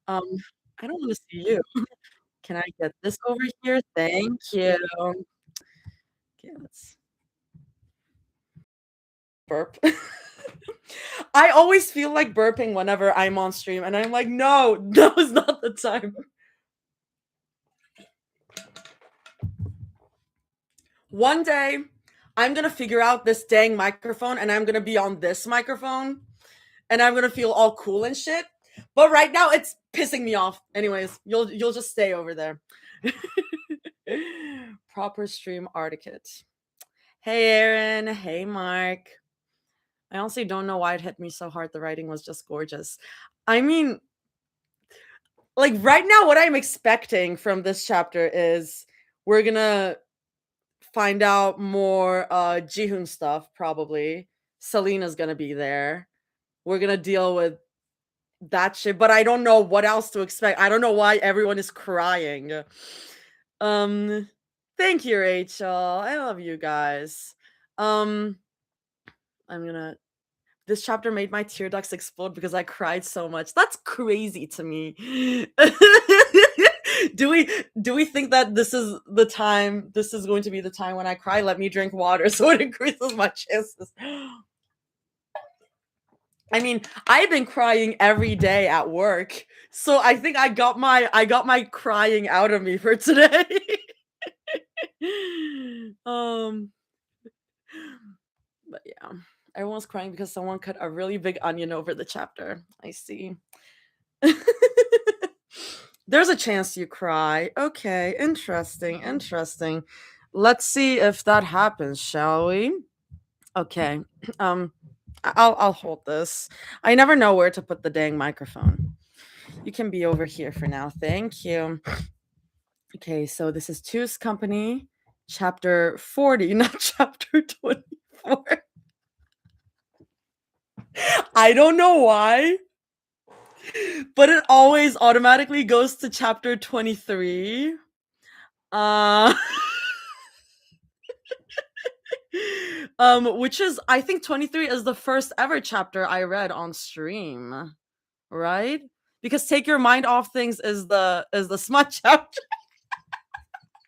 Um, I don't wanna see you. Can I get this over here? Thank you. Okay, let's burp. I always feel like burping whenever I'm on stream, and I'm like, "No, now is not the time." One day, I'm gonna figure out this dang microphone, and I'm gonna be on this microphone, and I'm gonna feel all cool and shit. But right now, it's pissing me off. Anyways, you'll just stay over there. Proper stream etiquette. Hey, Aaron. Hey, Mark. I honestly don't know why it hit me so hard. The writing was just gorgeous. I mean, like right now, what I'm expecting from this chapter is we're gonna find out more Jihoon stuff, probably. Selena's gonna be there. We're gonna deal with that shit, but I don't know what else to expect. I don't know why everyone is crying. Um, thank you, Rachel. I love you guys. Um, I'm gonna This chapter made my tear ducts explode because I cried so much. That's crazy to me. Do we think that this is going to be the time when I cry? Let me drink water so it increases my chances. I mean, I've been crying every day at work. So I think I got my crying out of me for today. um but yeah. Everyone's crying because someone cut a really big onion over the chapter. I see. There's a chance you cry. Okay, interesting, interesting. Let's see if that happens, shall we? Okay. Um I'll hold this. I never know where to put the dang microphone. You can be over here for now. Thank you. Okay, so this is Two's Company, chapter 40, not chapter 24. I don't know why, but it always automatically goes to chapter 23. Uh which is, I think 23 is the first ever chapter I read on stream, right? Because Take Your Mind Off Things is the smut chapter.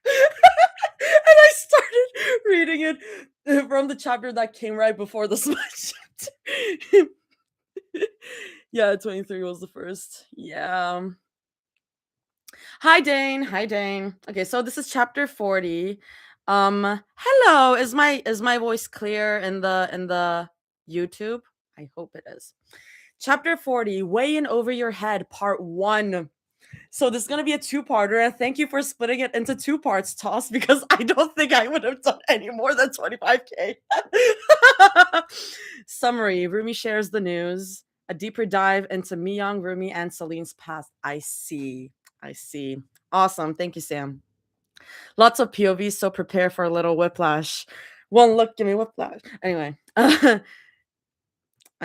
And I started reading it from the chapter that came right before the smut chapter. Yeah, 23 was the first. Yeah. Hi Dane. Hi Dane. Okay, so this is chapter 40. Hello. Is my voice clear in the YouTube? I hope it is. Chapter 40, Way In Over Your Head, part 1. So this is gonna be a two-parter. Thank you for splitting it into two parts, Toss, because I don't think I would have done any more than 25k. Summary: Rumi shares the news. A deeper dive into Miyang, Rumi, and Celine's past. I see. I see. Awesome. Thank you, Sam. Lots of POVs, so prepare for a little whiplash. One look, give me whiplash. Anyway, and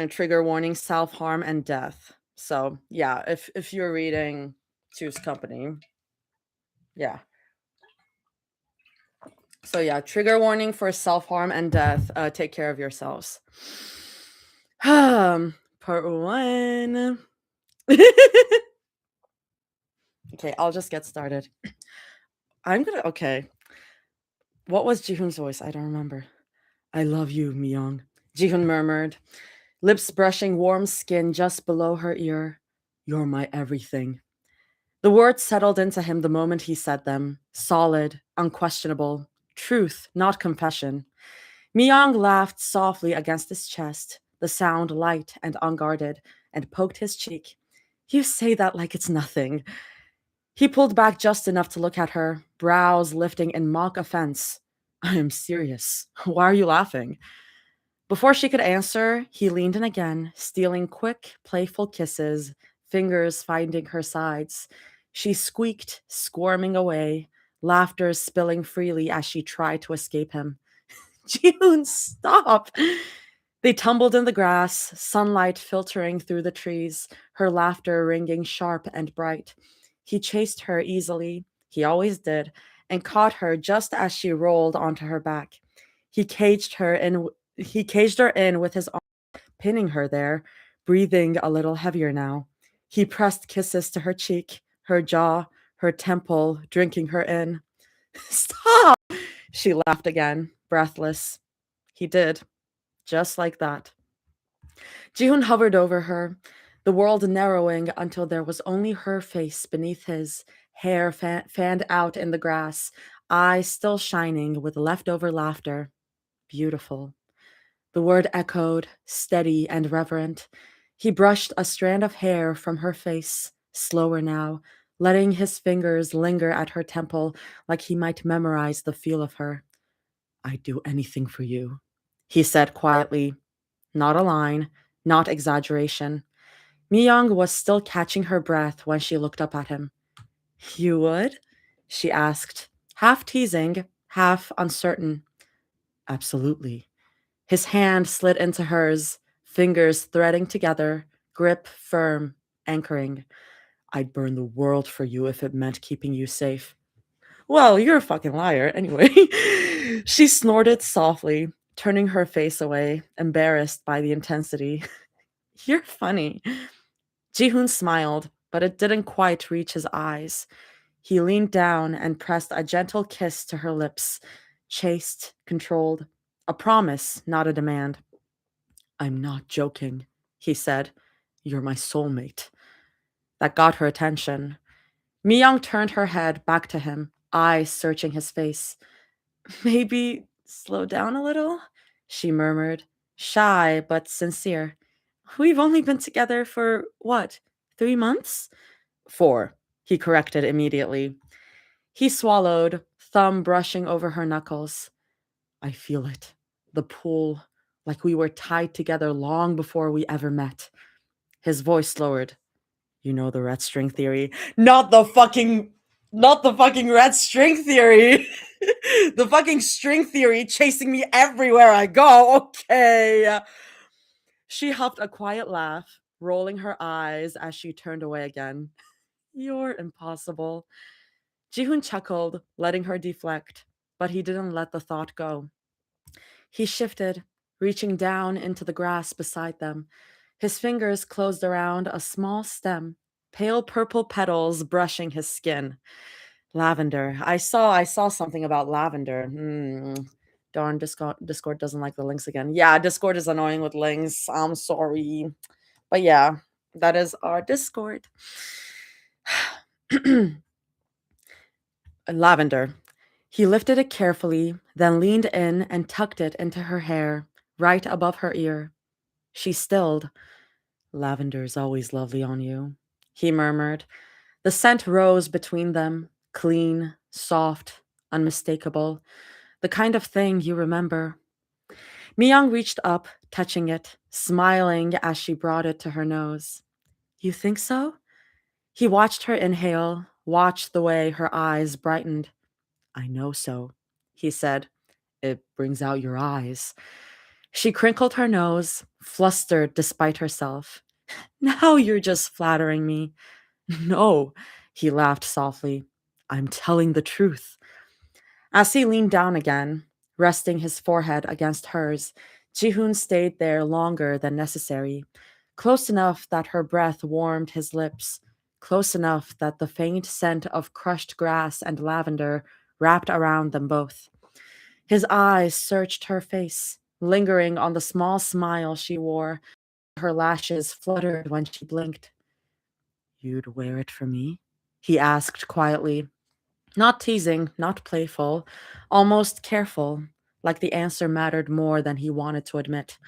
trigger warning: self-harm and death. So yeah, if you're reading Two's Company, yeah. So yeah, trigger warning for self-harm and death. Take care of yourselves. Part 1. Okay, I'll just get started. Okay. What was Jihoon's voice? I don't remember. I love you, Miyong. Jihoon murmured, lips brushing warm skin just below her ear. You're my everything. The words settled into him the moment he said them. Solid, unquestionable. Truth, not confession. Miyang laughed softly against his chest, the sound light and unguarded, and poked his cheek. You say that like it's nothing. He pulled back just enough to look at her, brows lifting in mock offense. I am serious. Why are you laughing? Before she could answer, he leaned in again, stealing quick, playful kisses, fingers finding her sides. She squeaked, squirming away, laughter spilling freely as she tried to escape him. June, stop! They tumbled in the grass, sunlight filtering through the trees, her laughter ringing sharp and bright. He chased her easily, he always did, and caught her just as she rolled onto her back. He caged her in with his arm, pinning her there, breathing a little heavier now. He pressed kisses to her cheek, her jaw, her temple, drinking her in. Stop! She laughed again, breathless. He did, just like that. Jihoon hovered over her, the world narrowing until there was only her face beneath his, hair fanned out in the grass, eyes still shining with leftover laughter. Beautiful. The word echoed, steady and reverent. He brushed a strand of hair from her face, slower now, letting his fingers linger at her temple like he might memorize the feel of her. "I'd do anything for you," he said quietly. Not a line, not exaggeration. Mi-young was still catching her breath when she looked up at him. "You would?" she asked, half teasing, half uncertain. "Absolutely." His hand slid into hers, fingers threading together, grip firm, anchoring. "I'd burn the world for you if it meant keeping you safe." "Well, you're a fucking liar, anyway." She snorted softly, turning her face away, embarrassed by the intensity. "You're funny." Jihoon smiled, but it didn't quite reach his eyes. He leaned down and pressed a gentle kiss to her lips, chaste, controlled, a promise, not a demand. "I'm not joking," he said. "You're my soulmate." That got her attention. Mi-young turned her head back to him, eyes searching his face. "Maybe slow down a little?" she murmured, shy but sincere. "We've only been together for, what, 3 months?" "4," he corrected immediately. He swallowed, thumb brushing over her knuckles. "I feel it. The pull, like we were tied together long before we ever met." His voice lowered. "You know the red string theory." Not the fucking red string theory. The fucking string theory chasing me everywhere I go. Okay. She huffed a quiet laugh, rolling her eyes as she turned away again. "You're impossible." Jihoon chuckled, letting her deflect, but he didn't let the thought go. He shifted, reaching down into the grass beside them. His fingers closed around a small stem, pale purple petals brushing his skin. Lavender. I saw something about lavender. Darn, Discord doesn't like the links again. Yeah, Discord is annoying with links. I'm sorry. But yeah, that is our Discord. Lavender. He lifted it carefully, then leaned in and tucked it into her hair, right above her ear. She stilled. "Lavender's always lovely on you," he murmured. The scent rose between them, clean, soft, unmistakable, the kind of thing you remember. Mi-young reached up, touching it, smiling as she brought it to her nose. "You think so?" He watched her inhale, watched the way her eyes brightened. "I know so," he said. "It brings out your eyes." She crinkled her nose, flustered despite herself. "Now you're just flattering me." "No," he laughed softly. "I'm telling the truth." As he leaned down again, resting his forehead against hers, Jihoon stayed there longer than necessary, close enough that her breath warmed his lips, close enough that the faint scent of crushed grass and lavender wrapped around them both. His eyes searched her face, lingering on the small smile she wore. Her lashes fluttered when she blinked. "You'd wear it for me?" he asked quietly. Not teasing, not playful, almost careful, like the answer mattered more than he wanted to admit.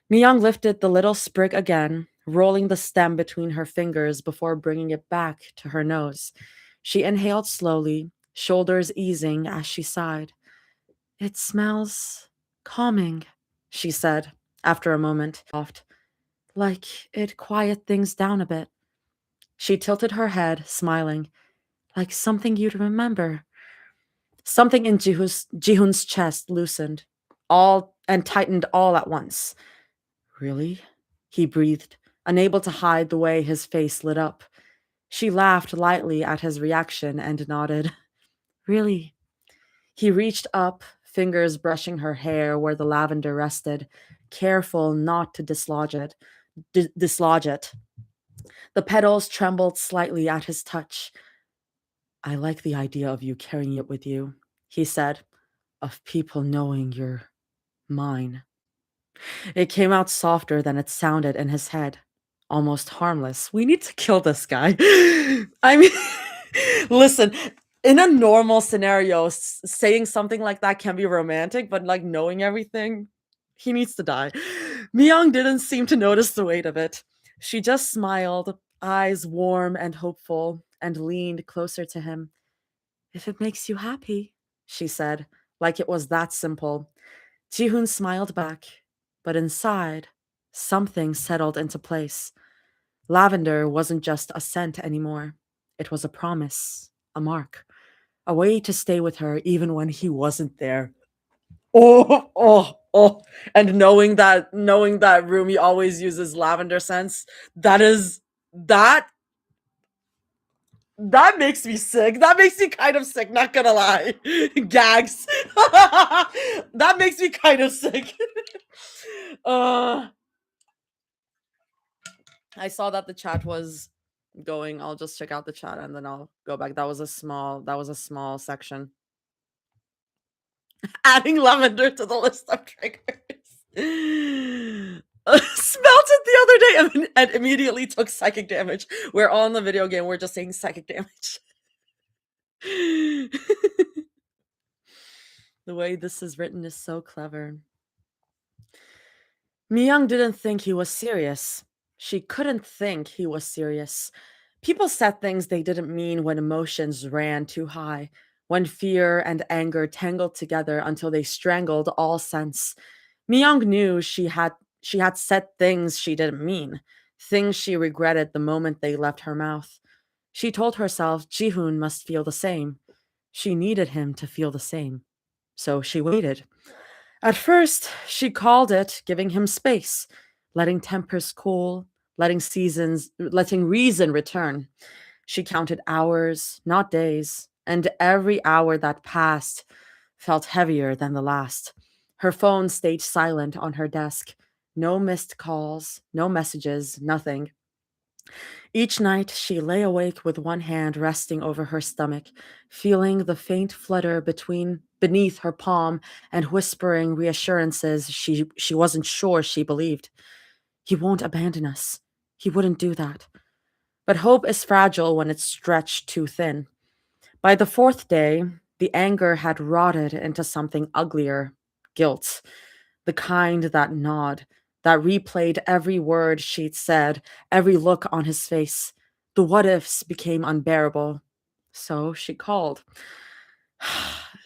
Mi-young lifted the little sprig again, rolling the stem between her fingers before bringing it back to her nose. She inhaled slowly, shoulders easing as she sighed. "It smells calming," she said, after a moment, like it quiet things down a bit. She tilted her head, smiling, "Like something you'd remember." Something in Jihoon's chest loosened, all and tightened all at once. "Really?" he breathed, unable to hide the way his face lit up. She laughed lightly at his reaction and nodded. "Really?" He reached up, fingers brushing her hair where the lavender rested, careful not to dislodge it. The petals trembled slightly at his touch. I like the idea of you carrying it with you, he said, of people knowing you're mine. It came out softer than it sounded in his head, almost harmless. We need to kill this guy. I mean, listen, in a normal scenario, saying something like that can be romantic, but like knowing everything, he needs to die. Myung didn't seem to notice the weight of it. She just smiled, eyes warm and hopeful, and leaned closer to him. If it makes you happy, she said, like it was that simple. Jihoon smiled back, but inside, something settled into place. Lavender wasn't just a scent anymore. It was a promise, a mark, a way to stay with her even when he wasn't there. Oh, oh, oh. And knowing that Rumi always uses lavender scents, that that makes me sick. That makes me kind of sick, not gonna lie. Gags. That makes me kind of sick. uh I saw that the chat was going. I'll just check out the chat and then I'll go back. That was a small section. Adding lavender to the list of triggers. Smelt it the other day and immediately took psychic damage. We're all in the video game. We're just saying psychic damage. The way this is written is so clever. Myung didn't think he was serious. She couldn't think he was serious. People said things they didn't mean when emotions ran too high, when fear and anger tangled together until they strangled all sense. Myung knew she had said things she didn't mean, things she regretted the moment they left her mouth. She told herself Jihoon must feel the same. She needed him to feel the same. So she waited. At first, she called it giving him space, letting tempers cool, letting reason return. She counted hours, not days, and every hour that passed felt heavier than the last. Her phone stayed silent on her desk. No missed calls, no messages, nothing. Each night, she lay awake with one hand resting over her stomach, feeling the faint flutter beneath her palm and whispering reassurances she wasn't sure she believed. He won't abandon us. He wouldn't do that. But hope is fragile when it's stretched too thin. By the fourth day, the anger had rotted into something uglier, guilt, the kind that gnawed, that replayed every word she'd said, every look on his face. The what ifs became unbearable. So she called.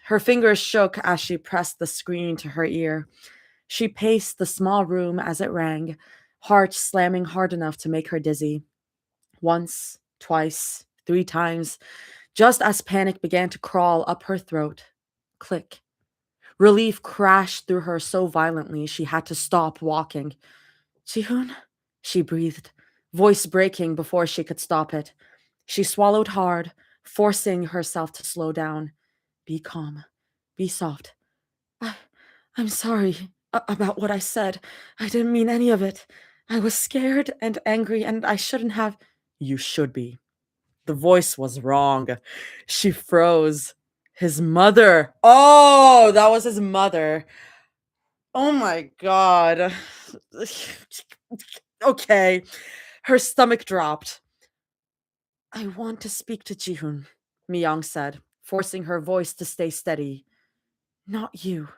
Her fingers shook as she pressed the screen to her ear. She paced the small room as it rang, heart slamming hard enough to make her dizzy. Once, twice, 3 times, just as panic began to crawl up her throat. Click. Relief crashed through her so violently she had to stop walking. Jihoon? She breathed, voice breaking before she could stop it. She swallowed hard, forcing herself to slow down. Be calm. Be soft. I'm sorry about what I said. I didn't mean any of it. I was scared and angry, and I shouldn't have. You should be. The voice was wrong. She froze. His mother. Oh, that was his mother. Oh my god. Okay. Her stomach dropped. I want to speak to Jihoon, Myung said, forcing her voice to stay steady. Not you.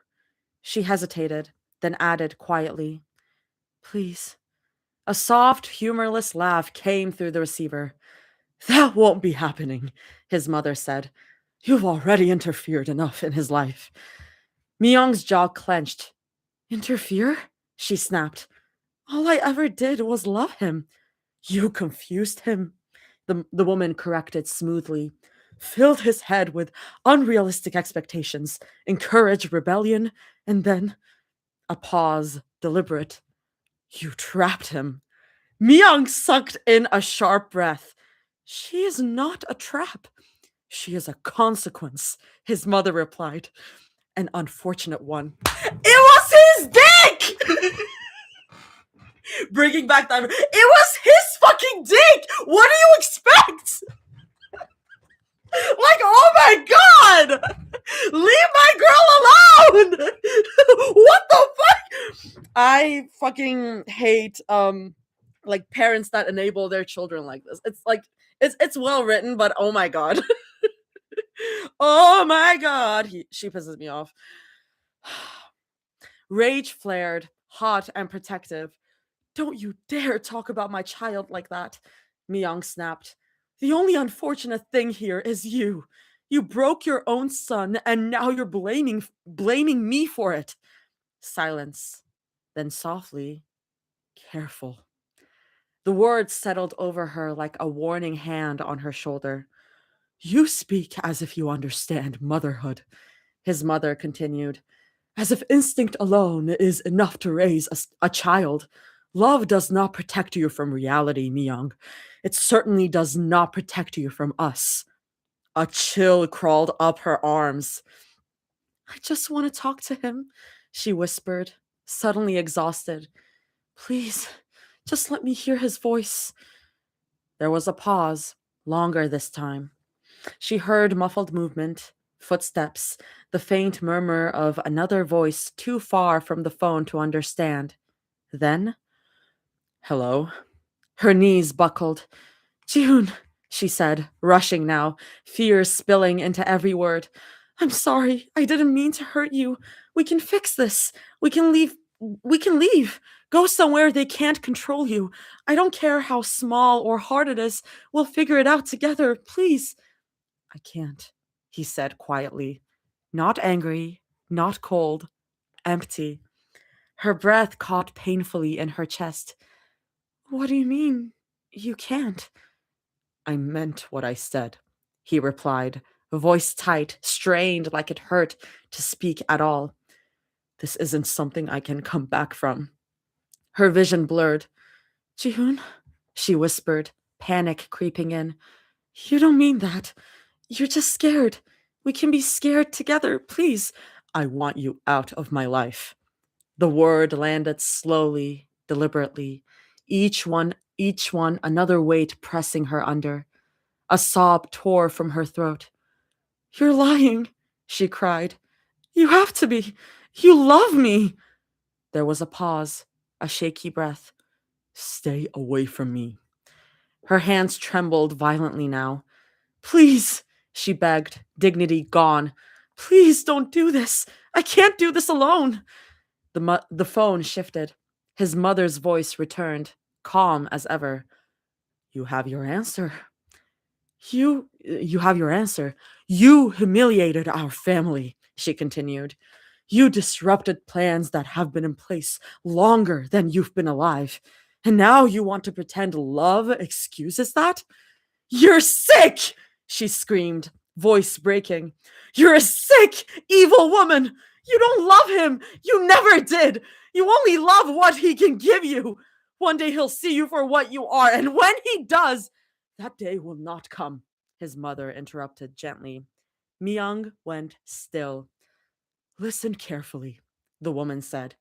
She hesitated, then added quietly, please. A soft, humorless laugh came through the receiver. That won't be happening, his mother said. You've already interfered enough in his life. Myung's jaw clenched. Interfere? She snapped. All I ever did was love him. You confused him, the woman corrected smoothly. Filled his head with unrealistic expectations, encouraged rebellion, and then a pause, deliberate. You trapped him. Myung sucked in a sharp breath. She is not a trap. She is a consequence, his mother replied. An unfortunate one. It was his dick! Bringing back that. It was his fucking dick! What do you expect? Like, oh my god! Leave my girl alone! What the fuck? I fucking hate like parents that enable their children like this. It's like it's well written, but oh my god. Oh my god. She pisses me off. Rage flared, hot and protective. Don't you dare talk about my child like that, Myung snapped. The only unfortunate thing here is you. You broke your own son, and now you're blaming me for it. Silence. Then softly, careful. The words settled over her like a warning hand on her shoulder. You speak as if you understand motherhood, his mother continued. As if instinct alone is enough to raise a child. Love does not protect you from reality, Myung. It certainly does not protect you from us. A chill crawled up her arms. I just want to talk to him, she whispered, suddenly exhausted. Please, just let me hear his voice. There was a pause, longer this time. She heard muffled movement, footsteps, the faint murmur of another voice too far from the phone to understand. Then, hello. Her knees buckled. June, she said, rushing now, fear spilling into every word. I'm sorry. I didn't mean to hurt you. We can fix this. We can leave. We can leave. Go somewhere they can't control you. I don't care how small or hard it is. We'll figure it out together. Please. I can't, he said quietly. Not angry, not cold, empty. Her breath caught painfully in her chest. What do you mean? You can't. I meant what I said, he replied, voice tight, strained like it hurt to speak at all. This isn't something I can come back from. Her vision blurred. Jihun, she whispered, panic creeping in. You don't mean that. You're just scared. We can be scared together, please. I want you out of my life. The word landed slowly, deliberately, each one another weight pressing her under. A sob tore from her throat. You're lying, she cried. You have to be. You love me. There was a pause, a shaky breath. Stay away from me. Her hands trembled violently now. Please, she begged, dignity gone. Please don't do this. I can't do this alone. The phone shifted. His mother's voice returned, calm as ever. You have your answer. You have your answer. You humiliated our family, she continued. You disrupted plans that have been in place longer than you've been alive. And now you want to pretend love excuses that? You're sick, she screamed, voice breaking. You're a sick, evil woman. You don't love him. You never did. You only love what he can give you. One day he'll see you for what you are, and when he does, that day will not come, his mother interrupted gently. Myung went still. Listen carefully, the woman said.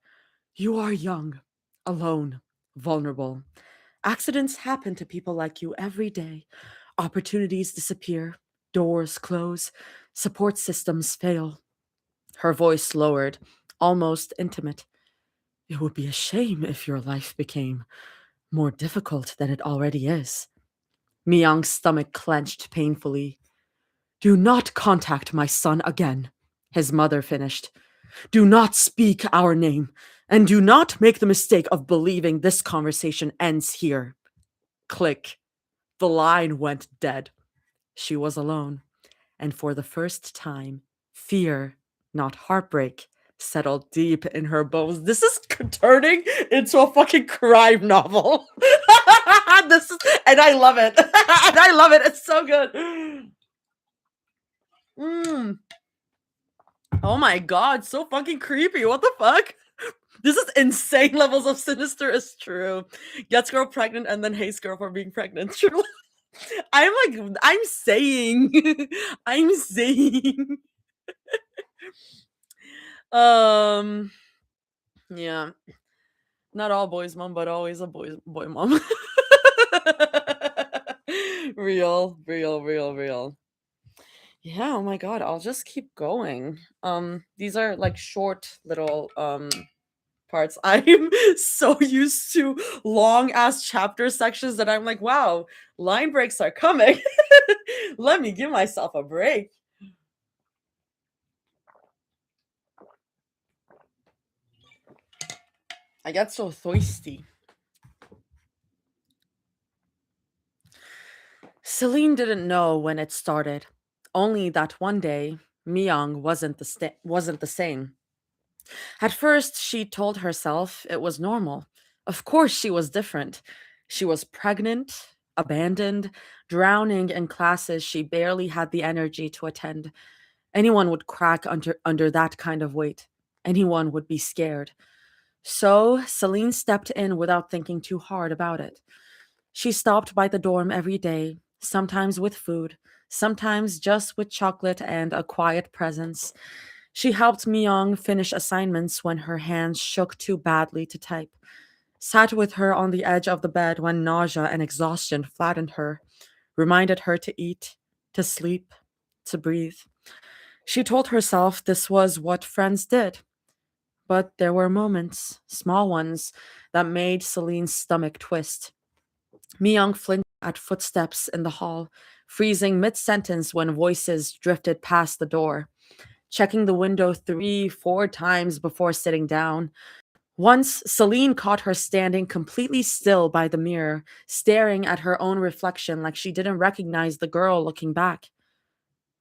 You are young, alone, vulnerable. Accidents happen to people like you every day. Opportunities disappear, doors close, support systems fail. Her voice lowered, almost intimate. It would be a shame if your life became more difficult than it already is. Myung's stomach clenched painfully. Do not contact my son again, his mother finished. Do not speak our name, and do not make the mistake of believing this conversation ends here. Click. The line went dead. She was alone, and for the first time, fear, not heartbreak, settled deep in her bones. This is turning into a fucking crime novel. This is, and I love it. And I love it. It's so good. Oh my god, so fucking creepy. What the fuck? This is insane levels of sinister is true. Gets girl pregnant and then hates girl for being pregnant. True. I'm saying. I'm saying. Yeah. Not all boys' mom, but always a boy mom. Real, real, real, real. Yeah, oh my god, I'll just keep going. These are like short little parts. I'm so used to long ass chapter sections that I'm like, wow, line breaks are coming. Let me give myself a break. I get so thirsty. Celine didn't know when it started, only that one day Myung wasn't the same. At first, she told herself it was normal. Of course, she was different. She was pregnant, abandoned, drowning in classes she barely had the energy to attend. Anyone would crack under that kind of weight. Anyone would be scared. So, Celine stepped in without thinking too hard about it. She stopped by the dorm every day, sometimes with food, sometimes just with chocolate and a quiet presence. She helped Myung finish assignments when her hands shook too badly to type, sat with her on the edge of the bed when nausea and exhaustion flattened her, reminded her to eat, to sleep, to breathe. She told herself this was what friends did. But there were moments, small ones, that made Celine's stomach twist. Myung flinched at footsteps in the hall, freezing mid sentence when voices drifted past the door, checking the window 3, 4 times before sitting down. Once, Celine caught her standing completely still by the mirror, staring at her own reflection like she didn't recognize the girl looking back.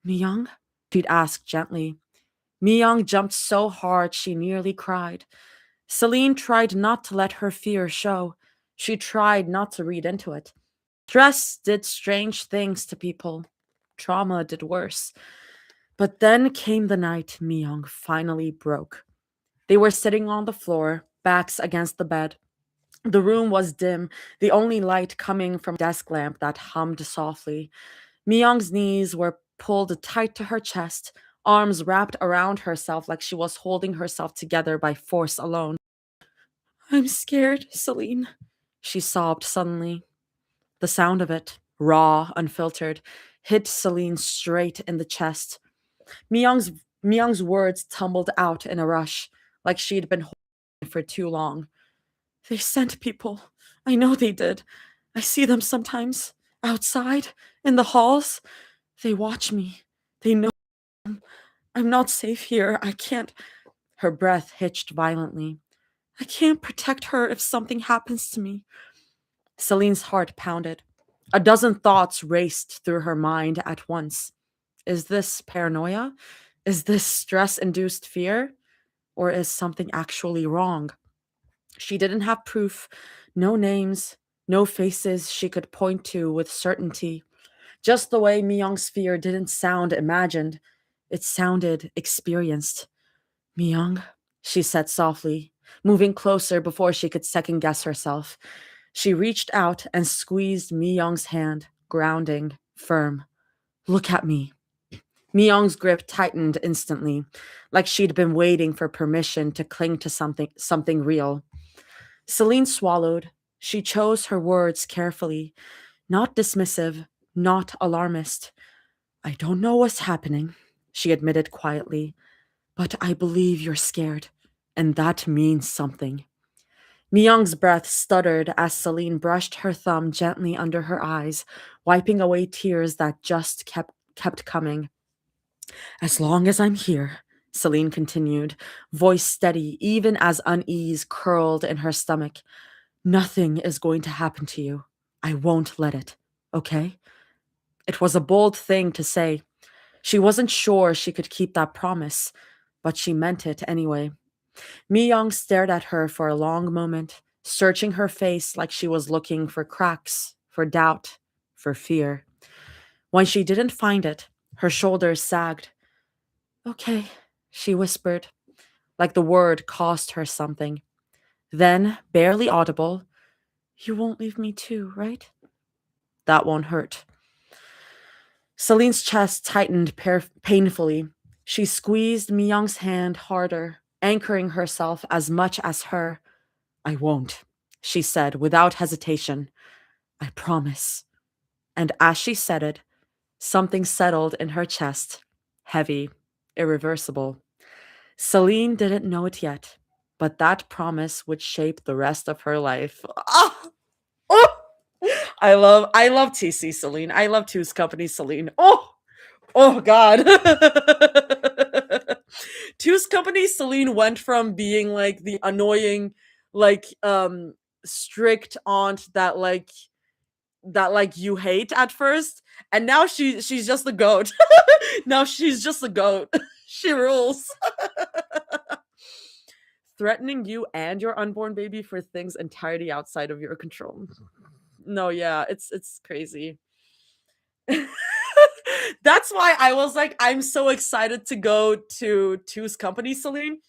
Myung? She'd asked gently. Myung jumped so hard she nearly cried. Celine tried not to let her fear show. She tried not to read into it. Stress did strange things to people. Trauma did worse. But then came the night Myung finally broke. They were sitting on the floor, backs against the bed. The room was dim, the only light coming from a desk lamp that hummed softly. Myung's knees were pulled tight to her chest, arms wrapped around herself like she was holding herself together by force alone. I'm scared, Celine, she sobbed suddenly. The sound of it, raw, unfiltered, hit Celine straight in the chest. Myung's Myung's words tumbled out in a rush, like she'd been holding for too long. They sent people. I know they did. I see them sometimes. Outside, in the halls. They watch me. They know I'm not safe here. I can't. Her breath hitched violently. I can't protect her if something happens to me. Celine's heart pounded. A dozen thoughts raced through her mind at once. Is this paranoia? Is this stress induced fear? Or is something actually wrong? She didn't have proof, no names, no faces she could point to with certainty. Just the way Myung's fear didn't sound imagined, it sounded experienced. Myung, she said softly, moving closer before she could second guess herself. She reached out and squeezed Myung's hand, grounding, firm. Look at me. Myung's grip tightened instantly, like she'd been waiting for permission to cling to something real. Celine swallowed. She chose her words carefully, not dismissive, not alarmist. I don't know what's happening, she admitted quietly, but I believe you're scared, and that means something. Myung's breath stuttered as Celine brushed her thumb gently under her eyes, wiping away tears that just kept coming. As long as I'm here, Celine continued, voice steady even as unease curled in her stomach, nothing is going to happen to you. I won't let it, okay? It was a bold thing to say. She wasn't sure she could keep that promise, but she meant it anyway. Mi Young stared at her for a long moment, searching her face like she was looking for cracks, for doubt, for fear. When she didn't find it, her shoulders sagged. Okay, she whispered, like the word cost her something. Then, barely audible, you won't leave me too, right? That won't hurt. Celine's chest tightened painfully. She squeezed Mi Young's hand harder, anchoring herself as much as her. I won't, she said without hesitation. I promise. And as she said it, something settled in her chest, heavy, irreversible. Celine didn't know it yet, but that promise would shape the rest of her life. Ah! Oh! I love TC Celine. I love Two's Company Celine. Oh God. Two's Company Celine went from being like the annoying, like strict aunt that you hate at first, and now she's just the goat. Now she's just the goat. She rules. Threatening you and your unborn baby for things entirely outside of your control. No, yeah, it's crazy. That's why I was like, I'm so excited to go to Two's Company, Celine,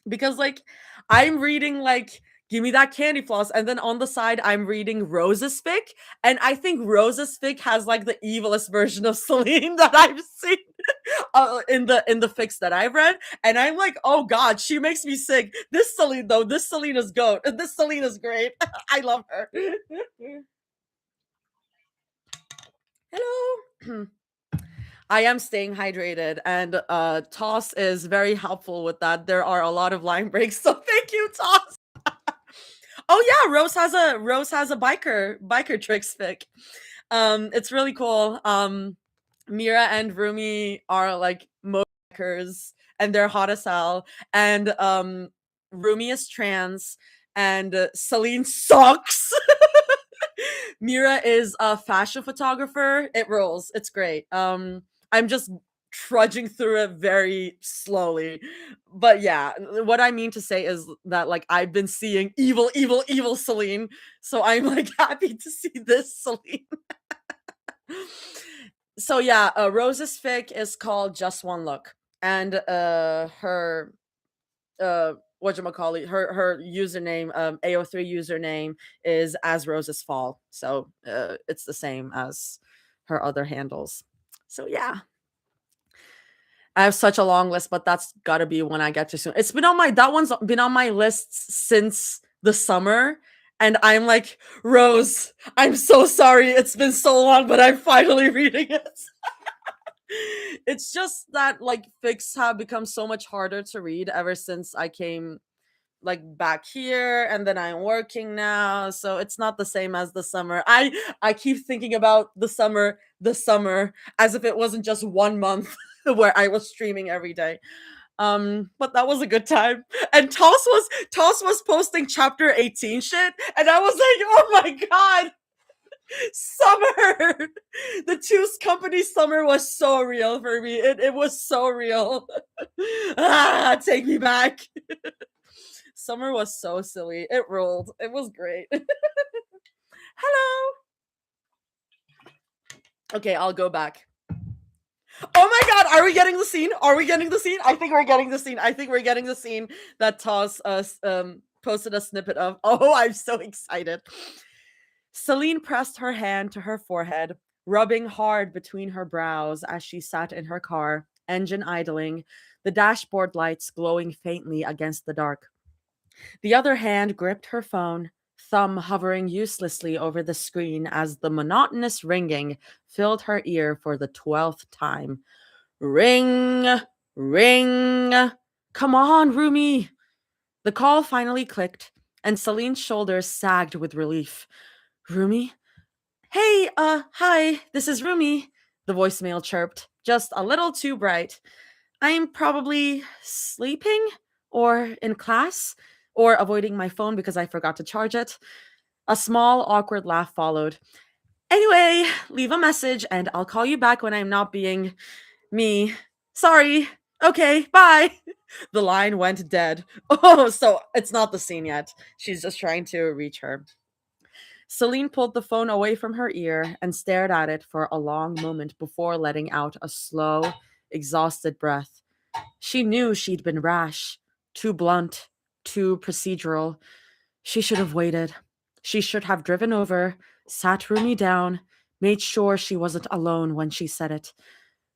because like I'm reading like Give Me That Candy Floss, and then on the side I'm reading Rose's fic, and I think Rose's fic has like the evilest version of Celine that I've seen in the fics that I've read, and I'm like, oh God, she makes me sick. This Celine though, this Celine is goat. This Celine is great. I love her. Hello. I am staying hydrated, and Toss is very helpful with that. There are a lot of line breaks, so thank you, Toss. Oh yeah, Rose has a biker tricks fic. It's really cool. Mira and Rumi are like motorcycles, and they're hot as hell. And Rumi is trans, and Celine sucks. Mira is a fashion photographer. It rolls. It's great. I'm just trudging through it very slowly. But yeah, what I mean to say is that like I've been seeing evil, evil, evil Celine. So I'm like happy to see this Celine. So yeah, Rose's fic is called Just One Look. And her whatchamacallit, her username, AO3 username is As Roses Fall. So it's the same as her other handles. So yeah. I have such a long list, but that's gotta be one I get to soon. It's been on my that one's been on my list since the summer. And I'm like, Rose, I'm so sorry. It's been so long, but I'm finally reading it. It's just that like fics have become so much harder to read ever since I came like back here, and then I'm working now, so it's not the same as the summer. I keep thinking about the summer as if it wasn't just 1 month where I was streaming every day. But that was a good time. And Toss was posting chapter 18 shit, and I was like, oh my God, summer. The Two's Company summer was so real for me. It was so real. Take me back. Summer was so silly. It rolled. It was great. Hello. Okay, I'll go back. Oh my God, are we getting the scene? Are we getting the scene? I think we're getting the scene. I think we're getting the scene that Toss posted a snippet of. Oh, I'm so excited. Celine pressed her hand to her forehead, rubbing hard between her brows as she sat in her car, engine idling, the dashboard lights glowing faintly against the dark. The other hand gripped her phone, thumb hovering uselessly over the screen as the monotonous ringing filled her ear for the 12th time. Ring, ring. Come on, Rumi. The call finally clicked, and Celine's shoulders sagged with relief. Rumi? Hey, hi, this is Rumi, the voicemail chirped, just a little too bright. I'm probably sleeping or in class or avoiding my phone because I forgot to charge it. A small, awkward laugh followed. Anyway, leave a message and I'll call you back when I'm not being me. Sorry. Okay, bye. The line went dead. Oh, so it's not the scene yet. She's just trying to reach her. Celine pulled the phone away from her ear and stared at it for a long moment before letting out a slow, exhausted breath. She knew she'd been rash, too blunt, too procedural. She should have waited. She should have driven over, sat Rumi down, made sure she wasn't alone when she said it.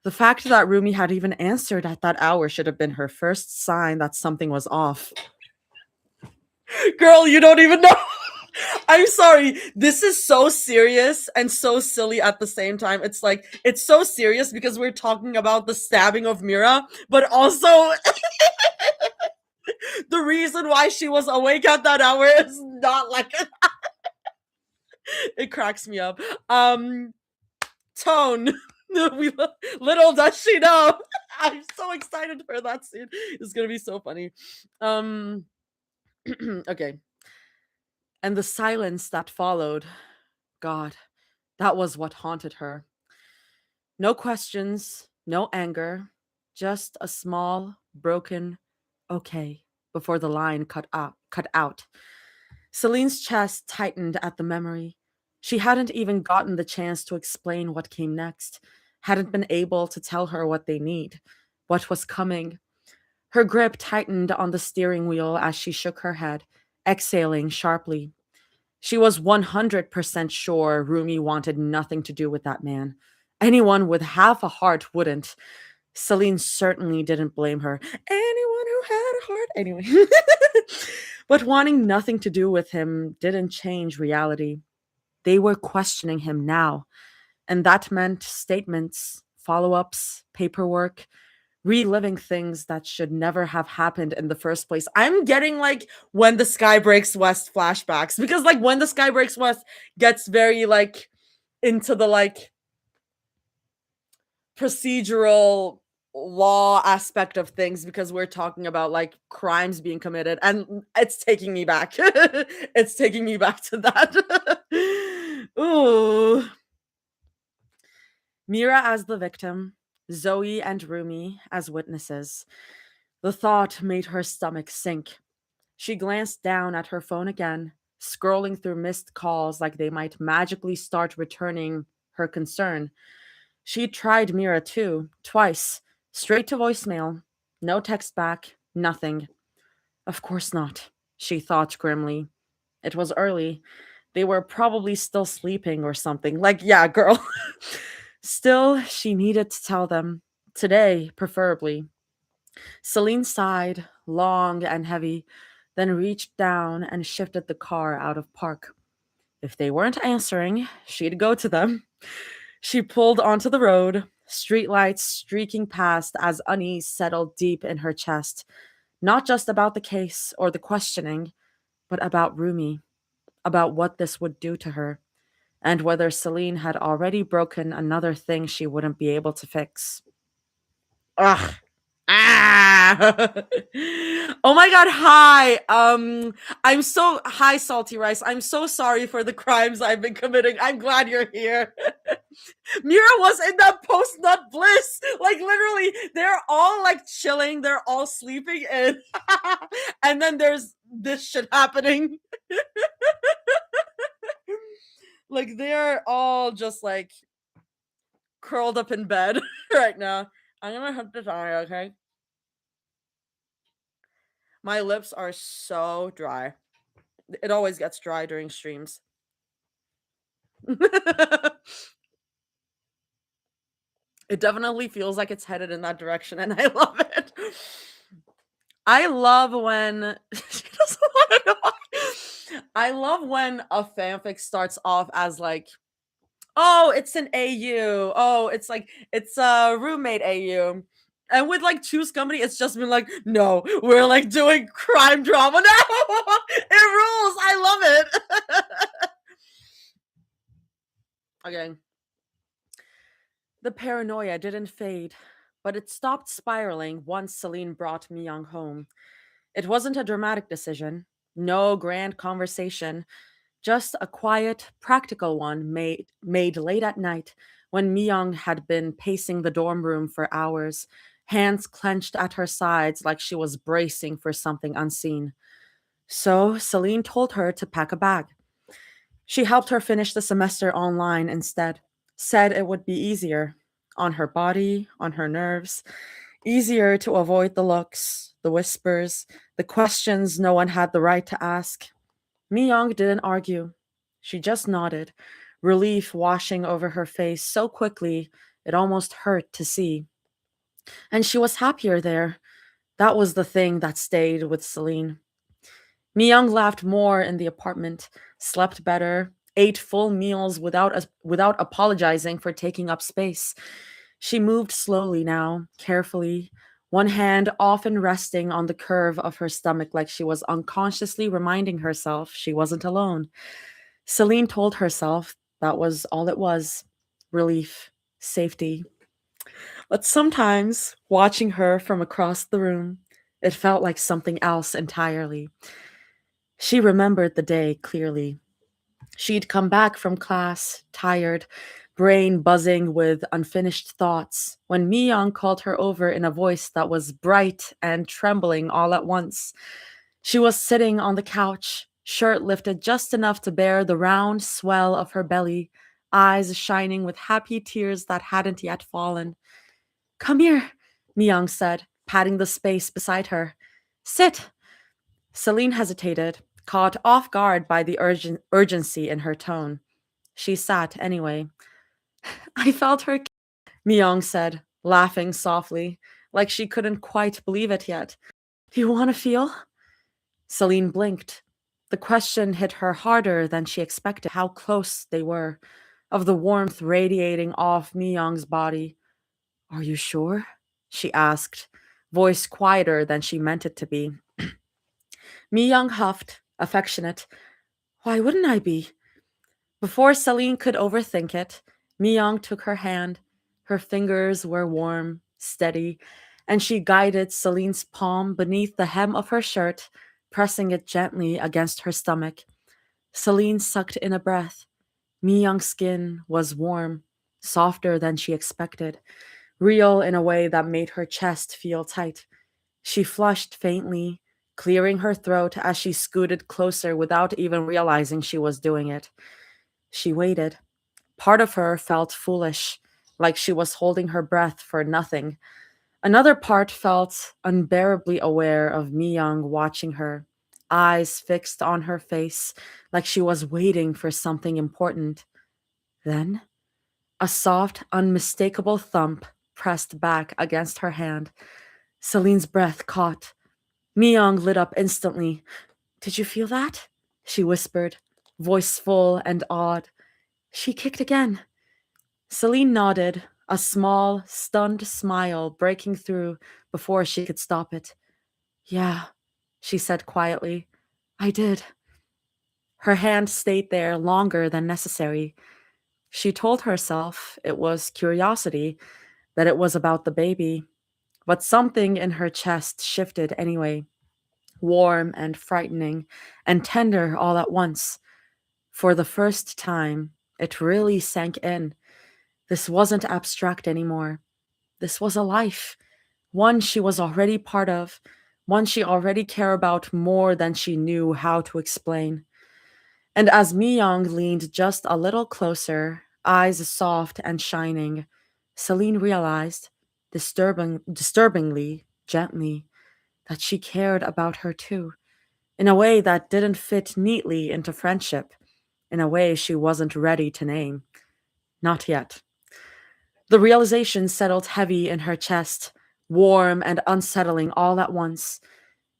The fact that Rumi had even answered at that hour should have been her first sign that something was off. Girl, you don't even know. I'm sorry. This is so serious and so silly at the same time. It's like, it's so serious because we're talking about the stabbing of Mira, but also the reason why she was awake at that hour is not like it cracks me up. Tone. Little does she know. I'm so excited for that scene. It's gonna be so funny. Um okay. And the silence that followed, God, that was what haunted her. No questions, no anger, just a small, broken okay before the line cut out. Celine's chest tightened at the memory. She hadn't even gotten the chance to explain what came next, hadn't been able to tell her what they need, what was coming. Her grip tightened on the steering wheel as she shook her head, exhaling sharply. She was 100% sure Rumi wanted nothing to do with that man. Anyone with half a heart wouldn't. Celine certainly didn't blame her. Anyone who had a heart. Anyway. But wanting nothing to do with him didn't change reality. They were questioning him now. And that meant statements, follow ups, paperwork, reliving things that should never have happened in the first place. I'm getting like When the Sky Breaks West flashbacks because like When the Sky Breaks West gets very like into the like procedural law aspect of things because we're talking about like crimes being committed and it's taking me back. It's taking me back to that. Ooh. Mira as the victim, Zoe and Rumi as witnesses. The thought made her stomach sink. She glanced down at her phone again, scrolling through missed calls like they might magically start returning her concern. She tried Mira too, twice, straight to voicemail. No text back, nothing. Of course not, she thought grimly. It was early. They were probably still sleeping or something. Like, yeah, girl. Still, she needed to tell them. Today, preferably. Celine sighed, long and heavy, then reached down and shifted the car out of park. If they weren't answering, she'd go to them. She pulled onto the road, streetlights streaking past as unease settled deep in her chest, not just about the case or the questioning, but about Rumi, about what this would do to her, and whether Celine had already broken another thing she wouldn't be able to fix. Ugh. Ah. Oh my god, hi. I'm so hi salty rice. I'm so sorry for the crimes I've been committing. I'm glad you're here. Mira was in that post nut bliss. Like literally, they're all like chilling, they're all sleeping in. And then there's this shit happening. Like they're all just like curled up in bed right now. I'm gonna have to die, okay? My lips are so dry. It always gets dry during streams. It definitely feels like it's headed in that direction, and I love it. I love when she doesn't want to know. I love when a fanfic starts off as like, oh, it's an AU. Oh, it's like it's a roommate AU. And with like Choose Company, it's just been like, no, we're like doing crime drama now. It rules. I love it. Okay. The paranoia didn't fade, but it stopped spiraling once Celine brought Myung home. It wasn't a dramatic decision, no grand conversation, just a quiet, practical one made late at night when Myung had been pacing the dorm room for hours, hands clenched at her sides like she was bracing for something unseen. So Celine told her to pack a bag. She helped her finish the semester online instead, said it would be easier on her body, on her nerves, easier to avoid the looks, the whispers, the questions no one had the right to ask. Mi Young didn't argue. She just nodded, relief washing over her face so quickly it almost hurt to see. And she was happier there. That was the thing that stayed with Celine. Mi-young laughed more in the apartment, slept better, ate full meals without apologizing for taking up space. She moved slowly now, carefully, one hand often resting on the curve of her stomach like she was unconsciously reminding herself she wasn't alone. Celine told herself that was all it was: relief, safety. But sometimes, watching her from across the room, it felt like something else entirely. She remembered the day clearly. She'd come back from class, tired, brain buzzing with unfinished thoughts, when Mi-young called her over in a voice that was bright and trembling all at once. She was sitting on the couch, shirt lifted just enough to bear the round swell of her belly, eyes shining with happy tears that hadn't yet fallen. "Come here," Mi-young said, patting the space beside her. "Sit." Celine hesitated, caught off guard by the urgency in her tone. She sat anyway. "I felt her," Mi-young said, laughing softly, like she couldn't quite believe it yet. "Do you want to feel?" Celine blinked. The question hit her harder than she expected. How close they were, of the warmth radiating off Mi-young's body. "Are you sure?" she asked, voice quieter than she meant it to be. Mi-young huffed, affectionate. "Why wouldn't I be?" Before Celine could overthink it, Mi-young took her hand. Her fingers were warm, steady, and she guided Celine's palm beneath the hem of her shirt, pressing it gently against her stomach. Celine sucked in a breath. Mi-young's skin was warm, softer than she expected, real in a way that made her chest feel tight. She flushed faintly, clearing her throat as she scooted closer without even realizing she was doing it. She waited. Part of her felt foolish, like she was holding her breath for nothing. Another part felt unbearably aware of Mi-young watching her, eyes fixed on her face, like she was waiting for something important. Then, a soft, unmistakable thump pressed back against her hand. Celine's breath caught. Mi-young lit up instantly. "Did you feel that?" she whispered, voice full and awed. "She kicked again." Celine nodded, a small, stunned smile breaking through before she could stop it. "Yeah," she said quietly. "I did." Her hand stayed there longer than necessary. She told herself it was curiosity, that it was about the baby. But something in her chest shifted anyway, warm and frightening and tender all at once. For the first time, it really sank in. This wasn't abstract anymore. This was a life, one she was already part of, one she already cared about more than she knew how to explain. And as Mi-young leaned just a little closer, eyes soft and shining, Celine realized, disturbingly, gently, that she cared about her too, in a way that didn't fit neatly into friendship, in a way she wasn't ready to name. Not yet. The realization settled heavy in her chest, warm and unsettling all at once.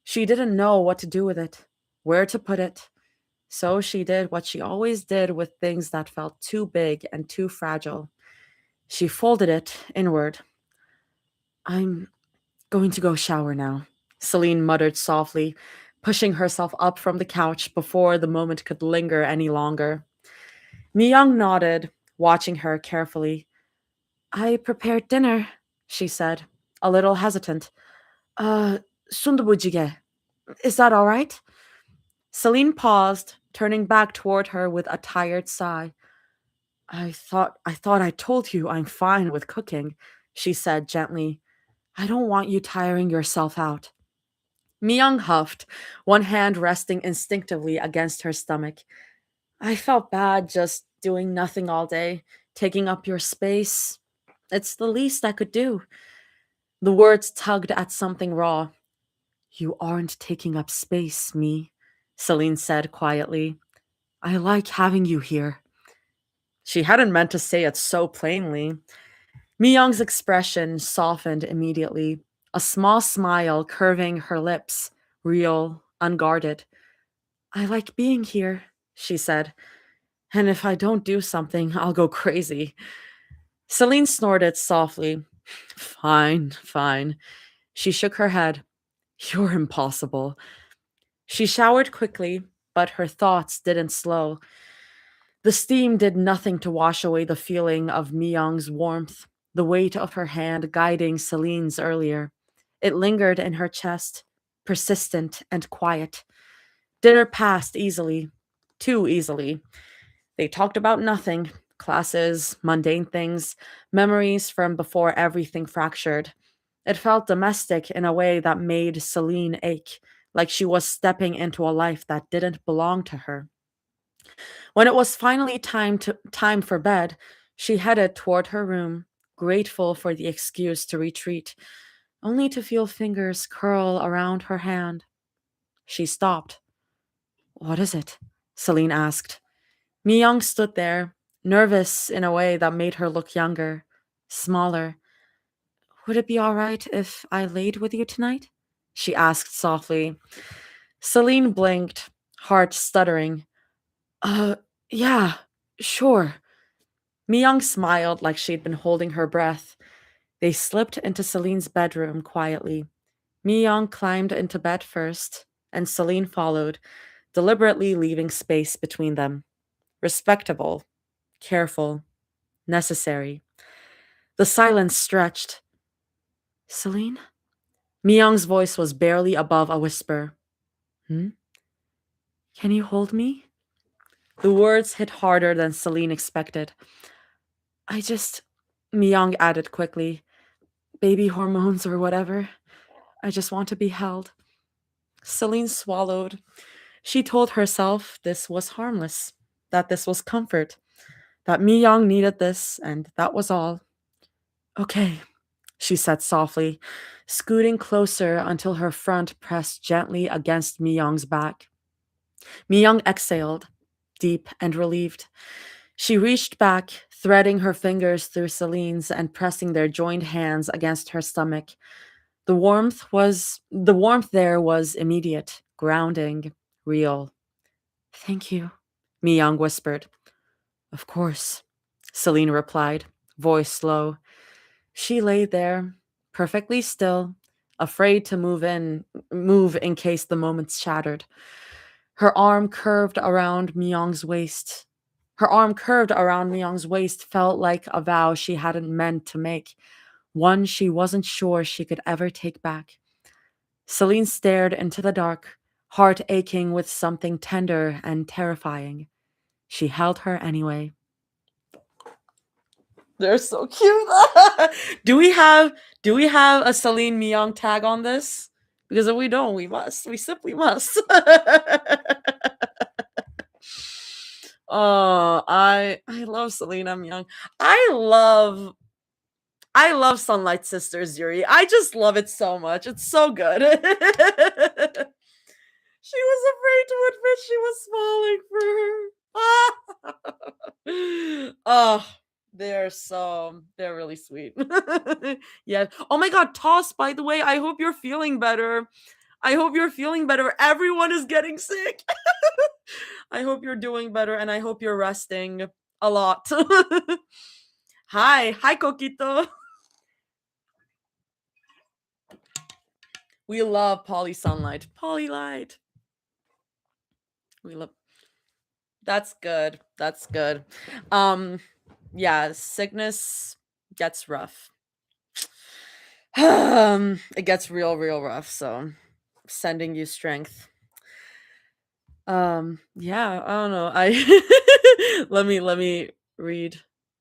She didn't know what to do with it, where to put it. So she did what she always did with things that felt too big and too fragile. She folded it inward. "I'm going to go shower now," Celine muttered softly, pushing herself up from the couch before the moment could linger any longer. Mi-young nodded, watching her carefully. "I prepared dinner," she said, a little hesitant. Uh, Sundabujige. Is that all right?" Celine paused, turning back toward her with a tired sigh. I thought I told you I'm fine with cooking," she said gently. "I don't want you tiring yourself out." Mi-young huffed, one hand resting instinctively against her stomach. "I felt bad just doing nothing all day, taking up your space. It's the least I could do." The words tugged at something raw. "You aren't taking up space, me," Celine said quietly. "I like having you here." She hadn't meant to say it so plainly. Mi-young's expression softened immediately, a small smile curving her lips, real, unguarded. I like being here, she said. And if I don't do something, I'll go crazy. Celine snorted softly. Fine, fine. She shook her head. You're impossible. She showered quickly, but her thoughts didn't slow. The steam did nothing to wash away the feeling of Myung's warmth, the weight of her hand guiding Celine's earlier. It lingered in her chest, persistent and quiet. Dinner passed easily, too easily. They talked about nothing classes, mundane things, memories from before everything fractured. It felt domestic in a way that made Celine ache, like she was stepping into a life that didn't belong to her. When it was finally time for bed, she headed toward her room, grateful for the excuse to retreat, only to feel fingers curl around her hand. She stopped. What is it? Celine asked. Myung stood there, nervous in a way that made her look younger, smaller. Would it be all right if I laid with you tonight? She asked softly. Celine blinked, heart stuttering. Uh, yeah, sure. Myung smiled like she'd been holding her breath. They slipped into Celine's bedroom quietly. Myung climbed into bed first, and Celine followed, deliberately leaving space between them. Respectable, careful, necessary. The silence stretched. Celine? Myung's voice was barely above a whisper. Hmm? Can you hold me? The words hit harder than Celine expected. I just, Myung added quickly, baby hormones or whatever. I just want to be held. Celine swallowed. She told herself this was harmless, that this was comfort, that Myung needed this, and that was all. Okay, she said softly, scooting closer until her front pressed gently against Myung's back. Myung exhaled, deep and relieved. She reached back, threading her fingers through Celine's and pressing their joined hands against her stomach. The warmth there was immediate, grounding, real. Thank you, Myung whispered. Of course, Celine replied, voice low. She lay there, perfectly still, afraid to move in case the moments shattered. Her arm curved around Myung's waist. Her arm curved around Myung's waist felt like a vow she hadn't meant to make, one she wasn't sure she could ever take back. Celine stared into the dark, heart aching with something tender and terrifying. She held her anyway. They're so cute. do we have a Celine Myung tag on this? Because if we don't, we must. We simply must. Oh, I love Selena Myung. I love I love Sunlight Sisters, Yuri. I just love it so much. It's so good. She was afraid to admit she was falling for her. Oh, they're really sweet. Yeah. Oh my god, Toss, by the way, I hope you're feeling better. I hope you're feeling better. Everyone is getting sick. I hope you're doing better and I hope you're resting a lot. Hi, Coquito. We love Poly Sunlight. Poly Light. We love That's good. That's good. Um yeah, sickness gets rough. It gets real rough, so sending you strength. Yeah, I don't know. I let me read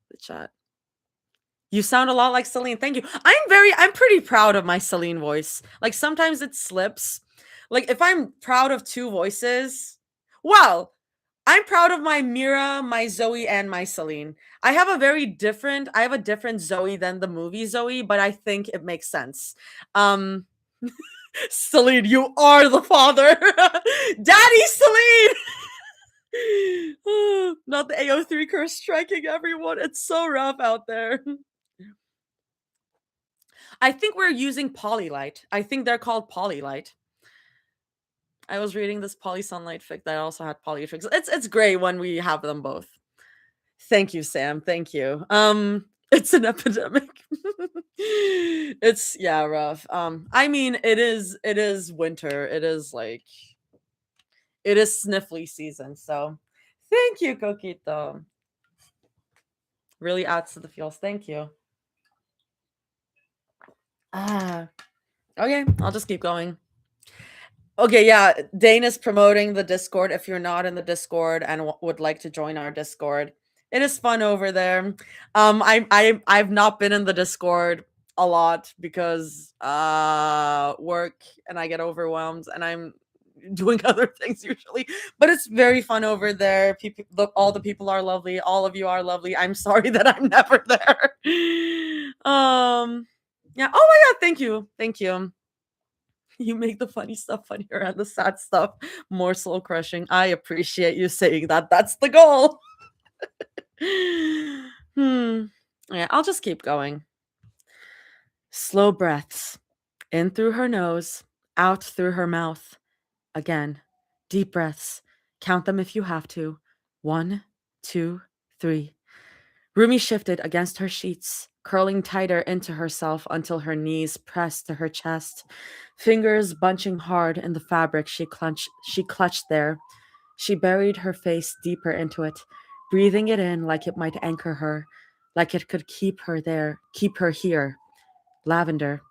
the chat. You sound a lot like Celine. Thank you. I'm pretty proud of my Celine voice. Like sometimes it slips. Like if I'm proud of two voices, well, I'm proud of my Mira, my Zoe, and my Celine. I have a different Zoe than the movie Zoe, but I think it makes sense. Um Celine, you are the father. Daddy Celine. Not the AO3 curse striking everyone. It's so rough out there. I think we're using Polylight. I think they're called Polylight. I was reading this Poly Sunlight fic that also had polytrix. It's great when we have them both. Thank you, Sam. Thank you. It's an epidemic. It's yeah, rough. I mean, it is winter. It is sniffly season. So, thank you, Coquito. Really adds to the feels. Thank you. Ah, okay. I'll just keep going. Okay, yeah. Dane is promoting the Discord. If you're not in the Discord and would like to join our Discord, it is fun over there. I've not been in the Discord a lot because work and I get overwhelmed and I'm doing other things usually. But it's very fun over there. People, look, all the people are lovely. All of you are lovely. I'm sorry that I'm never there. Yeah. Oh my god. Thank you. Thank you. You make the funny stuff funnier and the sad stuff more soul crushing. I appreciate you saying that. That's the goal. Yeah, I'll just keep going. Slow breaths. In through her nose, out through her mouth. Again. Deep breaths. Count them if you have to. 1, 2, 3. Rumi shifted against her sheets, curling tighter into herself until her knees pressed to her chest, fingers bunching hard in the fabric she clutched there. She buried her face deeper into it, breathing it in like it might anchor her, like it could keep her here. Lavender.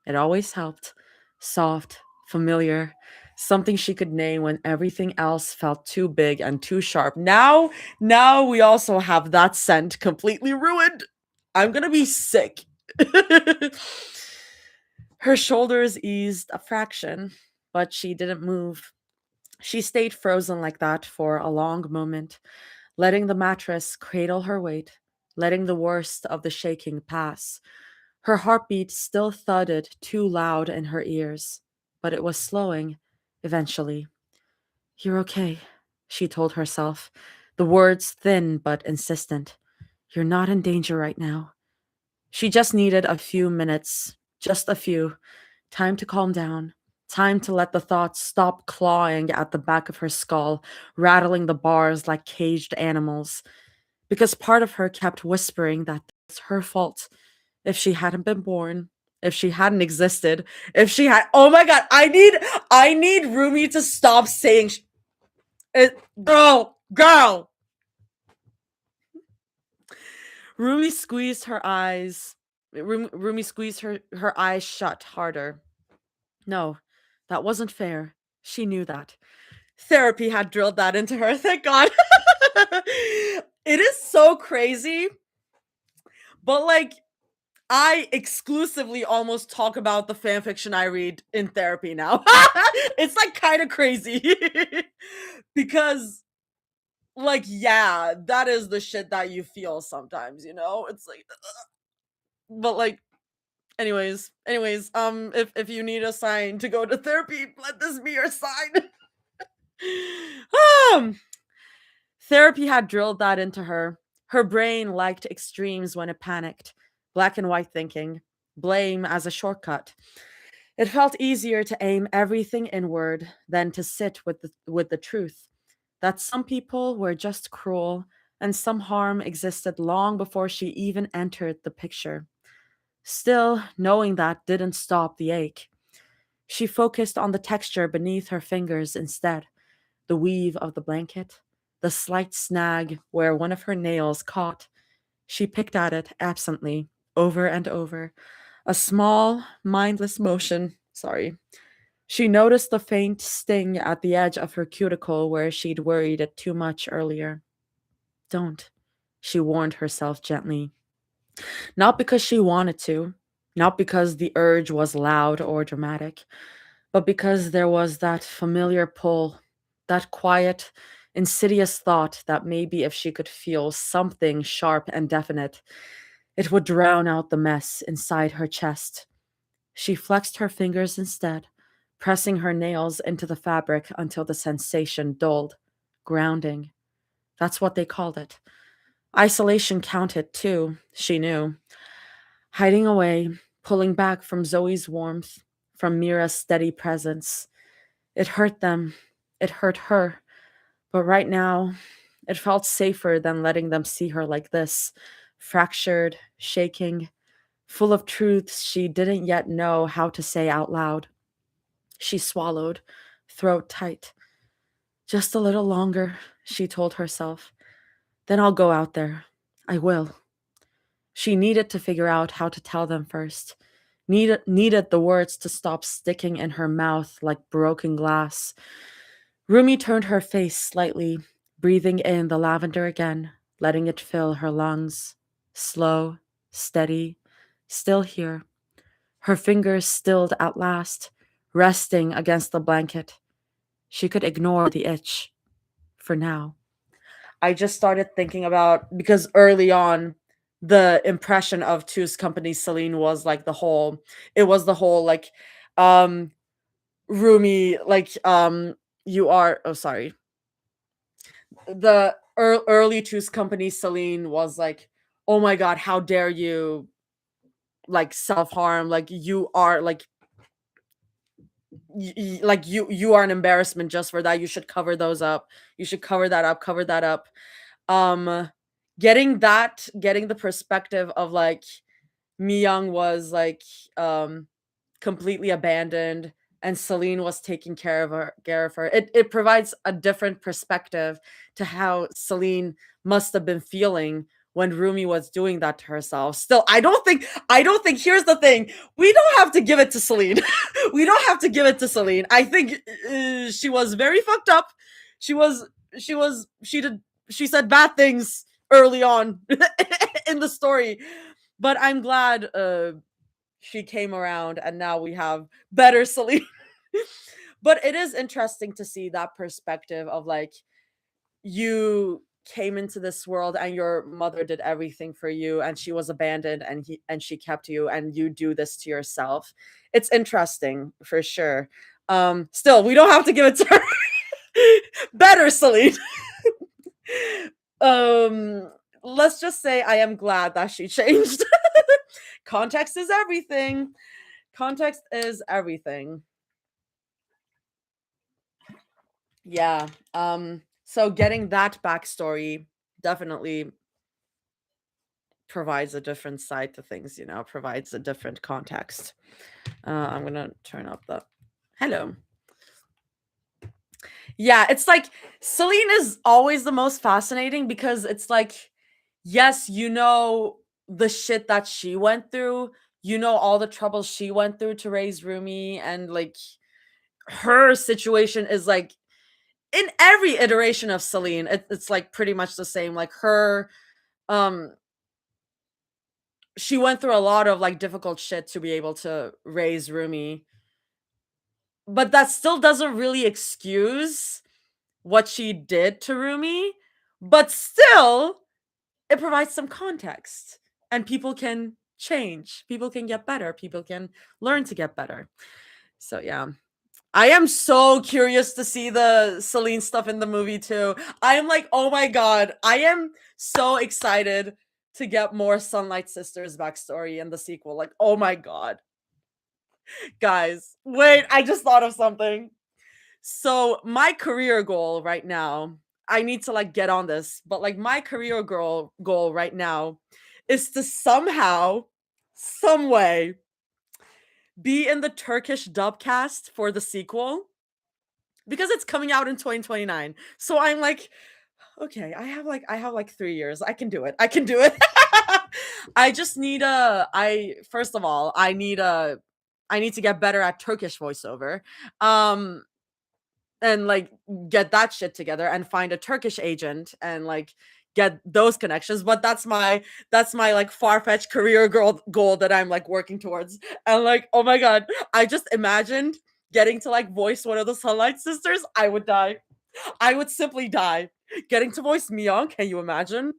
It always helped. Soft, familiar, something she could name when everything else felt too big and too sharp. Now we also have that scent completely ruined. I'm gonna be sick. Her shoulders eased a fraction, but she didn't move. She stayed frozen like that for a long moment, letting the mattress cradle her weight, letting the worst of the shaking pass. Her heartbeat still thudded too loud in her ears, but it was slowing, eventually. You're okay, she told herself, the words thin but insistent. You're not in danger right now. She just needed a few minutes, just a few, time to calm down, time to let the thoughts stop clawing at the back of her skull, rattling the bars like caged animals. Because part of her kept whispering that it's her fault. If she hadn't been born, if she hadn't existed, if she had, oh my god, I need Rumi to stop saying it, girl. Rumi squeezed her eyes. Rumi squeezed her eyes shut harder. No, that wasn't fair. She knew that. Therapy had drilled that into her. Thank God. It is so crazy, but like I exclusively almost talk about the fan fiction I read in therapy now. It's like kind of crazy because like yeah, that is the shit that you feel sometimes, you know? It's like but like anyways, if you need a sign to go to therapy, let this be your sign. um Therapy had drilled that into her. Her brain liked extremes when it panicked, black and white thinking, blame as a shortcut. It felt easier to aim everything inward than to sit with the truth that some people were just cruel and some harm existed long before she even entered the picture. Still, knowing that didn't stop the ache. She focused on the texture beneath her fingers instead, the weave of the blanket, the slight snag where one of her nails caught. She picked at it absently, over and over. A small, mindless motion. Sorry. She noticed the faint sting at the edge of her cuticle where she'd worried it too much earlier. Don't, she warned herself gently. Not because she wanted to, not because the urge was loud or dramatic, but because there was that familiar pull, that quiet, insidious thought that maybe if she could feel something sharp and definite, it would drown out the mess inside her chest. She flexed her fingers instead, pressing her nails into the fabric until the sensation dulled. Grounding. That's what they called it. Isolation counted too, she knew. Hiding away, pulling back from Zoe's warmth, from Mira's steady presence. It hurt them. It hurt her. But right now, it felt safer than letting them see her like this, fractured, shaking, full of truths she didn't yet know how to say out loud. She swallowed, throat tight. Just a little longer, she told herself. Then I'll go out there. I will. She needed to figure out how to tell them first. Needed the words to stop sticking in her mouth like broken glass. Rumi turned her face slightly, breathing in the lavender again, letting it fill her lungs. Slow, steady, still here. Her fingers stilled at last, resting against the blanket. She could ignore the itch for now. I just started thinking about, because early on, the impression of Two's company Celine was like the whole like um Rumi, like you are, oh sorry, the early Two's company Celine was like, oh my god, how dare you, like self-harm, like you are like like you are an embarrassment just for that, you should cover those up, you should cover that up. um getting the perspective of like Myung was like completely abandoned and Celine was taking care of her. It provides a different perspective to how Celine must have been feeling when Rumi was doing that to herself. Still, I don't think here's the thing. We don't have to give it to Celine. We don't have to give it to Celine. I think she was very fucked up. She was she did she said bad things early on in the story. But I'm glad she came around and now we have better Celine. But it is interesting to see that perspective of like, you came into this world and your mother did everything for you and she was abandoned and she kept you and you do this to yourself. It's interesting for sure. Still, we don't have to give it to her. Better Celine. um let's just say I am glad that she changed. Context is everything. Context is everything. Yeah. So getting that backstory definitely provides a different side to things, provides a different context. I'm gonna turn up the hello. Yeah, it's like Celine is always the most fascinating because it's like, yes, the shit that she went through, all the troubles she went through to raise Rumi, and like her situation is like in every iteration of Celine, it's like pretty much the same. Like her, um, she went through a lot of like difficult shit to be able to raise Rumi, but that still doesn't really excuse what she did to Rumi. But still, it provides some context, and people can change, people can get better, people can learn to get better. So yeah. I am so curious to see the Celine stuff in the movie too. I am like, oh my god, I am so excited to get more Sunlight Sisters backstory in the sequel. Like, oh my god. Guys, wait, I just thought of something. So, my career goal right now, I need to like get on this, but like my career goal right now is to somehow, some way, be in the Turkish dub cast for the sequel because it's coming out in 2029. So I'm like, okay, I have like 3 years. I can do it. I can do it. I just need a I first of all, I need to get better at Turkish voiceover. Um and like get that shit together and find a Turkish agent and like get those connections. But that's my like far-fetched career goal that I'm like working towards. And like, oh my god, I just imagined getting to like voice one of the Sunlight Sisters. I would die. I would simply die. Getting to voice Myung, can you imagine?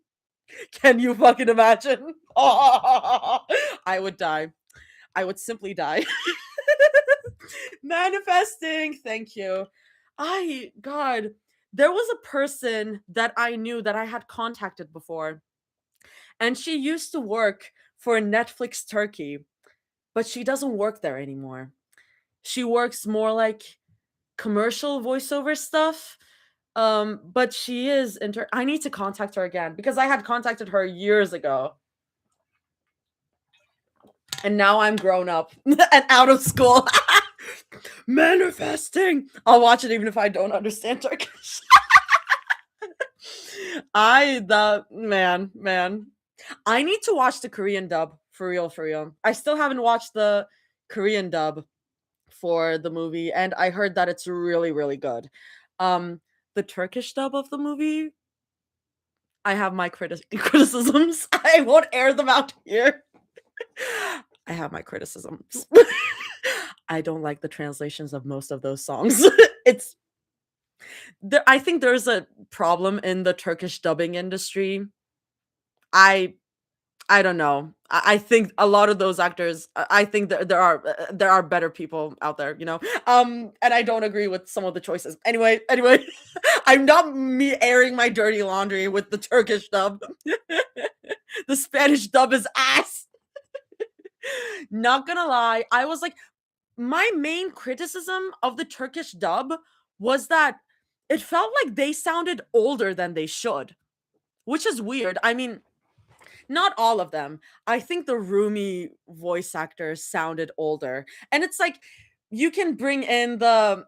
Can you fucking imagine? Oh, I would die. I would simply die. Manifesting. Thank you. God, there was a person that I knew that I had contacted before, and she used to work for Netflix Turkey, but she doesn't work there anymore. She works more like commercial voiceover stuff. But she is I need to contact her again because I had contacted her years ago. And now I'm grown up and out of school. Manifesting. I'll watch it even if I don't understand Turkish. Man. I need to watch the Korean dub for real, for real. I still haven't watched the Korean dub for the movie, and I heard that it's really, really good. The Turkish dub of the movie, I have my criticisms. I won't air them out here. I have my criticisms. I don't like the translations of most of those songs. It's there. I think there's a problem in the Turkish dubbing industry. I I don't know. I think a lot of those actors. I think there are better people out there, you know. And I don't agree with some of the choices. Anyway, I'm not me airing my dirty laundry with the Turkish dub. The Spanish dub is ass. Not gonna lie, I was like, my main criticism of the Turkish dub was that it felt like they sounded older than they should, which is weird. I mean, not all of them. I think the Rumi voice actors sounded older. And it's like you can bring in the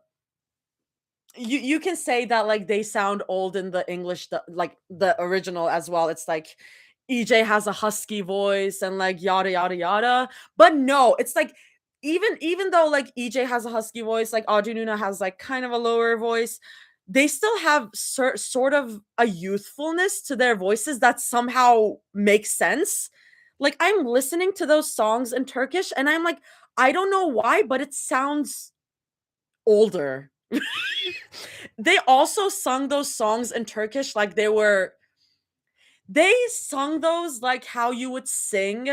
you can say that like they sound old in the English like the original as well. It's like EJ has a husky voice and like yada yada yada. But no, it's like even though like EJ has a husky voice, like Audrey Nuna has like kind of a lower voice, they still have sort of a youthfulness to their voices that somehow makes sense. Like I'm listening to those songs in Turkish and I'm like, I don't know why, but it sounds older. They also sung those songs in Turkish like they sung those like how you would sing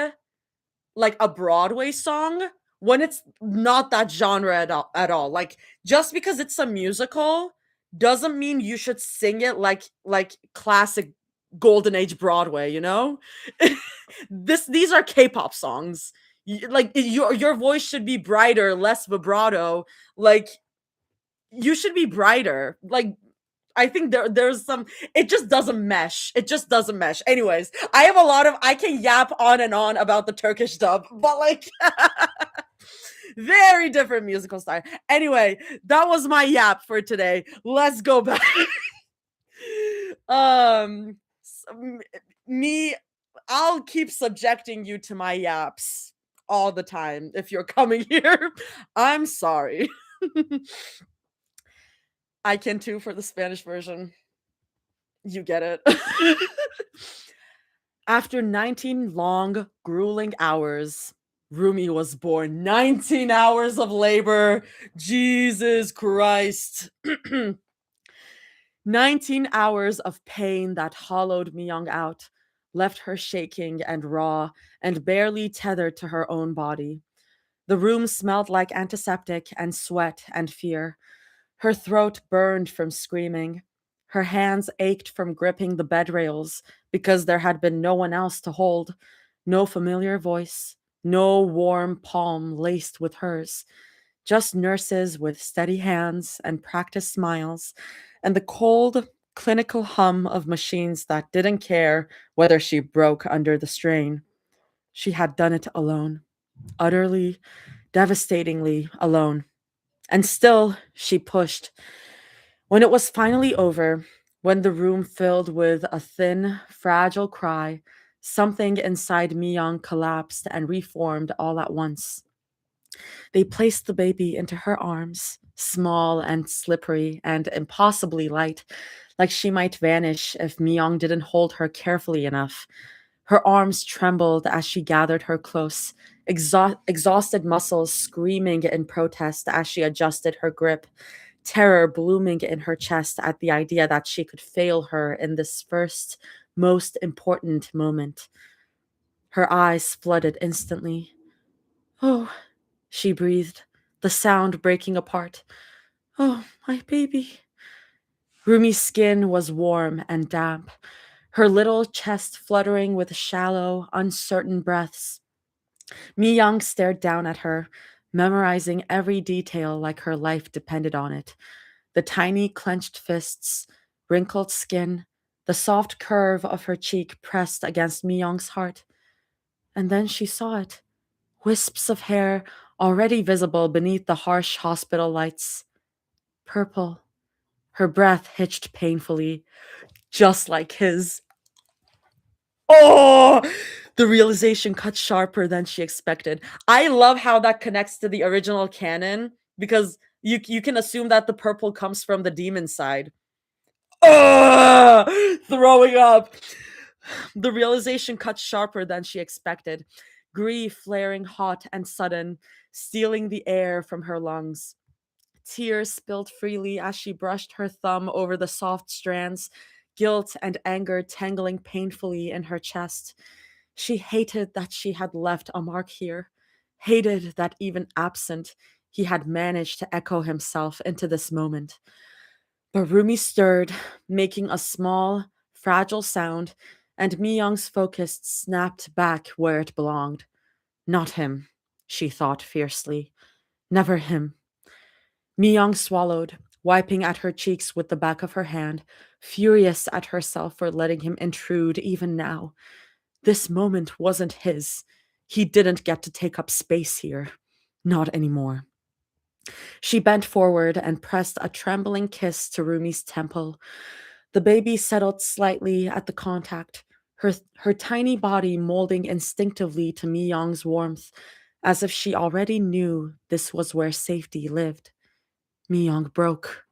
like a Broadway song when it's not that genre at all. Like just because it's a musical doesn't mean you should sing it like classic golden age Broadway, you know? These are K-pop songs. Like your voice should be brighter, less vibrato. Like you should be brighter. Like I think there's some it just doesn't mesh. It just doesn't mesh. Anyways, I have a lot of I can yap on and on about the Turkish dub, but like very different musical style. Anyway, that was my yap for today. Let's go back. um me I'll keep subjecting you to my yaps all the time if you're coming here. I'm sorry. I can too for the Spanish version. You get it. After 19 long, grueling hours, Rumi was born. 19 hours of labor. Jesus Christ. 19 hours of pain that hollowed Myung out, left her shaking and raw and barely tethered to her own body. The room smelled like antiseptic and sweat and fear. Her throat burned from screaming. Her hands ached from gripping the bed rails because there had been no one else to hold, no familiar voice, no warm palm laced with hers, just nurses with steady hands and practiced smiles, and the cold, clinical hum of machines that didn't care whether she broke under the strain. She had done it alone, utterly, devastatingly alone. And still, she pushed. When it was finally over, when the room filled with a thin, fragile cry, something inside Myung collapsed and reformed all at once. They placed the baby into her arms, small and slippery and impossibly light, like she might vanish if Myung didn't hold her carefully enough. Her arms trembled as she gathered her close, exhausted muscles screaming in protest as she adjusted her grip, terror blooming in her chest at the idea that she could fail her in this first, most important moment. Her eyes flooded instantly. Oh, she breathed, the sound breaking apart. Oh, my baby. Rumi's skin was warm and damp, her little chest fluttering with shallow, uncertain breaths. Mi Young stared down at her, memorizing every detail like her life depended on it. The tiny clenched fists, wrinkled skin, the soft curve of her cheek pressed against Mi-young's heart. And then she saw it. Wisps of hair already visible beneath the harsh hospital lights. Purple. Her breath hitched painfully, just like his. Oh! The realization cut sharper than she expected. I love how that connects to the original canon because you can assume that the purple comes from the demon side. Throwing up. The realization cut sharper than she expected, grief flaring hot and sudden, stealing the air from her lungs. Tears spilled freely as she brushed her thumb over the soft strands, guilt and anger tangling painfully in her chest. She hated that she had left a mark here, hated that even absent, he had managed to echo himself into this moment. But Rumi stirred, making a small, fragile sound, and Mi-young's focus snapped back where it belonged. Not him, she thought fiercely. Never him. Mi-young swallowed, wiping at her cheeks with the back of her hand, furious at herself for letting him intrude even now. This moment wasn't his. He didn't get to take up space here. Not anymore. She bent forward and pressed a trembling kiss to Rumi's temple. The baby settled slightly at the contact, her tiny body molding instinctively to Mi-young's warmth, as if she already knew this was where safety lived. Mi-young broke.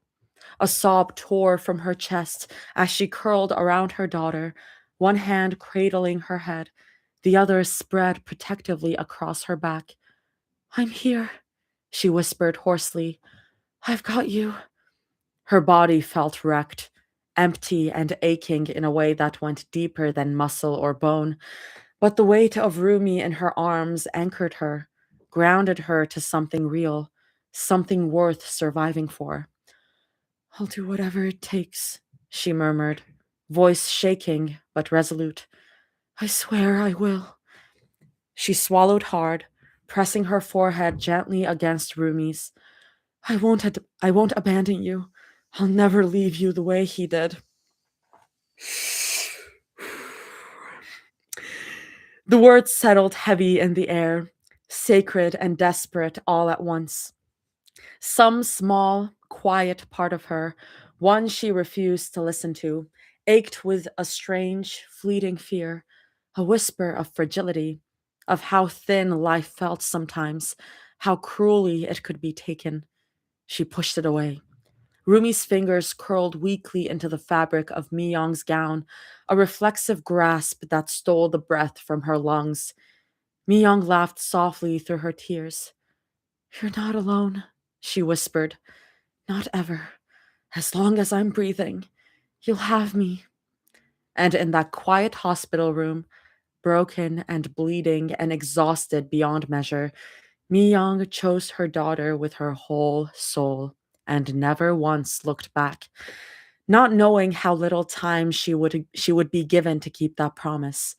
A sob tore from her chest as she curled around her daughter, one hand cradling her head, the other spread protectively across her back. "I'm here," she whispered hoarsely. "I've got you." Her body felt wrecked, empty and aching in a way that went deeper than muscle or bone, but the weight of Rumi in her arms anchored her, grounded her to something real, something worth surviving for. "I'll do whatever it takes," she murmured, voice shaking but resolute. "I swear I will." She swallowed hard, pressing her forehead gently against Rumi's. I won't abandon you. I'll never leave you the way he did." The words settled heavy in the air, sacred and desperate all at once. Some small, quiet part of her, one she refused to listen to, ached with a strange, fleeting fear, a whisper of fragility, of how thin life felt sometimes, how cruelly it could be taken. She pushed it away. Rumi's fingers curled weakly into the fabric of Mi-young's gown, a reflexive grasp that stole the breath from her lungs. Mi-young laughed softly through her tears. "You're not alone," she whispered. "Not ever. As long as I'm breathing, you'll have me." And in that quiet hospital room, broken and bleeding and exhausted beyond measure, Mi-young chose her daughter with her whole soul and never once looked back, not knowing how little time she would be given to keep that promise.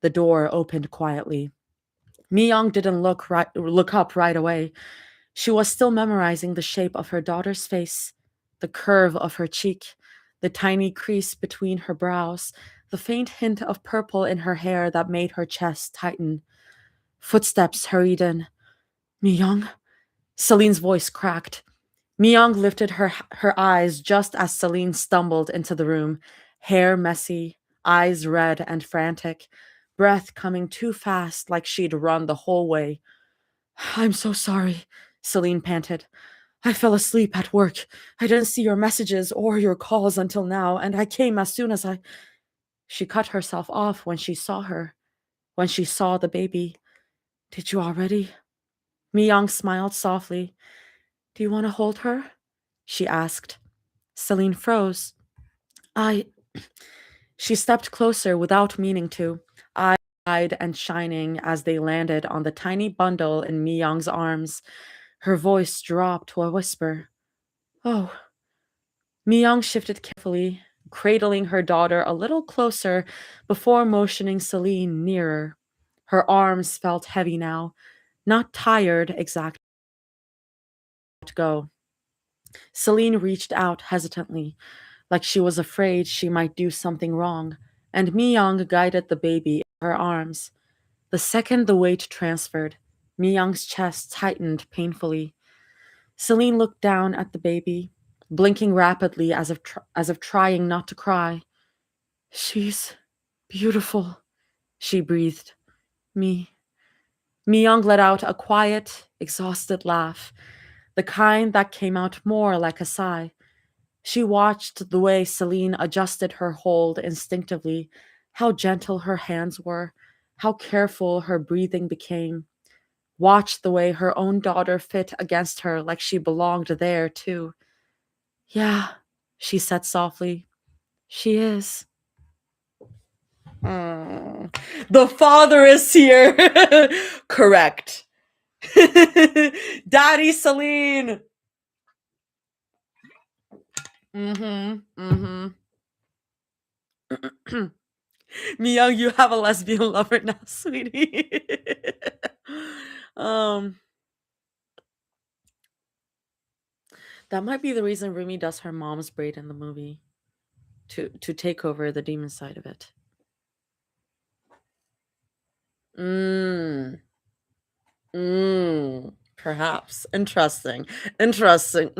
The door opened quietly. Mi-young didn't look up right away. She was still memorizing the shape of her daughter's face, the curve of her cheek, the tiny crease between her brows, the faint hint of purple in her hair that made her chest tighten. Footsteps hurried in. "Mi-young?" Celine's voice cracked. Mi-young lifted her eyes just as Celine stumbled into the room, hair messy, eyes red and frantic, breath coming too fast like she'd run the whole way. "I'm so sorry," Celine panted. "I fell asleep at work. I didn't see your messages or your calls until now, and I came as soon as I—" She cut herself off when she saw her, when she saw the baby. "Did you already?" Mi-young smiled softly. "Do you want to hold her?" she asked. Celine froze. I. She stepped closer without meaning to, eyes wide and shining as they landed on the tiny bundle in Mi-young's arms. Her voice dropped to a whisper. "Oh." Mi-young shifted carefully, cradling her daughter a little closer before motioning Celine nearer. Her arms felt heavy now, not tired exactly, let go. Celine reached out hesitantly, like she was afraid she might do something wrong, and Mi-young guided the baby in her arms. The second the weight transferred, Mi-young's chest tightened painfully. Celine looked down at the baby, blinking rapidly as if trying not to cry. She's beautiful, she breathed. Me. Mi-young let out a quiet, exhausted laugh, the kind that came out more like a sigh. She watched the way Celine adjusted her hold instinctively, how gentle her hands were, how careful her breathing became. Watched the way her own daughter fit against her like she belonged there, too. Yeah, she said softly. She is. Mm. The father is here. Correct. Daddy Celine. Mm-hmm. Mi-young, you have a lesbian lover now, sweetie. um, that might be the reason Rumi does her mom's braid in the movie to take over the demon side of it. Mm. Perhaps. Interesting. Interesting.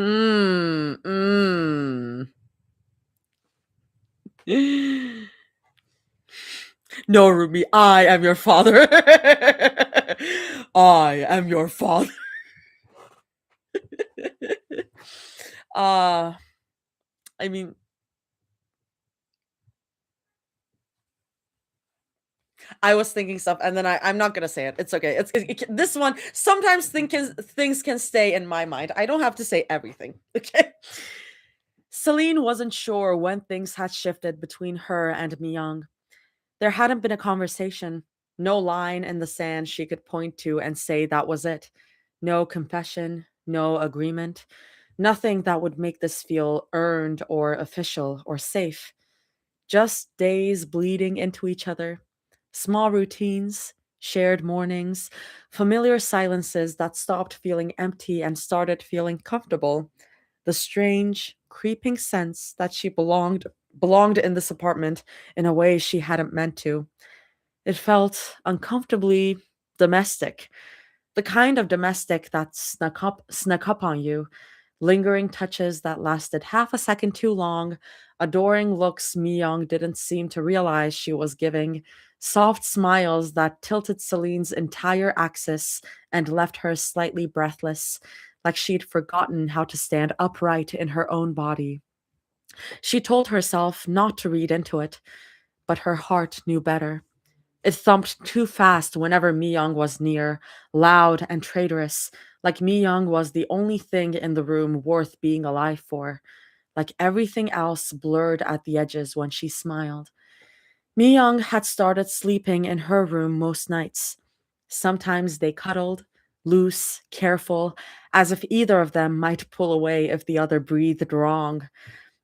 No, Ruby, I am your father. I am your father. uh I mean, I was thinking stuff, and then I'm not gonna say it. It's okay. This one. Sometimes things can stay in my mind. I don't have to say everything. Okay. Celine wasn't sure when things had shifted between her and Mi-young. There hadn't been a conversation, no line in the sand she could point to and say that was it. No confession, no agreement, nothing that would make this feel earned or official or safe. Just days bleeding into each other, small routines, shared mornings, familiar silences that stopped feeling empty and started feeling comfortable. The strange, creeping sense that she belonged in this apartment in a way she hadn't meant to. It felt uncomfortably domestic, the kind of domestic that snuck up on you, lingering touches that lasted half a second too long, adoring looks Mi-young didn't seem to realize she was giving, soft smiles that tilted Celine's entire axis and left her slightly breathless, like she'd forgotten how to stand upright in her own body. She told herself not to read into it, but her heart knew better. It thumped too fast whenever Mi-young was near, loud and traitorous, like Mi-young was the only thing in the room worth being alive for, like everything else blurred at the edges when she smiled. Mi-young had started sleeping in her room most nights. Sometimes they cuddled, loose, careful, as if either of them might pull away if the other breathed wrong.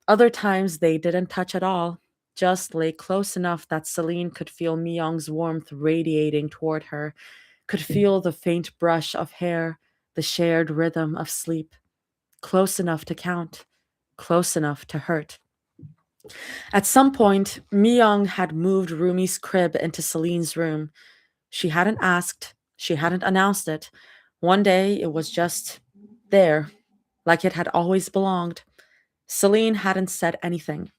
Other times they didn't touch at all, just lay close enough that Celine could feel Mi-young's warmth radiating toward her, could feel the faint brush of hair, the shared rhythm of sleep. Close enough to count, close enough to hurt. At some point, Mi-young had moved Rumi's crib into Celine's room. She hadn't asked, she hadn't announced it. One day it was just there, like it had always belonged. Celine hadn't said anything.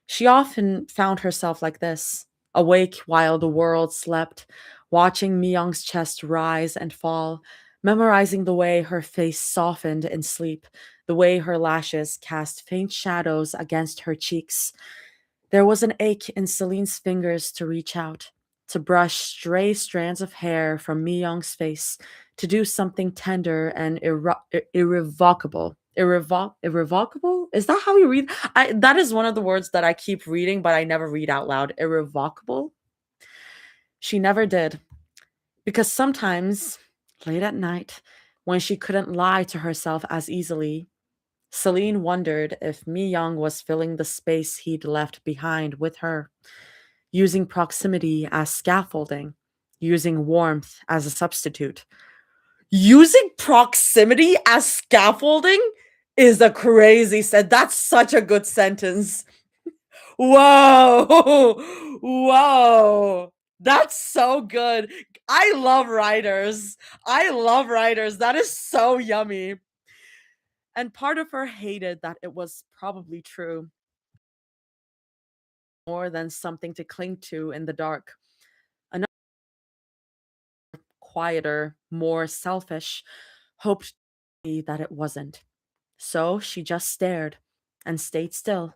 She often found herself like this, awake while the world slept, watching Mi-young's chest rise and fall, memorizing the way her face softened in sleep, the way her lashes cast faint shadows against her cheeks. There was an ache in Celine's fingers to reach out, to brush stray strands of hair from Mi-young's face, to do something tender and irrevocable. Irrevocable? Is that how you read? That is one of the words that I keep reading, but I never read out loud. Irrevocable? She never did. Because sometimes, late at night, when she couldn't lie to herself as easily, Celine wondered if Mi-young was filling the space he'd left behind with her, using proximity as scaffolding, using warmth as a substitute, Using proximity as scaffolding is a crazy That's such a good sentence. Whoa. Whoa. That's so good. I love writers. I love writers. That is so yummy. And part of her hated that it was probably true, more than something to cling to in the dark. Another, quieter, more selfish, hoped that it wasn't. So she just stared and stayed still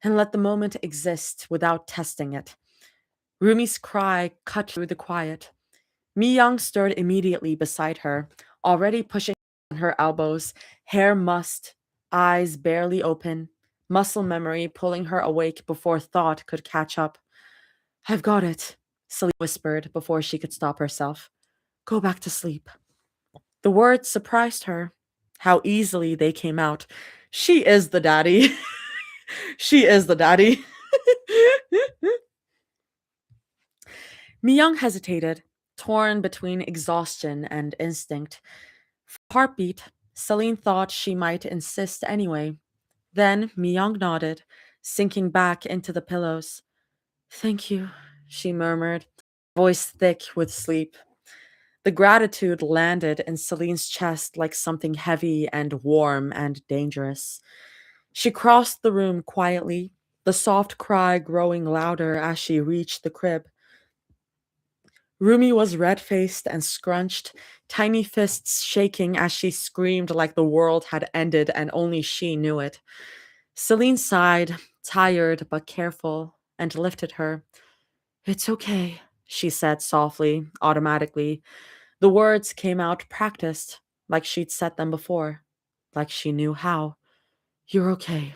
and let the moment exist without testing it. Rumi's cry cut through the quiet. Mi Young stirred immediately beside her, already pushing on her elbows, hair mussed, eyes barely open, muscle memory pulling her awake before thought could catch up. I've got it, Celine whispered before she could stop herself. Go back to sleep. The words surprised her. How easily they came out. She is the daddy. She is the daddy. Mi-young hesitated, torn between exhaustion and instinct. For a heartbeat, Celine thought she might insist anyway. Then Mi-young nodded, sinking back into the pillows. Thank you, she murmured, voice thick with sleep. The gratitude landed in Celine's chest like something heavy and warm and dangerous. She crossed the room quietly, the soft cry growing louder as she reached the crib. Rumi was red faced and scrunched, tiny fists shaking as she screamed like the world had ended and only she knew it. Celine sighed, tired but careful, and lifted her. It's okay, she said softly, automatically. The words came out practiced, like she'd said them before, like she knew how. You're okay.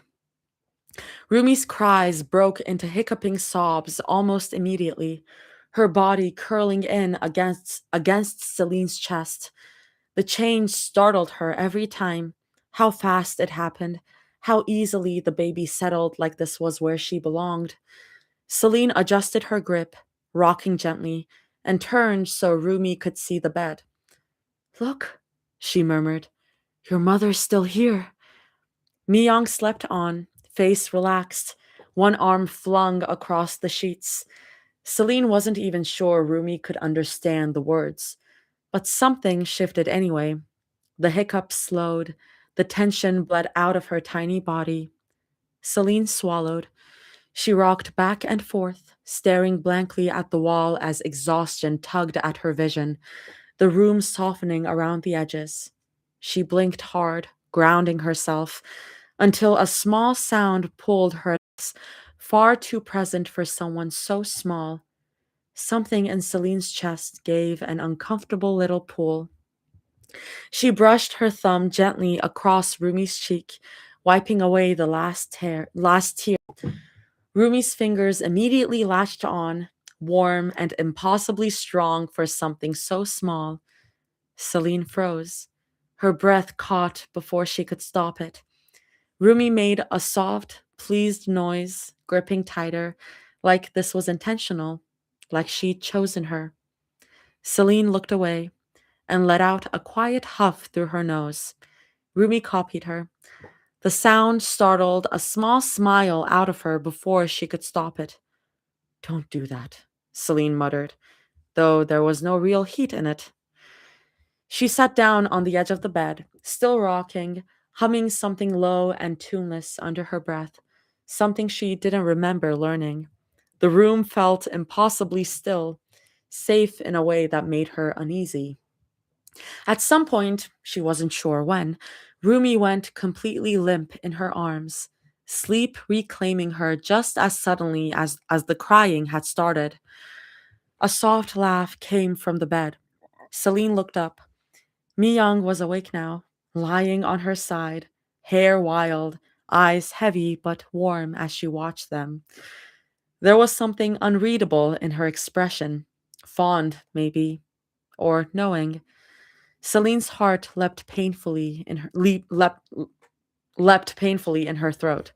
Rumi's cries broke into hiccuping sobs almost immediately, her body curling in against Celine's chest. The change startled her every time. How fast it happened, how easily the baby settled like this was where she belonged. Celine adjusted her grip, rocking gently, and turned so Rumi could see the bed. Look, she murmured, your mother's still here. Mi-young slept on, face relaxed, one arm flung across the sheets. Celine wasn't even sure Rumi could understand the words, but something shifted anyway. The hiccups slowed, the tension bled out of her tiny body. Celine swallowed. She rocked back and forth, staring blankly at the wall as exhaustion tugged at her vision, the room softening around the edges. She blinked hard, grounding herself, until a small sound pulled her lips, far too present for someone so small. Something in Celine's chest gave an uncomfortable little pull. She brushed her thumb gently across Rumi's cheek, wiping away the last tear. Rumi's fingers immediately latched on, warm and impossibly strong for something so small. Celine froze. Her breath caught before she could stop it. Rumi made a soft, pleased noise, gripping tighter, like this was intentional, like she'd chosen her. Celine looked away and let out a quiet huff through her nose. Rumi copied her. The sound startled a small smile out of her before she could stop it. Don't do that, Celine muttered, though there was no real heat in it. She sat down on the edge of the bed, still rocking, humming something low and tuneless under her breath, something she didn't remember learning. The room felt impossibly still, safe in a way that made her uneasy. At some point, she wasn't sure when, Rumi went completely limp in her arms, sleep reclaiming her just as suddenly as the crying had started. A soft laugh came from the bed. Celine looked up. Mi-young was awake now, lying on her side, hair wild, eyes heavy but warm as she watched them. There was something unreadable in her expression, fond, maybe, or knowing. Celine's heart leapt painfully in her throat.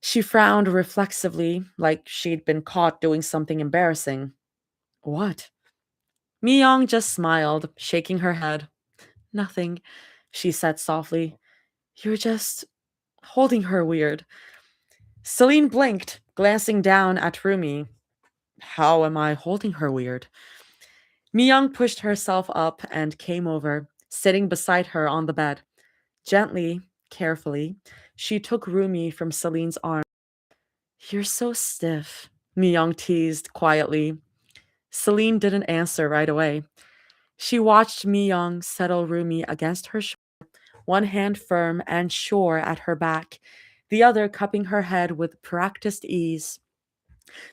She frowned reflexively, like she'd been caught doing something embarrassing. What? Mi-young just smiled, shaking her head. Nothing, she said softly. You're just holding her weird. Celine blinked, glancing down at Rumi. How am I holding her weird? Mi-young pushed herself up and came over, sitting beside her on the bed. Gently, carefully, she took Rumi from Celine's arm. You're so stiff, Mi-young teased quietly. Celine didn't answer right away. She watched Mi-young settle Rumi against her shoulder, one hand firm and sure at her back, the other cupping her head with practiced ease.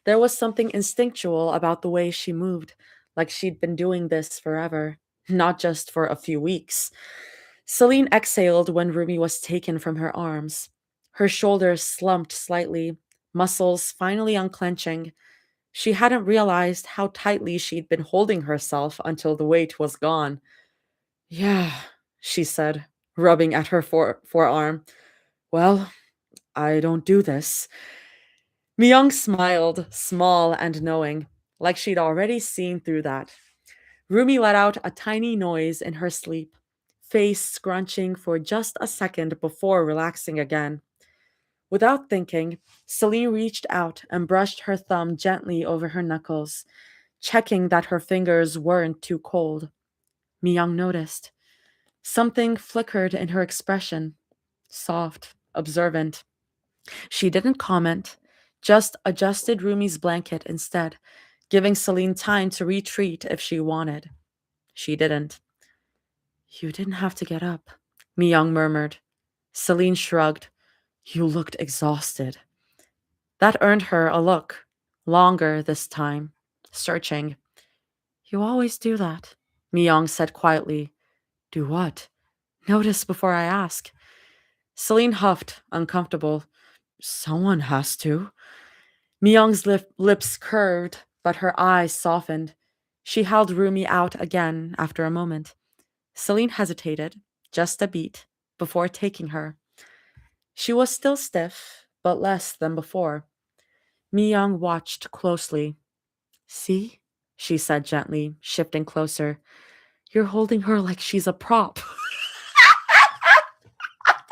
There was something instinctual about the way she moved, like she'd been doing this forever, not just for a few weeks. Celine exhaled when Rumi was taken from her arms. Her shoulders slumped slightly, muscles finally unclenching. She hadn't realized how tightly she'd been holding herself until the weight was gone. Yeah, she said, rubbing at her forearm. Well, I don't do this. Myung smiled, small and knowing, like she'd already seen through that. Rumi let out a tiny noise in her sleep, face scrunching for just a second before relaxing again. Without thinking, Celine reached out and brushed her thumb gently over her knuckles, checking that her fingers weren't too cold. Myung noticed. Something flickered in her expression, soft, observant. She didn't comment, just adjusted Rumi's blanket instead, giving Celine time to retreat if she wanted. She didn't. You didn't have to get up, Myung murmured. Celine shrugged. You looked exhausted. That earned her a look, longer this time, searching. You always do that, Myung said quietly. Do what? Notice before I ask. Celine huffed, uncomfortable. Someone has to. Myung's lips curved, but her eyes softened. She held Rumi out again after a moment. Celine hesitated, just a beat, before taking her. She was still stiff, but less than before. Myung watched closely. See? She said gently, shifting closer. You're holding her like she's a prop.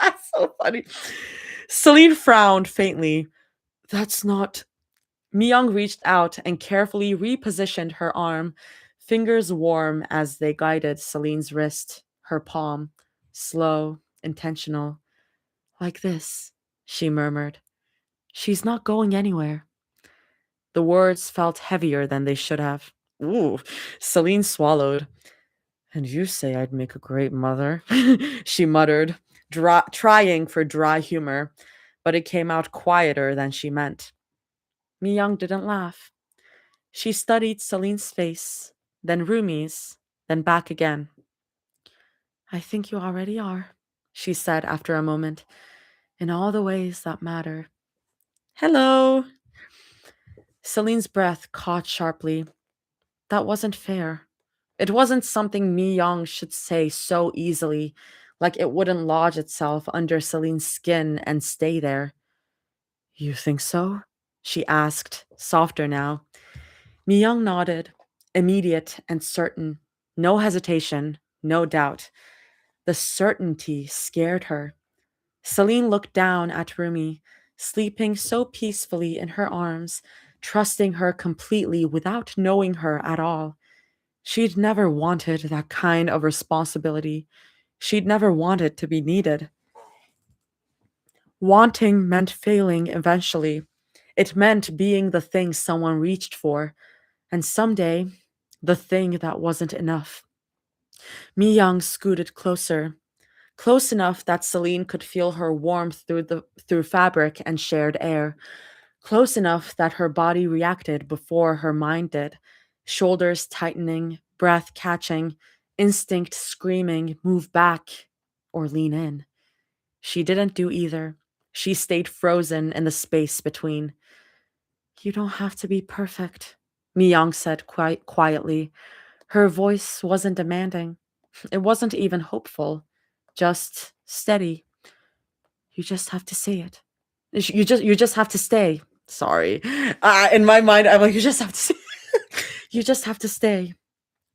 That's so funny. Celine frowned faintly. That's not. Myung reached out and carefully repositioned her arm, fingers warm as they guided Celine's wrist, her palm, slow, intentional. Like this, she murmured. She's not going anywhere. The words felt heavier than they should have. Ooh, Celine swallowed. And you say I'd make a great mother, she muttered, trying for dry humor, but it came out quieter than she meant. Myung didn't laugh. She studied Celine's face, then Rumi's, then back again. I think you already are, she said after a moment, in all the ways that matter. Hello. Celine's breath caught sharply. That wasn't fair. It wasn't something Mi Young should say so easily, like it wouldn't lodge itself under Celine's skin and stay there. You think so? She asked, softer now. Mi Young nodded, immediate and certain. No hesitation, no doubt. The certainty scared her. Celine looked down at Rumi, sleeping so peacefully in her arms, trusting her completely without knowing her at all. She'd never wanted that kind of responsibility. She'd never wanted to be needed. Wanting meant failing eventually. It meant being the thing someone reached for, and someday, the thing that wasn't enough. Mi Young scooted closer, close enough that Celine could feel her warmth through fabric and shared air, close enough that her body reacted before her mind did, shoulders tightening, breath catching, instinct screaming, move back or lean in. She didn't do either. She stayed frozen in the space between. You don't have to be perfect, Mi Young said quite quietly. Her voice wasn't demanding. It wasn't even hopeful, just steady. You just have to say it. You just have to stay. Sorry. In my mind, I'm like, you just have to stay. You just have to stay.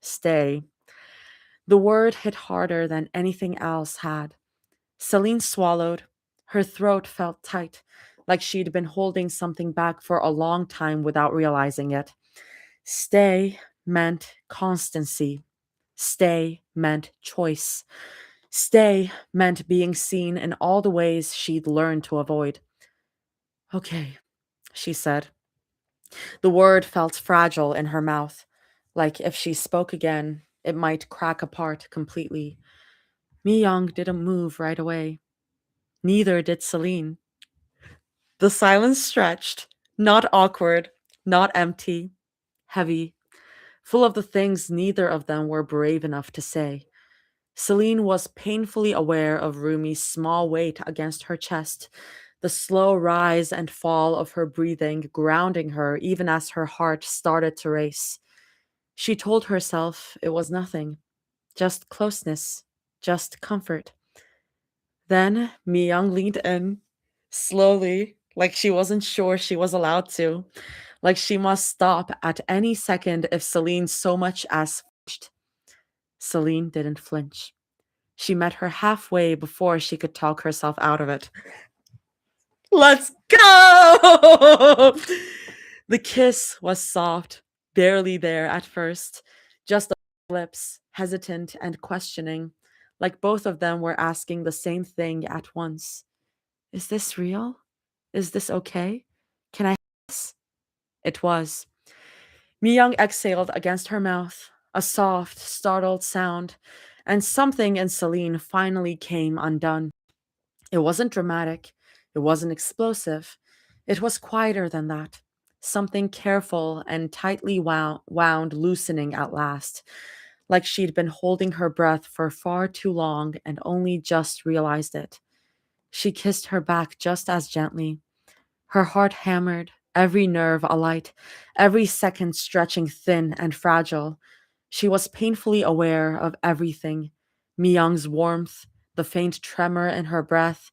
Stay. The word hit harder than anything else had. Celine swallowed. Her throat felt tight, like she'd been holding something back for a long time without realizing it. Stay meant constancy. Stay meant choice. Stay meant being seen in all the ways she'd learned to avoid. Okay, she said. The word felt fragile in her mouth, like if she spoke again, it might crack apart completely. Mi Young didn't move right away. Neither did Celine. The silence stretched, not awkward, not empty, heavy, full of the things neither of them were brave enough to say. Celine was painfully aware of Rumi's small weight against her chest, the slow rise and fall of her breathing grounding her even as her heart started to race. She told herself it was nothing, just closeness, just comfort. Then Mi-young leaned in, slowly, like she wasn't sure she was allowed to, like she must stop at any second if Celine so much as flinched. Celine didn't flinch. She met her halfway before she could talk herself out of it. Let's go! The kiss was soft, barely there at first, just the lips, hesitant and questioning, like both of them were asking the same thing at once. Is this real? Is this okay? Can I have this? It was. Mi-young exhaled against her mouth, a soft, startled sound, and something in Celine finally came undone. It wasn't dramatic. It wasn't explosive. It was quieter than that. Something careful and tightly wound loosening at last, like she'd been holding her breath for far too long and only just realized it. She kissed her back just as gently, her heart hammered, every nerve alight, every second stretching thin and fragile. She was painfully aware of everything: Mi-young's warmth, the faint tremor in her breath,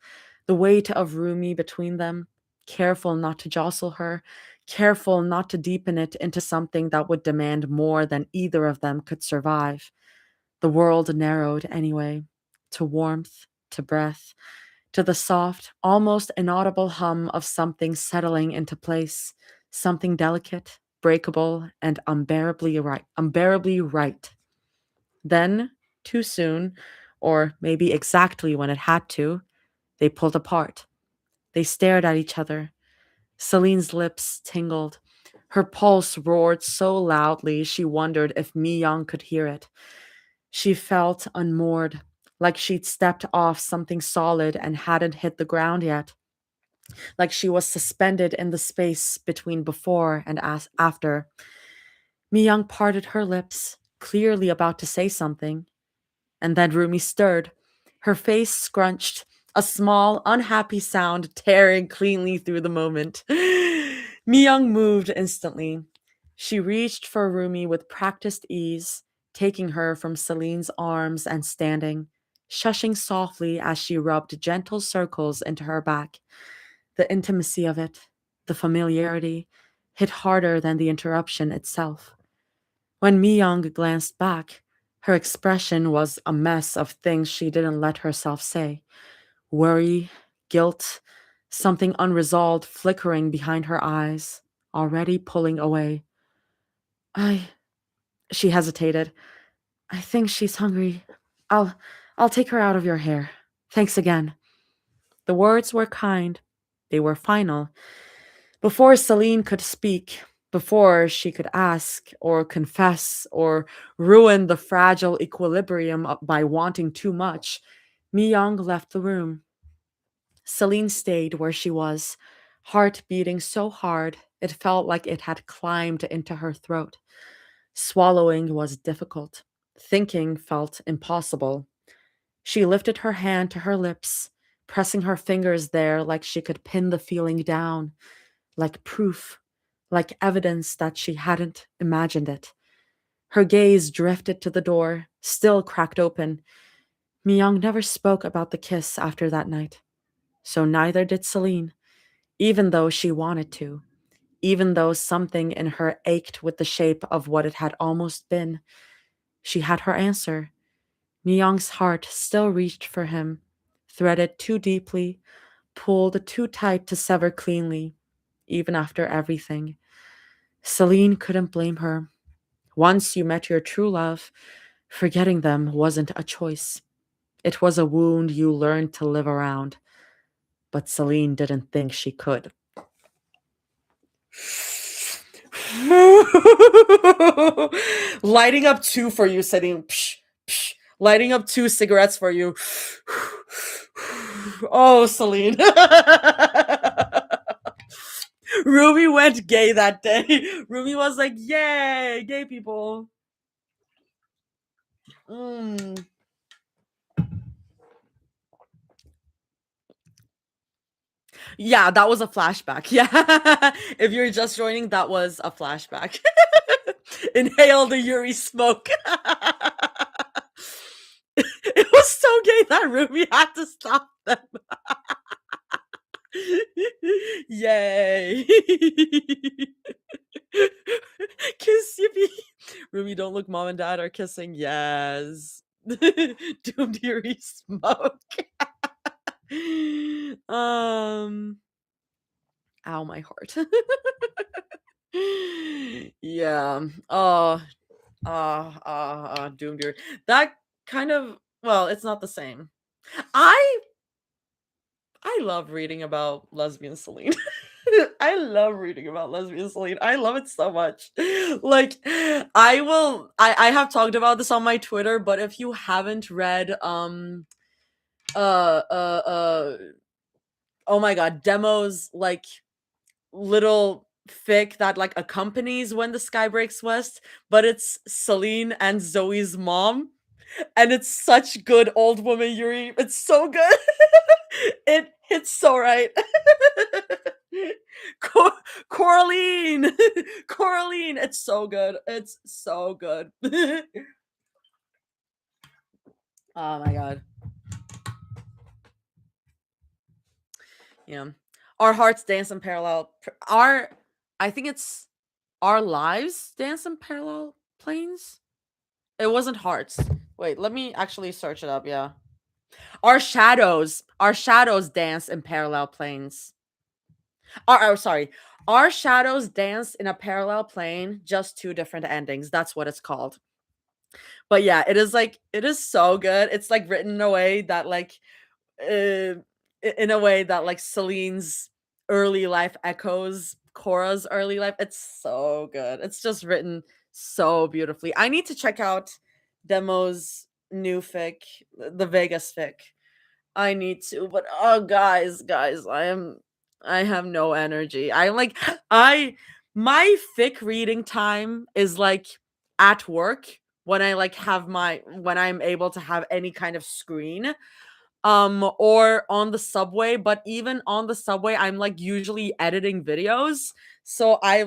the weight of Rumi between them, careful not to jostle her, careful not to deepen it into something that would demand more than either of them could survive. The world narrowed anyway, to warmth, to breath, to the soft, almost inaudible hum of something settling into place, something delicate, breakable, and unbearably right, unbearably right. Then, too soon, or maybe exactly when it had to, they pulled apart. They stared at each other. Celine's lips tingled. Her pulse roared so loudly she wondered if Mi-young could hear it. She felt unmoored, like she'd stepped off something solid and hadn't hit the ground yet, like she was suspended in the space between before and after. Mi-young parted her lips, clearly about to say something, and then Rumi stirred, her face scrunched, a small, unhappy sound tearing cleanly through the moment. Mi-young moved instantly. She reached for Rumi with practiced ease, taking her from Celine's arms and standing, shushing softly as she rubbed gentle circles into her back. The intimacy of it, the familiarity, hit harder than the interruption itself. When Mi-young glanced back, her expression was a mess of things she didn't let herself say: worry, guilt, something unresolved flickering behind her eyes, already pulling away. I, she hesitated. I think she's hungry. I'll, I'll take her out of your hair. Thanks again. The words were kind. They were final. Before Celine could speak, before she could ask or confess or ruin the fragile equilibrium by wanting too much, Mi-young left the room. Celine stayed where she was, heart beating so hard it felt like it had climbed into her throat. Swallowing was difficult. Thinking felt impossible. She lifted her hand to her lips, pressing her fingers there like she could pin the feeling down, like proof, like evidence that she hadn't imagined it. Her gaze drifted to the door, still cracked open. Mi-young never spoke about the kiss after that night. So neither did Celine, even though she wanted to, even though something in her ached with the shape of what it had almost been. She had her answer. Myung's heart still reached for him, threaded too deeply, pulled too tight to sever cleanly, even after everything. Celine couldn't blame her. Once you met your true love, forgetting them wasn't a choice. It was a wound you learned to live around. But Celine didn't think she could. Lighting up two for you, sitting. Psh, psh, lighting up 2 cigarettes for you. Oh, Celine. Ruby went gay that day. Ruby was like, yay, gay people. Mm. Yeah, that was a flashback. Yeah. If you're just joining, that was a flashback. Inhale the Yuri smoke. It was so gay that Ruby had to stop them. Yay. Kiss yippee. Ruby, don't look, mom and dad are kissing. Yes. Doomed Yuri smoke. Ow, my heart. Yeah. Doomed Yuri. That kind of, well, it's not the same. I love reading about lesbian Celine. I love reading about lesbian Celine. I love it so much. Like, I have talked about this on my Twitter, but if you haven't read uh uh uh oh my god, Demo's like little fic that like accompanies When the Sky Breaks West, but it's Celine and Zoe's mom, and it's such good old woman Yuri. It's so good. It hits so right. Coraline, Coraline, it's so good. It's so good. Oh my god. Yeah. Our hearts dance in parallel. Our, I think it's our lives dance in parallel planes. It wasn't hearts. Wait, let me actually search it up. Yeah. Our shadows dance in parallel planes. Sorry. Our shadows dance in a parallel plane, just 2 different endings. That's what it's called. But yeah, it is like, it is so good. It's like written in a way that like in a way that like Celine's early life echoes Cora's early life. It's so good. It's just written so beautifully. I need to check out Demo's new fic, the Vegas fic. I need to, but oh guys, I have no energy. I like I my fic reading time is like at work when I like have my when I'm able to have any kind of screen, or on the subway, but even on the subway I'm like usually editing videos. So I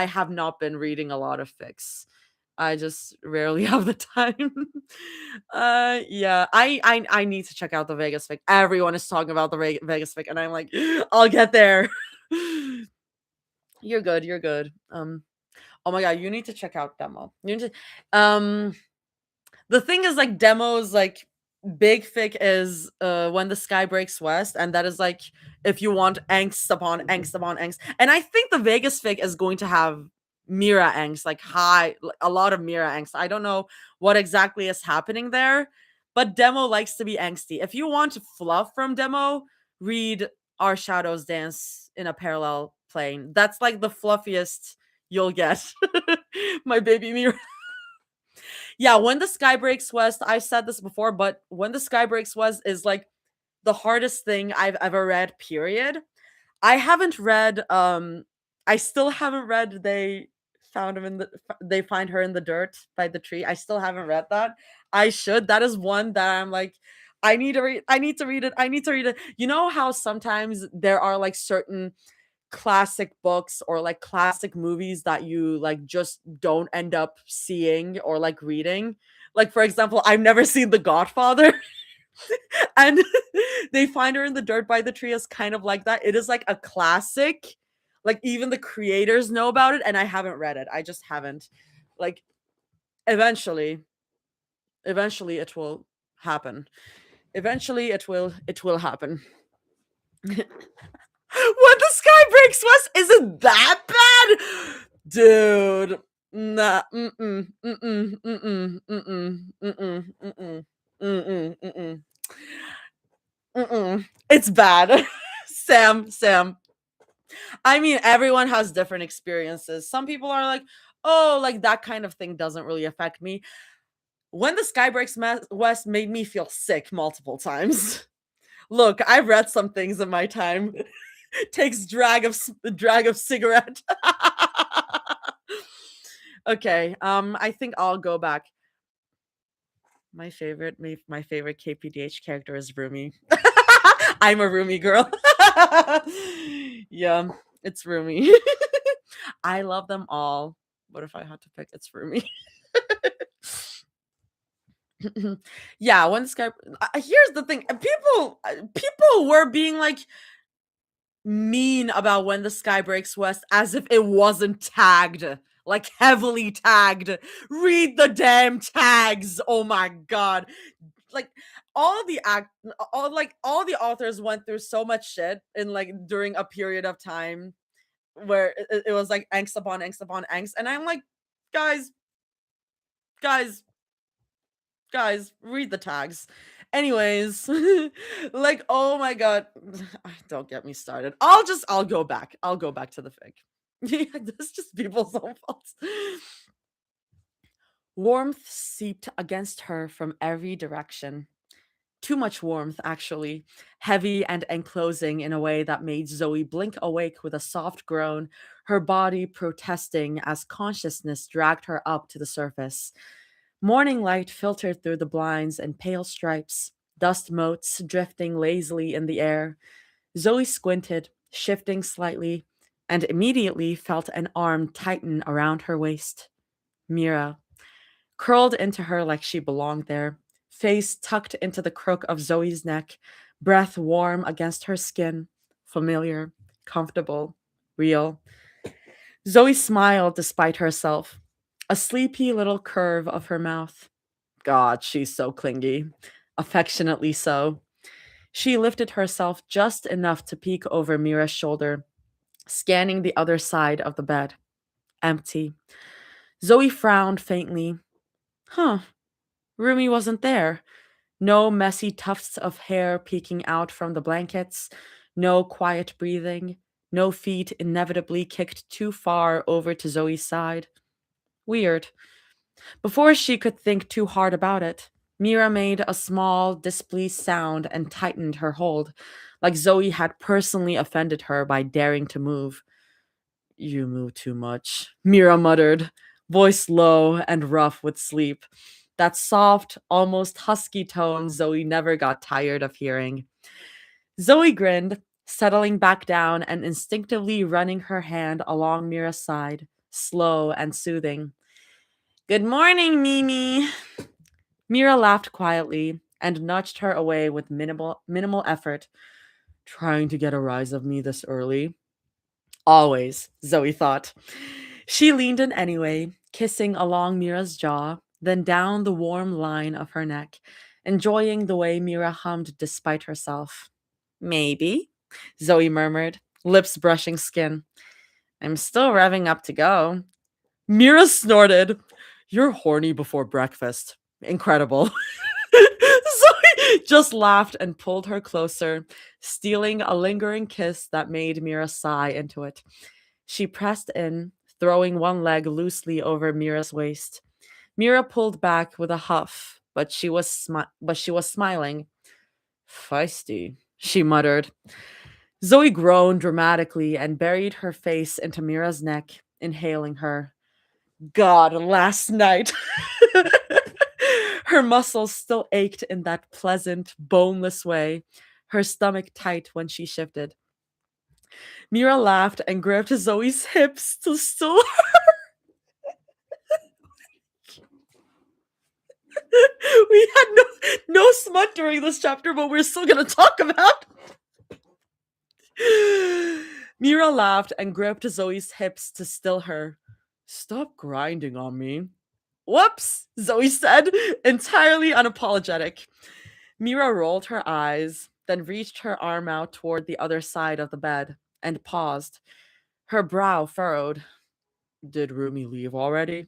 have not been reading a lot of fics. I just rarely have the time. Yeah, I need to check out the Vegas fic. Everyone is talking about the Vegas fic, and I'm like, I'll get there. You're good. You're good. Oh my god, you need to check out Demo. You need to, the thing is like Demo's like big fic is When the Sky Breaks West, and that is like if you want angst upon angst upon angst. And I think the Vegas fic is going to have Mira angst, like a lot of Mira angst. I don't know what exactly is happening there, but Demo likes to be angsty. If you want fluff from Demo, read Our Shadows Dance in a Parallel Plane. That's like the fluffiest you'll get. My baby Mira. Yeah, When the Sky Breaks West, I've said this before, but When the Sky Breaks West is like the hardest thing I've ever read, period. I haven't read I still haven't read They Find Her in the Dirt by the Tree. I still haven't read that. I should. That is one that I'm like, I need to read. I need to read it. I need to read it. You know how sometimes there are like certain classic books or like classic movies that you like just don't end up seeing or like reading. Like for example, I've never seen The Godfather. And They Find Her in the Dirt by the Tree is kind of like that. It is like a classic. Like even the creators know about it, and I haven't read it. I just haven't. Like Eventually, eventually it will happen. Eventually it will happen. When the sky breaks west, is it that bad? Dude. Nah. Mm-mm. Mm-mm. Mm-mm. Mm-mm. Mm-mm. Mm-mm. Mm-mm. Mm-mm. Mm-mm. It's bad. Sam. I mean, everyone has different experiences. Some people are like, oh, like that kind of thing doesn't really affect me. When the sky breaks west made me feel sick multiple times. Look, I've read some things in my time. Takes drag of cigarette. Okay, I think I'll go back. My favorite KPDH character is Rumi. I'm a Rumi girl. Yeah, it's Rumi. I love them all. What if I had to pick? It's Rumi. Yeah, when this guy. Here's the thing: people were being like mean about when the sky breaks west as if it wasn't tagged, like heavily tagged. Read the damn tags. Oh my god. Like all the authors went through so much shit in like during a period of time where it was like angst upon angst, and I'm like, guys, guys, guys, read the tags. Anyways, like, oh my god, don't get me started. I'll go back. I'll go back to the fic. Yeah, that's just people's own faults. Warmth seeped against her from every direction. Too much warmth, actually, heavy and enclosing in a way that made Zoe blink awake with a soft groan, her body protesting as consciousness dragged her up to the surface. Morning light filtered through the blinds in pale stripes, dust motes drifting lazily in the air. Zoe squinted, shifting slightly, and immediately felt an arm tighten around her waist. Mira curled into her like she belonged there, face tucked into the crook of Zoe's neck, breath warm against her skin, familiar, comfortable, real. Zoe smiled despite herself, a sleepy little curve of her mouth. God, she's so clingy. Affectionately so. She lifted herself just enough to peek over Mira's shoulder, scanning the other side of the bed. Empty. Zoe frowned faintly. Huh, Rumi wasn't there. No messy tufts of hair peeking out from the blankets, no quiet breathing, no feet inevitably kicked too far over to Zoe's side. Weird. Before she could think too hard about it, Mira made a small, displeased sound and tightened her hold, like Zoe had personally offended her by daring to move. You move too much, Mira muttered, voice low and rough with sleep. That soft, almost husky tone Zoe never got tired of hearing. Zoe grinned, settling back down and instinctively running her hand along Mira's side, slow and soothing. Good morning, Mimi. Mira laughed quietly and nudged her away with minimal effort. Trying to get a rise of me this early? Always, Zoe thought. She leaned in anyway, kissing along Mira's jaw, then down the warm line of her neck, enjoying the way Mira hummed despite herself. Maybe, Zoe murmured, lips brushing skin. I'm still revving up to go. Mira snorted. You're horny before breakfast. Incredible. Zoe just laughed and pulled her closer, stealing a lingering kiss that made Mira sigh into it. She pressed in, throwing one leg loosely over Mira's waist. Mira pulled back with a huff, but she was smiling. Feisty, she muttered. Zoe groaned dramatically and buried her face into Mira's neck, inhaling her. God, last night. Her muscles still ached in that pleasant, boneless way, her stomach tight when she shifted. Mira laughed and gripped Zoe's hips to still we had no smut during this chapter, but we're still gonna talk about. Mira laughed and gripped Zoe's hips to still her. Stop grinding on me. Whoops, Zoe said, entirely unapologetic. Mira rolled her eyes, then reached her arm out toward the other side of the bed and paused. Her brow furrowed. Did Rumi leave already?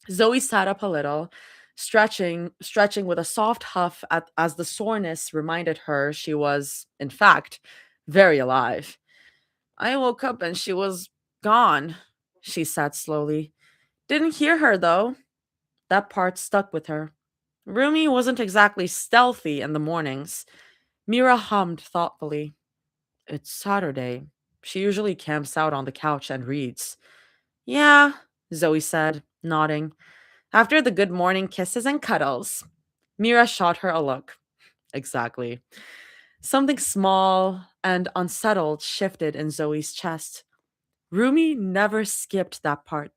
Zoe sat up a little, stretching with a soft huff as the soreness reminded her she was, in fact, very alive. I woke up and she was gone, she said slowly. Didn't hear her, though. That part stuck with her. Rumi wasn't exactly stealthy in the mornings. Mira hummed thoughtfully. It's Saturday. She usually camps out on the couch and reads. Yeah, Zoe said, nodding. After the good morning kisses and cuddles. Mira shot her a look. Exactly. Something small and unsettled shifted in Zoe's chest. Rumi never skipped that part.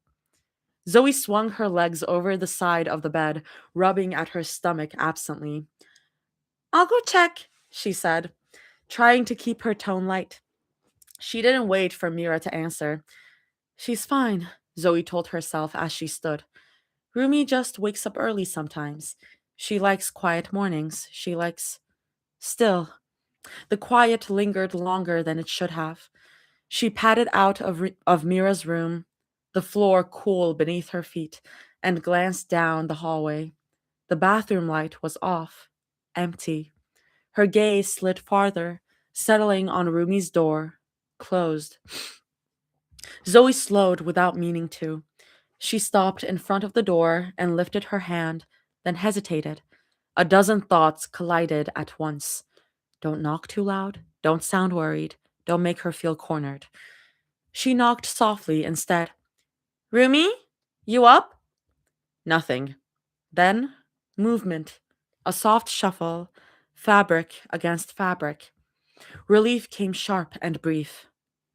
Zoe swung her legs over the side of the bed, rubbing at her stomach absently. I'll go check, she said, trying to keep her tone light. She didn't wait for Mira to answer. She's fine, Zoe told herself as she stood. Rumi just wakes up early sometimes. She likes quiet mornings. She likes... Still, the quiet lingered longer than it should have. She padded out of Mira's room, the floor cool beneath her feet, and glanced down the hallway. The bathroom light was off, empty. Her gaze slid farther, settling on Rumi's door, closed. Zoe slowed without meaning to. She stopped in front of the door and lifted her hand, then hesitated. A dozen thoughts collided at once. Don't knock too loud. Don't sound worried. Don't make her feel cornered. She knocked softly instead. Rumi? You up? Nothing. Then, movement. A soft shuffle. Fabric against fabric. Relief came sharp and brief.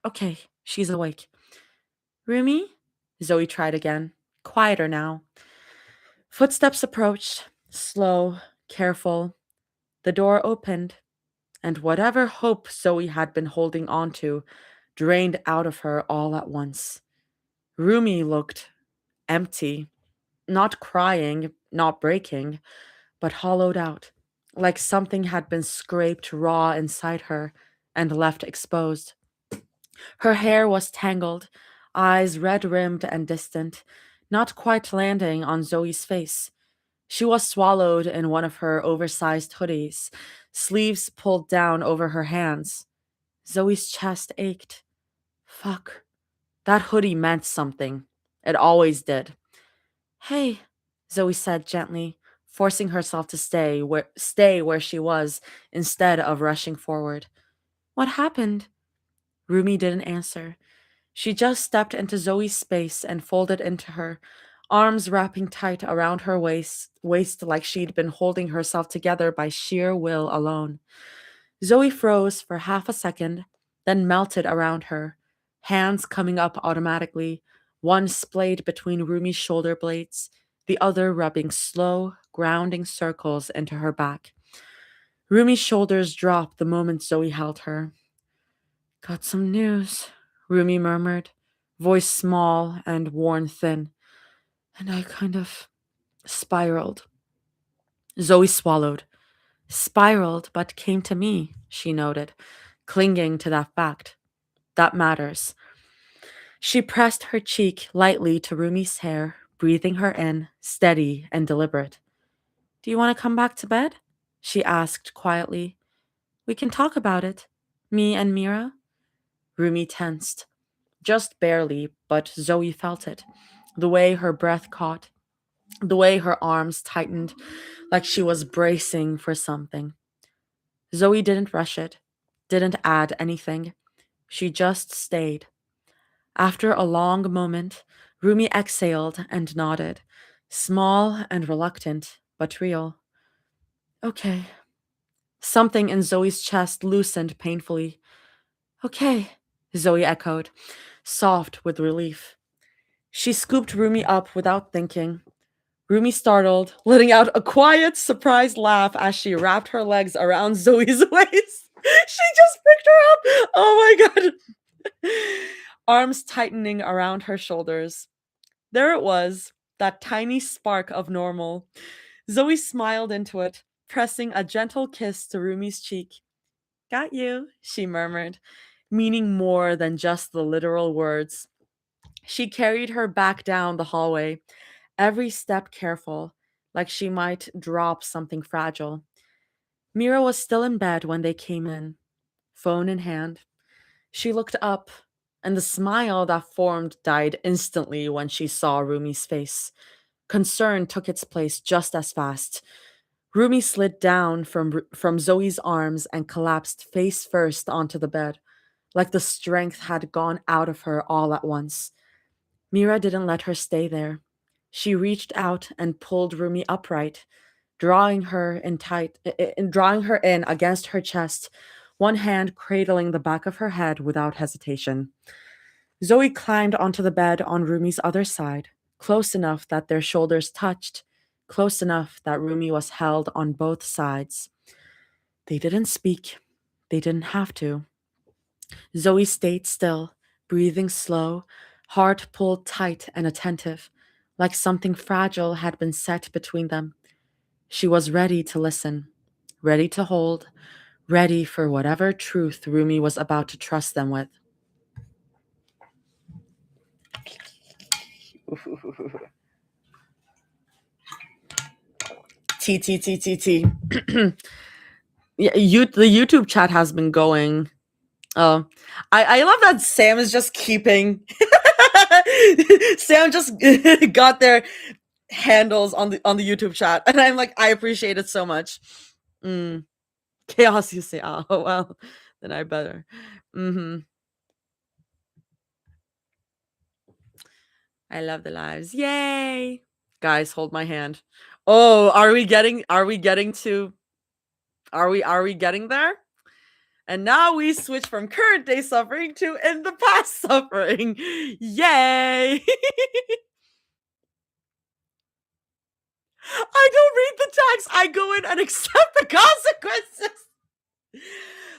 Okay, she's awake. Rumi? Zoe tried again. Quieter now. Footsteps approached, slow, careful. The door opened, and whatever hope Zoe had been holding on to drained out of her all at once. Rumi looked empty, not crying, not breaking, but hollowed out, like something had been scraped raw inside her and left exposed. Her hair was tangled, eyes red-rimmed and distant, not quite landing on Zoe's face. She was swallowed in one of her oversized hoodies, sleeves pulled down over her hands. Zoe's chest ached. Fuck. That hoodie meant something. It always did. Hey, Zoe said gently, forcing herself to stay where she was instead of rushing forward. What happened? Rumi didn't answer. She just stepped into Zoe's space and folded into her, arms wrapping tight around her waist like she'd been holding herself together by sheer will alone. Zoe froze for half a second, then melted around her, hands coming up automatically, one splayed between Rumi's shoulder blades, the other rubbing slow, grounding circles into her back. Rumi's shoulders dropped the moment Zoe held her. Got some news, Rumi murmured, voice small and worn thin. And I kind of spiraled. Zoe swallowed. Spiraled, but came to me, she noted, clinging to that fact. That matters. She pressed her cheek lightly to Rumi's hair, breathing her in, steady and deliberate. Do you want to come back to bed? She asked quietly. We can talk about it. Me and Mira? Rumi tensed. Just barely, but Zoe felt it. The way her breath caught, the way her arms tightened, like she was bracing for something. Zoe didn't rush it, didn't add anything. She just stayed. After a long moment, Rumi exhaled and nodded, small and reluctant, but real. Okay. Something in Zoe's chest loosened painfully. Okay, Zoe echoed, soft with relief. She scooped Rumi up without thinking. Rumi startled, letting out a quiet, surprised laugh as she wrapped her legs around Zoe's waist. She just picked her up. Oh my god. Arms tightening around her shoulders. There it was, that tiny spark of normal. Zoe smiled into it, pressing a gentle kiss to Rumi's cheek. Got you, she murmured, meaning more than just the literal words. She carried her back down the hallway, every step careful, like she might drop something fragile. Mira was still in bed when they came in, phone in hand. She looked up, and the smile that formed died instantly when she saw Rumi's face. Concern took its place just as fast. Rumi slid down from Zoe's arms and collapsed face first onto the bed, like the strength had gone out of her all at once. Mira didn't let her stay there. She reached out and pulled Rumi upright, drawing her in against her chest, one hand cradling the back of her head without hesitation. Zoe climbed onto the bed on Rumi's other side, close enough that their shoulders touched, close enough that Rumi was held on both sides. They didn't speak. They didn't have to. Zoe stayed still, breathing slow, heart pulled tight and attentive, like something fragile had been set between them. She was ready to listen, ready to hold, ready for whatever truth Rumi was about to trust them with. T T T T T. Yeah, the YouTube chat has been going. I love that Sam is just keeping. Sam just got their handles on the YouTube chat, and I'm like, I appreciate it so much. Chaos, you say? Oh well, then I better. I love the lives. Yay! Guys, hold my hand. Oh, are we getting to are we getting there? And now we switch from current day suffering to in the past suffering. Yay! I don't read the tags. I go in and accept the consequences.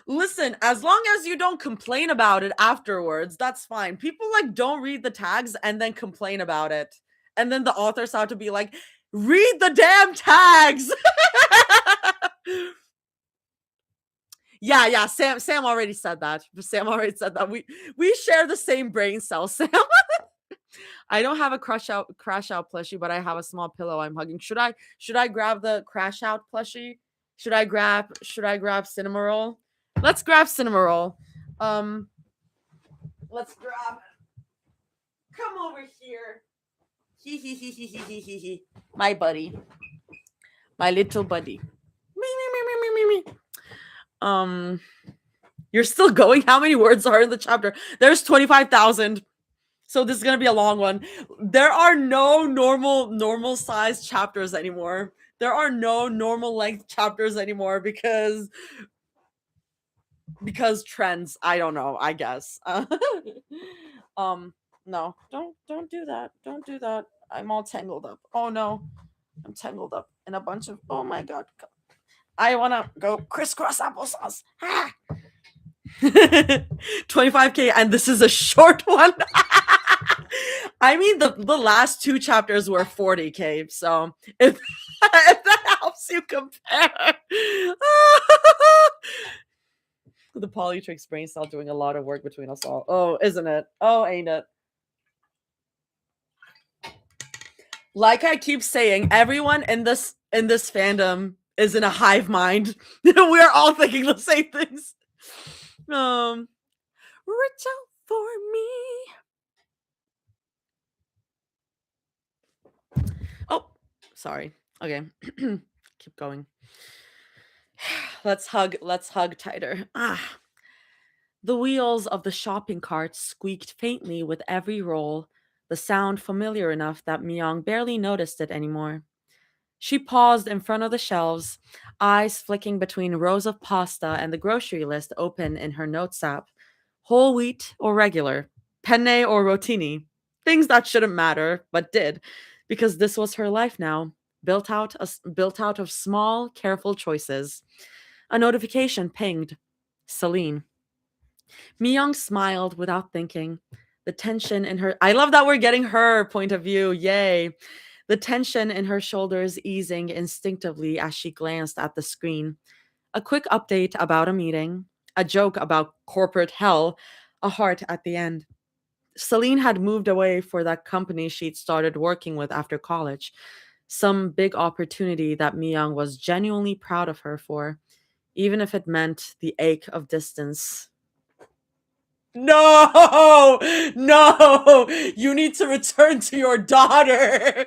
Listen, as long as you don't complain about it afterwards, that's fine. People like don't read the tags and then complain about it. And then the authors have to be like, read the damn tags. Yeah, Sam already said that. Sam already said that. We share the same brain cell, Sam. I don't have a crash out plushie, but I have a small pillow I'm hugging. Should I grab the crash out plushie? Should I grab Cinnamoroll? Let's grab Cinnamoroll. Let's grab it. Come over here. He. My buddy. My little buddy. Me. You're still going? How many words are in the chapter? There's 25,000. So this is going to be a long one. There are no normal size chapters anymore. There are no normal length chapters anymore because trends. I don't know, I guess. No. Don't do that. Don't do that. I'm all tangled up. Oh no. I'm tangled up in a bunch of oh my god. I want to go crisscross applesauce. Ah! 25k and this is a short one. I mean the last two chapters were 40k, so if that helps you compare. The polytrix brain cell doing a lot of work between us all. Oh, isn't it? Oh, ain't it? Like I keep saying, everyone in this fandom is in a hive mind. We're all thinking the same things. Reach out for me. Oh, sorry. Okay. Keep going. Let's hug tighter. The wheels of the shopping cart squeaked faintly with every roll, the sound familiar enough that Myung barely noticed it anymore. She paused in front of the shelves, eyes flicking between rows of pasta and the grocery list open in her notes app. Whole wheat or regular, penne or rotini, things that shouldn't matter, but did, because this was her life now, built out of small, careful choices. A notification pinged. Celine. Myung smiled without thinking. The tension in her, I love that we're getting her point of view. Yay. The tension in her shoulders easing instinctively as she glanced at the screen. A quick update about a meeting, a joke about corporate hell, a heart at the end. Celine had moved away for that company she'd started working with after college. Some big opportunity that Myung was genuinely proud of her for, even if it meant the ache of distance. No, no, you need to return to your daughter.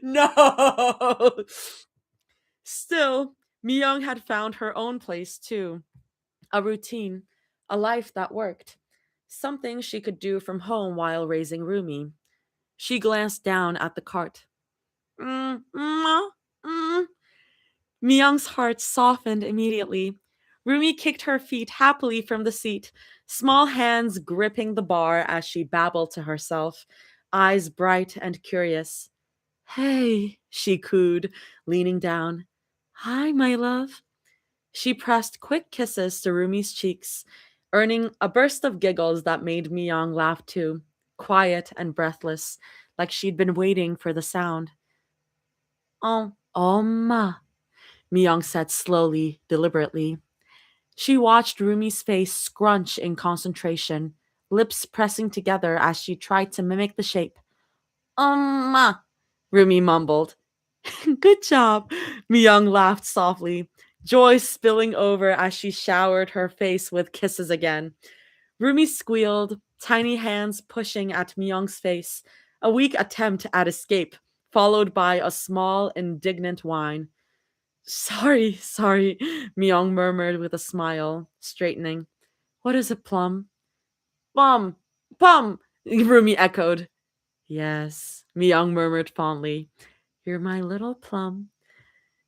No. Still, Myung had found her own place too, a routine, a life that worked, something she could do from home while raising Rumi. She glanced down at the cart. Mm. Myung's heart softened immediately. Rumi kicked her feet happily from the seat, small hands gripping the bar as she babbled to herself, eyes bright and curious. Hey, she cooed, leaning down. Hi, my love. She pressed quick kisses to Rumi's cheeks, earning a burst of giggles that made Myung laugh too, quiet and breathless, like she'd been waiting for the sound. Oh, ma, Myung said slowly, deliberately. She watched Rumi's face scrunch in concentration, lips pressing together as she tried to mimic the shape. Ma, Rumi mumbled. Good job, Myung laughed softly, joy spilling over as she showered her face with kisses again. Rumi squealed, tiny hands pushing at Myung's face, a weak attempt at escape, followed by a small, indignant whine. Sorry, Myung murmured with a smile, straightening. What is it, Plum? Plum, Plum, Rumi echoed. Yes, Myung murmured fondly. You're my little Plum.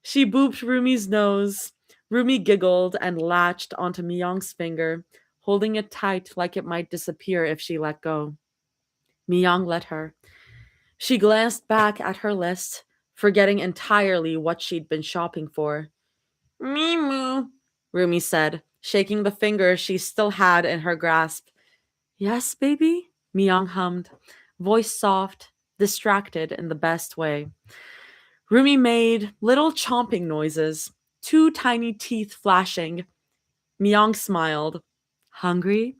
She booped Rumi's nose. Rumi giggled and latched onto Myung's finger, holding it tight like it might disappear if she let go. Myung let her. She glanced back at her list, forgetting entirely what she'd been shopping for. Mimu, Rumi said, shaking the finger she still had in her grasp. Yes, baby? Myung hummed, voice soft, distracted in the best way. Rumi made little chomping noises, two tiny teeth flashing. Myung smiled. Hungry?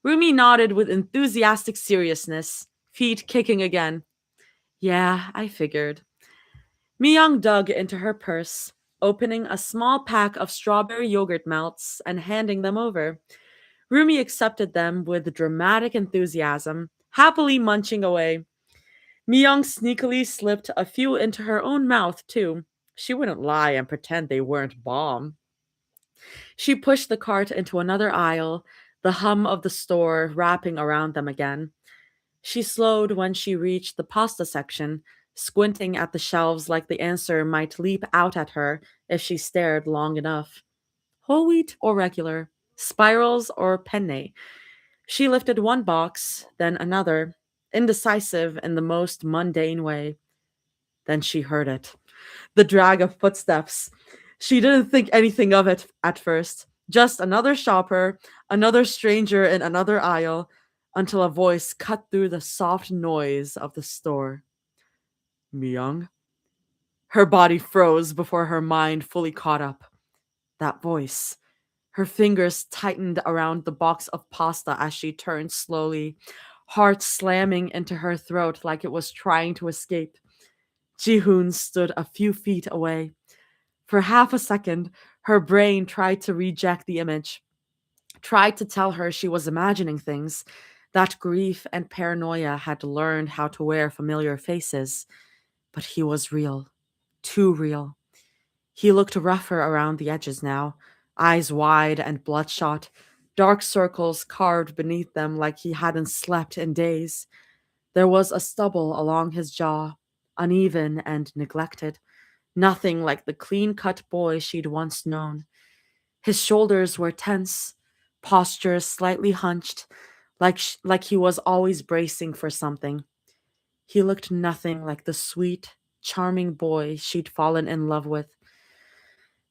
Rumi nodded with enthusiastic seriousness, feet kicking again. Yeah, I figured. Myung dug into her purse, opening a small pack of strawberry yogurt melts and handing them over. Rumi accepted them with dramatic enthusiasm, happily munching away. Myung sneakily slipped a few into her own mouth, too. She wouldn't lie and pretend they weren't bomb. She pushed the cart into another aisle, the hum of the store wrapping around them again. She slowed when she reached the pasta section, squinting at the shelves like the answer might leap out at her if she stared long enough. Whole wheat or regular? Spirals or penne? She lifted one box, then another, indecisive in the most mundane way. Then she heard it. The drag of footsteps. She didn't think anything of it at first. Just another shopper, another stranger in another aisle, until a voice cut through the soft noise of the store. Myung? Her body froze before her mind fully caught up. That voice. Her fingers tightened around the box of pasta as she turned slowly, heart slamming into her throat like it was trying to escape. Jihoon stood a few feet away. For half a second, her brain tried to reject the image, tried to tell her she was imagining things, that grief and paranoia had learned how to wear familiar faces. But he was real, too real. He looked rougher around the edges now, eyes wide and bloodshot, dark circles carved beneath them like he hadn't slept in days. There was a stubble along his jaw, uneven and neglected, nothing like the clean-cut boy she'd once known. His shoulders were tense, posture slightly hunched, like he was always bracing for something. He looked nothing like the sweet, charming boy she'd fallen in love with.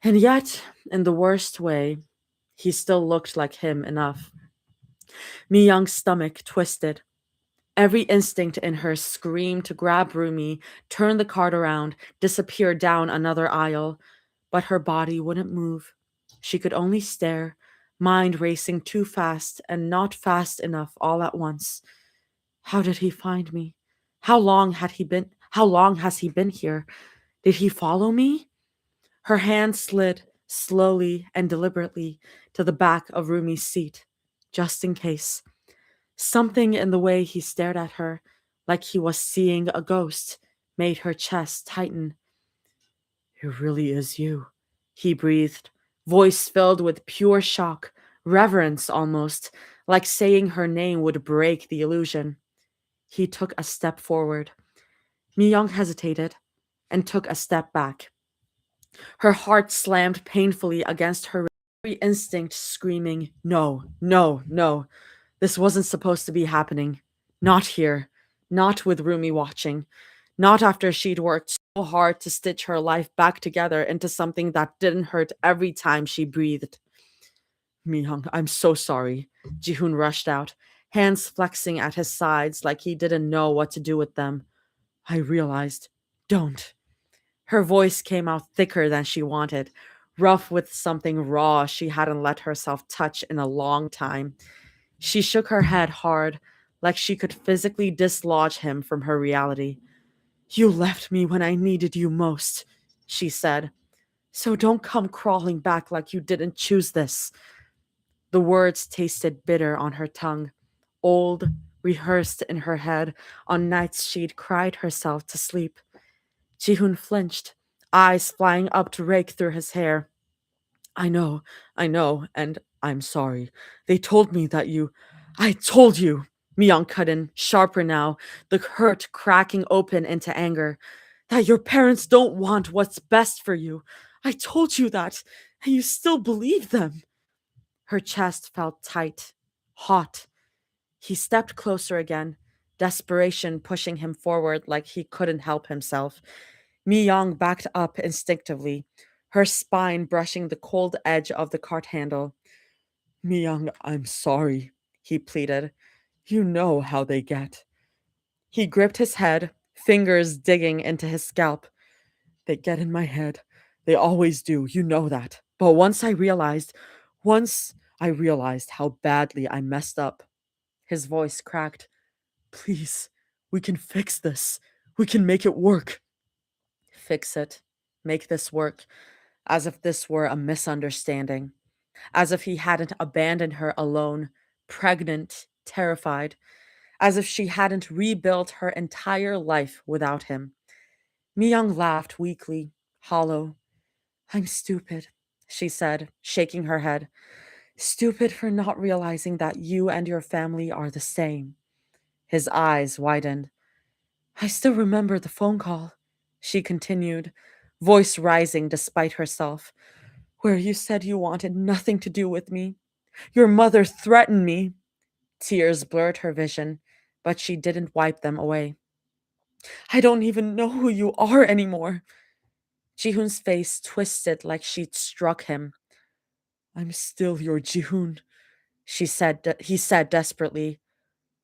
And yet, in the worst way, he still looked like him enough. Mi Young's stomach twisted. Every instinct in her screamed to grab Rumi, turn the cart around, disappear down another aisle, but her body wouldn't move. She could only stare, mind racing too fast and not fast enough all at once. How did he find me? How long has he been here? Did he follow me? Her hand slid slowly and deliberately to the back of Rumi's seat, just in case. Something in the way he stared at her, like he was seeing a ghost, made her chest tighten. It really is you, he breathed, voice filled with pure shock, reverence almost, like saying her name would break the illusion. He took a step forward. Mi Young hesitated and took a step back. Her heart slammed painfully against her every instinct screaming, no, no, no. This wasn't supposed to be happening. Not here. Not with Rumi watching. Not after she'd worked so hard to stitch her life back together into something that didn't hurt every time she breathed. Mi-young, I'm so sorry. Ji-hoon rushed out, hands flexing at his sides like he didn't know what to do with them. I realized. Don't. Her voice came out thicker than she wanted, rough with something raw she hadn't let herself touch in a long time. She shook her head hard, like she could physically dislodge him from her reality. You left me when I needed you most, she said. So don't come crawling back like you didn't choose this. The words tasted bitter on her tongue, old, rehearsed in her head on nights she'd cried herself to sleep. Ji-hoon flinched, eyes flying up to rake through his hair. I know, and I'm sorry. They told me that you. I told you! Mi-young cut in, sharper now, the hurt cracking open into anger. That your parents don't want what's best for you. I told you that, and you still believe them. Her chest felt tight, hot. He stepped closer again, desperation pushing him forward like he couldn't help himself. Mi-young backed up instinctively, her spine brushing the cold edge of the cart handle. Mi-young, I'm sorry, he pleaded. You know how they get. He gripped his head, fingers digging into his scalp. They get in my head. They always do, you know that. But once I realized how badly I messed up. His voice cracked. Please, we can fix this. We can make it work. Fix it. Make this work. As if this were a misunderstanding. As if he hadn't abandoned her alone, pregnant, terrified. As if she hadn't rebuilt her entire life without him. Mi-young laughed weakly, hollow. I'm stupid, she said, shaking her head. Stupid for not realizing that you and your family are the same. His eyes widened. I still remember the phone call, she continued, voice rising despite herself, where you said you wanted nothing to do with me. Your mother threatened me. Tears blurred her vision, but she didn't wipe them away. I don't even know who you are anymore. Ji-hoon's face twisted like she'd struck him. I'm still your Ji-hoon, he said desperately.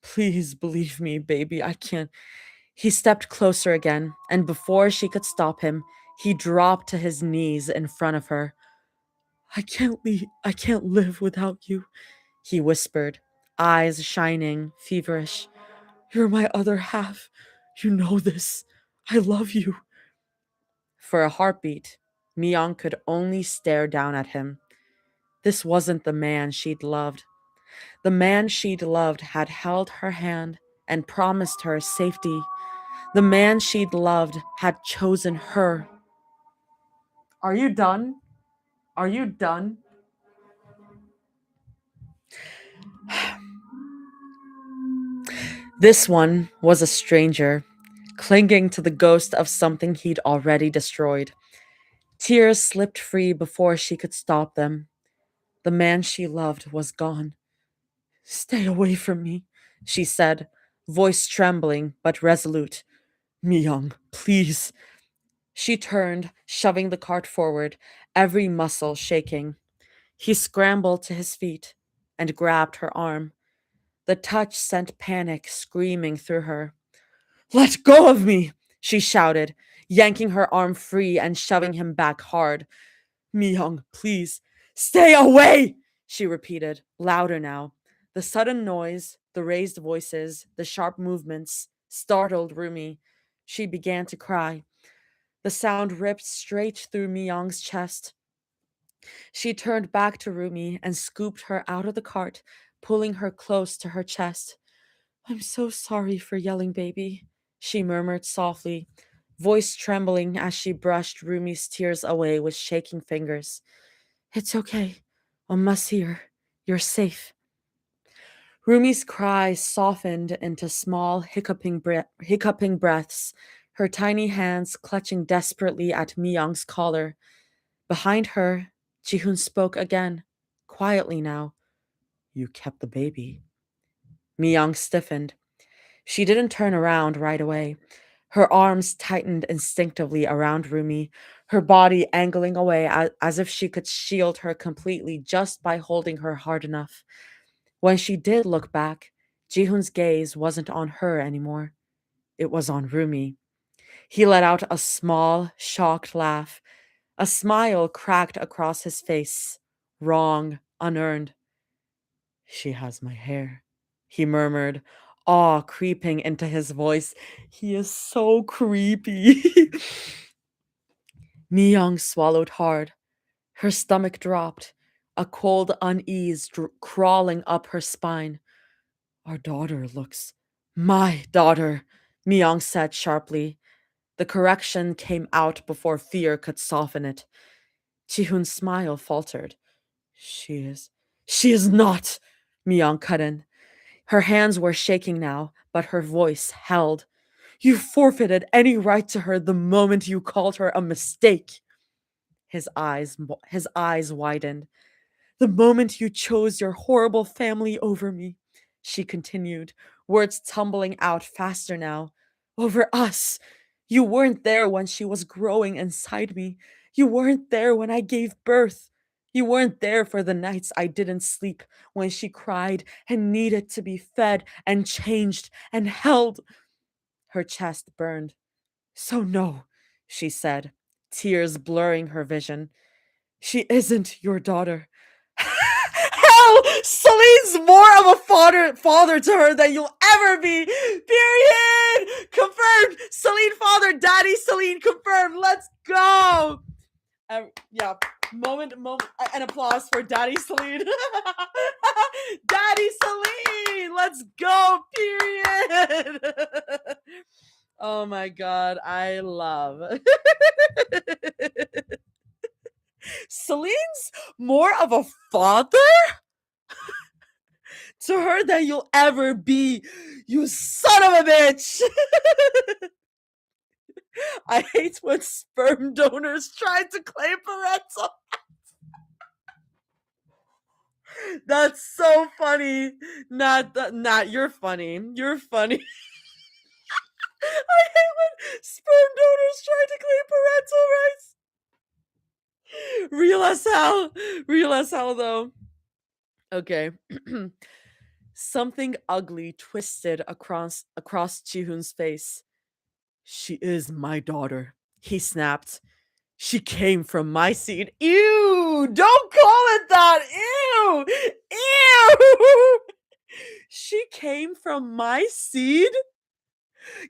Please believe me, baby, I can't. He stepped closer again, and before she could stop him, he dropped to his knees in front of her. I can't live without you, he whispered, eyes shining, feverish. You're my other half. You know this. I love you. For a heartbeat, Mi-young could only stare down at him. This wasn't the man she'd loved. The man she'd loved had held her hand and promised her safety. The man she'd loved had chosen her. Are you done? Are you done? This one was a stranger, clinging to the ghost of something he'd already destroyed. Tears slipped free before she could stop them. The man she loved was gone. Stay away from me, she said, voice trembling but resolute. Mi-young, please. She turned, shoving the cart forward, every muscle shaking. He scrambled to his feet and grabbed her arm. The touch sent panic screaming through her. Let go of me, she shouted, yanking her arm free and shoving him back hard. Mi-young, please, stay away, she repeated, louder now. The sudden noise, the raised voices, the sharp movements startled Rumi. She began to cry. The sound ripped straight through Mi-young's chest. She turned back to Rumi and scooped her out of the cart, pulling her close to her chest. I'm so sorry for yelling, baby, she murmured softly, voice trembling as she brushed Rumi's tears away with shaking fingers. It's okay. Omma's here. You're safe. Rumi's cries softened into small, hiccuping breaths, her tiny hands clutching desperately at Mi-young's collar. Behind her, Ji-hoon spoke again, quietly now. You kept the baby. Mi-young stiffened. She didn't turn around right away. Her arms tightened instinctively around Rumi, her body angling away as if she could shield her completely just by holding her hard enough. When she did look back, Ji-hoon's gaze wasn't on her anymore. It was on Rumi. He let out a small, shocked laugh. A smile cracked across his face. Wrong, unearned. She has my hair, he murmured, awe creeping into his voice. He is so creepy. Mi-young swallowed hard. Her stomach dropped, a cold unease crawling up her spine. Our daughter looks... My daughter, Mi-young said sharply. The correction came out before fear could soften it. Ji-hoon's smile faltered. She is not, Mi-young cut in. Her hands were shaking now, but her voice held. You forfeited any right to her the moment you called her a mistake. His eyes widened. The moment you chose your horrible family over me, she continued, words tumbling out faster now. Over us. You weren't there when she was growing inside me. You weren't there when I gave birth. You weren't there for the nights I didn't sleep, when she cried and needed to be fed and changed and held. Her chest burned. So no, she said, tears blurring her vision. She isn't your daughter. Hell, Celine's more of a father to her than you'll ever be. Period. Confirmed. Celine father, daddy Celine confirmed. Let's go. Yeah. Moment. An applause for Daddy Celine. Daddy Celine. Let's go. Period. Oh my god, I love. Celine's more of a father to her than you'll ever be. You son of a bitch. I hate when sperm donors try to claim parental. That's so funny. Not you're funny. You're funny. I hate when sperm donors try to claim parental rights. Real as hell though. Okay. Something ugly twisted across Ji-hoon's face. She is my daughter, he snapped. She came from my seed. Ew! Don't call it that! Ew! Ew! She came from my seed?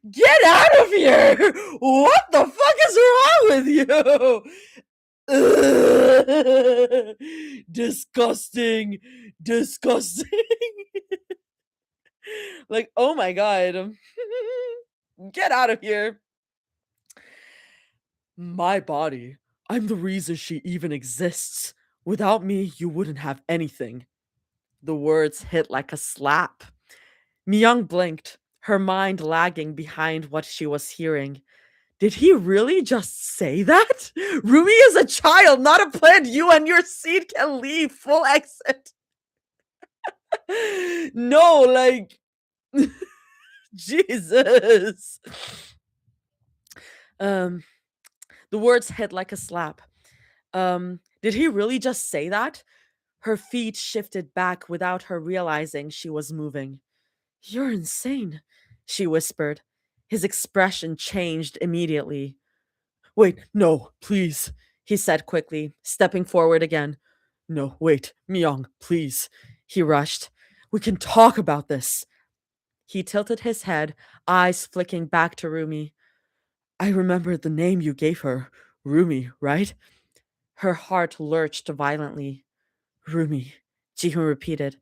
Get out of here! What the fuck is wrong with you? Ugh. Disgusting. Like, oh my god. Get out of here. My body. I'm the reason she even exists. Without me, you wouldn't have anything. The words hit like a slap. Mi-young blinked, her mind lagging behind what she was hearing. Did he really just say that? Rumi is a child, not a plant you and your seed can leave. Full exit. No, like... Jesus. The words hit like a slap. Did he really just say that? Her feet shifted back without her realizing she was moving. You're insane, she whispered. His expression changed immediately. Wait, no, please, he said quickly, stepping forward again. No, wait, Myung, please, he rushed. We can talk about this. He tilted his head, eyes flicking back to Rumi. I remember the name you gave her. Rumi, right? Her heart lurched violently. Rumi, Jihoon repeated,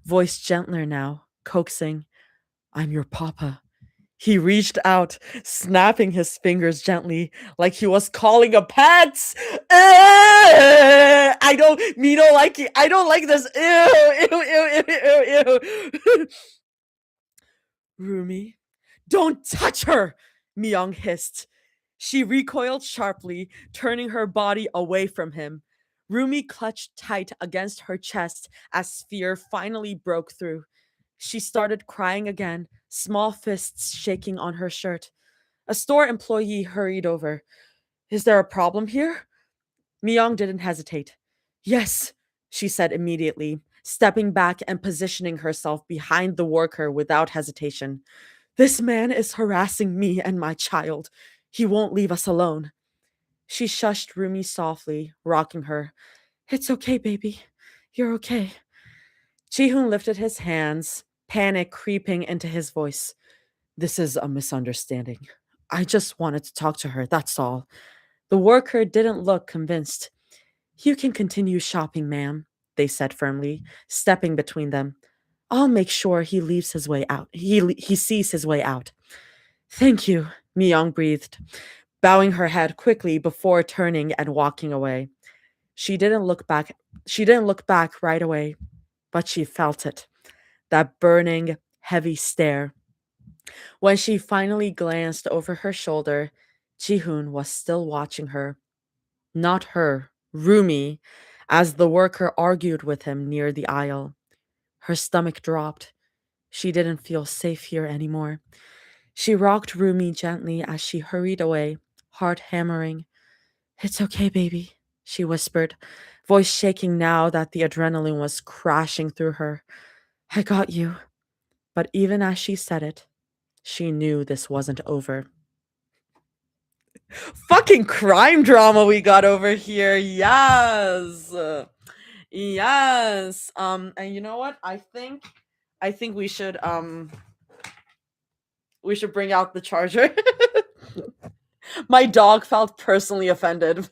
voice gentler now, coaxing. I'm your papa. He reached out, snapping his fingers gently, like he was calling a pet. I don't, me don't like it. I don't like this. Ew. Rumi, don't touch her, Myung hissed. She recoiled sharply, turning her body away from him. Rumi clutched tight against her chest as fear finally broke through. She started crying again, small fists shaking on her shirt. A store employee hurried over. Is there a problem here? Myung didn't hesitate. Yes, she said immediately, stepping back and positioning herself behind the worker without hesitation. This man is harassing me and my child. He won't leave us alone. She shushed Rumi softly, rocking her. It's okay, baby. You're okay. Jihoon lifted his hands, panic creeping into his voice. This is a misunderstanding. I just wanted to talk to her, that's all. The worker didn't look convinced. You can continue shopping, ma'am, they said firmly, stepping between them. I'll make sure he leaves his way out. He sees his way out. Thank you, Myung breathed, bowing her head quickly before turning and walking away. She didn't look back. She didn't look back right away, but she felt it. That burning, heavy stare. When she finally glanced over her shoulder, Jihoon was still watching her. Not her, Rumi, as the worker argued with him near the aisle. Her stomach dropped. She didn't feel safe here anymore. She rocked Rumi gently as she hurried away, heart hammering. It's okay, baby, she whispered, voice shaking now that the adrenaline was crashing through her. I got you. But even as she said it, she knew this wasn't over. Fucking crime drama we got over here. Yes. Yes. And you know what? I think we should bring out the charger. My dog felt personally offended.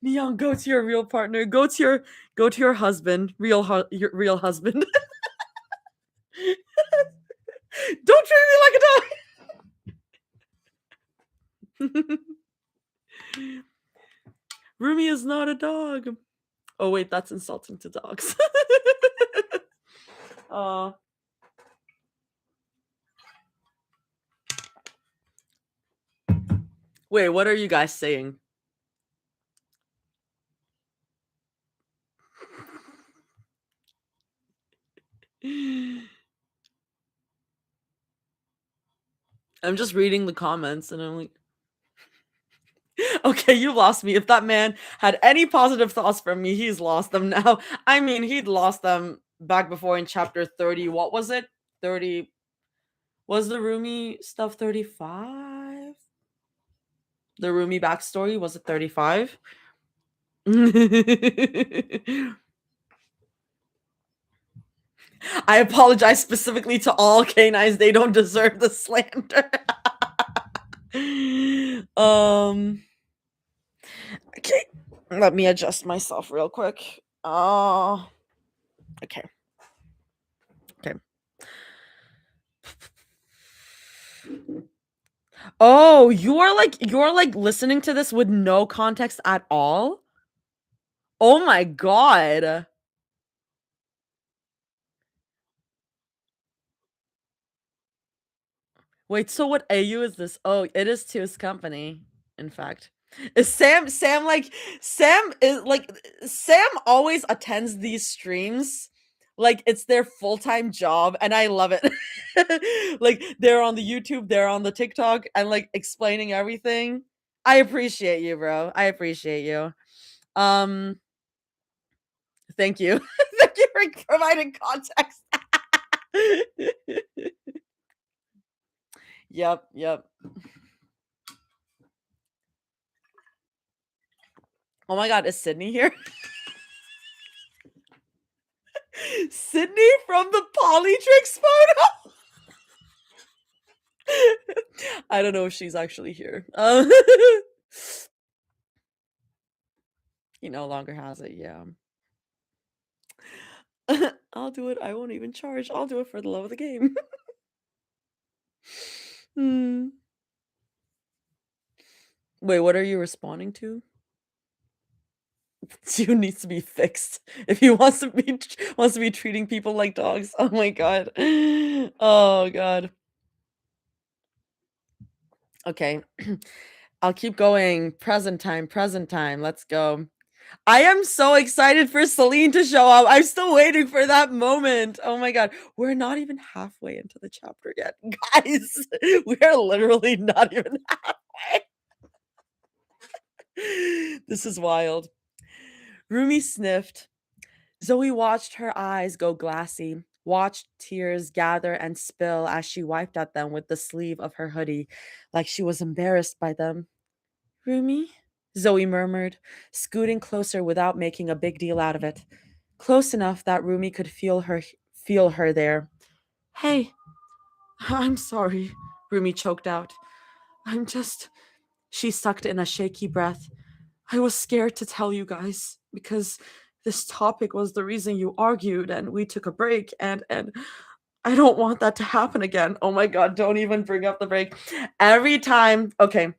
Myung, go to your real partner. Go to your husband, your real husband. Don't treat me like a dog. Rumi is not a dog. Oh wait, that's insulting to dogs. uh Wait, what are you guys saying? I'm just reading the comments and I'm like, okay, you lost me. If that man had any positive thoughts from me, he's lost them now. I mean, he'd lost them back before in chapter 30. What was it? 30. Was the Rumi stuff 35? The Rumi backstory, was it 35? I apologize specifically to all canines. They don't deserve the slander. Okay. Let me adjust myself real quick. Okay. Okay. Oh, you're like listening to this with no context at all? Oh my god. Wait, so what AU is this? Oh, it is to his company, in fact. Is Sam always attends these streams like it's their full-time job, and I love it. Like they're on the YouTube, they're on the TikTok, and like explaining everything. I appreciate you, bro. I appreciate you. Um, thank you. Thank you providing context. Yep. Oh my god, is Sydney here? Sydney from the Polytrix photo? I don't know if she's actually here. He no longer has it, yeah. I'll do it. I won't even charge. I'll do it for the love of the game. Hmm. Wait, what are you responding to? Stu needs to be fixed if he wants to be treating people like dogs. Oh my god. Oh god. Okay. I'll keep going. Present time. Let's go. I am so excited for Celine to show up. I'm still waiting for that moment. Oh my god. We're not even halfway into the chapter yet. Guys, we are literally not even halfway. This is wild. Rumi sniffed. Zoe watched her eyes go glassy, watched tears gather and spill as she wiped at them with the sleeve of her hoodie, like she was embarrassed by them. Rumi? Zoe murmured, scooting closer without making a big deal out of it. Close enough that Rumi could feel her there. Hey, I'm sorry, Rumi choked out. She sucked in a shaky breath. I was scared to tell you guys because this topic was the reason you argued and we took a break and I don't want that to happen again. Oh my god, don't even bring up the break. Every time, okay.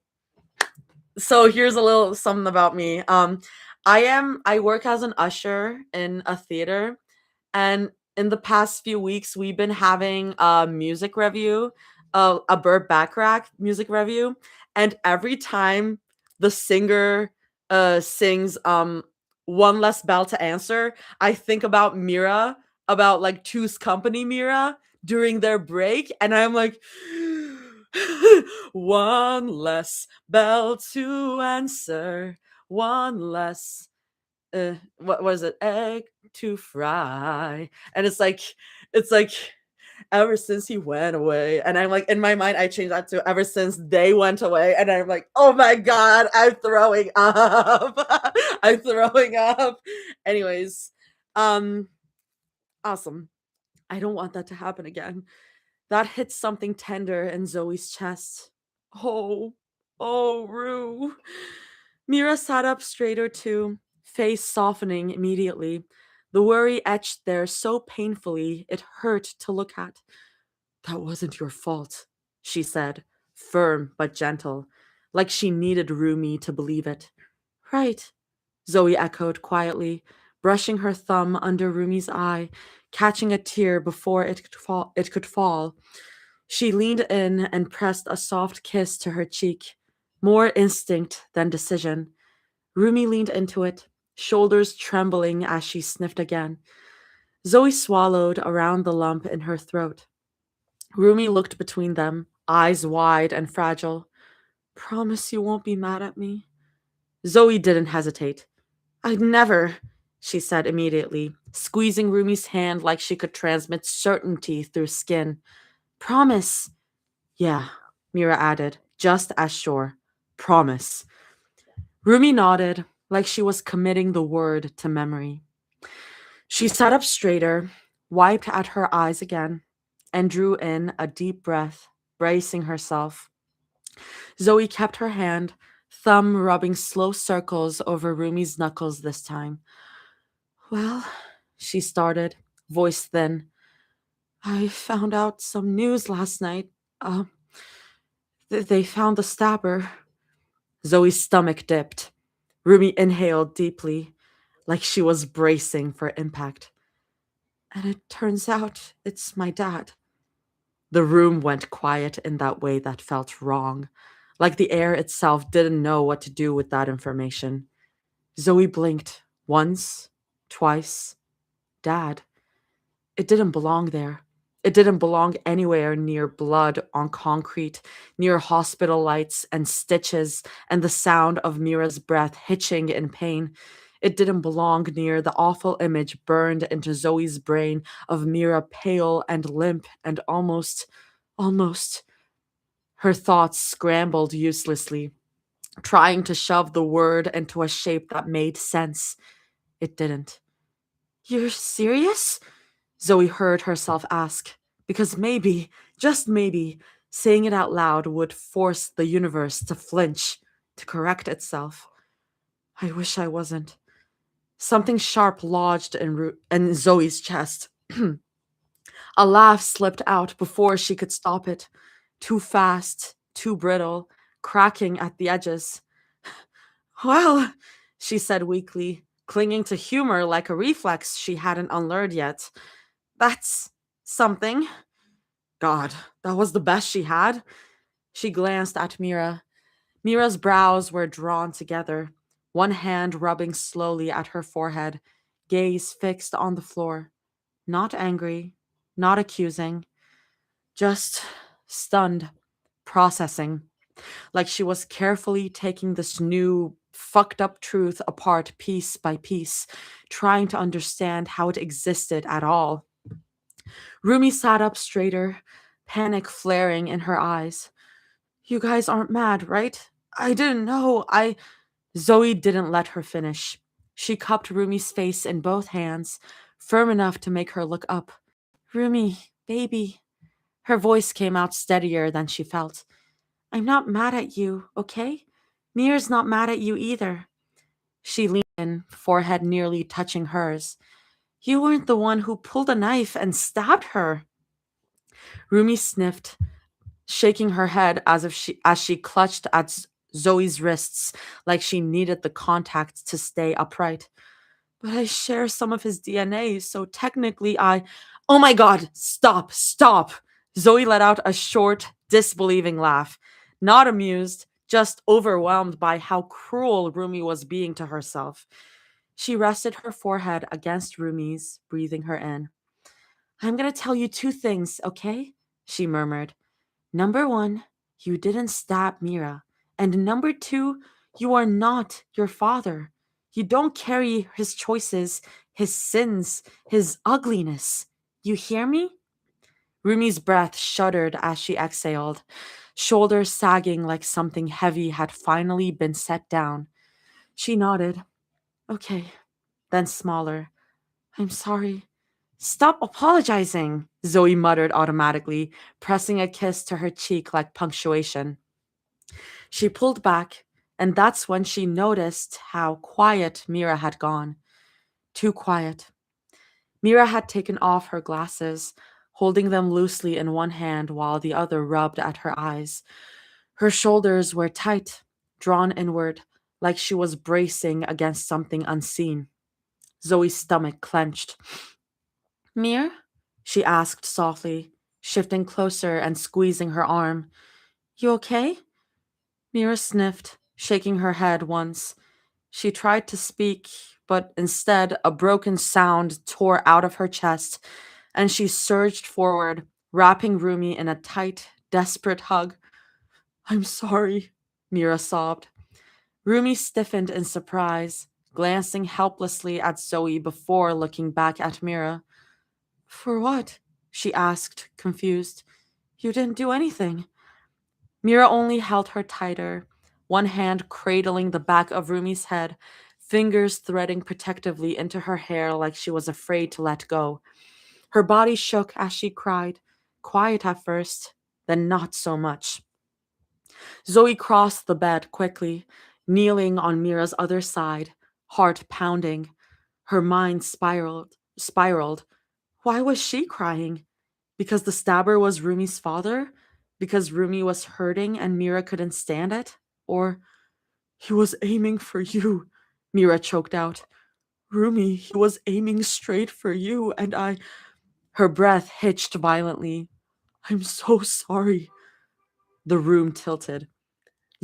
So here's a little something about me. I work as an usher in a theater, and in the past few weeks we've been having a music review, a Burt Bacharach music review, and every time the singer sings One Less Bell to Answer, I think about Mira, about like Two's Company Mira during their break, and I'm like one less bell to answer, one less what was it, egg to fry. And it's like ever since he went away, and I'm like, in my mind I changed that to ever since they went away, and I'm like, oh my god, I'm throwing up. I'm throwing up. Anyways, awesome. I don't want that to happen again. That hit something tender in Zoe's chest. Oh, oh, Rue. Mira sat up straighter too, face softening immediately. The worry etched there so painfully it hurt to look at. That wasn't your fault, she said, firm but gentle, like she needed Rumi to believe it. Right, Zoe echoed quietly, brushing her thumb under Rumi's eye, catching a tear before it could fall. She leaned in and pressed a soft kiss to her cheek, more instinct than decision. Rumi leaned into it, shoulders trembling as she sniffed again. Zoe swallowed around the lump in her throat. Rumi looked between them, eyes wide and fragile. Promise you won't be mad at me? Zoe didn't hesitate. I'd never, she said immediately, squeezing Rumi's hand like she could transmit certainty through skin. Promise. Yeah, Mira added, just as sure. Promise. Rumi nodded, like she was committing the word to memory. She sat up straighter, wiped at her eyes again, and drew in a deep breath, bracing herself. Zoe kept her hand, thumb rubbing slow circles over Rumi's knuckles this time. Well, she started, voice thin. I found out some news last night. They found the stabber. Zoe's stomach dipped. Rumi inhaled deeply, like she was bracing for impact. And it turns out it's my dad. The room went quiet in that way that felt wrong, like the air itself didn't know what to do with that information. Zoe blinked once, twice. Dad. It didn't belong there. It didn't belong anywhere near blood on concrete, near hospital lights and stitches and the sound of Mira's breath hitching in pain. It didn't belong near the awful image burned into Zoe's brain of Mira pale and limp and almost. Her thoughts scrambled uselessly, trying to shove the word into a shape that made sense. It didn't. You're serious? Zoe heard herself ask, because maybe, just maybe, saying it out loud would force the universe to flinch, to correct itself. I wish I wasn't. Something sharp lodged in Zoe's chest. A laugh slipped out before she could stop it. Too fast, too brittle, cracking at the edges. Well, she said weakly, clinging to humor like a reflex she hadn't unlearned yet. That's something. God, that was the best she had. She glanced at Mira. Mira's brows were drawn together, one hand rubbing slowly at her forehead, gaze fixed on the floor. Not angry, not accusing, just stunned, processing, like she was carefully taking this new, fucked up truth apart piece by piece, trying to understand how it existed at all. Rumi sat up straighter, panic flaring in her eyes. You guys aren't mad, right? I didn't know. Zoe didn't let her finish. She cupped Rumi's face in both hands, firm enough to make her look up. Rumi, baby. Her voice came out steadier than she felt. I'm not mad at you, okay? Mir's not mad at you either. She leaned in, forehead nearly touching hers. You weren't the one who pulled a knife and stabbed her. Rumi sniffed, shaking her head as she clutched at Zoe's wrists like she needed the contact to stay upright. But I share some of his DNA, so technically I. Oh my god, stop. Zoe let out a short, disbelieving laugh. Not amused, just overwhelmed by how cruel Rumi was being to herself. She rested her forehead against Rumi's, breathing her in. I'm going to tell you two things, okay? She murmured. Number one, you didn't stab Mira. And number two, you are not your father. You don't carry his choices, his sins, his ugliness. You hear me? Rumi's breath shuddered as she exhaled, shoulders sagging like something heavy had finally been set down. She nodded. Okay, then smaller. I'm sorry. Stop apologizing, Zoe muttered automatically, pressing a kiss to her cheek like punctuation. She pulled back, and that's when she noticed how quiet Mira had gone. Too quiet. Mira had taken off her glasses, holding them loosely in one hand while the other rubbed at her eyes. Her shoulders were tight, drawn inward, like she was bracing against something unseen. Zoe's stomach clenched. Mir? She asked softly, shifting closer and squeezing her arm. You okay? Mira sniffed, shaking her head once. She tried to speak, but instead a broken sound tore out of her chest, and she surged forward, wrapping Rumi in a tight, desperate hug. I'm sorry, Mira sobbed. Rumi stiffened in surprise, glancing helplessly at Zoe before looking back at Mira. For what? She asked, confused. You didn't do anything. Mira only held her tighter, one hand cradling the back of Rumi's head, fingers threading protectively into her hair like she was afraid to let go. Her body shook as she cried, quiet at first, then not so much. Zoe crossed the bed quickly, kneeling on Mira's other side, heart pounding. Her mind spiraled. Why was she crying? Because the stabber was Rumi's father? Because Rumi was hurting and Mira couldn't stand it? Or, he was aiming for you, Mira choked out. Rumi, he was aiming straight for you, and I. Her breath hitched violently. I'm so sorry. The room tilted.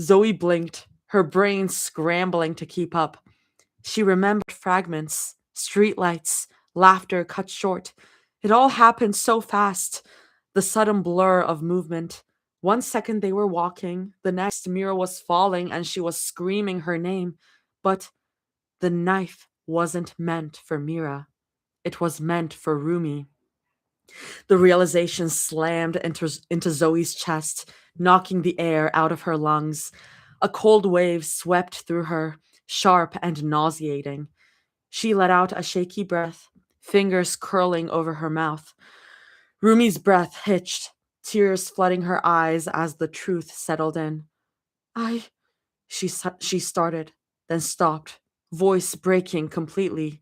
Zoe blinked, her brain scrambling to keep up. She remembered fragments, streetlights, laughter cut short. It all happened so fast. The sudden blur of movement. One second they were walking, the next Mira was falling and she was screaming her name. But The knife wasn't meant for Mira. It was meant for Rumi. The realization slammed into Zoe's chest, knocking the air out of her lungs. A cold wave swept through her, sharp and nauseating. She let out a shaky breath, fingers curling over her mouth. Rumi's breath hitched, tears flooding her eyes as the truth settled in. I, she started, then stopped, voice breaking completely.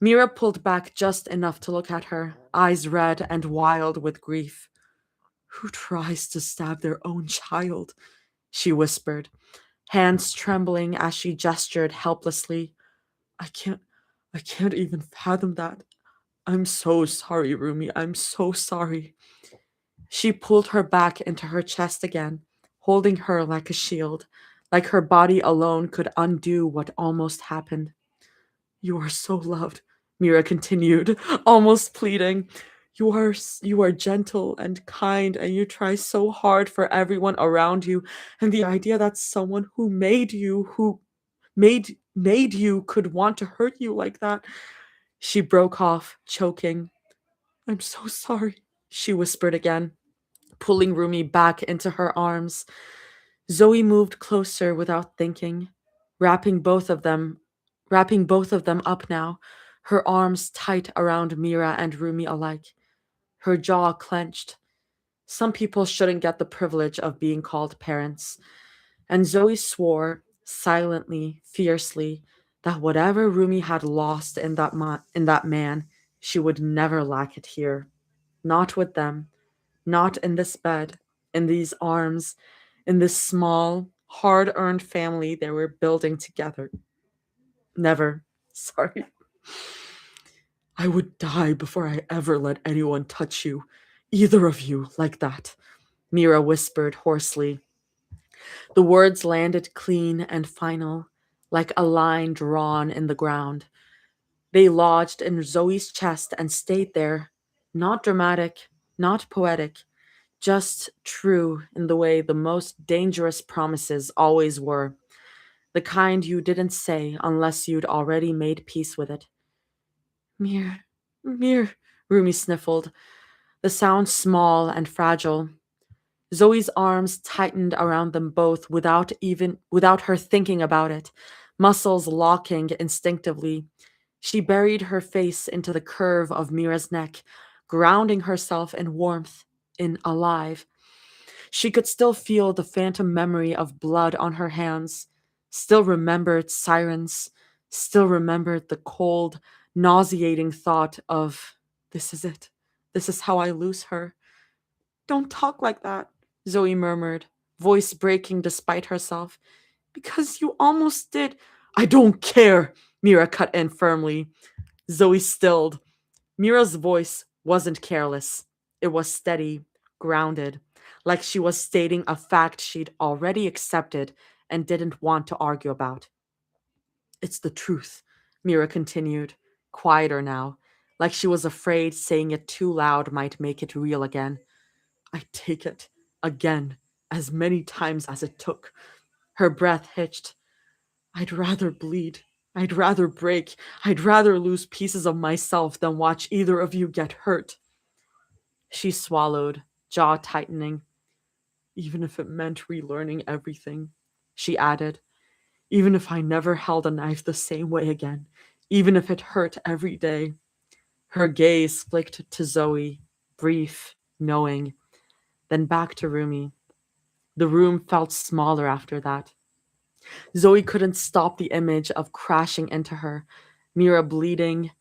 Mira pulled back just enough to look at her, eyes red and wild with grief. Who tries to stab their own child? She whispered, hands trembling as she gestured helplessly. I can't even fathom that. I'm so sorry, Rumi. I'm so sorry. She pulled her back into her chest again, holding her like a shield, like her body alone could undo what almost happened. You are so loved, Mira continued, almost pleading. You are gentle and kind, and you try so hard for everyone around you, and the idea that someone who made you could want to hurt you like that. She broke off, choking. I'm so sorry, she whispered again, pulling Rumi back into her arms. Zoe moved closer without thinking, wrapping both of them wrapping both of them up now, her arms tight around Mira and Rumi alike. Her jaw clenched. Some people shouldn't get the privilege of being called parents, and Zoe swore, silently, fiercely, that whatever Rumi had lost in that man, she would never lack it here. Not with them, not in this bed, in these arms, in this small, hard earned family they were building together. Never. Sorry. I would die before I ever let anyone touch you, either of you, like that, Mira whispered hoarsely. The words landed clean and final, like a line drawn in the ground. They lodged in Zoe's chest and stayed there, not dramatic, not poetic, just true in the way the most dangerous promises always were, the kind you didn't say unless you'd already made peace with it. Mir, Mir, Rumi sniffled, the sound small and fragile. Zoe's arms tightened around them both without her thinking about it, muscles locking instinctively. She buried her face into the curve of Mira's neck, grounding herself in warmth, in alive. She could still feel the phantom memory of blood on her hands, still remembered sirens, still remembered the cold, nauseating thought of, this is it. This is how I lose her. Don't talk like that, Zoe murmured, voice breaking despite herself. Because you almost did. I don't care, Mira cut in firmly. Zoe stilled. Mira's voice wasn't careless. It was steady, grounded, like she was stating a fact she'd already accepted and didn't want to argue about. It's the truth, Mira continued, quieter now, like she was afraid saying it too loud might make it real again. I take it, again, as many times as it took. Her breath hitched. I'd rather bleed. I'd rather break. I'd rather lose pieces of myself than watch either of you get hurt. She swallowed, jaw tightening. Even if it meant relearning everything, she added. Even if I never held a knife the same way again. Even if it hurt every day. Her gaze flicked to Zoe, brief, knowing, then back to Rumi. The room felt smaller after that. Zoe couldn't stop the image of crashing into her, Mira bleeding,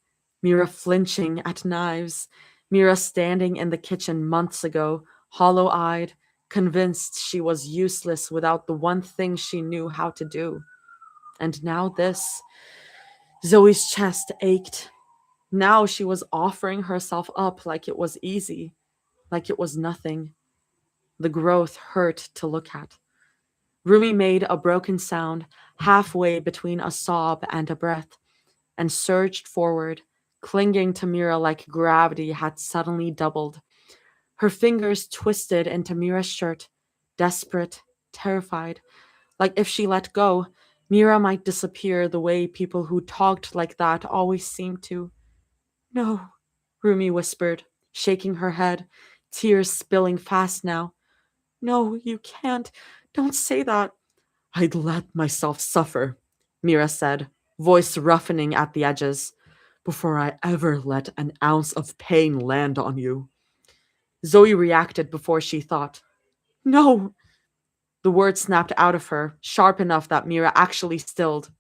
Mira flinching at knives, Mira standing in the kitchen months ago, hollow eyed, convinced she was useless without the one thing she knew how to do. And now this. Zoe's chest ached. Now she was offering herself up like it was easy, like it was nothing. The growth hurt to look at. Rumi made a broken sound halfway between a sob and a breath and surged forward, clinging to Mira like gravity had suddenly doubled. Her fingers twisted into Mira's shirt, desperate, terrified, like if she let go, Mira might disappear the way people who talked like that always seemed to. No, Rumi whispered, shaking her head, tears spilling fast now. No, you can't. Don't say that. I'd let myself suffer, Mira said, voice roughening at the edges, before I ever let an ounce of pain land on you. Zoe reacted before she thought. No! The word snapped out of her, sharp enough that Mira actually stilled.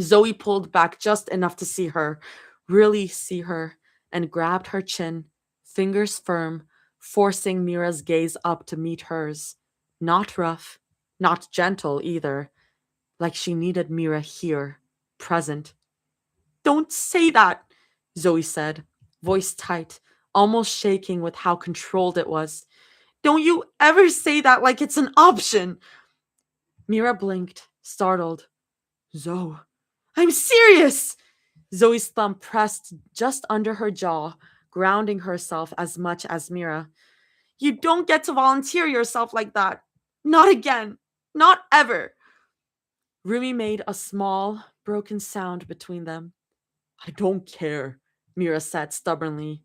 Zoe pulled back just enough to see her, really see her, and grabbed her chin, fingers firm, forcing Mira's gaze up to meet hers. Not rough, not gentle either, like she needed Mira here, present. Don't say that, Zoe said, voice tight, almost shaking with how controlled it was. Don't you ever say that like it's an option. Mira blinked, startled. Zoe, I'm serious! Zoe's thumb pressed just under her jaw, grounding herself as much as Mira. You don't get to volunteer yourself like that. Not again. Not ever. Rumi made a small, broken sound between them. I don't care, Mira said stubbornly.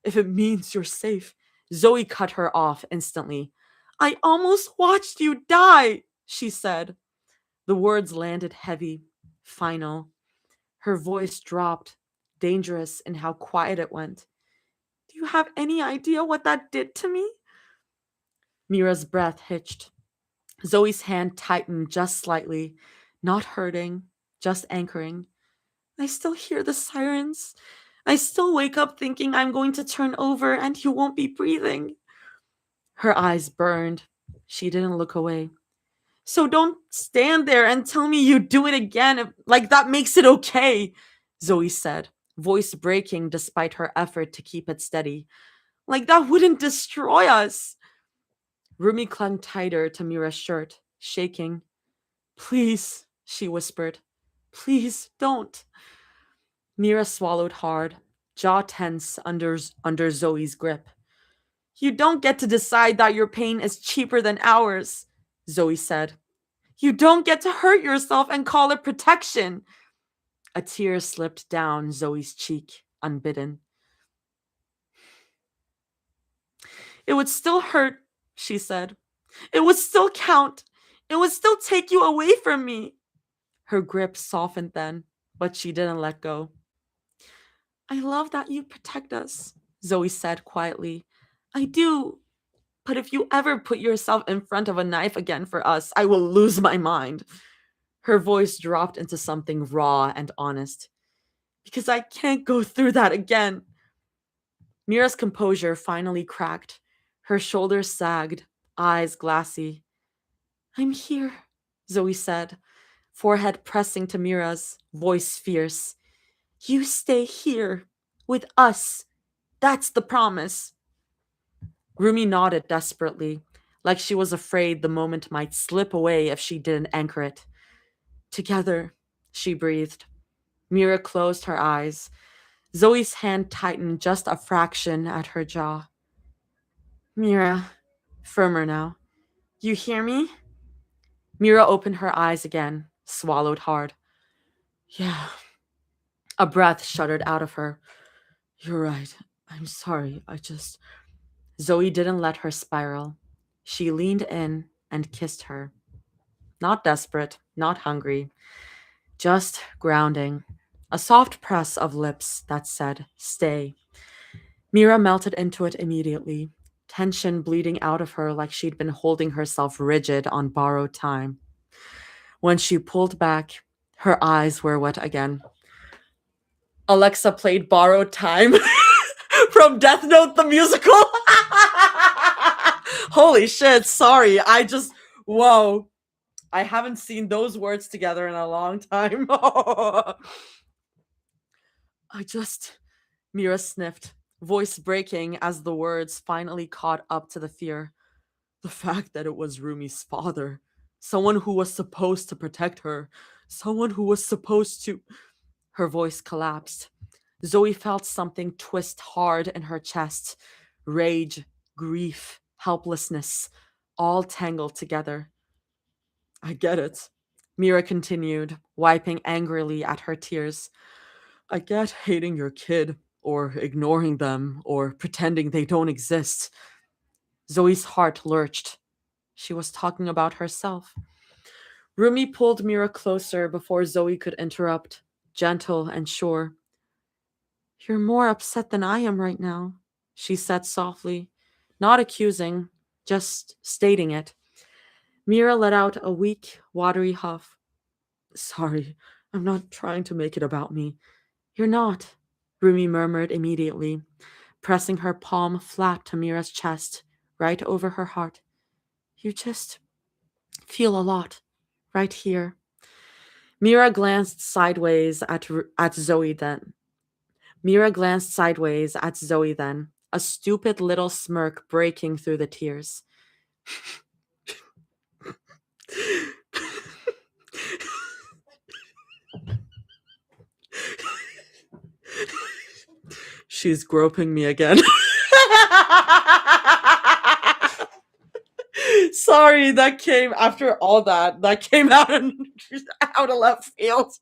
If it means you're safe. Zoe cut her off instantly. I almost watched you die, she said. The words landed heavy, final. Her voice dropped, dangerous in how quiet it went. Do you have any idea what that did to me? Mira's breath hitched. Zoe's hand tightened just slightly, not hurting, just anchoring. I still hear the sirens. I still wake up thinking I'm going to turn over and you won't be breathing. Her eyes burned. She didn't look away. So don't stand there and tell me you do it again like that makes it okay, Zoe said, voice breaking despite her effort to keep it steady. Like that wouldn't destroy us. Rumi clung tighter to Mira's shirt, shaking. Please, she whispered. Please don't. Mira swallowed hard, jaw tense under Zoe's grip. You don't get to decide that your pain is cheaper than ours, Zoe said. You don't get to hurt yourself and call it protection. A tear slipped down Zoe's cheek, unbidden. It would still hurt, she said. It would still count. It would still take you away from me. Her grip softened then, but she didn't let go. I love that you protect us, Zoe said quietly. I do. But if you ever put yourself in front of a knife again for us, I will lose my mind. Her voice dropped into something raw and honest. Because I can't go through that again. Mira's composure finally cracked. Her shoulders sagged, eyes glassy. I'm here, Zoe said, forehead pressing to Mira's, voice fierce. You stay here, with us. That's the promise. Rumi nodded desperately, like she was afraid the moment might slip away if she didn't anchor it. Together, she breathed. Mira closed her eyes. Zoe's hand tightened just a fraction at her jaw. Mira, firmer now. You hear me? Mira opened her eyes again, swallowed hard. Yeah. A breath shuddered out of her. You're right. I'm sorry. Zoe didn't let her spiral. She leaned in and kissed her. Not desperate, not hungry, just grounding. A soft press of lips that said, stay. Mira melted into it immediately, tension bleeding out of her like she'd been holding herself rigid on borrowed time. When she pulled back, her eyes were wet again. Alexa played Borrowed Time from Death Note the musical. Holy shit, sorry. Whoa. I haven't seen those words together in a long time. Mira sniffed, voice breaking as the words finally caught up to the fear. The fact that it was Rumi's father, someone who was supposed to protect her, someone who was supposed to... Her voice collapsed. Zoe felt something twist hard in her chest. Rage, grief, helplessness, all tangled together. I get it, Mira continued, wiping angrily at her tears. I get hating your kid, or ignoring them, or pretending they don't exist. Zoe's heart lurched. She was talking about herself. Rumi pulled Mira closer before Zoe could interrupt, gentle and sure. You're more upset than I am right now, she said softly, not accusing, just stating it. Mira let out a weak, watery huff. Sorry, I'm not trying to make it about me. You're not, Rumi murmured immediately, pressing her palm flat to Mira's chest, right over her heart. You just feel a lot, right here. Mira glanced sideways at Zoe then. Mira glanced sideways at Zoe then, a stupid little smirk breaking through the tears. She's groping me again. Sorry, that came after all that. That came out of left field.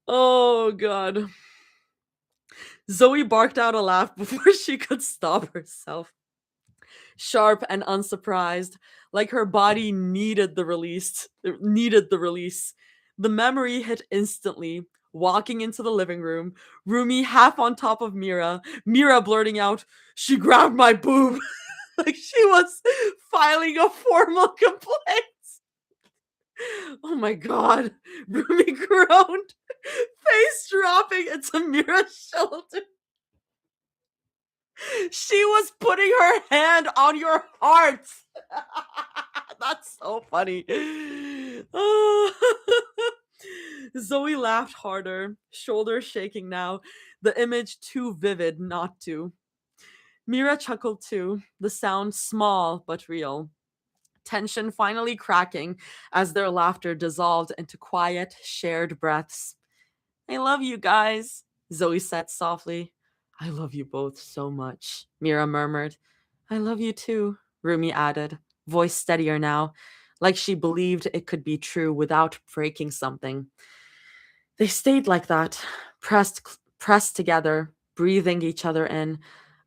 Oh, God. Zoe barked out a laugh before she could stop herself. Sharp and unsurprised, like her body needed the release. The memory hit instantly. Walking into the living room, Rumi half on top of Mira, Mira blurting out, "She grabbed my boob," like she was filing a formal complaint. Oh my God. Rumi groaned, face dropping into Mira's shoulder. She was putting her hand on your heart. That's so funny. Zoe laughed harder, shoulders shaking now, the image too vivid not to. Mira chuckled too, the sound small but real. Tension finally cracking as their laughter dissolved into quiet, shared breaths. I love you guys, Zoe said softly. I love you both so much, Mira murmured. I love you too, Rumi added, voice steadier now, like she believed it could be true without breaking something. They stayed like that, pressed together, breathing each other in,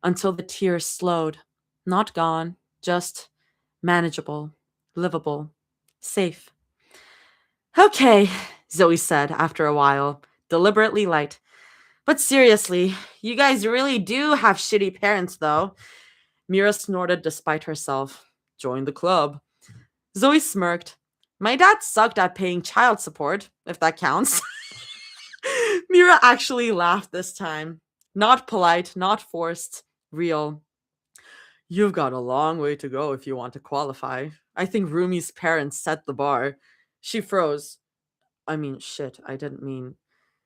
until the tears slowed. Not gone, just manageable, livable, safe. Okay, Zoe said after a while, deliberately light. But seriously, you guys really do have shitty parents, though. Mira snorted despite herself. Join the club. Zoe smirked. My dad sucked at paying child support, if that counts. Mira actually laughed this time. Not polite, not forced, real. You've got a long way to go if you want to qualify. I think Rumi's parents set the bar. She froze. I mean, shit, I didn't mean.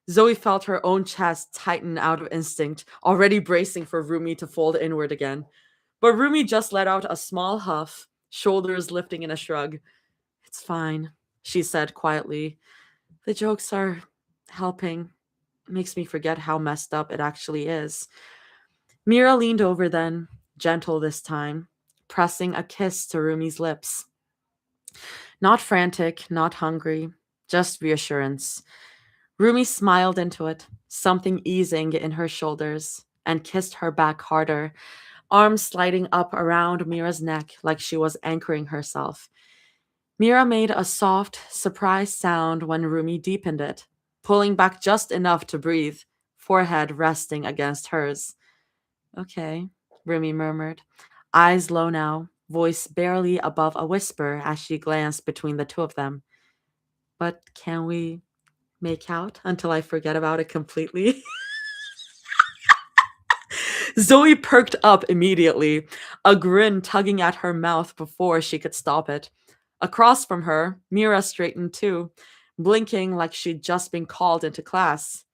Zoe felt her own chest tighten out of instinct, already bracing for Rumi to fold inward again. But Rumi just let out a small huff, shoulders lifting in a shrug. It's fine, she said quietly. The jokes are helping. Makes me forget how messed up it actually is. Mira leaned over then, gentle this time, pressing a kiss to Rumi's lips. Not frantic, not hungry, just reassurance. Rumi smiled into it, something easing in her shoulders, and kissed her back harder, arms sliding up around Mira's neck like she was anchoring herself. Mira made a soft, surprised sound when Rumi deepened it, pulling back just enough to breathe, forehead resting against hers. Okay, Rumi murmured, eyes low now, voice barely above a whisper as she glanced between the two of them. But can we make out until I forget about it completely? Zoe perked up immediately, a grin tugging at her mouth before she could stop it. Across from her, Mira straightened too, blinking like she'd just been called into class.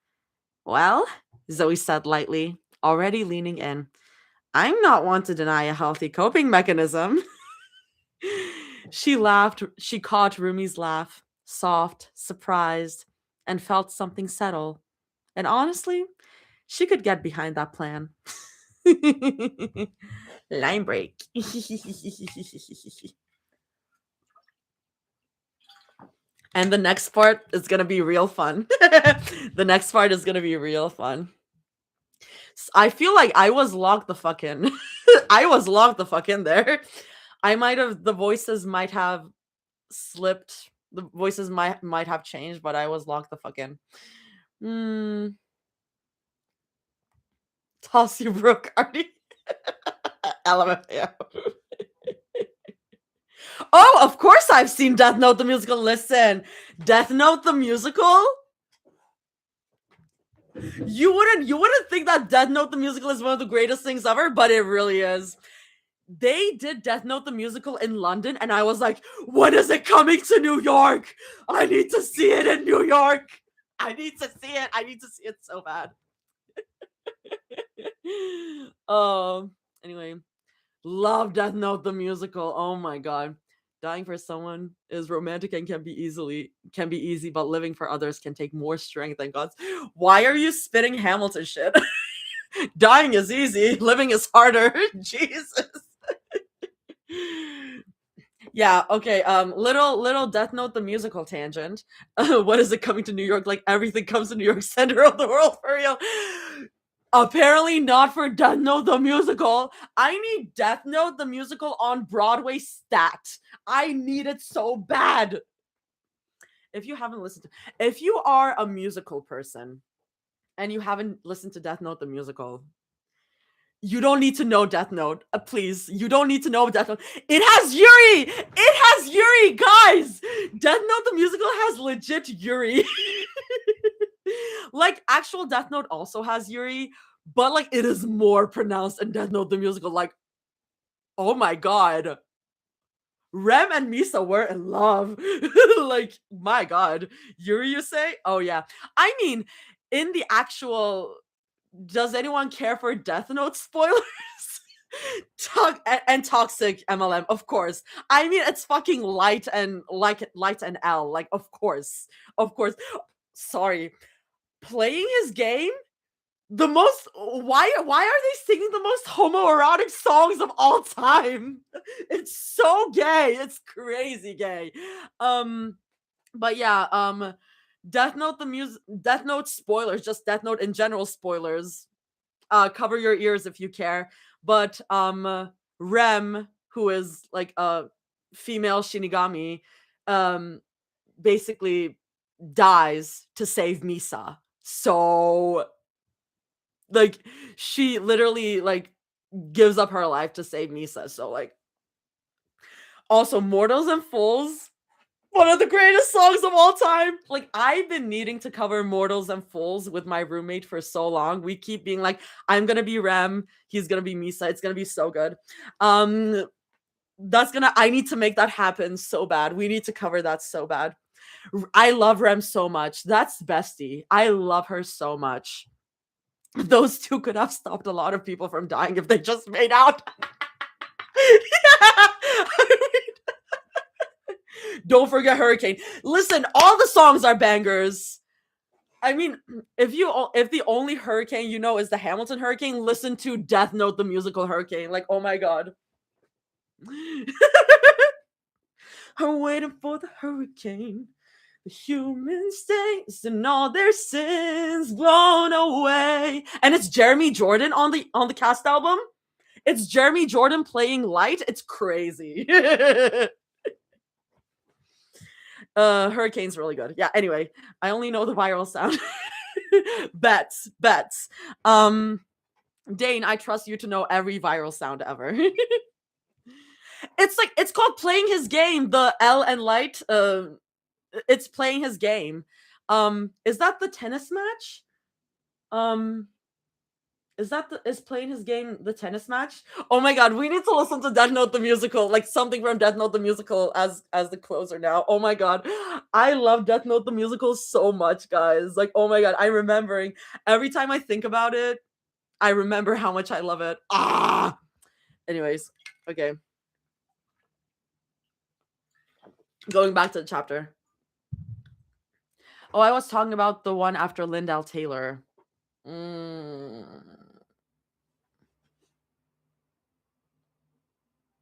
Well, Zoe said lightly, already leaning in. I'm not one to deny a healthy coping mechanism. She laughed. She caught Rumi's laugh, soft, surprised, and felt something settle. And honestly, she could get behind that plan. Line break. And the next part is gonna be real fun. The next part is gonna be real fun. I feel like I was locked the fuck in. I was locked the fuck in there. The voices might have slipped. The voices might have changed, but I was locked the fuck in. Toss you broke, Artie. LMFAO. Oh, of course I've seen Death Note the musical. Listen, Death Note the musical. You wouldn't think that Death Note the musical is one of the greatest things ever, but it really is. They did Death Note the musical in London, and I was like, when is it coming to New York? I need to see it in New York. I need to see it. I need to see it so bad. Anyway, love Death Note the musical. Oh my god. Dying for someone is romantic and can be easy, but living for others can take more strength than God's. Why are you spitting Hamilton shit? Dying is easy, living is harder. Jesus. Yeah, okay. Little Death Note the musical tangent. What is it coming to New York? Like everything comes to New York, center of the world for real. Apparently not for Death Note the musical. I need Death Note the musical on Broadway stat. I need it so bad. If you are a musical person and you haven't listened to Death Note the musical, you don't need to know Death Note. Please, you don't need to know Death Note. It has Yuri! It has Yuri, guys! Death Note the musical has legit Yuri. Like, actual Death Note also has Yuri, but, like, it is more pronounced in Death Note the musical. Like, oh my god. Rem and Misa were in love. Like, my god. Yuri, you say? Oh, yeah. I mean, in the actual... Does anyone care for Death Note spoilers? And toxic MLM, of course. I mean, it's fucking Light and L. Like, of course. Sorry. Playing his game, the most... why are they singing the most homoerotic songs of all time? It's so gay. It's crazy gay. But yeah, Death Note spoilers, just Death Note in general spoilers. Cover your ears if you care. But Rem, who is like a female Shinigami, basically dies to save Misa. So, like, she literally like gives up her life to save Misa. So, like, also Mortals and Fools, one of the greatest songs of all time. Like, I've been needing to cover Mortals and Fools with my roommate for so long. We keep being like, I'm gonna be Rem, he's gonna be Misa. It's gonna be so good. I need to make that happen so bad. We need to cover that so bad. I love Rem so much. That's bestie. I love her so much. Those two could have stopped a lot of people from dying if they just made out. Yeah. Don't forget Hurricane. Listen, all the songs are bangers. I mean, if the only Hurricane you know is the Hamilton Hurricane, listen to Death Note the musical Hurricane. Like, oh my god. I'm waiting for the hurricane. The human states and all their sins blown away. And it's Jeremy Jordan on the cast album. It's Jeremy Jordan playing Light. It's crazy. Hurricane's really good. Yeah, anyway, I only know the viral sound. Bets. Dane, I trust you to know every viral sound ever. It's called Playing His Game, the L and Light. It's Playing His Game. Is that the tennis match? Is Playing His Game the tennis match? Oh my god, we need to listen to Death Note the musical, like something from Death Note the musical as the closer now. Oh my god. I love Death Note the musical so much, guys. Like, oh my god, I'm remembering every time I think about it, I remember how much I love it. Anyways, okay. Going back to the chapter. Oh, I was talking about the one after Lindell Taylor.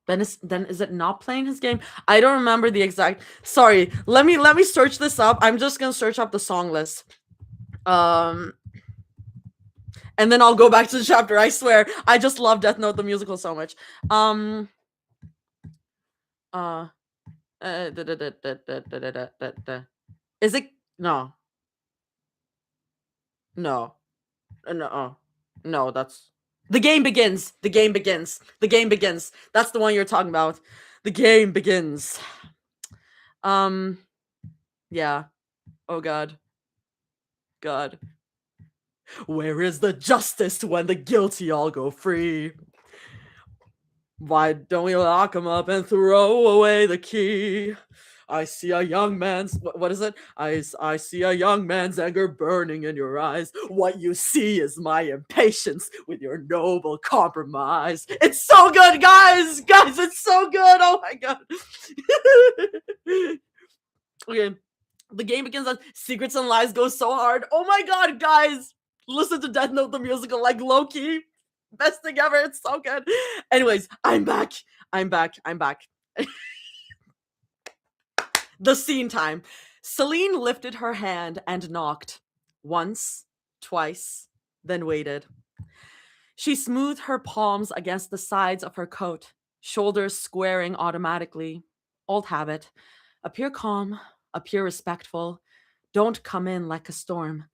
Then is it not playing his game? I don't remember the exact. Sorry. Let me search this up. I'm just gonna search up the song list. And then I'll go back to the chapter. I swear. I just love Death Note the musical so much. Um. Uh. Is it no? No. No. No. That's the game begins. The game begins. The game begins. That's the one you're talking about. The game begins. Yeah. Oh God. God. Where is the justice when the guilty all go free? Why don't we lock him up and throw away the key? I see a young man's what is it? I see a young man's anger burning in your eyes. What you see is my impatience with your noble compromise. It's so good, guys! Guys, it's so good! Oh my god. Okay. The game begins on Secrets and Lies goes so hard. Oh my god, guys! Listen to Death Note the musical like low-key. Best thing ever. It's so good. Anyways, I'm back. I'm back. I'm back. The scene time. Celine lifted her hand and knocked. Once, twice, then waited. She smoothed her palms against the sides of her coat, shoulders squaring automatically. Old habit. Appear calm, appear respectful. Don't come in like a storm.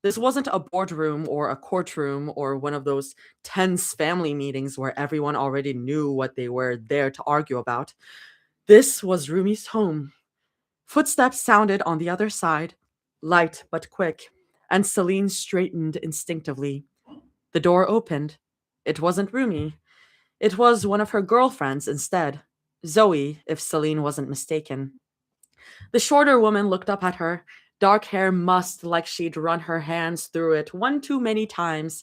This wasn't a boardroom or a courtroom or one of those tense family meetings where everyone already knew what they were there to argue about. This was Rumi's home. Footsteps sounded on the other side, light but quick, and Celine straightened instinctively. The door opened. It wasn't Rumi. It was one of her girlfriends instead. Zoe, if Celine wasn't mistaken. The shorter woman looked up at her, dark hair mussed like she'd run her hands through it one too many times.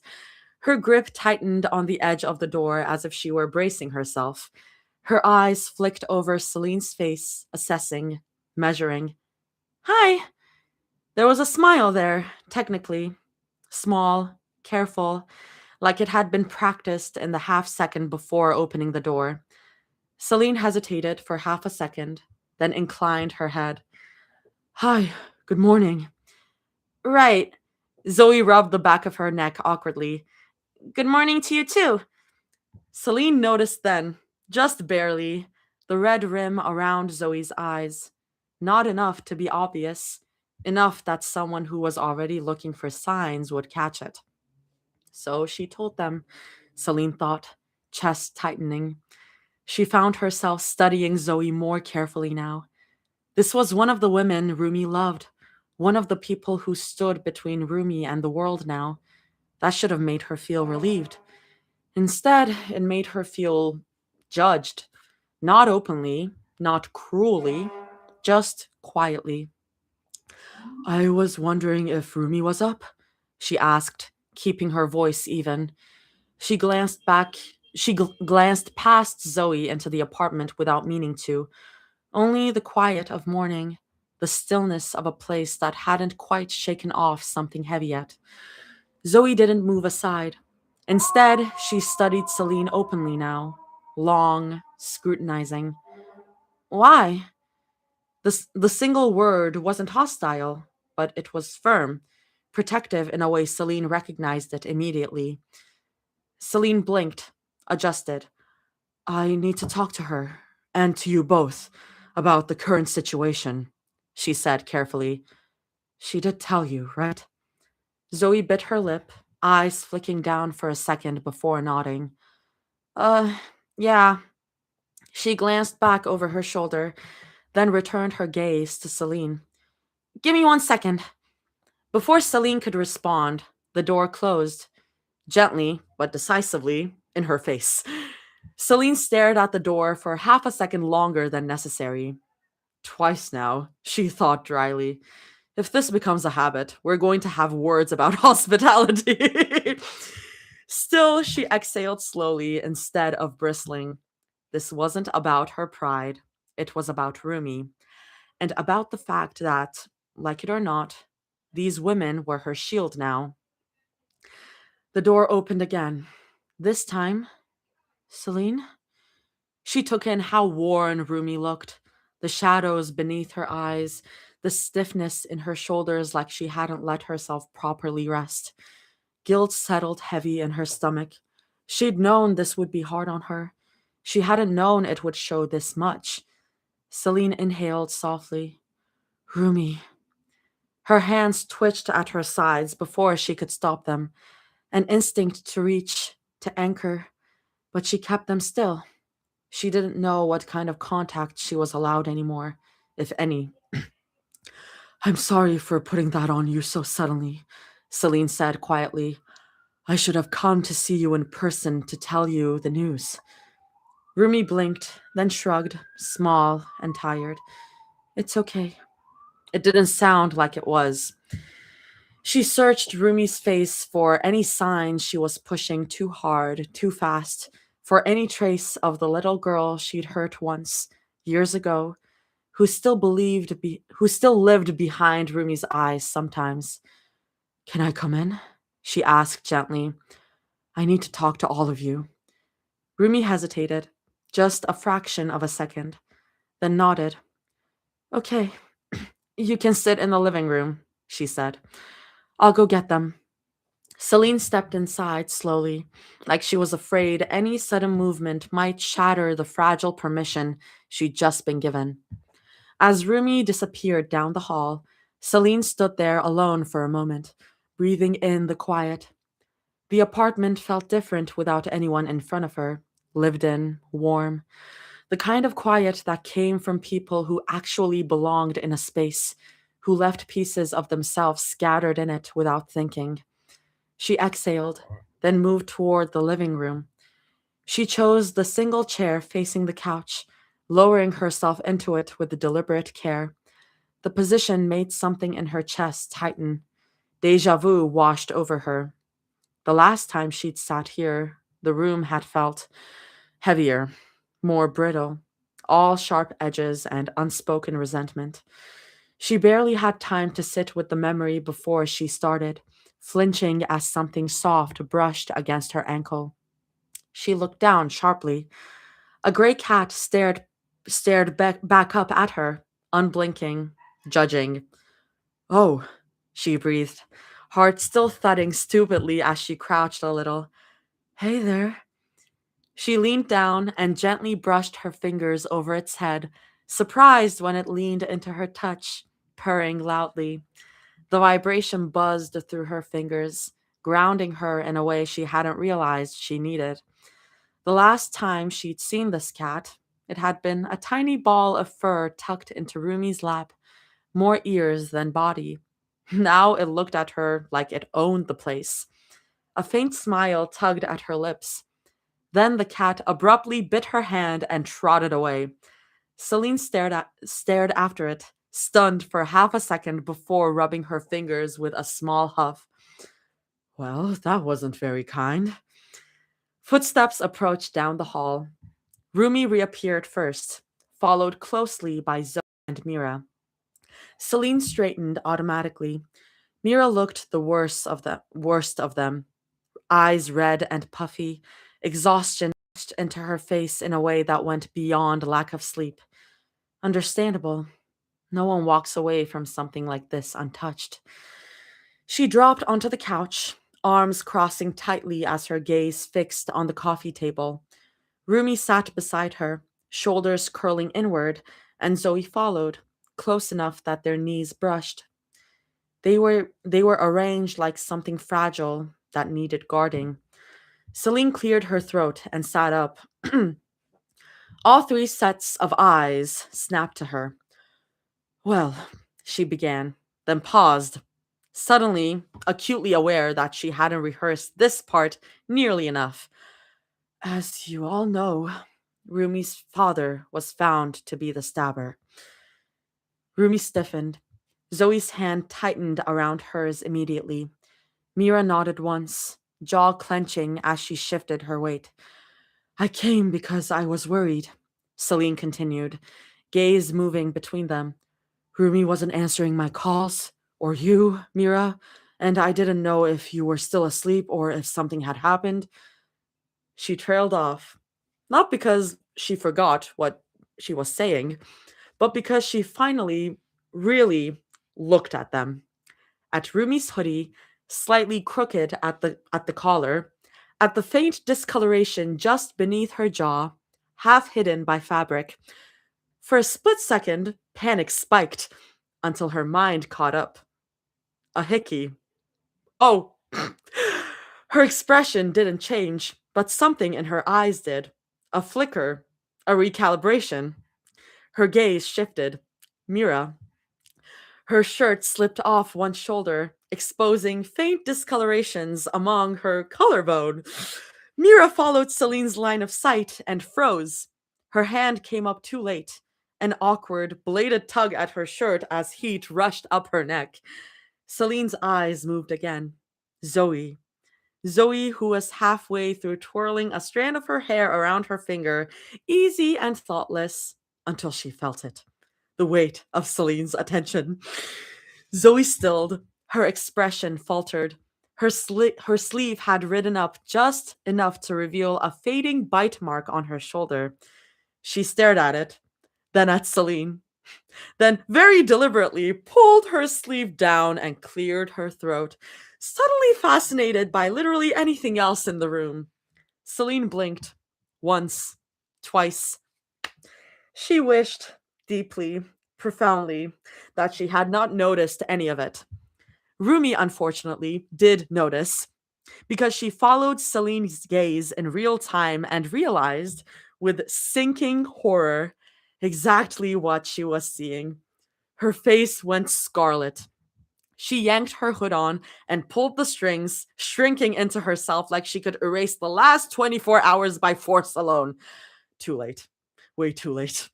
Her grip tightened on the edge of the door as if she were bracing herself. Her eyes flicked over Celine's face, assessing, measuring. Hi! There was a smile there, technically. Small, careful, like it had been practiced in the half second before opening the door. Celine hesitated for half a second, then inclined her head. Hi, good morning. Right. Zoe rubbed the back of her neck awkwardly. Good morning to you too. Celine noticed then, just barely, the red rim around Zoe's eyes. Not enough to be obvious, enough that someone who was already looking for signs would catch it. So she told them, Celine thought, chest tightening. She found herself studying Zoe more carefully now. This was one of the women Rumi loved, one of the people who stood between Rumi and the world now. That should have made her feel relieved. Instead, it made her feel judged. Not openly, not cruelly, just quietly. I was wondering if Rumi was up, she asked, keeping her voice even. She glanced back. Glanced past Zoe into the apartment without meaning to. Only the quiet of morning, the stillness of a place that hadn't quite shaken off something heavy yet. Zoe didn't move aside. Instead, she studied Celine openly now, long, scrutinizing. Why? The single word wasn't hostile, but it was firm, protective in a way Celine recognized it immediately. Celine blinked, adjusted. I need to talk to her, and to you both, about the current situation, she said carefully. She did tell you, right? Zoe bit her lip, eyes flicking down for a second before nodding. Uh, yeah. She glanced back over her shoulder, then returned her gaze to Celine. Give me 1 second. Before Celine could respond, the door closed, gently but decisively, in her face. Celine stared at the door for half a second longer than necessary. Twice now, she thought dryly. If this becomes a habit, we're going to have words about hospitality. Still, she exhaled slowly instead of bristling. This wasn't about her pride. It was about Rumi, and about the fact that, like it or not, these women were her shield now. The door opened again. This time, Celine? She took in how worn Rumi looked, the shadows beneath her eyes, the stiffness in her shoulders like she hadn't let herself properly rest. Guilt settled heavy in her stomach. She'd known this would be hard on her. She hadn't known it would show this much. Celine inhaled softly. Rumi. Her hands twitched at her sides before she could stop them, an instinct to reach, to anchor, but she kept them still. She didn't know what kind of contact she was allowed anymore, if any. I'm sorry for putting that on you so suddenly, Celine said quietly. I should have come to see you in person to tell you the news. Rumi blinked, then shrugged, small and tired. It's okay. It didn't sound like it was. She searched Rumi's face for any sign she was pushing too hard, too fast, for any trace of the little girl she'd hurt once, years ago, who still lived behind Rumi's eyes sometimes. Can I come in? She asked gently. I need to talk to all of you. Rumi hesitated, just a fraction of a second, then nodded. Okay, you can sit in the living room, she said. I'll go get them. Celine stepped inside slowly, like she was afraid any sudden movement might shatter the fragile permission she'd just been given. As Rumi disappeared down the hall, Celine stood there alone for a moment, breathing in the quiet. The apartment felt different without anyone in front of her, lived in, warm, the kind of quiet that came from people who actually belonged in a space, who left pieces of themselves scattered in it without thinking. She exhaled, then moved toward the living room. She chose the single chair facing the couch, lowering herself into it with deliberate care. The position made something in her chest tighten. Deja vu washed over her. The last time she'd sat here, the room had felt heavier, more brittle, all sharp edges and unspoken resentment. She barely had time to sit with the memory before she started, flinching as something soft brushed against her ankle. She looked down sharply. A gray cat stared back up at her, unblinking, judging. Oh, she breathed, heart still thudding stupidly as she crouched a little. Hey there. She leaned down and gently brushed her fingers over its head, surprised when it leaned into her touch, purring loudly. The vibration buzzed through her fingers, grounding her in a way she hadn't realized she needed. The last time she'd seen this cat, it had been a tiny ball of fur tucked into Rumi's lap, more ears than body. Now it looked at her like it owned the place. A faint smile tugged at her lips. Then the cat abruptly bit her hand and trotted away. Celine stared after it, stunned for half a second before rubbing her fingers with a small huff. Well, that wasn't very kind. Footsteps approached down the hall. Rumi reappeared first, followed closely by Zoe and Mira. Celine straightened automatically. Mira looked the worst of them, eyes red and puffy, exhaustion etched into her face in a way that went beyond lack of sleep. Understandable. No one walks away from something like this untouched. She dropped onto the couch, arms crossing tightly as her gaze fixed on the coffee table. Rumi sat beside her, shoulders curling inward, and Zoe followed, close enough that their knees brushed. They were arranged like something fragile that needed guarding. Celine cleared her throat and sat up. All three sets of eyes snapped to her. Well, she began, then paused, suddenly acutely aware that she hadn't rehearsed this part nearly enough. As you all know, Rumi's father was found to be the stabber. Rumi stiffened. Zoe's hand tightened around hers immediately. Mira nodded once, jaw clenching as she shifted her weight. I came because I was worried, Celine continued, gaze moving between them. Rumi wasn't answering my calls, or you, Mira, and I didn't know if you were still asleep or if something had happened. She trailed off. Not because she forgot what she was saying, but because she finally really looked at them. At Rumi's hoodie, slightly crooked at the collar, at the faint discoloration just beneath her jaw, half hidden by fabric. For a split second, panic spiked until her mind caught up. A hickey. Oh, her expression didn't change, but something in her eyes did. A flicker, a recalibration. Her gaze shifted. Mira. Her shirt slipped off one shoulder, exposing faint discolorations along her collarbone. Mira followed Celine's line of sight and froze. Her hand came up too late, an awkward, bladed tug at her shirt as heat rushed up her neck. Celine's eyes moved again. Zoe. Zoe, who was halfway through twirling a strand of her hair around her finger, easy and thoughtless, until she felt it. The weight of Celine's attention. Zoe stilled, her expression faltered. Her sleeve had ridden up just enough to reveal a fading bite mark on her shoulder. She stared at it, then at Celine, then very deliberately pulled her sleeve down and cleared her throat, suddenly fascinated by literally anything else in the room. Celine blinked. Once. Twice. She wished, deeply, profoundly, that she had not noticed any of it. Rumi, unfortunately, did notice, because she followed Celine's gaze in real time and realized, with sinking horror, exactly what she was seeing. Her face went scarlet. She yanked her hood on and pulled the strings, shrinking into herself like she could erase the last 24 hours by force alone. Too late. Way too late.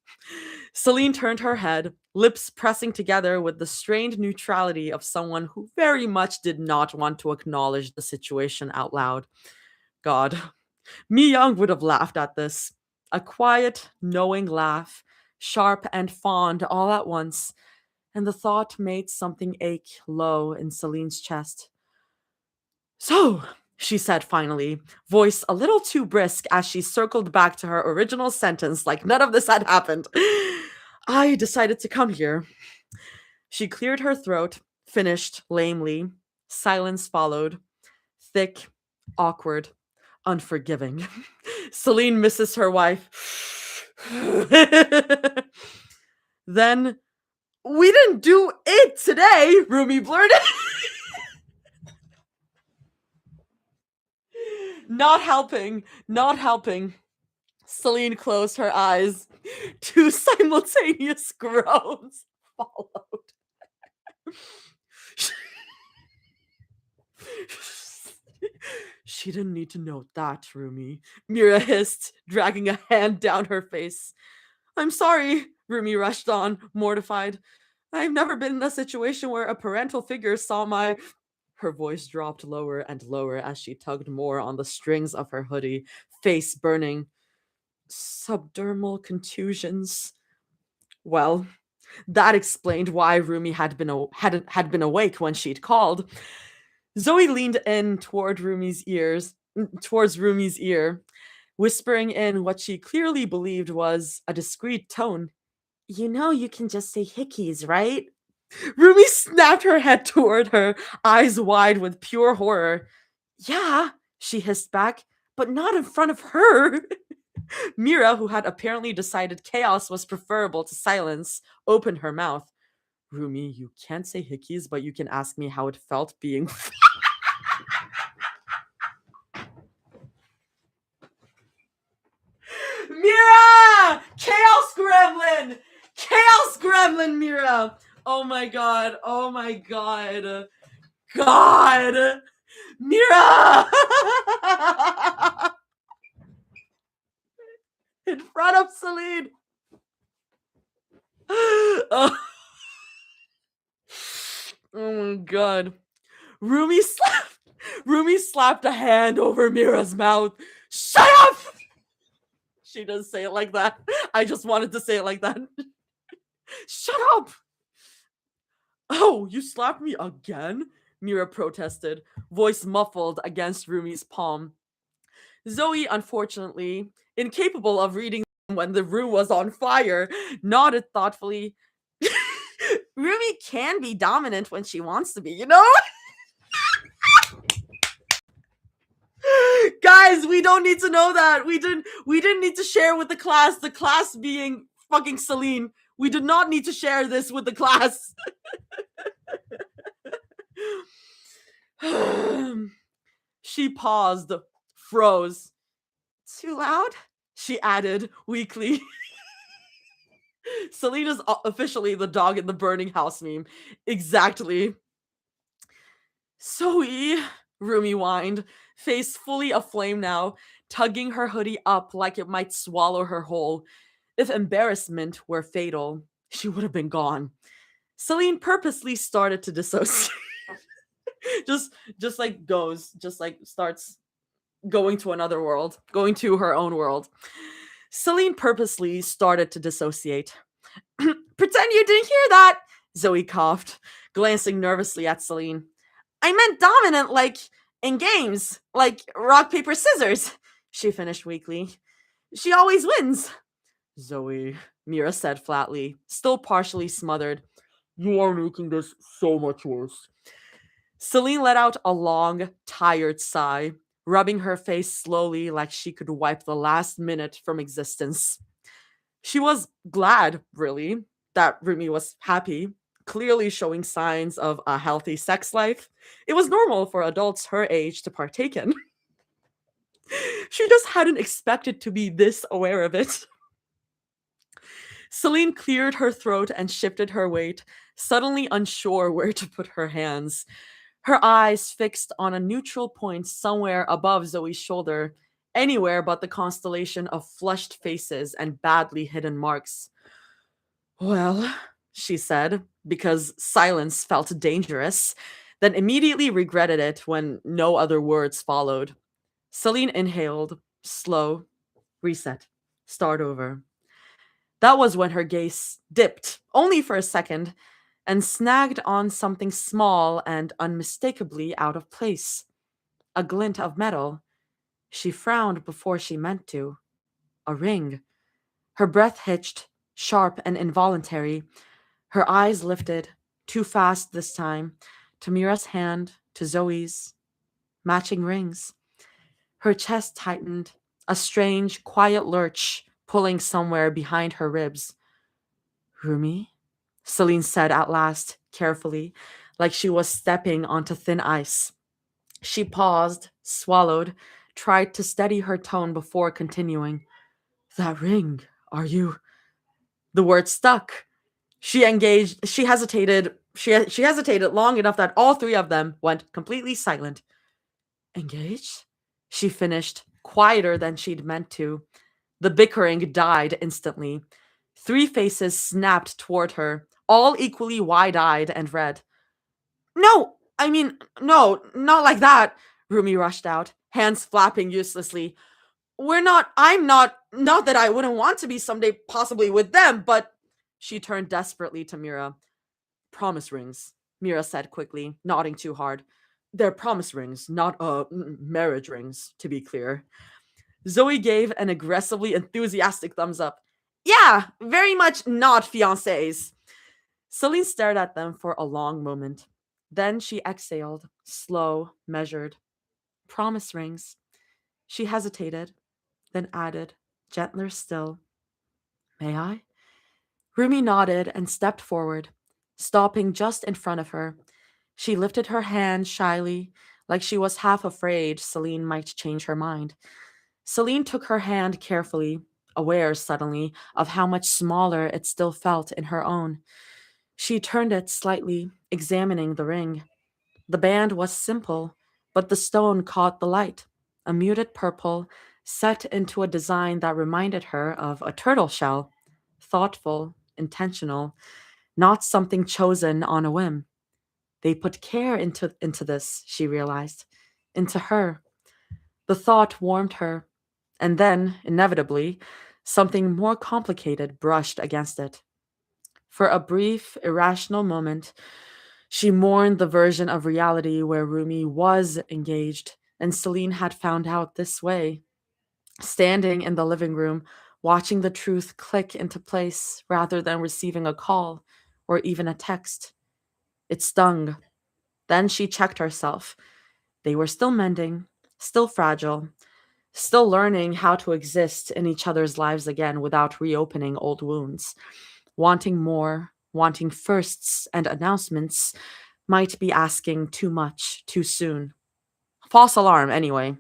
Celine turned her head, lips pressing together with the strained neutrality of someone who very much did not want to acknowledge the situation out loud. God, Mi Young would have laughed at this. A quiet, knowing laugh, sharp and fond all at once, and the thought made something ache low in Celine's chest. So, she said finally, voice a little too brisk as she circled back to her original sentence like none of this had happened. I decided to come here. She cleared her throat, finished lamely. Silence followed. Thick, awkward, unforgiving. Celine misses her wife. Then, we didn't do it today, Rumi blurted. Not helping, not helping. Celine closed her eyes. Two simultaneous groans followed. She didn't need to note that, Rumi, Mira hissed, dragging a hand down her face. I'm sorry, Rumi rushed on, mortified. I've never been in a situation where a parental figure saw my... Her voice dropped lower and lower as she tugged more on the strings of her hoodie, face burning. Subdermal contusions. Well, that explained why Rumi had been awake when she'd called. Zoe leaned in towards Rumi's ear, whispering in what she clearly believed was a discreet tone. You know you can just say hickeys, right? Rumi snapped her head toward her, eyes wide with pure horror. Yeah, she hissed back, but not in front of her. Mira, who had apparently decided chaos was preferable to silence, opened her mouth. Rumi, you can't say hickeys, but you can ask me how it felt being... Mira! Chaos Gremlin! Chaos Gremlin, Mira! Oh my god, oh my god. God! Mira! In front of Celine! Oh. Oh my god. Rumi slapped a hand over Mira's mouth. Shut up! She doesn't say it like that. I just wanted to say it like that. Shut up! Oh, you slapped me again? Mira protested, voice muffled against Rumi's palm. Zoe, unfortunately, incapable of reading when the room was on fire, nodded thoughtfully. Rumi can be dominant when she wants to be, you know? Guys, we don't need to know that. We didn't need to share with the class being fucking Celine. We did not need to share this with the class. She paused, froze. Too loud? She added weakly. Selena's officially the dog in the burning house meme. Exactly. Zoe, Rumi whined, face fully aflame now, tugging her hoodie up like it might swallow her whole. If embarrassment were fatal, she would have been gone. Celine purposely started to dissociate. just like goes, just like starts going to another world, going to her own world. Celine purposely started to dissociate. Pretend you didn't hear that, Zoe coughed, glancing nervously at Celine. I meant dominant, like in games, like rock, paper, scissors, she finished weakly. She always wins. Zoe, Mira said flatly, still partially smothered. You are making this so much worse. Celine let out a long, tired sigh, rubbing her face slowly like she could wipe the last minute from existence. She was glad, really, that Rumi was happy, clearly showing signs of a healthy sex life. It was normal for adults her age to partake in. She just hadn't expected to be this aware of it. Celine cleared her throat and shifted her weight, suddenly unsure where to put her hands. Her eyes fixed on a neutral point somewhere above Zoe's shoulder, anywhere but the constellation of flushed faces and badly hidden marks. Well, she said, because silence felt dangerous, then immediately regretted it when no other words followed. Celine inhaled, slow, reset, start over. That was when her gaze dipped, only for a second, and snagged on something small and unmistakably out of place. A glint of metal. She frowned before she meant to. A ring. Her breath hitched, sharp and involuntary. Her eyes lifted, too fast this time, to Mira's hand, to Zoe's. Matching rings. Her chest tightened, a strange, quiet lurch pulling somewhere behind her ribs. Rumi? Celine said at last, carefully, like she was stepping onto thin ice. She paused, swallowed, tried to steady her tone before continuing. That ring, are you? The word stuck. She hesitated. She hesitated long enough that all three of them went completely silent. Engaged? She finished, quieter than she'd meant to. The bickering died instantly. Three faces snapped toward her, all equally wide-eyed and red. No, I mean, no, not like that, Rumi rushed out, hands flapping uselessly. Not that I wouldn't want to be someday possibly with them, but she turned desperately to Mira. Promise rings, Mira said quickly, nodding too hard. They're promise rings, not marriage rings, to be clear. Zoe gave an aggressively enthusiastic thumbs up. Yeah, very much not fiancés. Celine stared at them for a long moment. Then she exhaled, slow, measured. Promise rings. She hesitated, then added, gentler still. May I? Rumi nodded and stepped forward, stopping just in front of her. She lifted her hand shyly, like she was half afraid Celine might change her mind. Celine took her hand carefully, aware suddenly of how much smaller it still felt in her own. She turned it slightly, examining the ring. The band was simple, but the stone caught the light, a muted purple, set into a design that reminded her of a turtle shell. Thoughtful, intentional, not something chosen on a whim. They put care into this, she realized, into her. The thought warmed her, and then, inevitably, something more complicated brushed against it. For a brief, irrational moment, she mourned the version of reality where Rumi was engaged, and Celine had found out this way. Standing in the living room, watching the truth click into place rather than receiving a call or even a text. It stung. Then she checked herself. They were still mending, still fragile, still learning how to exist in each other's lives again without reopening old wounds. Wanting more, wanting firsts and announcements might be asking too much too soon. False alarm, anyway.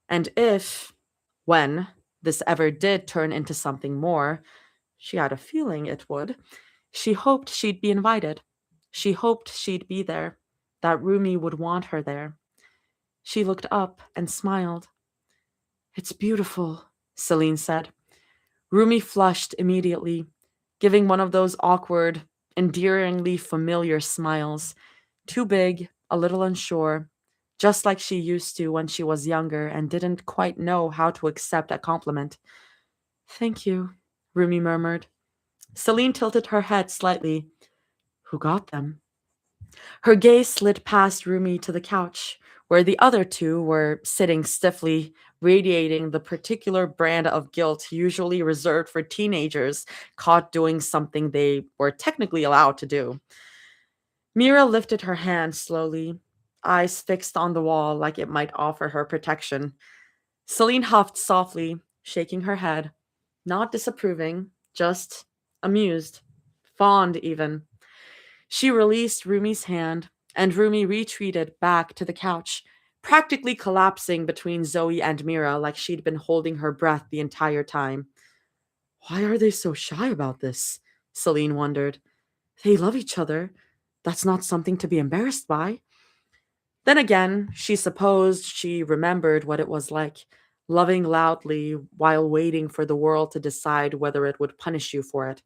And when this ever did turn into something more, she had a feeling it would, she hoped she'd be invited. She hoped she'd be there, that Rumi would want her there. She looked up and smiled. It's beautiful, Celine said. Rumi flushed immediately, giving one of those awkward, endearingly familiar smiles. Too big, a little unsure, just like she used to when she was younger and didn't quite know how to accept a compliment. Thank you, Rumi murmured. Celine tilted her head slightly. Who got them? Her gaze slid past Rumi to the couch, where the other two were sitting stiffly, radiating the particular brand of guilt usually reserved for teenagers caught doing something they were technically allowed to do. Mira lifted her hand slowly, eyes fixed on the wall like it might offer her protection. Celine huffed softly, shaking her head, not disapproving, just amused, fond even. She released Rumi's hand, and Rumi retreated back to the couch, practically collapsing between Zoe and Mira like she'd been holding her breath the entire time. Why are they so shy about this? Celine wondered. They love each other. That's not something to be embarrassed by. Then again, she supposed she remembered what it was like, loving loudly while waiting for the world to decide whether it would punish you for it.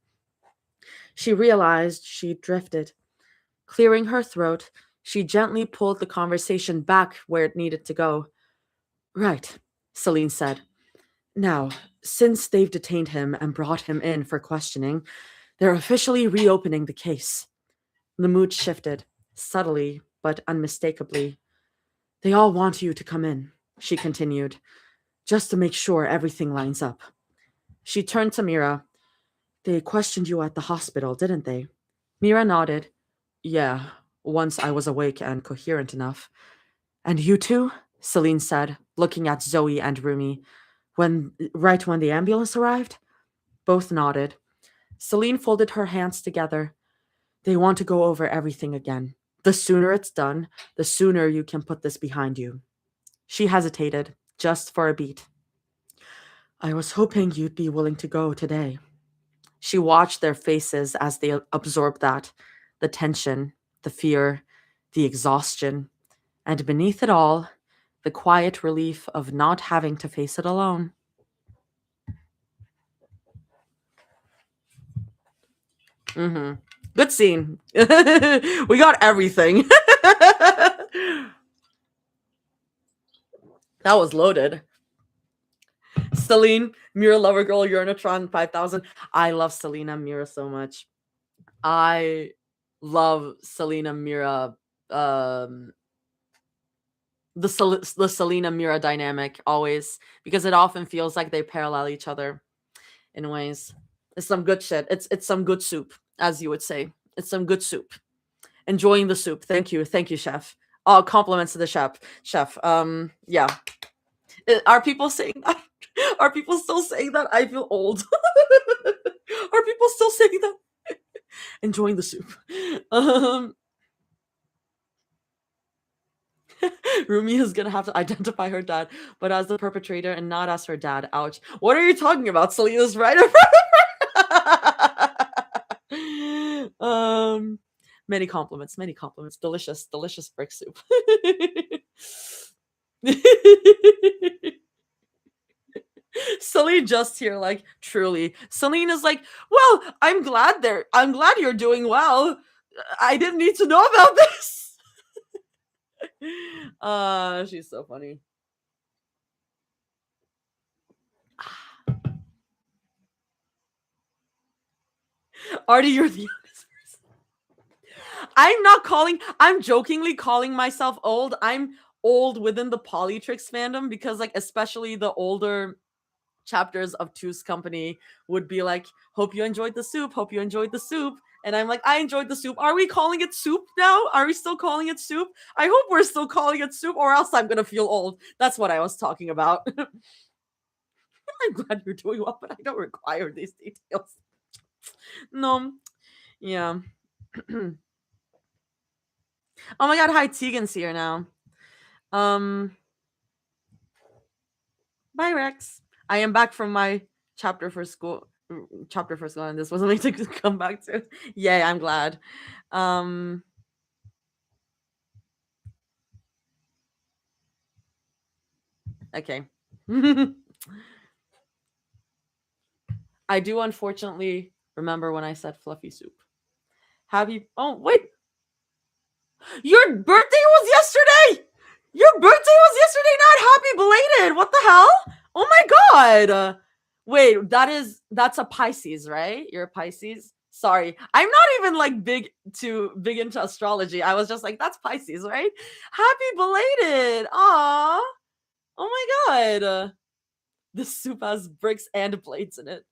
She realized she'd drifted. Clearing her throat, she gently pulled the conversation back where it needed to go. Right, Celine said. Now, since they've detained him and brought him in for questioning, they're officially reopening the case. The mood shifted, subtly but unmistakably. They all want you to come in, she continued, just to make sure everything lines up. She turned to Mira. They questioned you at the hospital, didn't they? Mira nodded. Yeah, once I was awake and coherent enough. And you too? Celine said, looking at Zoe and Rumi. Right when the ambulance arrived? Both nodded. Celine folded her hands together. They want to go over everything again. The sooner it's done, the sooner you can put this behind you. She hesitated, just for a beat. I was hoping you'd be willing to go today. She watched their faces as they absorbed that, the tension, the fear, the exhaustion, and beneath it all, the quiet relief of not having to face it alone. Mm-hmm. Good scene. We got everything. That was loaded. Celine, Mira Lover Girl, Uranotron 5000. I love Selena Mira so much. I love Selena Mira, um, the Selena Mira dynamic always, because it often feels like they parallel each other in ways. It's some good shit. It's some good soup, as you would say. It's some good soup. Enjoying the soup. Thank you, chef. All compliments to the chef. Yeah. Are people saying that? Are people still saying that? I feel old. Are people still saying that? Enjoying the soup. Um, Rumi is gonna have to identify her dad, but as the perpetrator and not as her dad. Ouch. What are you talking about? Selena's right in front of her. Many compliments, many compliments. Delicious, delicious brick soup. Celine just here, like, truly. Celine is like, well, I'm glad you're doing well. I didn't need to know about this. She's so funny. Artie, you're the youngest person. I'm jokingly calling myself old. I'm old within the polytrix fandom because, like, especially the older chapters of Two's Company would be like, hope you enjoyed the soup, hope you enjoyed the soup. And I'm like, I enjoyed the soup. Are we calling it soup now? Are we still calling it soup? I hope we're still calling it soup, or else I'm gonna feel old. That's what I was talking about. I'm glad you're doing well, but I don't require these details. No. Yeah. Oh my god, hi, Tegan's here now. Bye, Rex. I am back from my chapter for school, and this wasn't meant to come back to. Yay, I'm glad. Okay. I do unfortunately remember when I said fluffy soup. Oh, wait. Your birthday was yesterday! Your birthday was yesterday, not happy belated! What the hell? Oh my god! Wait, that's a Pisces, right? You're a Pisces? Sorry. I'm not even like big into astrology. I was just like, that's Pisces, right? Happy belated! Aww. Oh my god. This soup has bricks and plates in it.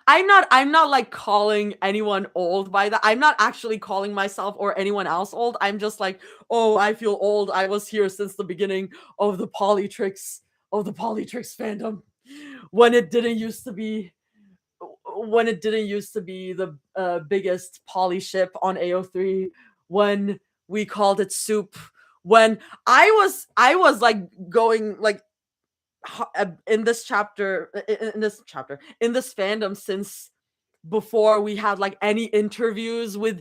I'm not like calling anyone old by that. I'm not actually calling myself or anyone else old. I'm just like, oh, I feel old. I was here since the beginning of the polytrix fandom. When it didn't used to be the biggest poly ship on AO3, when we called it soup, when I was like going like in this fandom since before we had like any interviews with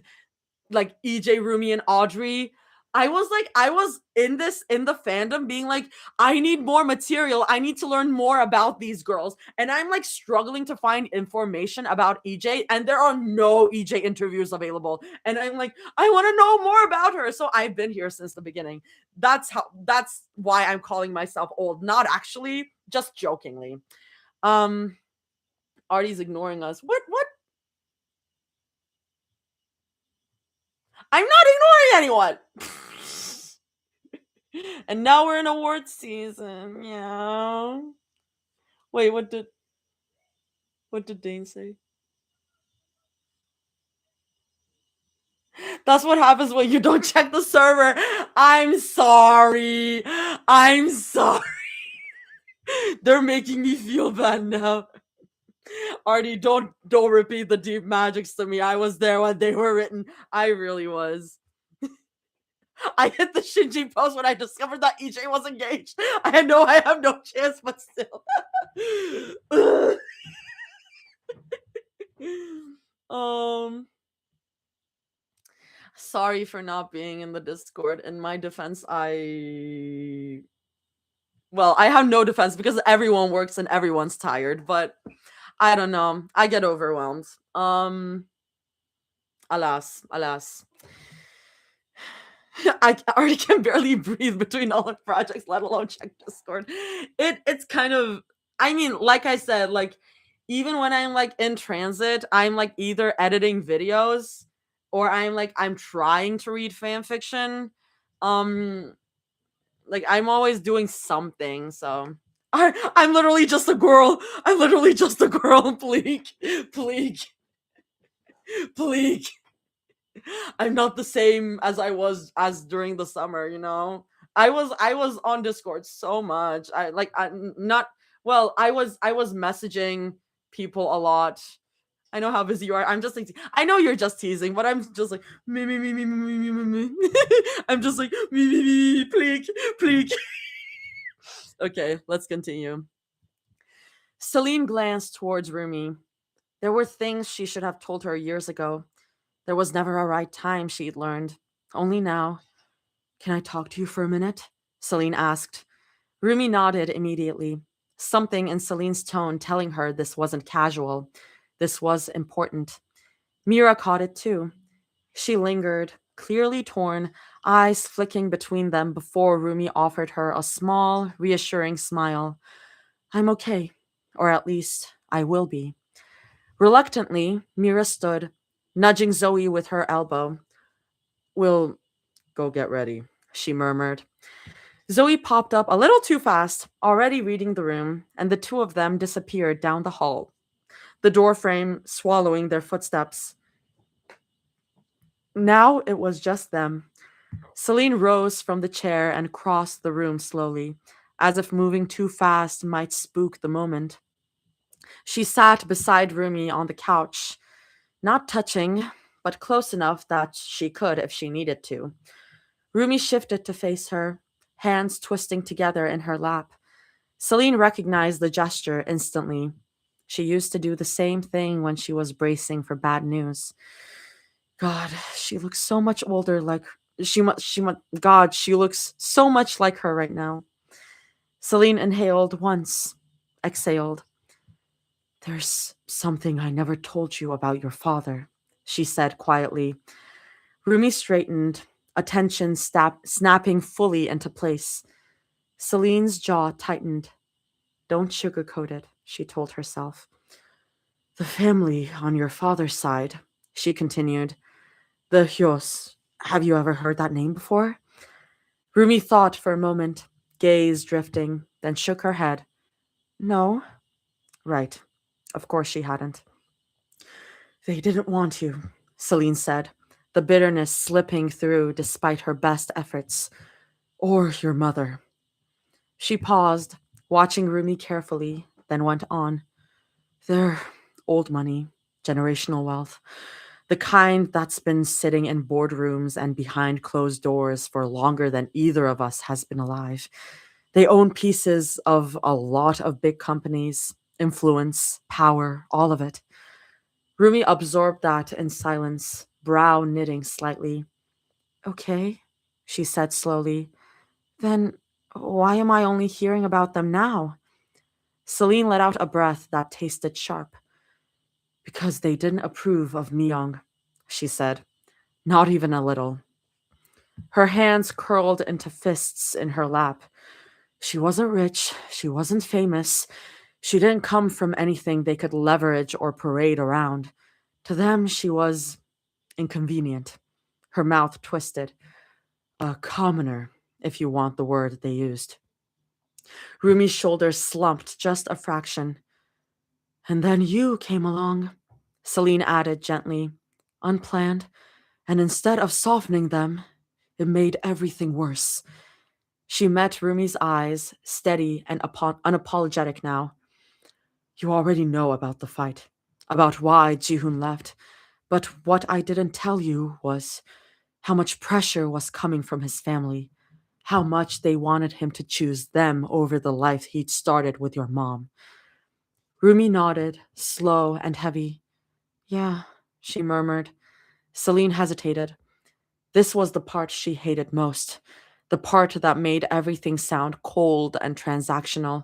like EJ, Rumi, and Audrey. I was in the fandom being like, I need more material. I need to learn more about these girls. And I'm like struggling to find information about EJ, and there are no EJ interviews available. And I'm like, I want to know more about her. So I've been here since the beginning. That's why I'm calling myself old. Not actually, just jokingly. Artie's ignoring us. What? I'm not ignoring anyone. And now we're in awards season. Yeah. Wait, what did Dane say? That's what happens when you don't check the server. I'm sorry. They're making me feel bad now. Artie, don't repeat the deep magics to me. I was there when they were written. I really was. I hit the Shinji post when I discovered that EJ was engaged. I know I have no chance, but still. Sorry for not being in the Discord. In my defense, I have no defense because everyone works and everyone's tired, but I don't know. I get overwhelmed. Alas. I already can barely breathe between all the projects, let alone check Discord. It's kind of, I mean, like I said, like even when I'm like in transit, I'm like either editing videos or I'm trying to read fan fiction. Like I'm always doing something, so I'm literally just a girl. Please. I'm not the same as I was as during the summer, you know. I was on Discord so much. I was messaging people a lot. I know how busy you are. I'm just like, I know you're just teasing, but I'm just like me. I'm just like me, please. Okay, let's continue. Celine glanced towards Rumi. There were things she should have told her years ago. There was never a right time, she'd learned. Only now. Can I talk to you for a minute? Celine asked. Rumi nodded immediately, something in Celine's tone telling her this wasn't casual. This was important. Mira caught it too. She lingered, clearly torn, eyes flicking between them before Rumi offered her a small, reassuring smile. I'm okay, or at least I will be. Reluctantly, Mira stood, nudging Zoe with her elbow. We'll go get ready, she murmured. Zoe popped up a little too fast, already reading the room, and the two of them disappeared down the hall, the door frame swallowing their footsteps. Now it was just them. Celine rose from the chair and crossed the room slowly, as if moving too fast might spook the moment. She sat beside Rumi on the couch, not touching, but close enough that she could if she needed to. Rumi shifted to face her, hands twisting together in her lap. Celine recognized the gesture instantly. She used to do the same thing when she was bracing for bad news. God, she looks so much older like God, she looks so much like her right now. Celine inhaled once, exhaled. There's something I never told you about your father, she said quietly. Rumi straightened, attention snapping fully into place. Celine's jaw tightened. Don't sugarcoat it, she told herself. The family on your father's side, she continued. The Hyos. Have you ever heard that name before? Rumi thought for a moment, gaze drifting, then shook her head. No. Right. Of course she hadn't. They didn't want to, Celine said, the bitterness slipping through despite her best efforts. Or your mother. She paused, watching Rumi carefully, then went on. They're old money, generational wealth, the kind that's been sitting in boardrooms and behind closed doors for longer than either of us has been alive. They own pieces of a lot of big companies, influence, power, all of it. Rumi absorbed that in silence, brow knitting slightly. Okay, she said slowly. Then why am I only hearing about them now? Celine let out a breath that tasted sharp. Because they didn't approve of Myung, she said. Not even a little. Her hands curled into fists in her lap. She wasn't rich. She wasn't famous. She didn't come from anything they could leverage or parade around. To them, she was inconvenient. Her mouth twisted. A commoner, if you want the word they used. Rumi's shoulders slumped just a fraction. And then you came along, Celine added gently, unplanned, and instead of softening them, it made everything worse. She met Rumi's eyes, steady and unapologetic now. You already know about the fight, about why Jihoon left, but what I didn't tell you was how much pressure was coming from his family, how much they wanted him to choose them over the life he'd started with your mom. Rumi nodded, slow and heavy. Yeah, she murmured. Celine hesitated. This was the part she hated most, the part that made everything sound cold and transactional,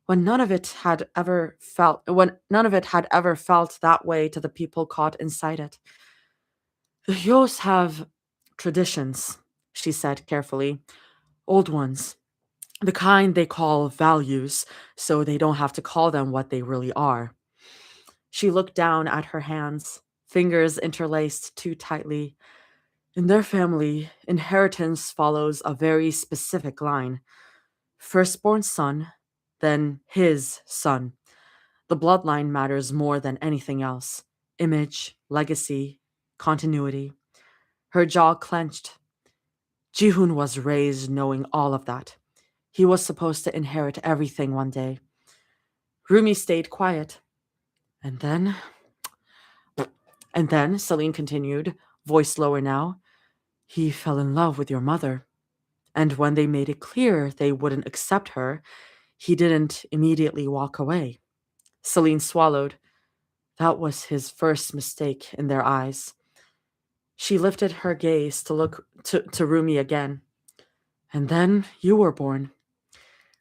when none of it had ever felt that way to the people caught inside it. The Hyos have traditions, she said carefully, old ones, the kind they call values, so they don't have to call them what they really are. She looked down at her hands, fingers interlaced too tightly. In their family, inheritance follows a very specific line. Firstborn son, then his son. The bloodline matters more than anything else. Image, legacy, continuity. Her jaw clenched. Jihoon was raised knowing all of that. He was supposed to inherit everything one day. Rumi stayed quiet. And then, Celine continued, voice lower now, he fell in love with your mother. And when they made it clear they wouldn't accept her, he didn't immediately walk away. Celine swallowed. That was his first mistake in their eyes. She lifted her gaze to look to Rumi again. And then you were born.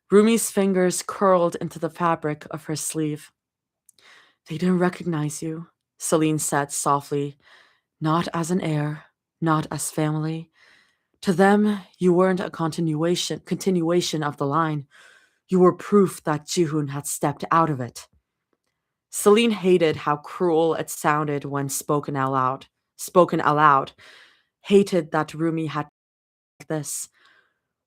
Rumi's fingers curled into the fabric of her sleeve. They didn't recognize you, Celine said softly. Not as an heir, not as family. To them, you weren't a continuation of the line. You were proof that Jihoon had stepped out of it. Celine hated how cruel it sounded when spoken aloud. Hated that Rumi had this.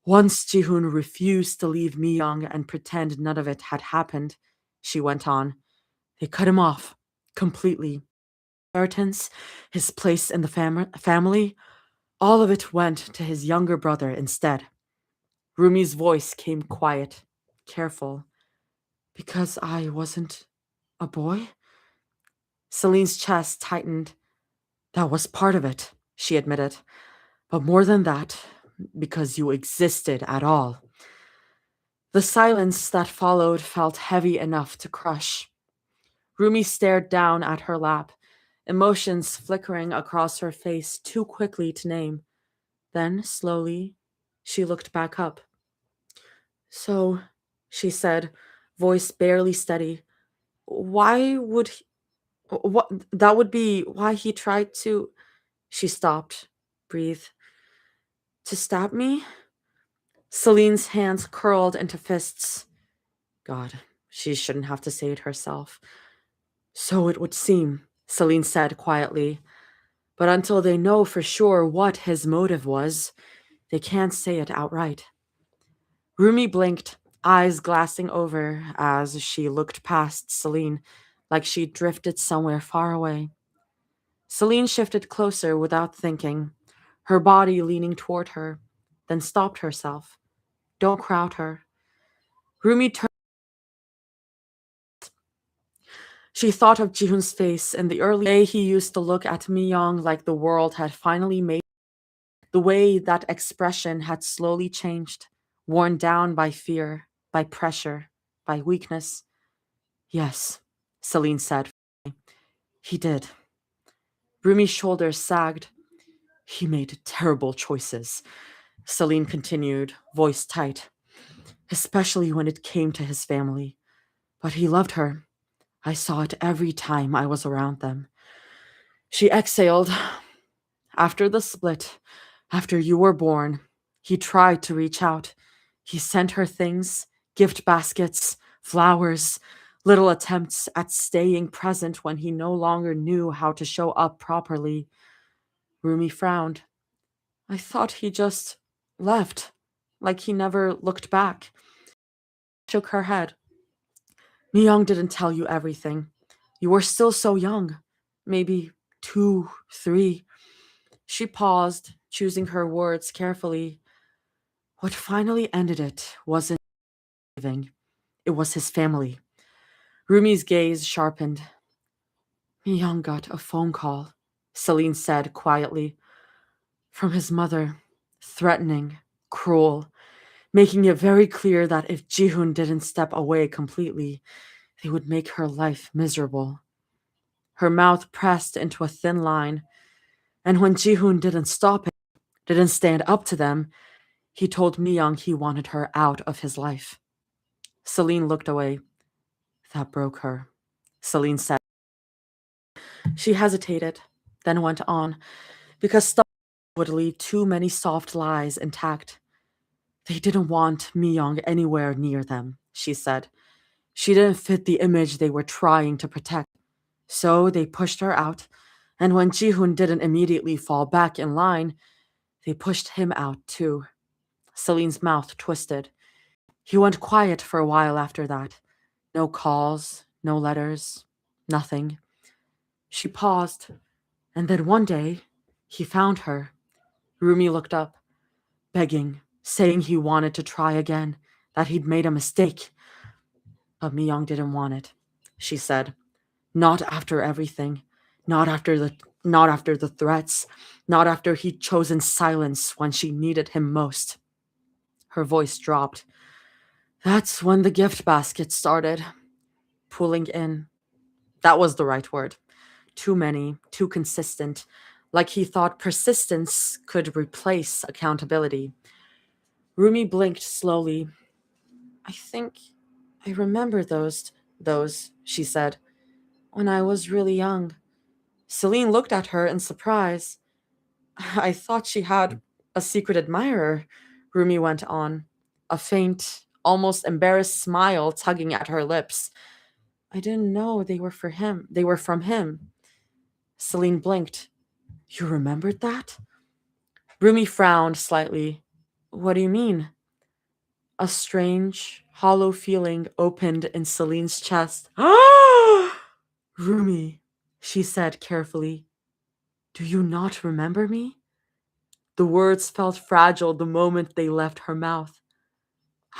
Once Jihoon refused to leave Miyang and pretend none of it had happened, she went on. They cut him off completely. Inheritance, his place in the family, all of it went to his younger brother instead. Rumi's voice came quiet, careful. Because I wasn't a boy? Celine's chest tightened. That was part of it, she admitted. But more than that, because you existed at all. The silence that followed felt heavy enough to crush. Rumi stared down at her lap, emotions flickering across her face too quickly to name. Then, slowly, she looked back up. So, she said, voice barely steady, why would he, what that would be why he tried to. She stopped, breathed. To stab me? Celine's hands curled into fists. God, she shouldn't have to say it herself. So it would seem, Celine said quietly. But until they know for sure what his motive was, they can't say it outright. Rumi blinked, eyes glassing over as she looked past Celine, like she drifted somewhere far away. Celine shifted closer without thinking, her body leaning toward her, then stopped herself. Don't crowd her. Rumi turned. She thought of Jihoon's face in the early day he used to look at Miyang like the world had finally made. The way that expression had slowly changed, worn down by fear, by pressure, by weakness. Yes, Celine said. He did. Rumi's shoulders sagged. He made terrible choices, Celine continued, voice tight, especially when it came to his family. But he loved her. I saw it every time I was around them. She exhaled. After the split, after you were born, he tried to reach out. He sent her things, gift baskets, flowers, little attempts at staying present when he no longer knew how to show up properly. Rumi frowned. I thought he just left, like he never looked back. Shook her head. Myung didn't tell you everything. You were still so young. Maybe 2, 3. She paused, choosing her words carefully. What finally ended it wasn't leaving. It was his family. Rumi's gaze sharpened. Myung got a phone call, Celine said quietly, from his mother, threatening, cruel, making it very clear that if Jihoon didn't step away completely, they would make her life miserable. Her mouth pressed into a thin line, and when Jihoon didn't stop it, didn't stand up to them, he told Myung he wanted her out of his life. Celine looked away. That broke her, Celine said. She hesitated, then went on, because Strawpage would leave too many soft lies intact. They didn't want Myung anywhere near them, she said. She didn't fit the image they were trying to protect. So they pushed her out, and when Jihoon didn't immediately fall back in line, they pushed him out too. Celine's mouth twisted. He went quiet for a while after that. No calls, no letters, nothing. She paused, and then one day, he found her. Rumi looked up, begging, saying he wanted to try again, that he'd made a mistake. But Myung didn't want it, she said. Not after everything. Not after the threats. Not after he'd chosen silence when she needed him most. Her voice dropped. That's when the gift basket started. Pulling in. That was the right word. Too many, too consistent. Like he thought persistence could replace accountability. Rumi blinked slowly. I think I remember those, she said, when I was really young. Celine looked at her in surprise. I thought she had a secret admirer, Rumi went on, a faint, almost embarrassed smile tugging at her lips. I didn't know they were for him. They were from him. Celine blinked. You remembered that? Rumi frowned slightly. What do you mean? A strange, hollow feeling opened in Celine's chest. Rumi, she said carefully, do you not remember me? The words felt fragile the moment they left her mouth.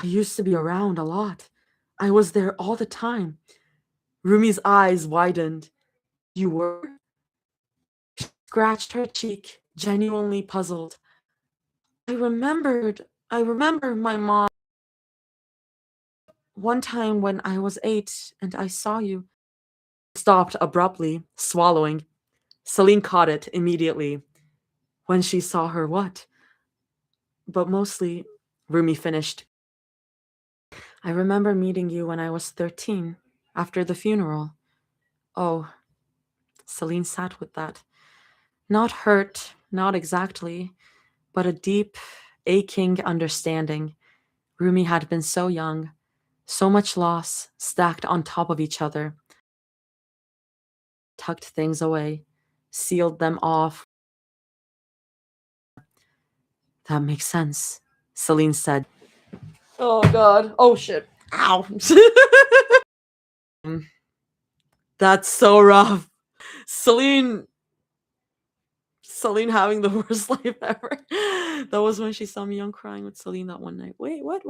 I used to be around a lot. I was there all the time. Rumi's eyes widened. You were? She scratched her cheek, genuinely puzzled. I remember my mom. One time when I was 8 and I saw you. Stopped abruptly, swallowing. Celine caught it immediately. When she saw her what? But mostly, Rumi finished. I remember meeting you when I was 13, after the funeral. Oh, Celine sat with that. Not hurt, not exactly, but a deep, aching understanding. Rumi had been so young, so much loss stacked on top of each other. Tucked things away, sealed them off. That makes sense, Celine said. Oh, God. Oh, shit. Ow. That's so rough. Celine having the worst life ever. That was when she saw me young crying with Celine that one night. Wait, what?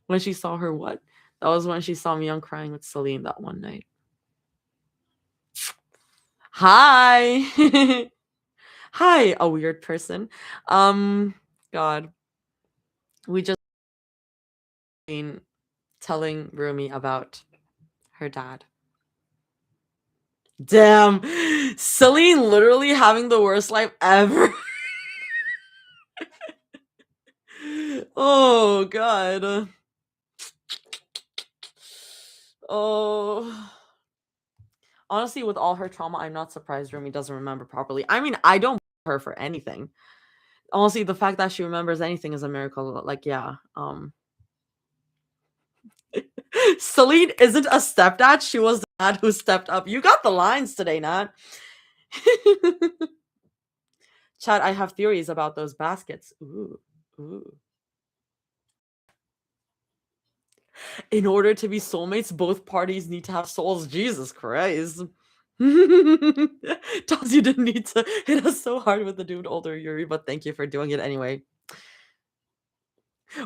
When she saw her what? That was when she saw me young crying with Celine that one night. Hi. Hi, a weird person. God. We just been telling Rumi about her dad. Damn. Celine literally having the worst life ever. Oh, God. Oh. Honestly, with all her trauma, I'm not surprised Rumi doesn't remember properly. I mean, I don't blame her for anything. Honestly, the fact that she remembers anything is a miracle. Like, yeah. Celine isn't a stepdad. She was the dad who stepped up. You got the lines today, Nat. Chad, I have theories about those baskets. Ooh. In order to be soulmates, both parties need to have souls. Jesus Christ. Tells you didn't need to hit us so hard with the doomed older Yuri, but thank you for doing it anyway.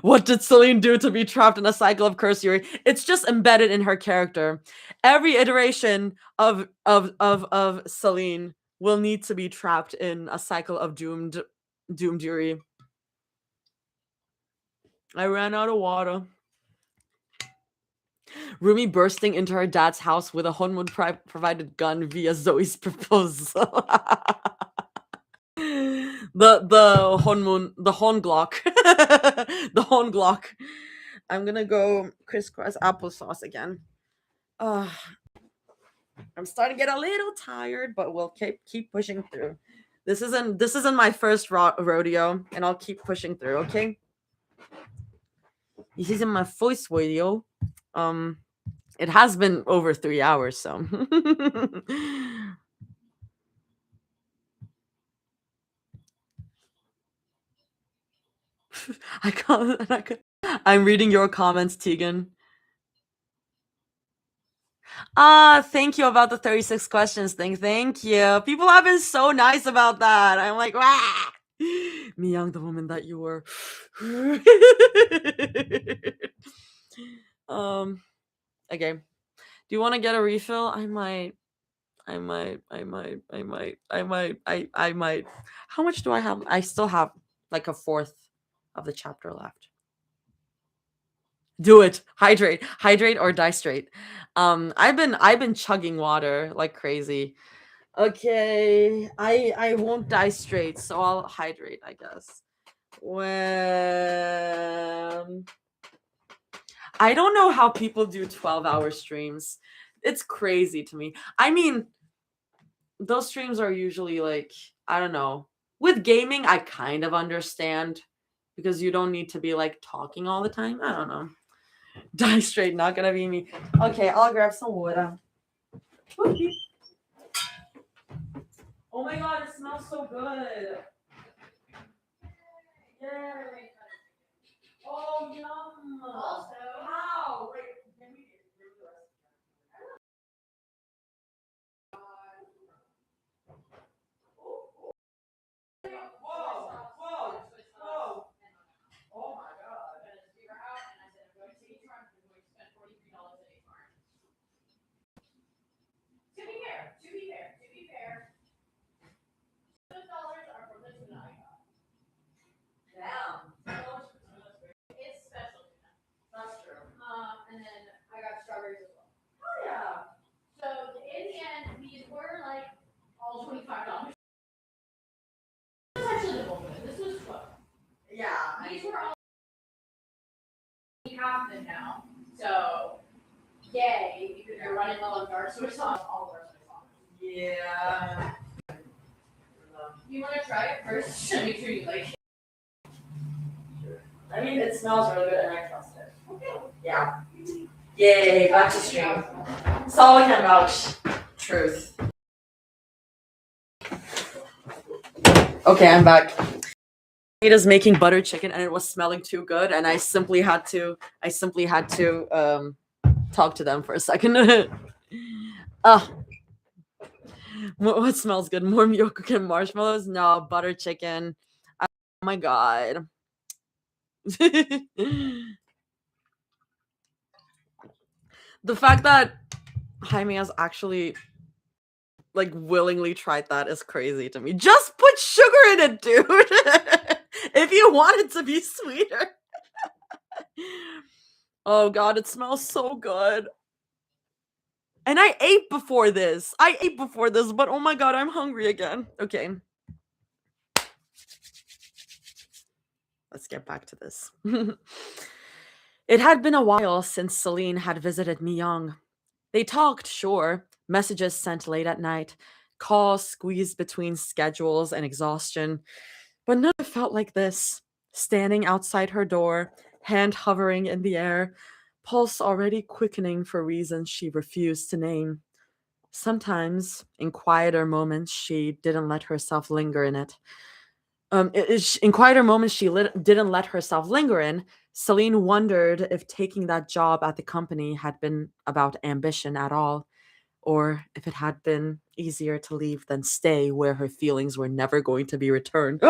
What did Celine do to be trapped in a cycle of curse, Yuri? It's just embedded in her character. Every iteration of Celine will need to be trapped in a cycle of doomed Yuri. I ran out of water. Rumi bursting into her dad's house with a Honmun provided gun via Zoe's proposal. the Honmun, the Hon Glock. The Hon Glock. I'm gonna go crisscross applesauce again. I'm starting to get a little tired, but we'll keep pushing through. This isn't my first rodeo, and I'll keep pushing through, okay? This isn't my first rodeo. It has been over 3 hours, so. I'm reading your comments, Tegan. Thank you about the 36 questions thing. Thank you. People have been so nice about that. I'm like, wow. Miyang, the woman that you were. Okay. Do you want to get a refill? I might. How much do I have? I still have like a fourth of the chapter left. Do it. Hydrate or die straight. I've been chugging water like crazy. Okay, I won't die straight, so I'll hydrate, I guess. When I don't know how people do 12-hour streams. It's crazy to me. I mean, those streams are usually like, I don't know. With gaming, I kind of understand because you don't need to be like talking all the time. I don't know. Die straight, not gonna be me. Okay, I'll grab some water. Oh my god, it smells so good. Yay. Oh, yum. Also, wow. Wait, can we do the rest? Whoa, whoa, whoa. Oh my god. We were out and I said, I'm going to see Trump. I'm going to spend $43 at a farm. To be fair, those dollars are from the tuna I got. Damn. It's special tuna. That's true. And then I got strawberries as well. Oh yeah. So in the end, these were like all $25. This was actually the bulk of it. This was 12. Yeah. These were all half of them now. So yay, because you're running low on dark soy sauce, all the rest of sauce. Yeah. You want to try it first? Make sure you like it. Sure. I mean, it smells really good and I trust it. Okay. Yeah. Yay, back to stream. That's all I can vouch. Truth. Okay, I'm back. Ada's making butter chicken and it was smelling too good and I simply had to talk to them for a second. What smells good? More milk and marshmallows? No, butter chicken. Oh my god. The fact that Jaime has actually like willingly tried that is crazy to me. Just put sugar in it, dude. If you want it to be sweeter. Oh god, it smells so good. And I ate before this, but oh my god, I'm hungry again. Okay. Let's get back to this. It had been a while since Celine had visited Mi-young. They talked, sure, messages sent late at night, calls squeezed between schedules and exhaustion, but none felt like this. Standing outside her door, hand hovering in the air, pulse already quickening for reasons she refused to name. Sometimes, in quieter moments, she didn't let herself linger in it. In quieter moments she didn't let herself linger in, Celine wondered if taking that job at the company had been about ambition at all, or if it had been easier to leave than stay where her feelings were never going to be returned.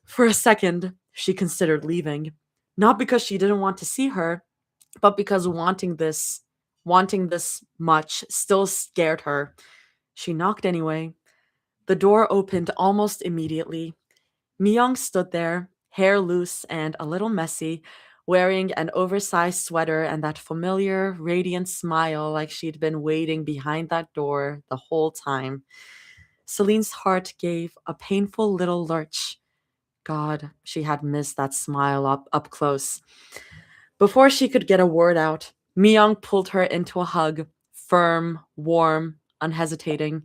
For a second, she considered leaving, not because she didn't want to see her, but because wanting this much still scared her. She knocked anyway. The door opened almost immediately. Mi-young stood there, hair loose and a little messy, wearing an oversized sweater and that familiar, radiant smile like she'd been waiting behind that door the whole time. Celine's heart gave a painful little lurch. God, she had missed that smile up close. Before she could get a word out, Mi-young pulled her into a hug, firm, warm, unhesitating.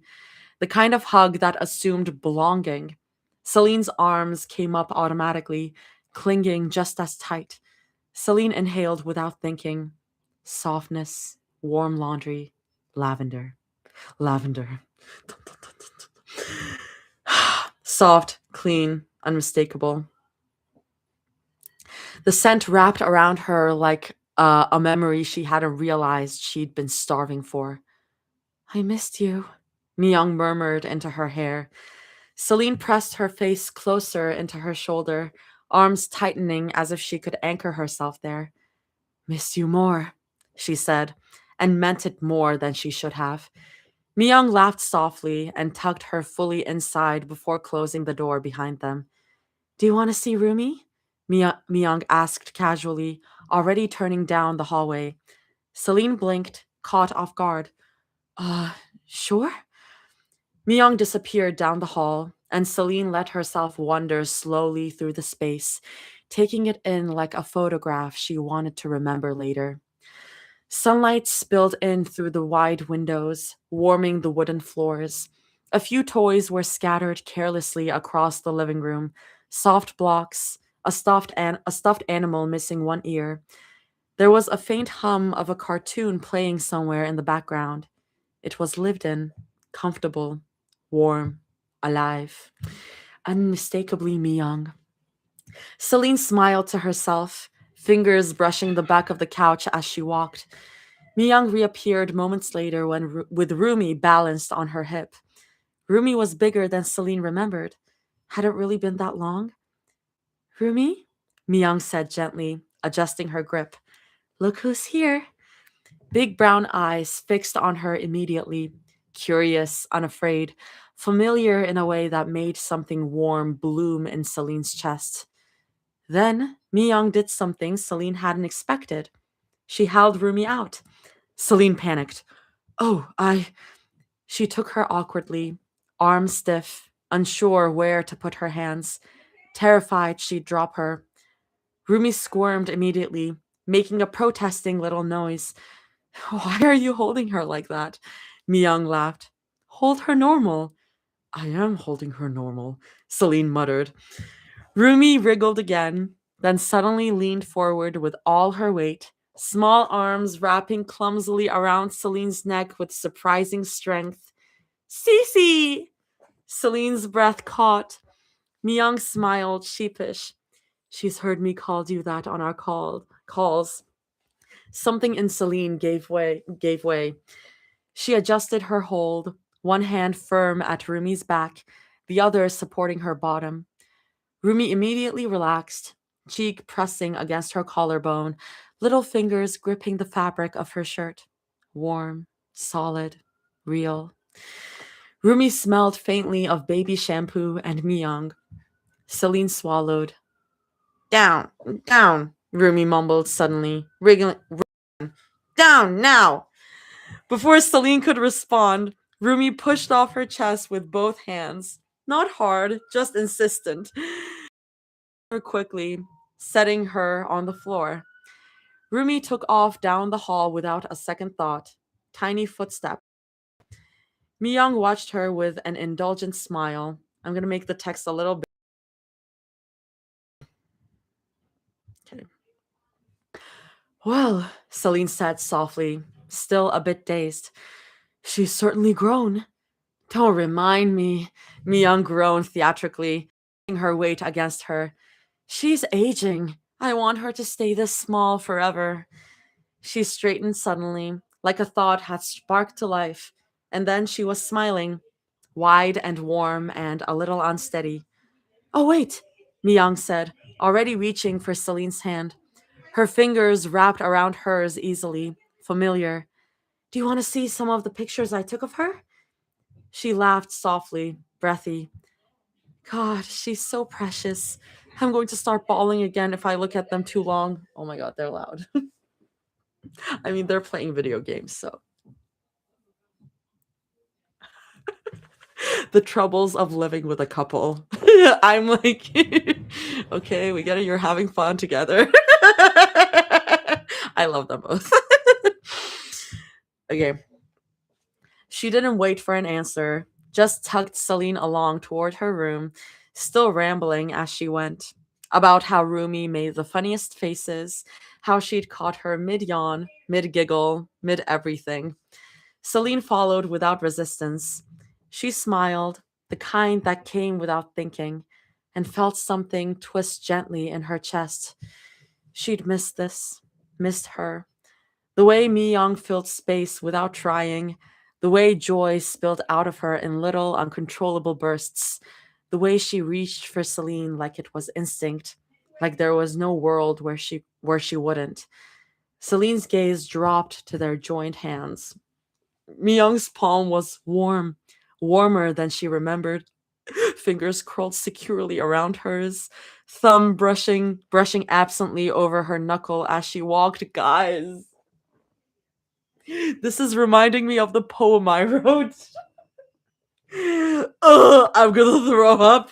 The kind of hug that assumed belonging. Celine's arms came up automatically, clinging just as tight. Celine inhaled without thinking. Softness, warm laundry, lavender. Lavender. Soft, clean, unmistakable. The scent wrapped around her like a memory she hadn't realized she'd been starving for. I missed you, Mi-young murmured into her hair. Celine pressed her face closer into her shoulder, arms tightening as if she could anchor herself there. Miss you more, she said, and meant it more than she should have. Mi-young laughed softly and tucked her fully inside before closing the door behind them. Do you want to see Rumi? Mi-young asked casually, already turning down the hallway. Celine blinked, caught off guard. Sure? Mi-young disappeared down the hall, and Celine let herself wander slowly through the space, taking it in like a photograph she wanted to remember later. Sunlight spilled in through the wide windows, warming the wooden floors. A few toys were scattered carelessly across the living room, soft blocks, a stuffed animal missing one ear. There was a faint hum of a cartoon playing somewhere in the background. It was lived in, comfortable, warm, alive, unmistakably Mi-young. Celine smiled to herself, fingers brushing the back of the couch as she walked. Miyang reappeared moments later with Rumi balanced on her hip. Rumi was bigger than Celine remembered. Had it really been that long? Rumi? Miyang said gently, adjusting her grip. Look who's here. Big brown eyes fixed on her immediately, curious, unafraid, familiar in a way that made something warm bloom in Celine's chest. Then, Miyang did something Celine hadn't expected. She held Rumi out. Celine panicked. Oh, She took her awkwardly, arms stiff, unsure where to put her hands, terrified she'd drop her. Rumi squirmed immediately, making a protesting little noise. Why are you holding her like that? Miyang laughed. Hold her normal. I am holding her normal, Celine muttered. Rumi wriggled again, then suddenly leaned forward with all her weight, small arms wrapping clumsily around Celine's neck with surprising strength. Cece! Celine's breath caught. Miyang smiled, sheepish. She's heard me call you that on our calls. Something in Celine gave way. She adjusted her hold, one hand firm at Rumi's back, the other supporting her bottom. Rumi immediately relaxed, cheek pressing against her collarbone, little fingers gripping the fabric of her shirt. Warm, solid, real. Rumi smelled faintly of baby shampoo and Miyang. Celine swallowed. Down, down, Rumi mumbled suddenly, wriggling. Down now! Before Celine could respond, Rumi pushed off her chest with both hands. Not hard, just insistent. Her quickly, setting her on the floor. Rumi took off down the hall without a second thought. Tiny footstep. Miyang watched her with an indulgent smile. I'm going to make the text a little bit. Okay. Well, Celine said softly, still a bit dazed. She's certainly grown. Don't remind me, Miyang groaned theatrically, her weight against her. She's aging. I want her to stay this small forever. She straightened suddenly, like a thought had sparked to life, and then she was smiling, wide and warm and a little unsteady. Oh, wait, Miyang said, already reaching for Celine's hand. Her fingers wrapped around hers easily, familiar. Do you want to see some of the pictures I took of her? She laughed softly, breathy. God, she's so precious. I'm going to start bawling again if I look at them too long. Oh my god, they're loud. I mean, they're playing video games, so. The troubles of living with a couple. I'm like, okay, we get it. You're having fun together. I love them both. Okay. She didn't wait for an answer, just tugged Celine along toward her room, still rambling as she went about how Rumi made the funniest faces, how she'd caught her mid yawn, mid giggle, mid everything. Celine followed without resistance. She smiled, the kind that came without thinking, and felt something twist gently in her chest. She'd missed this, missed her. The way Mi Young filled space without trying, the way joy spilled out of her in little, uncontrollable bursts, the way she reached for Celine like it was instinct, like there was no world where she wouldn't. Celine's gaze dropped to their joined hands. Myung's palm was warm, warmer than she remembered. Fingers curled securely around hers, thumb brushing absently over her knuckle as she walked. Guys, this is reminding me of the poem I wrote. Ugh, I'm gonna throw up.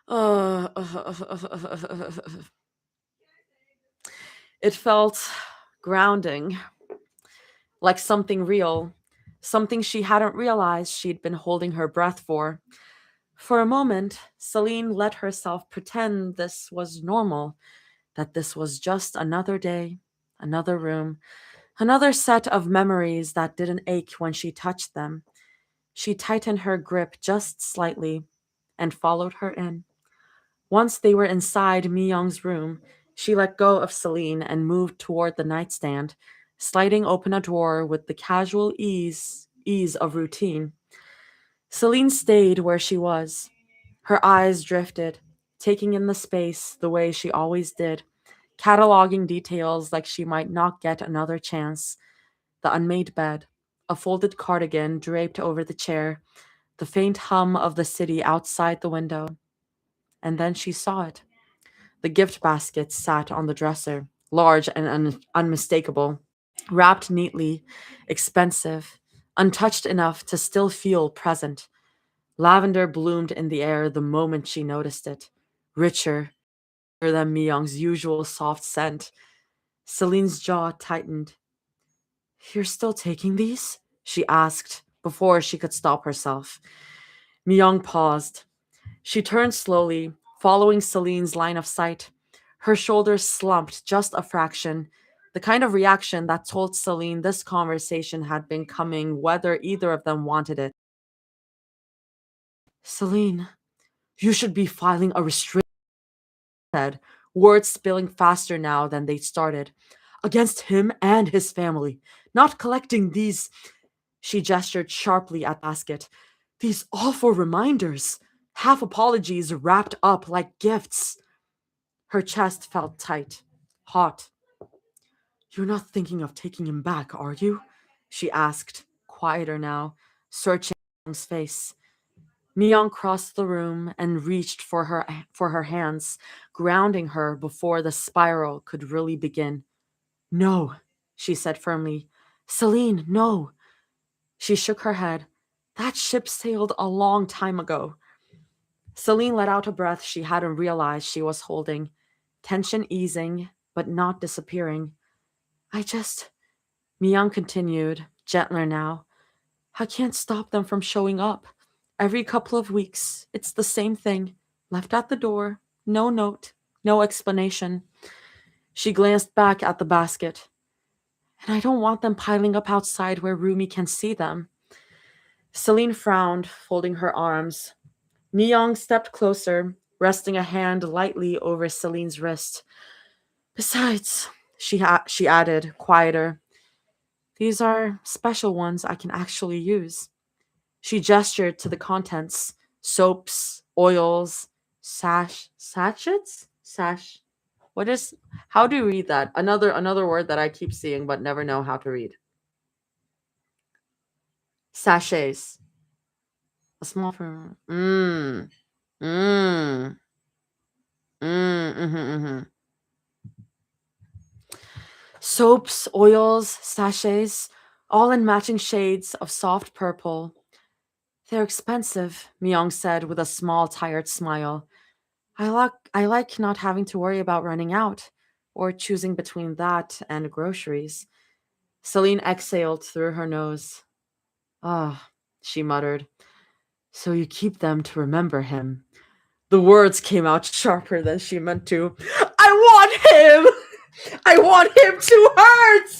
Uh, it felt grounding, like something real, something she hadn't realized she'd been holding her breath for. For a moment, Celine let herself pretend this was normal, that this was just another day, another room, another set of memories that didn't ache when she touched them. She tightened her grip just slightly and followed her in. Once they were inside Mi Young's room, she let go of Celine and moved toward the nightstand, sliding open a drawer with the casual ease of routine. Celine stayed where she was. Her eyes drifted, taking in the space the way she always did, cataloging details like she might not get another chance. The unmade bed, a folded cardigan draped over the chair, the faint hum of the city outside the window. And then she saw it. The gift basket sat on the dresser, large and unmistakable, wrapped neatly, expensive, untouched enough to still feel present. Lavender bloomed in the air the moment she noticed it, richer than Myung's usual soft scent. Celine's jaw tightened. You're still taking these? She asked before she could stop herself. Myung paused. She turned slowly, following Celine's line of sight. Her shoulders slumped just a fraction, the kind of reaction that told Celine this conversation had been coming whether either of them wanted it. Celine, you should be filing a restraining order, words spilling faster now than they started. Against him and his family. Not collecting these. She gestured sharply at Basket. These awful reminders. Half apologies wrapped up like gifts. Her chest felt tight, hot. You're not thinking of taking him back, are you? She asked, quieter now, searching Myung's face. Myung crossed the room and reached for her hands, grounding her before the spiral could really begin. No, she said firmly. Celine, no. She shook her head. That ship sailed a long time ago. Celine let out a breath she hadn't realized she was holding, tension easing, but not disappearing. Myung continued, gentler now. I can't stop them from showing up. Every couple of weeks, it's the same thing. Left at the door, no note, no explanation. She glanced back at the basket. And I don't want them piling up outside where Rumi can see them. Celine frowned, folding her arms. Myung stepped closer, resting a hand lightly over Celine's wrist. Besides, she added, quieter, these are special ones I can actually use. She gestured to the contents, soaps, oils, sachets? How do you read that? Another word that I keep seeing but never know how to read. Sachets. A small for mm, mm. Soaps, oils, sachets, all in matching shades of soft purple. They're expensive, Myung said with a small, tired smile. I like not having to worry about running out, or choosing between that and groceries. Celine exhaled through her nose. Ah, she muttered. So you keep them to remember him. The words came out sharper than she meant to. I want him! I want him to hurt!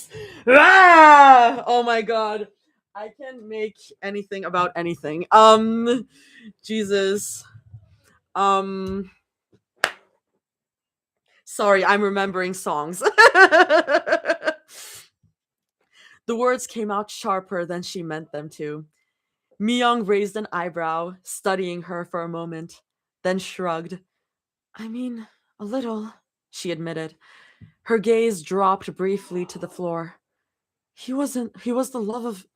Ah! Oh my god. I can make anything about anything. Jesus. Um, Sorry, I'm remembering songs. The words came out sharper than she meant them to. Myung raised an eyebrow, studying her for a moment, then shrugged. I mean, a little, she admitted. Her gaze dropped briefly to the floor. He was the love of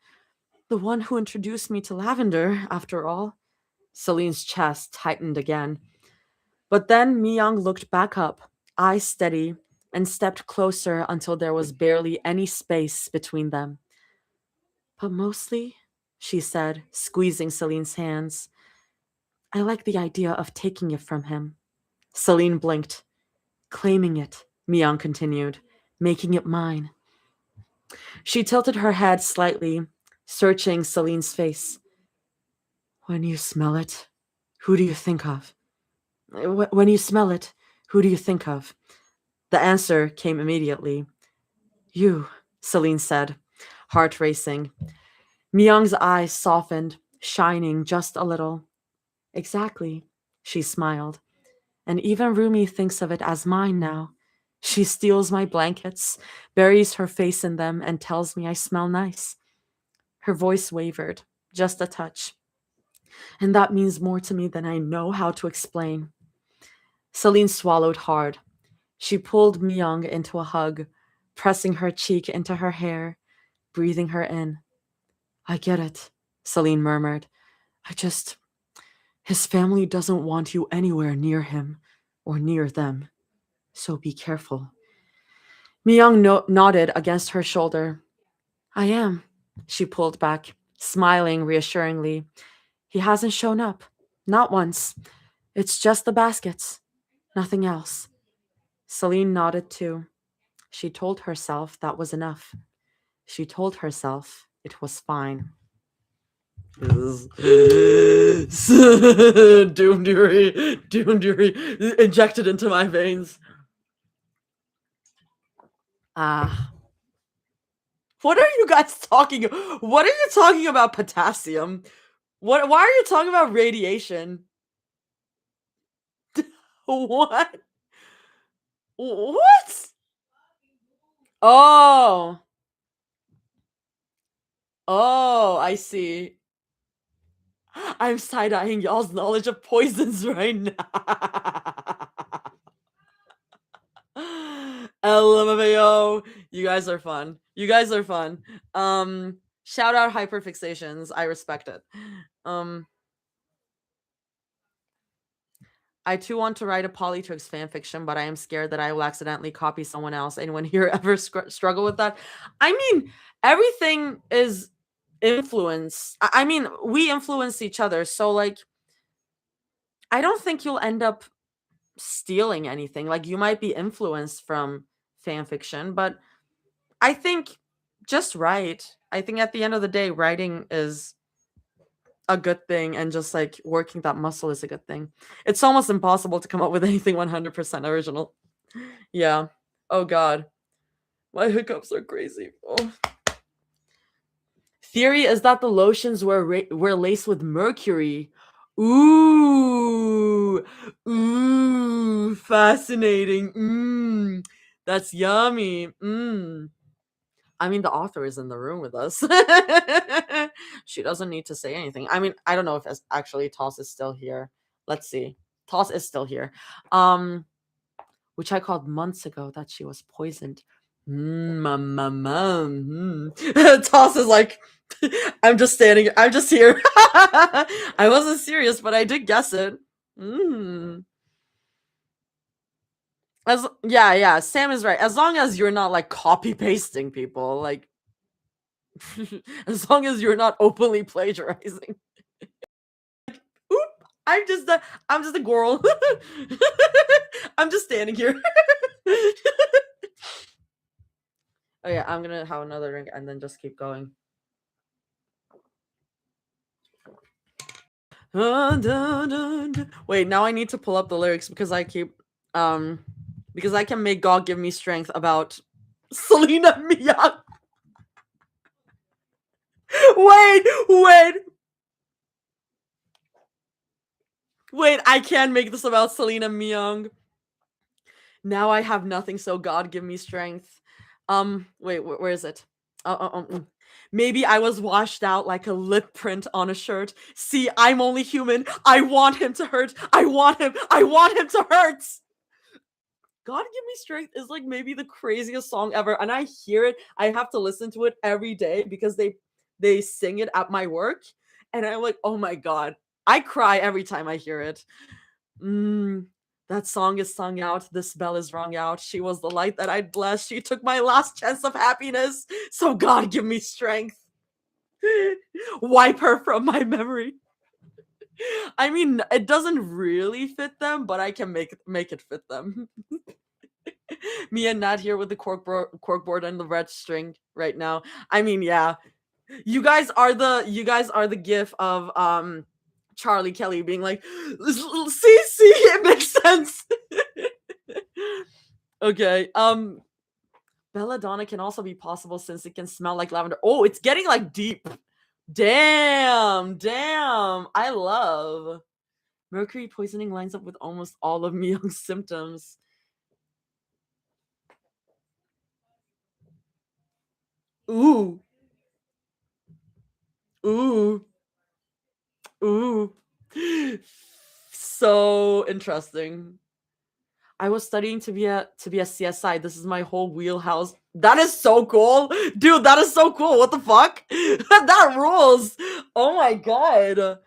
the one who introduced me to lavender, after all. Celine's chest tightened again. But then Myung looked back up, eyes steady, and stepped closer until there was barely any space between them. But mostly, she said, squeezing Celine's hands, I like the idea of taking it from him. Celine blinked. Claiming it, Myung continued, making it mine. She tilted her head slightly, searching Celine's face. When you smell it, who do you think of? When you smell it, who do you think of? The answer came immediately. You, Celine said, heart racing. Myung's eyes softened, shining just a little. Exactly, she smiled. And even Rumi thinks of it as mine now. She steals my blankets, buries her face in them, and tells me I smell nice. Her voice wavered, just a touch. And that means more to me than I know how to explain. Celine swallowed hard. She pulled Myung into a hug, pressing her cheek into her hair, breathing her in. I get it, Celine murmured. His family doesn't want you anywhere near him or near them, so be careful. Myung nodded against her shoulder. I am, she pulled back, smiling reassuringly. He hasn't shown up. Not once. It's just the baskets. Nothing else. Celine nodded too. She told herself that was enough. She told herself it was fine. Doomdeary injected into my veins. What are you guys talking? What are you talking about? Potassium? What? Why are you talking about radiation? What? What? Oh. Oh, I see. I'm side-eyeing y'all's knowledge of poisons right now. LMFAO. You guys are fun. You guys are fun. Shout out hyperfixations. I respect it. I too want to write a polytrix fanfiction, but I am scared that I will accidentally copy someone else. Anyone here ever struggle with that? I mean, everything is influence. I mean, we influence each other. So, like, I don't think you'll end up stealing anything. Like, you might be influenced from fanfiction, but I think just write. I think at the end of the day, writing is a good thing, and just like working that muscle is a good thing. It's almost impossible to come up with anything 100% original. Yeah. Oh god. My hiccups are crazy. Oh. Theory is that the lotions were laced with mercury. Ooh. Ooh. Fascinating. That's yummy. I mean, the author is in the room with us. She doesn't need to say anything. I mean, I don't know if actually Toss is still here. Let's see. Toss is still here. Which I called months ago that she was poisoned. Toss is like, I'm just standing. I'm just here. I wasn't serious, but I did guess it. Yeah, Sam is right. As long as you're not like copy pasting people, like as long as you're not openly plagiarizing. Oop! I'm just a girl. I'm just standing here. Oh yeah, I'm gonna have another drink and then just keep going. Wait, now I need to pull up the lyrics because I keep because I can make God give me strength about Selena Miyagi. Wait, I can make this about Selena Myung. Now I have nothing, so God give me strength. Wait, where is it? Maybe I was washed out like a lip print on a shirt. See, I'm only human. I want him to hurt. I want him to hurt. God Give Me Strength is like maybe the craziest song ever. And I hear it. I have to listen to it every day because they sing it at my work. And I'm like, oh my God. I cry every time I hear it. That song is sung out. This bell is rung out. She was the light that I'd blessed. She took my last chance of happiness. So God give me strength. Wipe her from my memory. I mean, it doesn't really fit them, but I can make it fit them. Me and Nat here with the corkboard and the red string right now. I mean, yeah. You guys are the gif of Charlie Kelly being like, see, it makes sense. Okay. Belladonna can also be possible since it can smell like lavender. Oh, it's getting like deep. Damn, damn. I love. Mercury poisoning lines up with almost all of Myung's symptoms. Ooh. Ooh. Ooh. So interesting. I was studying to be a CSI. This is my whole wheelhouse. That is so cool. Dude, that is so cool. What the fuck? That rules. Oh my god.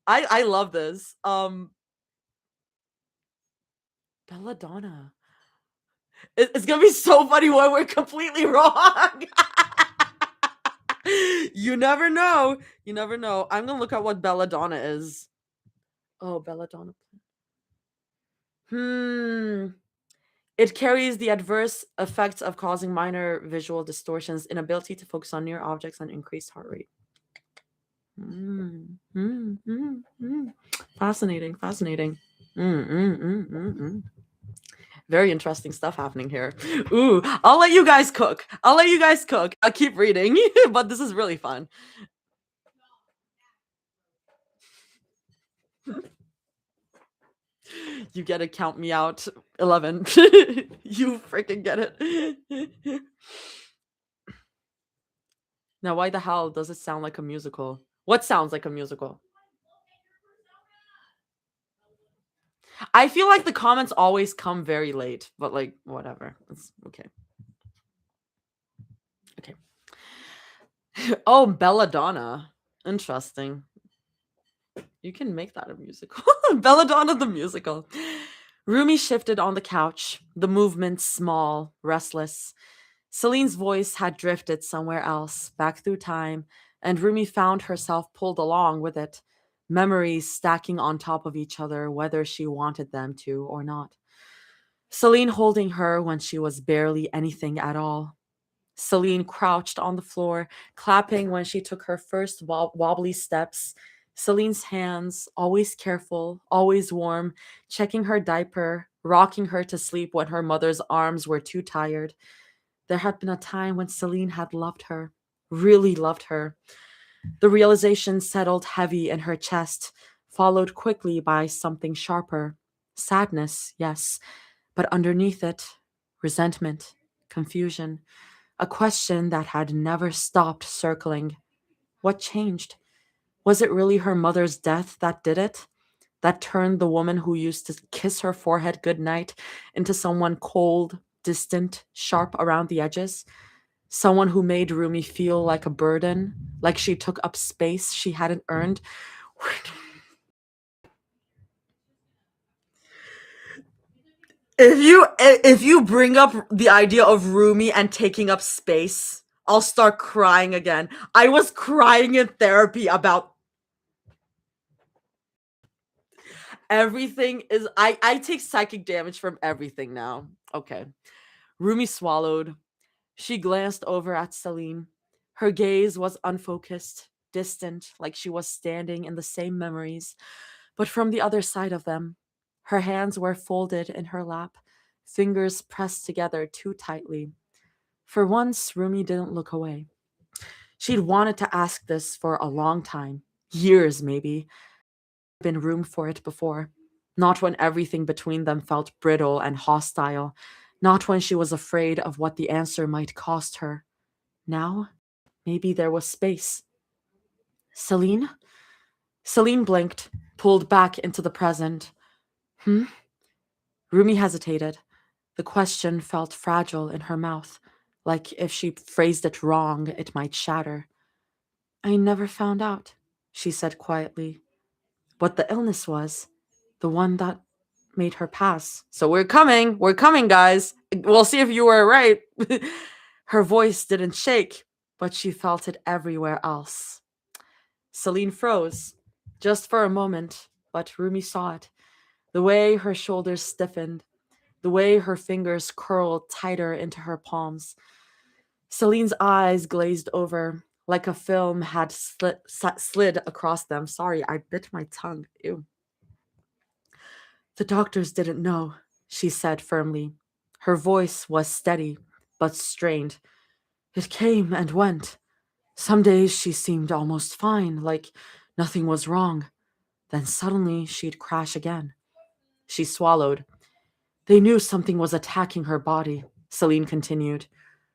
I love this. Belladonna. It's gonna be so funny when we're completely wrong. You never know. You never know. I'm gonna look at what belladonna is. Oh, belladonna. It carries the adverse effects of causing minor visual distortions, inability to focus on near objects, and increased heart rate. Fascinating, fascinating. Very interesting stuff happening here. Ooh, I'll let you guys cook. I'll keep reading, but this is really fun. You get to count me out 11. You freaking get it. Now, why the hell does it sound like a musical? What sounds like a musical? I feel like the comments always come very late, but like, whatever. It's okay. Okay. Oh, belladonna. Interesting. You can make that a musical. Belladonna the musical. Rumi shifted on the couch, the movement small, restless. Celine's voice had drifted somewhere else, back through time, and Rumi found herself pulled along with it, memories stacking on top of each other, whether she wanted them to or not. Celine holding her when she was barely anything at all. Celine crouched on the floor, clapping when she took her first wobbly steps. Celine's hands, always careful, always warm, checking her diaper, rocking her to sleep when her mother's arms were too tired. There had been a time when Celine had loved her, really loved her. The realization settled heavy in her chest, followed quickly by something sharper. Sadness, yes, but underneath it, resentment, confusion. A question that had never stopped circling. What changed? Was it really her mother's death that did it? That turned the woman who used to kiss her forehead goodnight into someone cold, distant, sharp around the edges? Someone who made Rumi feel like a burden, like she took up space she hadn't earned? If you bring up the idea of Rumi and taking up space, I'll start crying again. I was crying in therapy about everything. I take psychic damage from everything now. Okay. Rumi swallowed. She glanced over at Celine. Her gaze was unfocused, distant, like she was standing in the same memories, but from the other side of them. Her hands were folded in her lap, fingers pressed together too tightly. For once, Rumi didn't look away. She'd wanted to ask this for a long time, years maybe, been room for it before. Not when everything between them felt brittle and hostile. Not when she was afraid of what the answer might cost her. Now, maybe there was space. Celine? Celine blinked, pulled back into the present. Hmm? Rumi hesitated. The question felt fragile in her mouth, like if she phrased it wrong, it might shatter. I never found out, she said quietly. What the illness was, the one that made her pass. So we're coming, guys. We'll see if you were right. Her voice didn't shake, but she felt it everywhere else. Celine froze, just for a moment, but Rumi saw it. The way her shoulders stiffened, the way her fingers curled tighter into her palms. Celine's eyes glazed over, like a film had slid across them. Sorry, I bit my tongue. Ew. The doctors didn't know, she said firmly. Her voice was steady, but strained. It came and went. Some days she seemed almost fine, like nothing was wrong. Then suddenly she'd crash again. She swallowed. They knew something was attacking her body, Celine continued.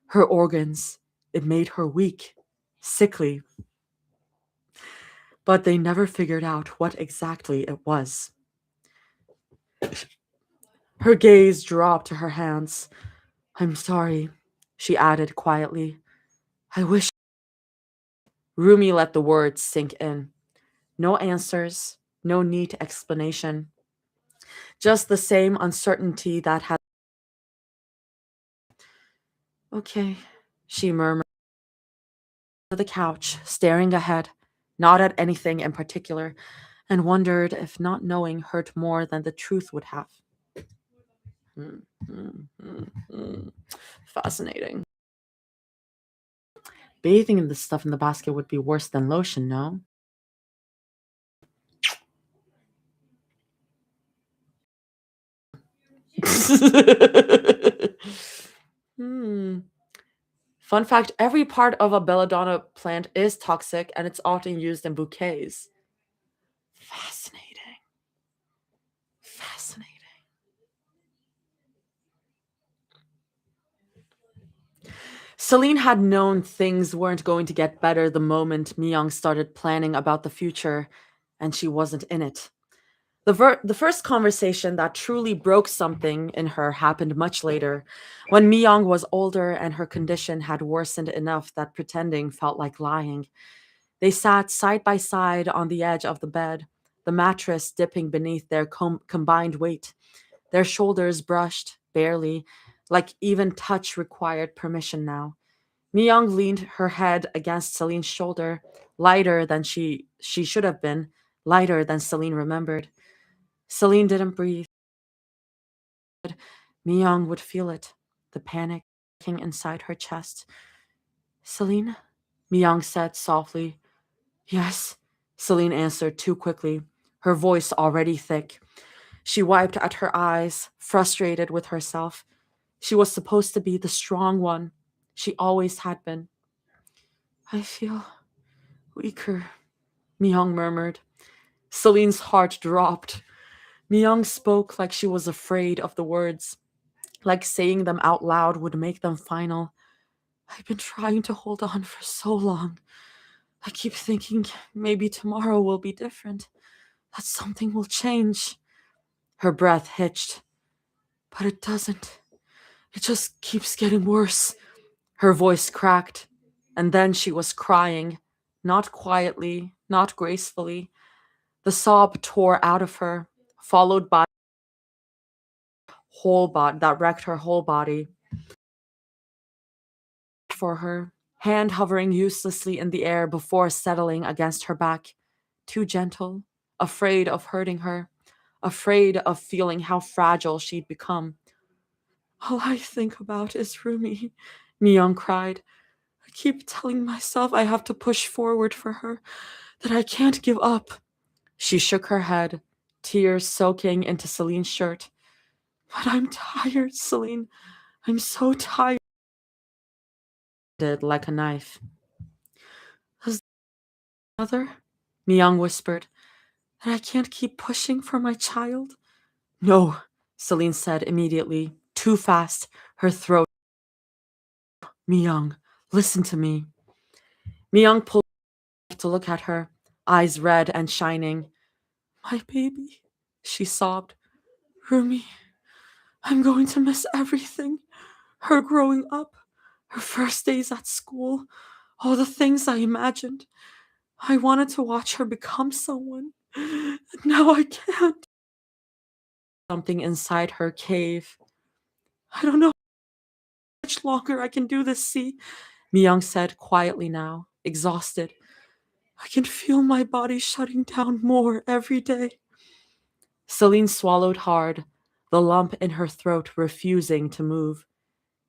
Her organs. It made her weak, sickly. But they never figured out what exactly it was. Her gaze dropped to her hands. I'm sorry, she added quietly. I wish. Rumi let the words sink in. No answers, no neat explanation. Just the same uncertainty that had. Okay, she murmured to the couch, staring ahead, not at anything in particular, and wondered if not knowing hurt more than the truth would have. Hmm, hmm, hmm, hmm. Fascinating. Bathing in the stuff in the basket would be worse than lotion, no? Hmm. Fun fact, every part of a belladonna plant is toxic and it's often used in bouquets. Fascinating. Fascinating. Celine had known things weren't going to get better the moment Myung started planning about the future, and she wasn't in it. The first conversation that truly broke something in her happened much later, when Myung was older and her condition had worsened enough that pretending felt like lying. They sat side by side on the edge of the bed, the mattress dipping beneath their combined weight. Their shoulders brushed, barely, like even touch required permission now. Myung leaned her head against Celine's shoulder, lighter than she should have been, lighter than Celine remembered. Celine didn't breathe. Myung would feel it, the panic inside her chest. Celine? Myung said softly. Yes, Celine answered too quickly, her voice already thick. She wiped at her eyes, frustrated with herself. She was supposed to be the strong one. She always had been. I feel weaker, Myung murmured. Celine's heart dropped. Myung spoke like she was afraid of the words, like saying them out loud would make them final. I've been trying to hold on for so long. I keep thinking maybe tomorrow will be different, that something will change. Her breath hitched. But it doesn't. It just keeps getting worse. Her voice cracked, and then she was crying, not quietly, not gracefully. The sob tore out of her, followed by whole body that wrecked her whole body. For her, hand hovering uselessly in the air before settling against her back, too gentle, afraid of hurting her, afraid of feeling how fragile she'd become. All I think about is Rumi, Myung cried. I keep telling myself I have to push forward for her, that I can't give up. She shook her head, tears soaking into Celine's shirt. But I'm tired, Celine. I'm so tired. Like a knife. Is mother? Myung whispered. That I can't keep pushing for my child? No, Celine said immediately, too fast, her throat. Myung, listen to me. Myung pulled to look at her, eyes red and shining. My baby, she sobbed. Rumi, I'm going to miss everything. Her growing up, her first days at school, all the things I imagined. I wanted to watch her become someone. And now I can't. Something inside her cave. I don't know how much longer I can do this, see? Myung said quietly now, exhausted. I can feel my body shutting down more every day. Celine swallowed hard, the lump in her throat refusing to move.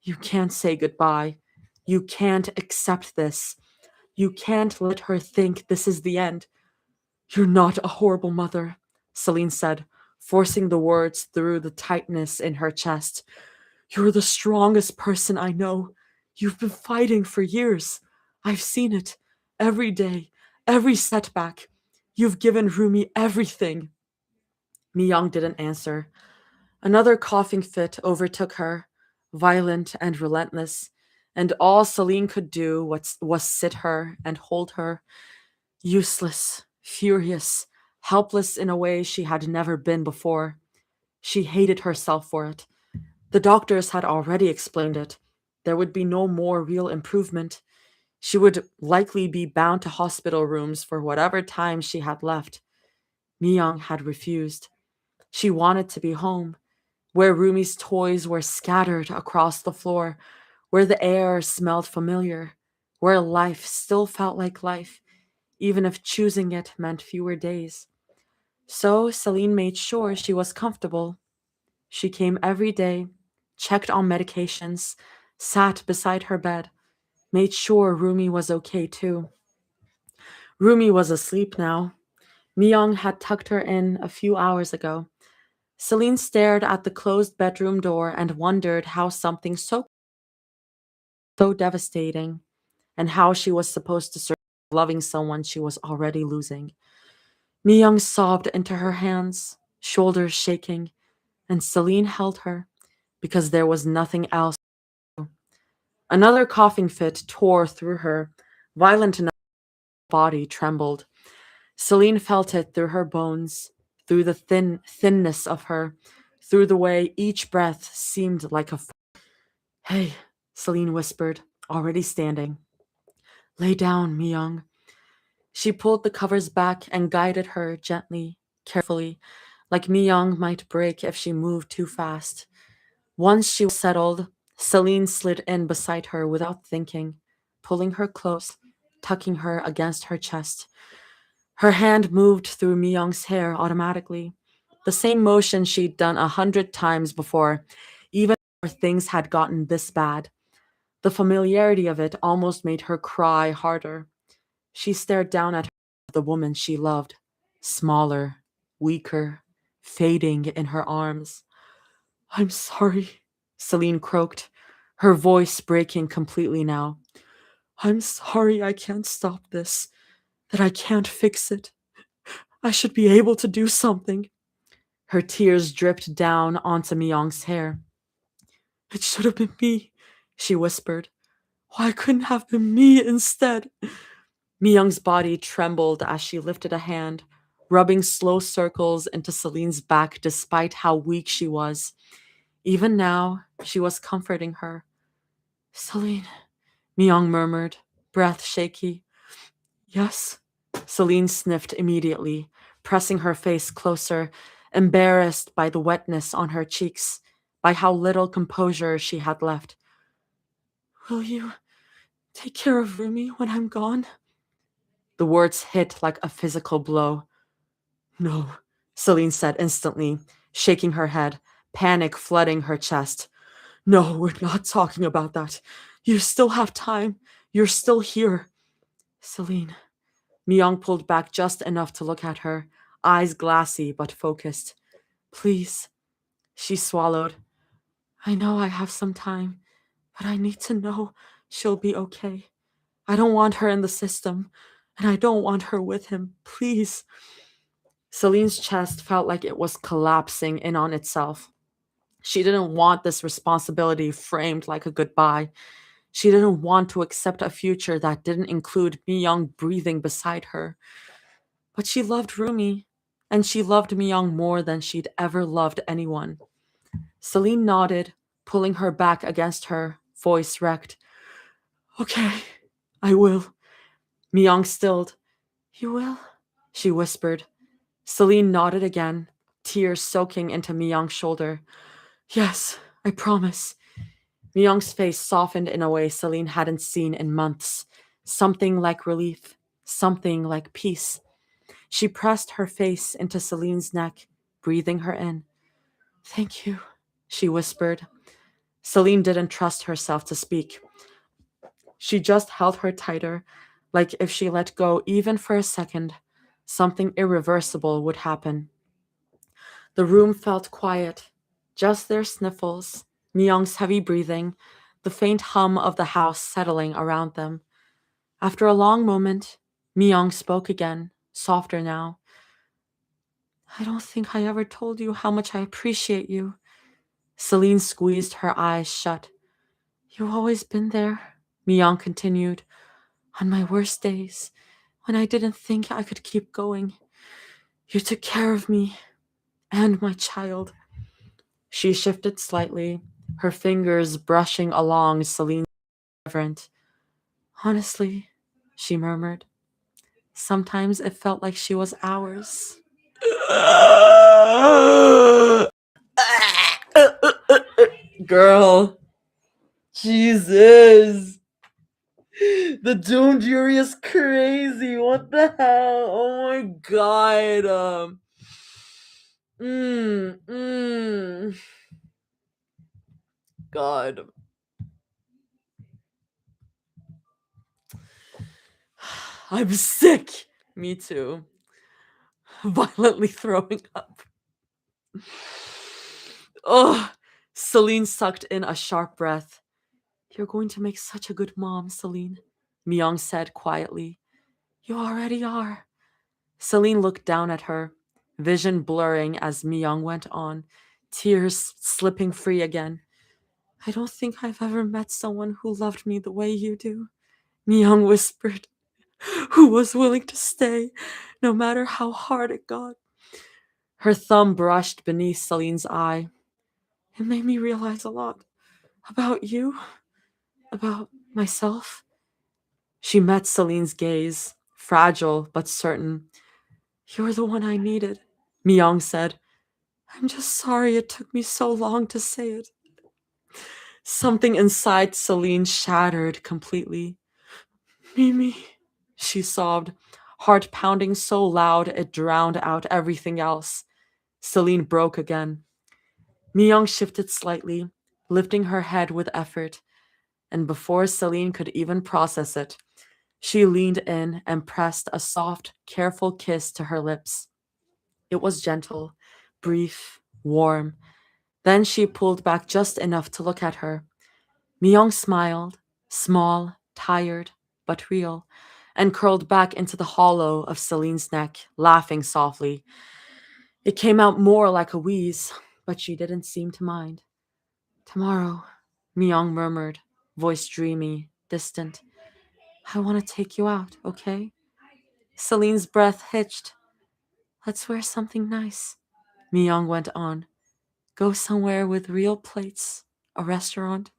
You can't say goodbye. You can't accept this. You can't let her think this is the end. You're not a horrible mother, Celine said, forcing the words through the tightness in her chest. You're the strongest person I know. You've been fighting for years. I've seen it. Every day, every setback. You've given Rumi everything. Mi-young didn't answer. Another coughing fit overtook her, violent and relentless, and all Celine could do was sit her and hold her, useless, furious, helpless in a way she had never been before. She hated herself for it. The doctors had already explained it. There would be no more real improvement. She would likely be bound to hospital rooms for whatever time she had left. Mi-young had refused. She wanted to be home, where Rumi's toys were scattered across the floor, where the air smelled familiar, where life still felt like life, even if choosing it meant fewer days. So Celine made sure she was comfortable. She came every day, checked on medications, sat beside her bed, made sure Rumi was okay too. Rumi was asleep now. Mi-young had tucked her in a few hours ago. Celine stared at the closed bedroom door and wondered how something so devastating and how she was supposed to survive loving someone she was already losing. Mi-young sobbed into her hands, shoulders shaking, and Celine held her because there was nothing else. Another coughing fit tore through her, violent enough her body trembled. Celine felt it through her bones, through the thinness of her, through the way each breath seemed like a. Hey, Celine whispered, already standing. Lay down, Mi-young. She pulled the covers back and guided her gently, carefully, like Mi-young might break if she moved too fast. Once she was settled, Celine slid in beside her without thinking, pulling her close, tucking her against her chest. Her hand moved through Mi-young's hair automatically, the same motion she'd done 100 times before, even before things had gotten this bad. The familiarity of it almost made her cry harder. She stared down at the woman she loved, smaller, weaker, fading in her arms. I'm sorry, Celine croaked, her voice breaking completely now. I'm sorry I can't stop this, that I can't fix it. I should be able to do something. Her tears dripped down onto Mi-young's hair. It should have been me, she whispered. Why couldn't have been me instead? Mi-young's body trembled as she lifted a hand, rubbing slow circles into Celine's back despite how weak she was. Even now, she was comforting her. Celine, Mi-young murmured, breath shaky. Yes, Celine sniffed immediately, pressing her face closer, embarrassed by the wetness on her cheeks, by how little composure she had left. Will you take care of Rumi when I'm gone? The words hit like a physical blow. No, Celine said instantly, shaking her head, panic flooding her chest. No, we're not talking about that. You still have time. You're still here. Celine. Mi-young pulled back just enough to look at her, eyes glassy but focused. Please. She swallowed. I know I have some time, but I need to know she'll be okay. I don't want her in the system, and I don't want her with him. Please. Celine's chest felt like it was collapsing in on itself. She didn't want this responsibility framed like a goodbye. She didn't want to accept a future that didn't include Mi-young breathing beside her. But she loved Rumi, and she loved Mi-young more than she'd ever loved anyone. Celine nodded, pulling her back against her, voice wrecked. Okay, I will. Mi-young stilled. You will? She whispered. Celine nodded again, tears soaking into Mi-young's shoulder. Yes, I promise. Mi-young's face softened in a way Celine hadn't seen in months. Something like relief, something like peace. She pressed her face into Celine's neck, breathing her in. Thank you, she whispered. Celine didn't trust herself to speak. She just held her tighter, like if she let go even for a second, something irreversible would happen. The room felt quiet, just their sniffles, Mi-young's heavy breathing, the faint hum of the house settling around them. After a long moment, Myung spoke again, softer now. I don't think I ever told you how much I appreciate you. Celine squeezed her eyes shut. You've always been there, Myung continued. On my worst days, when I didn't think I could keep going, you took care of me and my child. She shifted slightly, her fingers brushing along Celine's reverent. Honestly, she murmured, sometimes it felt like she was ours. Girl, Jesus. The Doom Jury is crazy. What the hell? Oh my god. Mm, mm. God. I'm sick. Me too. Violently throwing up. Oh, Celine sucked in a sharp breath. You're going to make such a good mom, Celine, Myung said quietly. You already are. Celine looked down at her, vision blurring as Myung went on, tears slipping free again. I don't think I've ever met someone who loved me the way you do, Myung whispered, who was willing to stay, no matter how hard it got. Her thumb brushed beneath Celine's eye. It made me realize a lot about you, about myself. She met Celine's gaze, fragile but certain. You're the one I needed, Myung said. I'm just sorry it took me so long to say it. Something inside Celine shattered completely. Mimi, she sobbed, heart pounding so loud it drowned out everything else. Celine broke again. Myung shifted slightly, lifting her head with effort, and before Celine could even process it, she leaned in and pressed a soft, careful kiss to her lips. It was gentle, brief, warm. Then she pulled back just enough to look at her. Myung smiled, small, tired, but real, and curled back into the hollow of Celine's neck, laughing softly. It came out more like a wheeze, but she didn't seem to mind. Tomorrow, Myung murmured, voice dreamy, distant. I want to take you out, okay? Celine's breath hitched. Let's wear something nice, Myung went on. Go somewhere with real plates, a restaurant.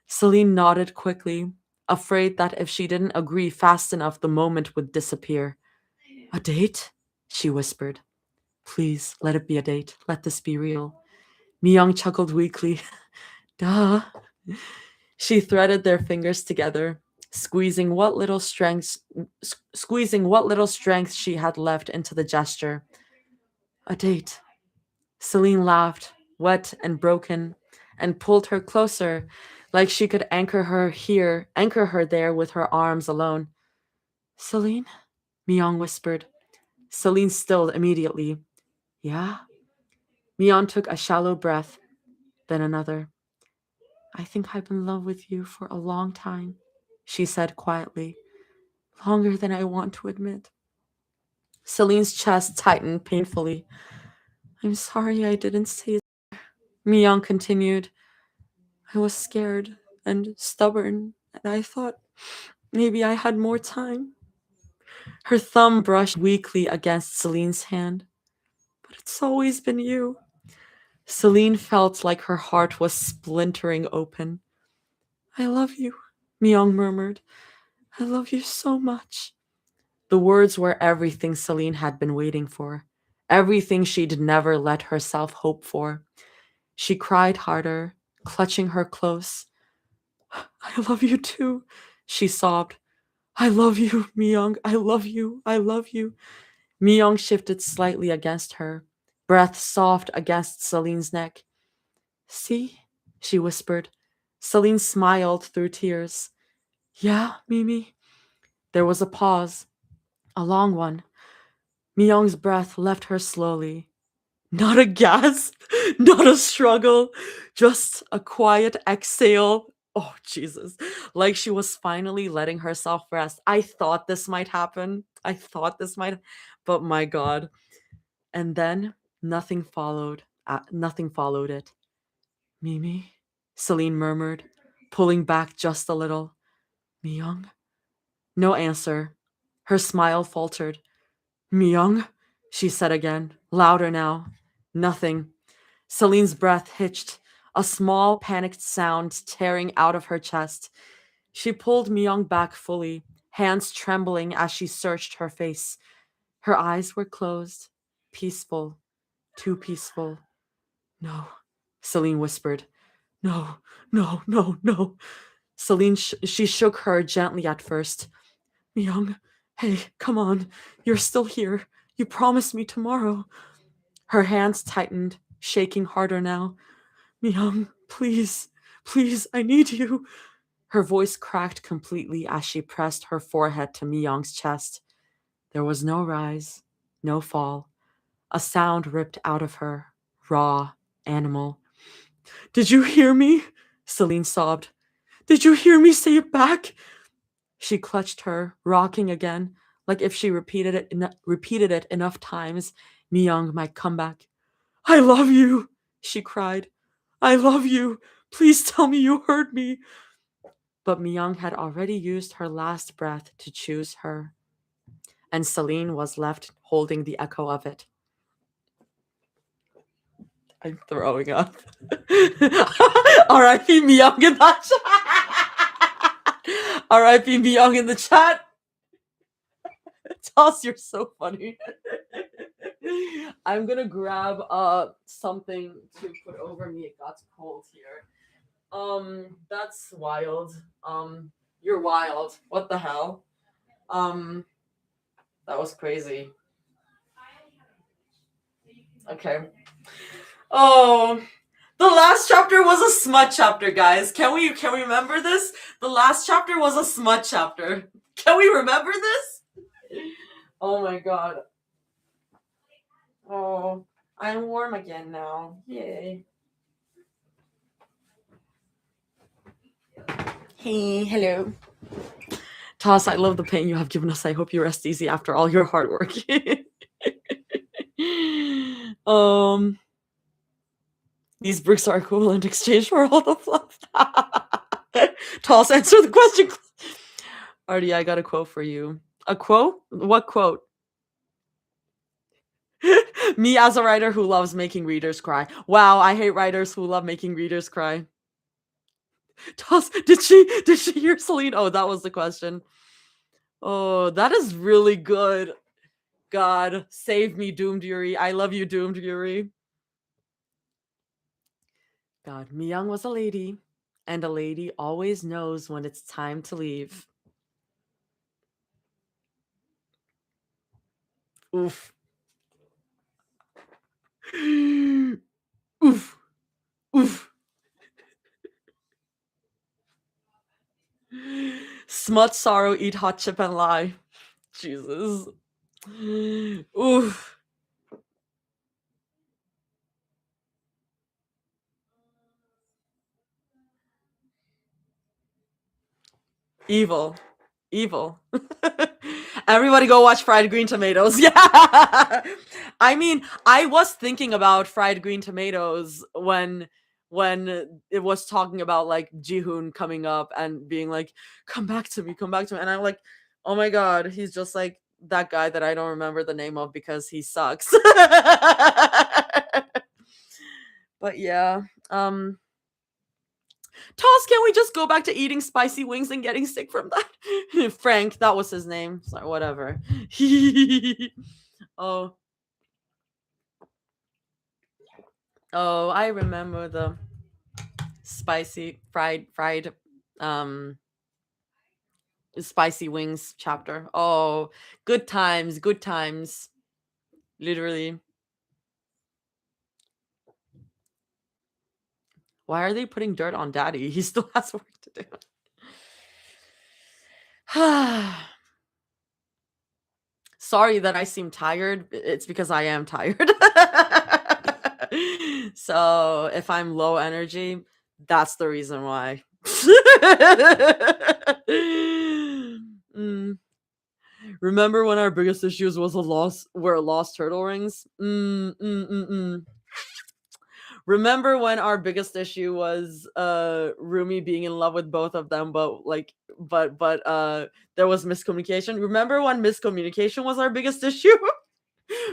Celine nodded quickly, afraid that if she didn't agree fast enough, the moment would disappear. A date? She whispered. Please, let it be a date. Let this be real. Myung chuckled weakly. Duh. She threaded their fingers together, squeezing what little strength she had left into the gesture. A date. Celine laughed, wet and broken, and pulled her closer, like she could anchor her there with her arms alone. Celine? Myung whispered. Celine stilled immediately. Yeah? Myung took a shallow breath, then another. I think I've been in love with you for a long time, she said quietly. Longer than I want to admit. Celine's chest tightened painfully. I'm sorry I didn't say it. Myung continued. I was scared and stubborn, and I thought maybe I had more time. Her thumb brushed weakly against Celine's hand. But it's always been you. Celine felt like her heart was splintering open. I love you, Myung murmured. I love you so much. The words were everything Celine had been waiting for, everything she'd never let herself hope for. She cried harder, clutching her close. I love you too, she sobbed. I love you, Myung. I love you. I love you. Myung shifted slightly against her, breath soft against Celine's neck. See? She whispered. Celine smiled through tears. Yeah, Mimi? There was a pause, a long one. Myung's breath left her slowly. Not a gasp, not a struggle, just a quiet exhale Oh, Jesus. Like she was finally letting herself rest. I thought this might happen. But my God. And then nothing followed. Nothing followed it. Mimi, Celine murmured, pulling back just a little. Myung? No answer. Her smile faltered. Myung? She said again, louder now. Nothing. Celine's breath hitched, a small panicked sound tearing out of her chest. She pulled Myung back fully, hands trembling as she searched her face. Her eyes were closed, peaceful, too peaceful. No, Celine whispered. No, no, no, no. Celine, she shook her gently at first. Myung, hey, come on. You're still here. You promised me tomorrow. Her hands tightened, shaking harder now. Myung, please, please, I need you. Her voice cracked completely as she pressed her forehead to Myung's chest. There was no rise, no fall. A sound ripped out of her, raw, animal. Did you hear me? Celine sobbed. Did you hear me say it back? She clutched her, rocking again, like if she repeated it enough times, Myung might come back. I love you, she cried. I love you. Please tell me you heard me. But Myung had already used her last breath to choose her, and Celine was left holding the echo of it. I'm throwing up. R.I.P. Myung in the chat. R.I.P. Myung in the chat. Toss, you're so funny. I'm gonna grab something to put over me. It got cold here. That's wild. You're wild. What the hell? That was crazy. Okay. Oh, the last chapter was a smut chapter, guys. Can we remember this? The last chapter was a smut chapter. Can we remember this? Oh my God. Oh, I'm warm again now. Yay. Hey, hello. Toss, I love the pain you have given us. I hope you rest easy after all your hard work. These bricks are cool in exchange for all the fluff. Toss, answer the question. Artie, I got a quote for you. A quote? What quote? Me as a writer who loves making readers cry. Wow, I hate writers who love making readers cry. Toss, did she hear Celine? Oh, that was the question. Oh, that is really good. God, save me, Doomed Yuri. I love you, Doomed Yuri. God, Myung was a lady, and a lady always knows when it's time to leave. Oof. Oof. Oof. Smut, sorrow, eat hot chip and lie. Jesus. Oof. Evil. Everybody go watch Fried Green Tomatoes. Yeah. I mean, I was thinking about Fried Green Tomatoes when it was talking about like Jihoon coming up and being like, come back to me. And I'm like, oh my God, he's just like that guy that I don't remember the name of because he sucks. But yeah. Toss, can we just go back to eating spicy wings and getting sick from that? Frank, that was his name. So whatever. Oh. Oh, I remember the spicy fried spicy wings chapter. Oh, good times. Literally. Why are they putting dirt on Daddy? He still has work to do. Sorry that I seem tired. It's because I am tired. So if I'm low energy, that's the reason why. Mm. Remember when our biggest issues were lost turtle rings? Remember when our biggest issue was Rumi being in love with both of them, but there was miscommunication? Remember when miscommunication was our biggest issue?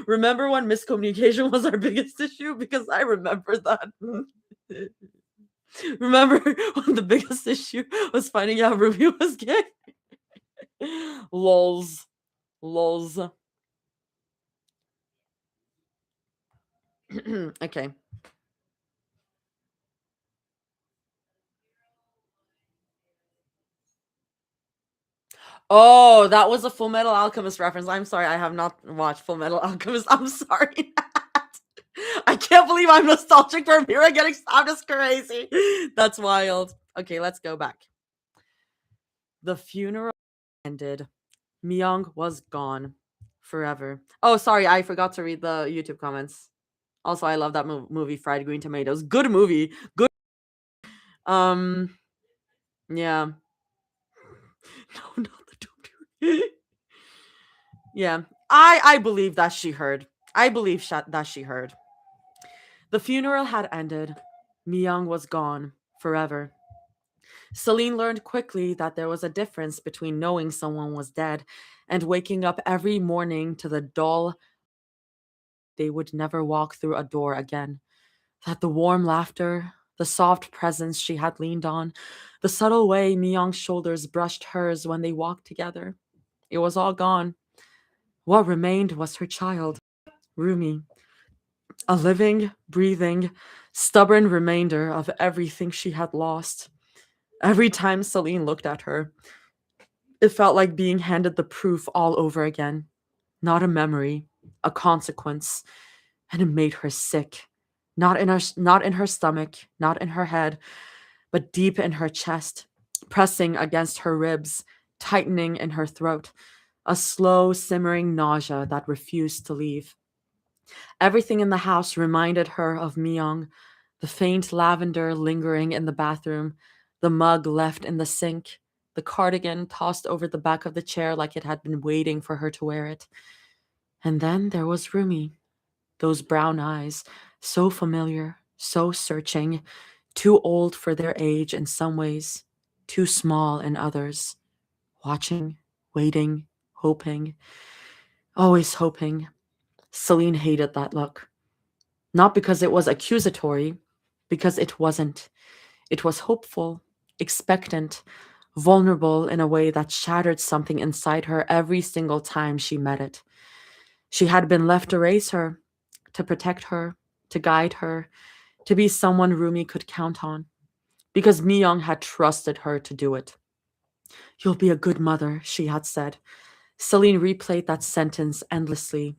Remember when miscommunication was our biggest issue? Because I remember that. Remember when the biggest issue was finding out Rumi was gay? Lols. Lols. Okay. Oh, that was a Full Metal Alchemist reference. I'm sorry, I have not watched Full Metal Alchemist. I'm sorry. I can't believe I'm nostalgic for Mira getting stabbed. Is crazy. That's wild. Okay, let's go back. The funeral ended. Myung was gone forever. Oh, sorry, I forgot to read the YouTube comments. Also, I love that movie, Fried Green Tomatoes. Good movie. Good. Yeah. No, not the Doom. Yeah, I believe that she heard. I believe that she heard. The funeral had ended. Myung was gone forever. Celine learned quickly that there was a difference between knowing someone was dead and waking up every morning to the dull they would never walk through a door again. That the warm laughter, the soft presence she had leaned on, the subtle way Myung's shoulders brushed hers when they walked together, it was all gone. What remained was her child, Rumi, a living, breathing, stubborn remainder of everything she had lost. Every time Celine looked at her, it felt like being handed the proof all over again. Not a memory, a consequence, and it made her sick. Not in her stomach, not in her head, but deep in her chest, pressing against her ribs, tightening in her throat, a slow, simmering nausea that refused to leave. Everything in the house reminded her of Myung, the faint lavender lingering in the bathroom, the mug left in the sink, the cardigan tossed over the back of the chair like it had been waiting for her to wear it. And then there was Rumi, those brown eyes, so familiar, so searching, too old for their age in some ways, too small in others, watching, waiting, hoping, always hoping. Celine hated that look. Not because it was accusatory, because it wasn't. It was hopeful, expectant, vulnerable in a way that shattered something inside her every single time she met it. She had been left to raise her, to protect her, to guide her, to be someone Rumi could count on, because Myung had trusted her to do it. You'll be a good mother, she had said. Celine replayed that sentence endlessly.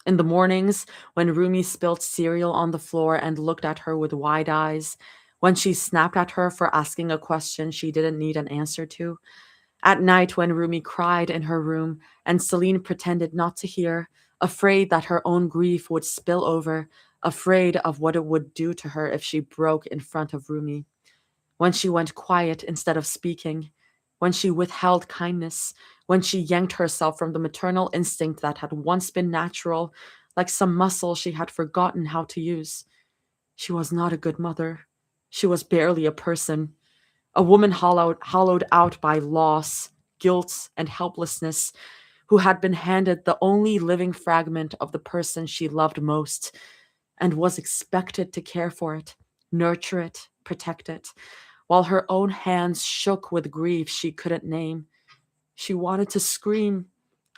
In the mornings, when Rumi spilled cereal on the floor and looked at her with wide eyes, when she snapped at her for asking a question she didn't need an answer to, at night when Rumi cried in her room and Celine pretended not to hear, afraid that her own grief would spill over, afraid of what it would do to her if she broke in front of Rumi. When she went quiet instead of speaking, when she withheld kindness, when she yanked herself from the maternal instinct that had once been natural, like some muscle she had forgotten how to use. She was not a good mother. She was barely a person, a woman hollowed out by loss, guilt, and helplessness, who had been handed the only living fragment of the person she loved most and was expected to care for it, nurture it, protect it, while her own hands shook with grief she couldn't name. She wanted to scream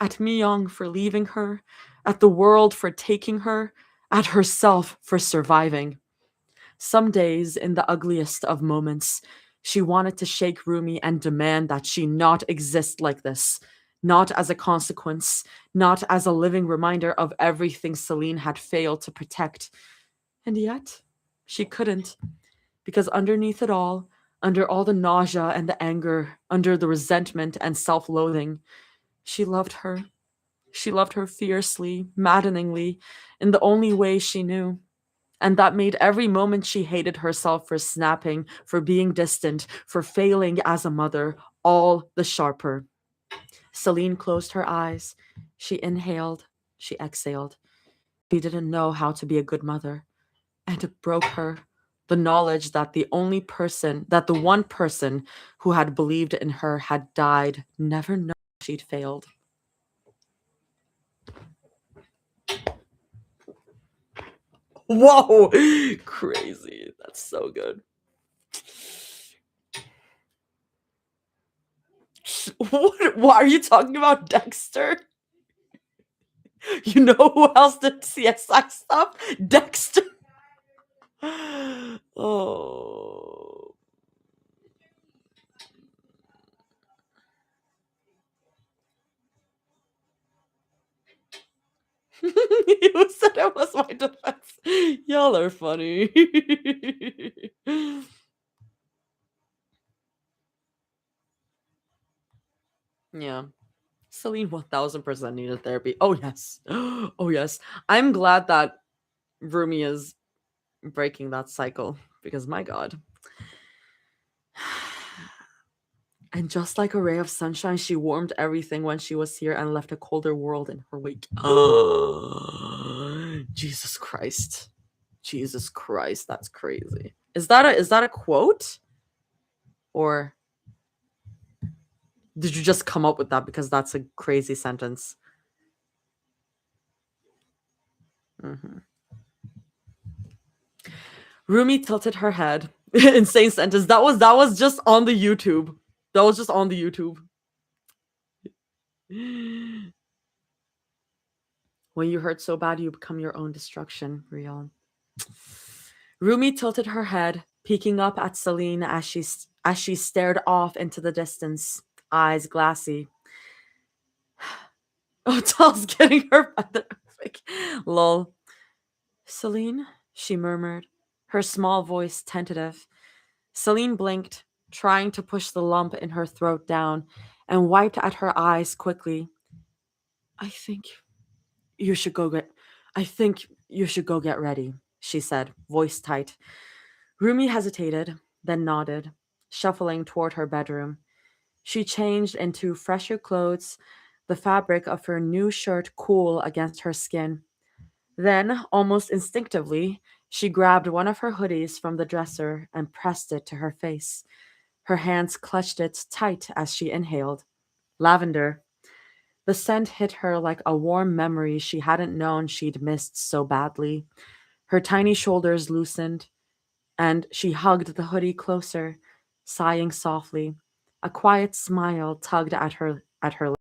at Myung for leaving her, at the world for taking her, at herself for surviving. Some days, in the ugliest of moments, she wanted to shake Rumi and demand that she not exist like this, not as a consequence, not as a living reminder of everything Celine had failed to protect. And yet, she couldn't, because underneath it all, under all the nausea and the anger, under the resentment and self loathing, she loved her. She loved her fiercely, maddeningly, in the only way she knew, and that made every moment she hated herself for snapping, for being distant, for failing as a mother, all the sharper. Celine closed her eyes. She inhaled, she exhaled. She didn't know how to be a good mother, and it broke her. The knowledge that the one person who had believed in her had died, never knowing she'd failed. Whoa! Crazy. That's so good. What are you talking about, Dexter? You know who else did CSI stuff? Dexter. Oh. You said it was my defense. Y'all are funny. Yeah. Celine 1000% needed therapy. Oh, yes. Oh, yes. I'm glad that Rumi is breaking that cycle because, my God. And just like a ray of sunshine, she warmed everything when she was here and left a colder world in her wake. Jesus Christ. Jesus Christ, that's crazy. Is that a quote? Or did you just come up with that because that's a crazy sentence? Mm-hmm. Rumi tilted her head. Insane sentence. That was just on the YouTube. That was just on the YouTube. When you hurt so bad, you become your own destruction, Real. Rumi tilted her head, peeking up at Celine as she stared off into the distance, eyes glassy. Oh, Tal's getting her feather. Lol. Celine, she murmured, her small voice tentative. Celine blinked, trying to push the lump in her throat down, and wiped at her eyes quickly. I think you should go get ready, she said, voice tight. Rumi hesitated, then nodded, shuffling toward her bedroom. She changed into fresher clothes, the fabric of her new shirt cool against her skin. Then, almost instinctively, she grabbed one of her hoodies from the dresser and pressed it to her face. Her hands clutched it tight as she inhaled. Lavender. The scent hit her like a warm memory she hadn't known she'd missed so badly. Her tiny shoulders loosened, and she hugged the hoodie closer, sighing softly. A quiet smile tugged at her lip.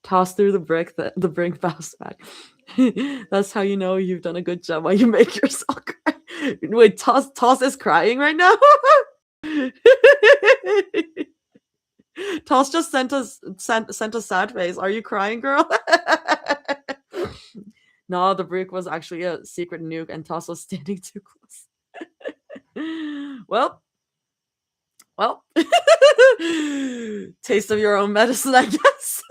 Toss through the brick bounce back. That's how you know you've done a good job while you make yourself cry. Wait, Toss is crying right now? Toss just sent a sad face. Are you crying, girl? No, the brick was actually a secret nuke and Toss was standing too close. Well, taste of your own medicine, I guess.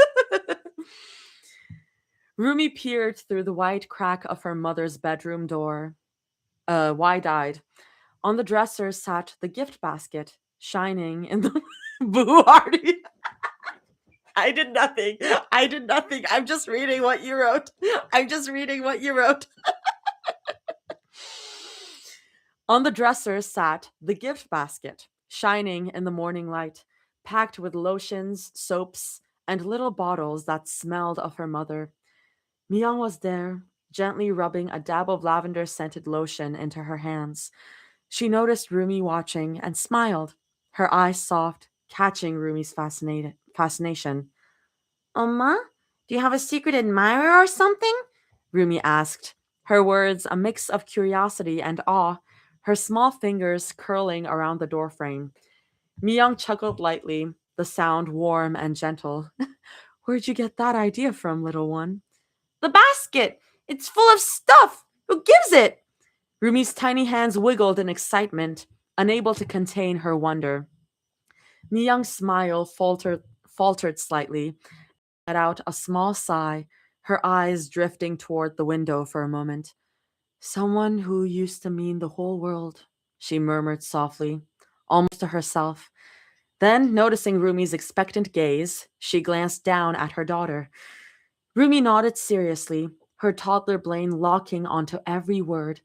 Rumi peered through the wide crack of her mother's bedroom door, wide-eyed. On the dresser sat the gift basket, shining in the boo Artie. I did nothing. I'm just reading what you wrote. On the dresser sat the gift basket, shining in the morning light, packed with lotions, soaps, and little bottles that smelled of her mother. Myung was there, gently rubbing a dab of lavender-scented lotion into her hands. She noticed Rumi watching and smiled, her eyes soft, catching Rumi's fascination. Oma, do you have a secret admirer or something? Rumi asked, her words a mix of curiosity and awe, her small fingers curling around the doorframe. Myung chuckled lightly, the sound warm and gentle. Where'd you get that idea from, little one? The basket! It's full of stuff! Who gives it? Rumi's tiny hands wiggled in excitement, unable to contain her wonder. Myung's smile faltered slightly, let out a small sigh, her eyes drifting toward the window for a moment. Someone who used to mean the whole world, she murmured softly, almost to herself. Then, noticing Rumi's expectant gaze, she glanced down at her daughter. Rumi nodded seriously, her toddler brain locking onto every word.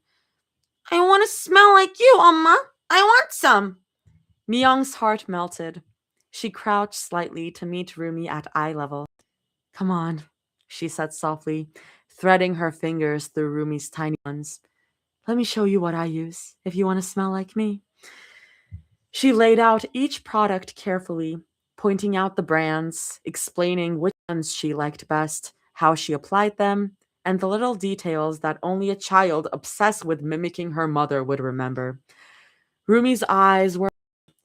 I want to smell like you, Amma. I want some. Myung's heart melted. She crouched slightly to meet Rumi at eye level. Come on, she said softly, threading her fingers through Rumi's tiny ones. Let me show you what I use if you want to smell like me. She laid out each product carefully, pointing out the brands, explaining which ones she liked best, how she applied them, and the little details that only a child obsessed with mimicking her mother would remember. Rumi's eyes were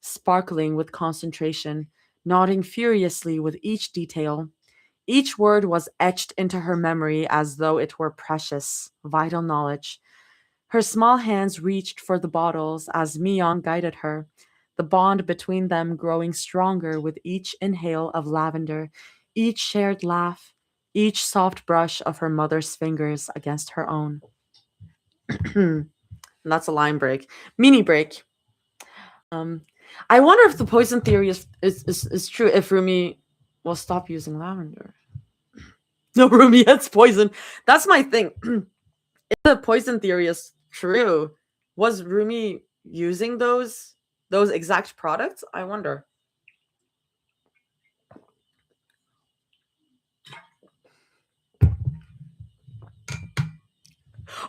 sparkling with concentration, nodding furiously with each detail. Each word was etched into her memory as though it were precious, vital knowledge. Her small hands reached for the bottles as Miyong guided her, the bond between them growing stronger with each inhale of lavender, each shared laugh, each soft brush of her mother's fingers against her own. And that's a line break. Mini break. Um, I wonder if the poison theory is true if Rumi will stop using lavender. No, Rumi, it's poison. That's my thing. If the poison theory is true, was Rumi using those exact products? I wonder.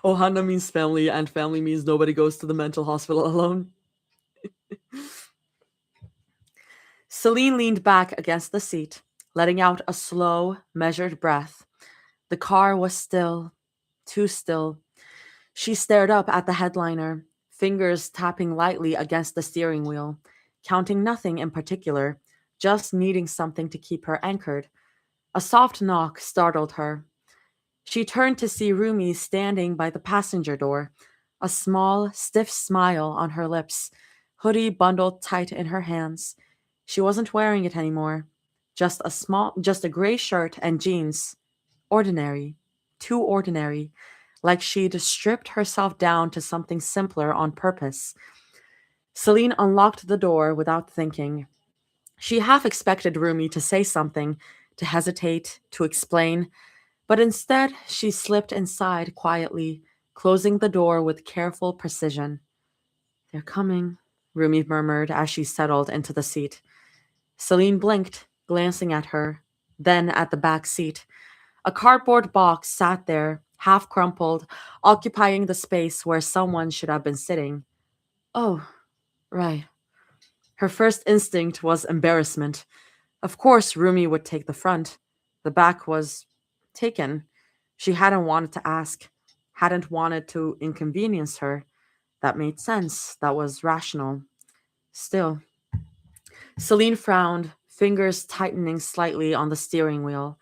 Ohana means family, and family means nobody goes to the mental hospital alone. Celine leaned back against the seat, letting out a slow, measured breath. The car was still, too still. She stared up at the headliner, fingers tapping lightly against the steering wheel, counting nothing in particular, just needing something to keep her anchored. A soft knock startled her. She turned to see Rumi standing by the passenger door, a small, stiff smile on her lips, hoodie bundled tight in her hands. She wasn't wearing it anymore. Just a gray shirt and jeans. Ordinary. Too ordinary. Like she'd stripped herself down to something simpler on purpose. Celine unlocked the door without thinking. She half expected Rumi to say something, to hesitate, to explain, but instead she slipped inside quietly, closing the door with careful precision. They're coming, Rumi murmured as she settled into the seat. Celine blinked, glancing at her, then at the back seat. A cardboard box sat there, half crumpled, occupying the space where someone should have been sitting. Oh, right. Her first instinct was embarrassment. Of course, Rumi would take the front. The back was taken. She hadn't wanted to ask, hadn't wanted to inconvenience her. That made sense. That was rational. Still, Celine frowned, fingers tightening slightly on the steering wheel.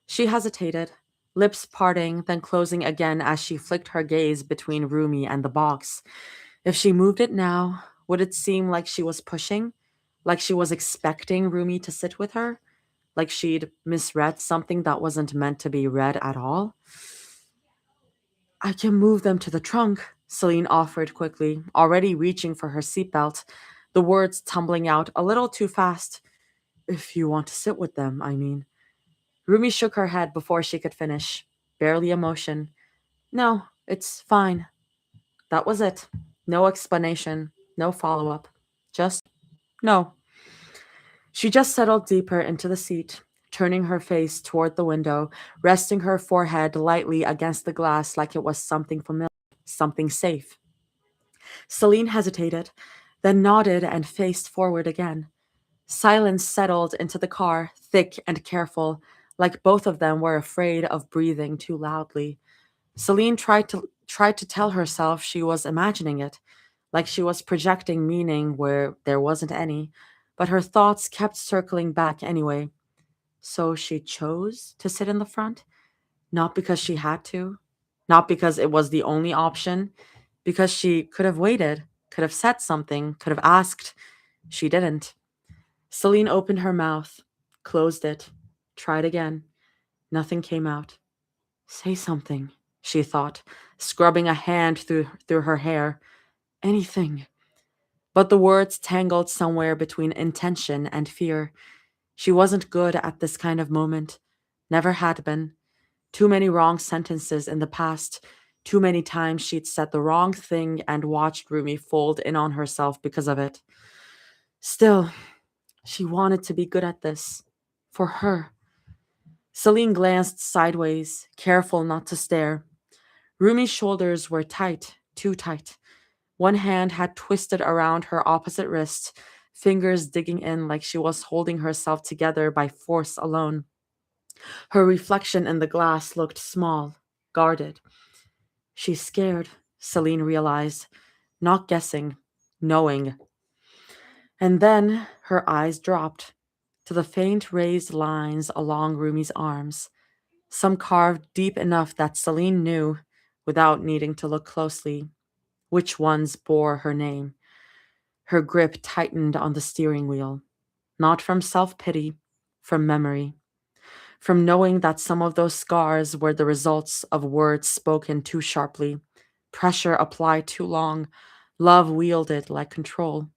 She hesitated, lips parting, then closing again as she flicked her gaze between Rumi and the box. If she moved it now, would it seem like she was pushing? Like she was expecting Rumi to sit with her? Like she'd misread something that wasn't meant to be read at all? I can move them to the trunk, Celine offered quickly, already reaching for her seatbelt, the words tumbling out a little too fast. If you want to sit with them, I mean. Rumi shook her head before she could finish, barely a motion. No, it's fine. That was it. No explanation, no follow up. Just no. She just settled deeper into the seat, turning her face toward the window, resting her forehead lightly against the glass like it was something familiar, something safe. Celine hesitated, then nodded and faced forward again. Silence settled into the car, thick and careful, like both of them were afraid of breathing too loudly. Celine tried to tell herself she was imagining it, like she was projecting meaning where there wasn't any, but her thoughts kept circling back anyway. So she chose to sit in the front, not because she had to, not because it was the only option, because she could have waited, could have said something, could have asked. She didn't. Celine opened her mouth, closed it, tried again. Nothing came out. Say something, she thought, scrubbing a hand through her hair. Anything. But the words tangled somewhere between intention and fear. She wasn't good at this kind of moment. Never had been. Too many wrong sentences in the past. Too many times she'd said the wrong thing and watched Rumi fold in on herself because of it. Still, she wanted to be good at this. For her. Celine glanced sideways, careful not to stare. Rumi's shoulders were tight, too tight. One hand had twisted around her opposite wrist, fingers digging in like she was holding herself together by force alone. Her reflection in the glass looked small, guarded. She's scared, Celine realized, not guessing, knowing. And then her eyes dropped to the faint raised lines along Rumi's arms, some carved deep enough that Celine knew, without needing to look closely, which ones bore her name. Her grip tightened on the steering wheel, not from self-pity, from memory, from knowing that some of those scars were the results of words spoken too sharply, pressure applied too long, love wielded like control.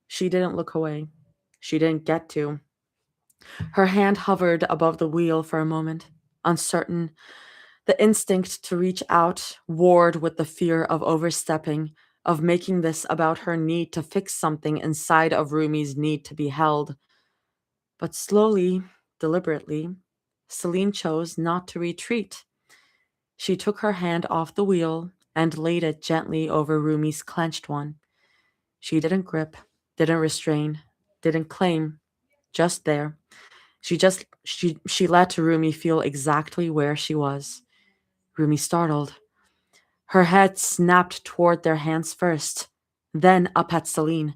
She didn't look away. She didn't get to. Her hand hovered above the wheel for a moment, uncertain. The instinct to reach out warred with the fear of overstepping, of making this about her need to fix something inside of Rumi's need to be held. But slowly, deliberately, Celine chose not to retreat. She took her hand off the wheel and laid it gently over Rumi's clenched one. She didn't grip, didn't restrain, didn't claim, just there. She let Rumi feel exactly where she was. Rumi startled. Her head snapped toward their hands first, then up at Celine.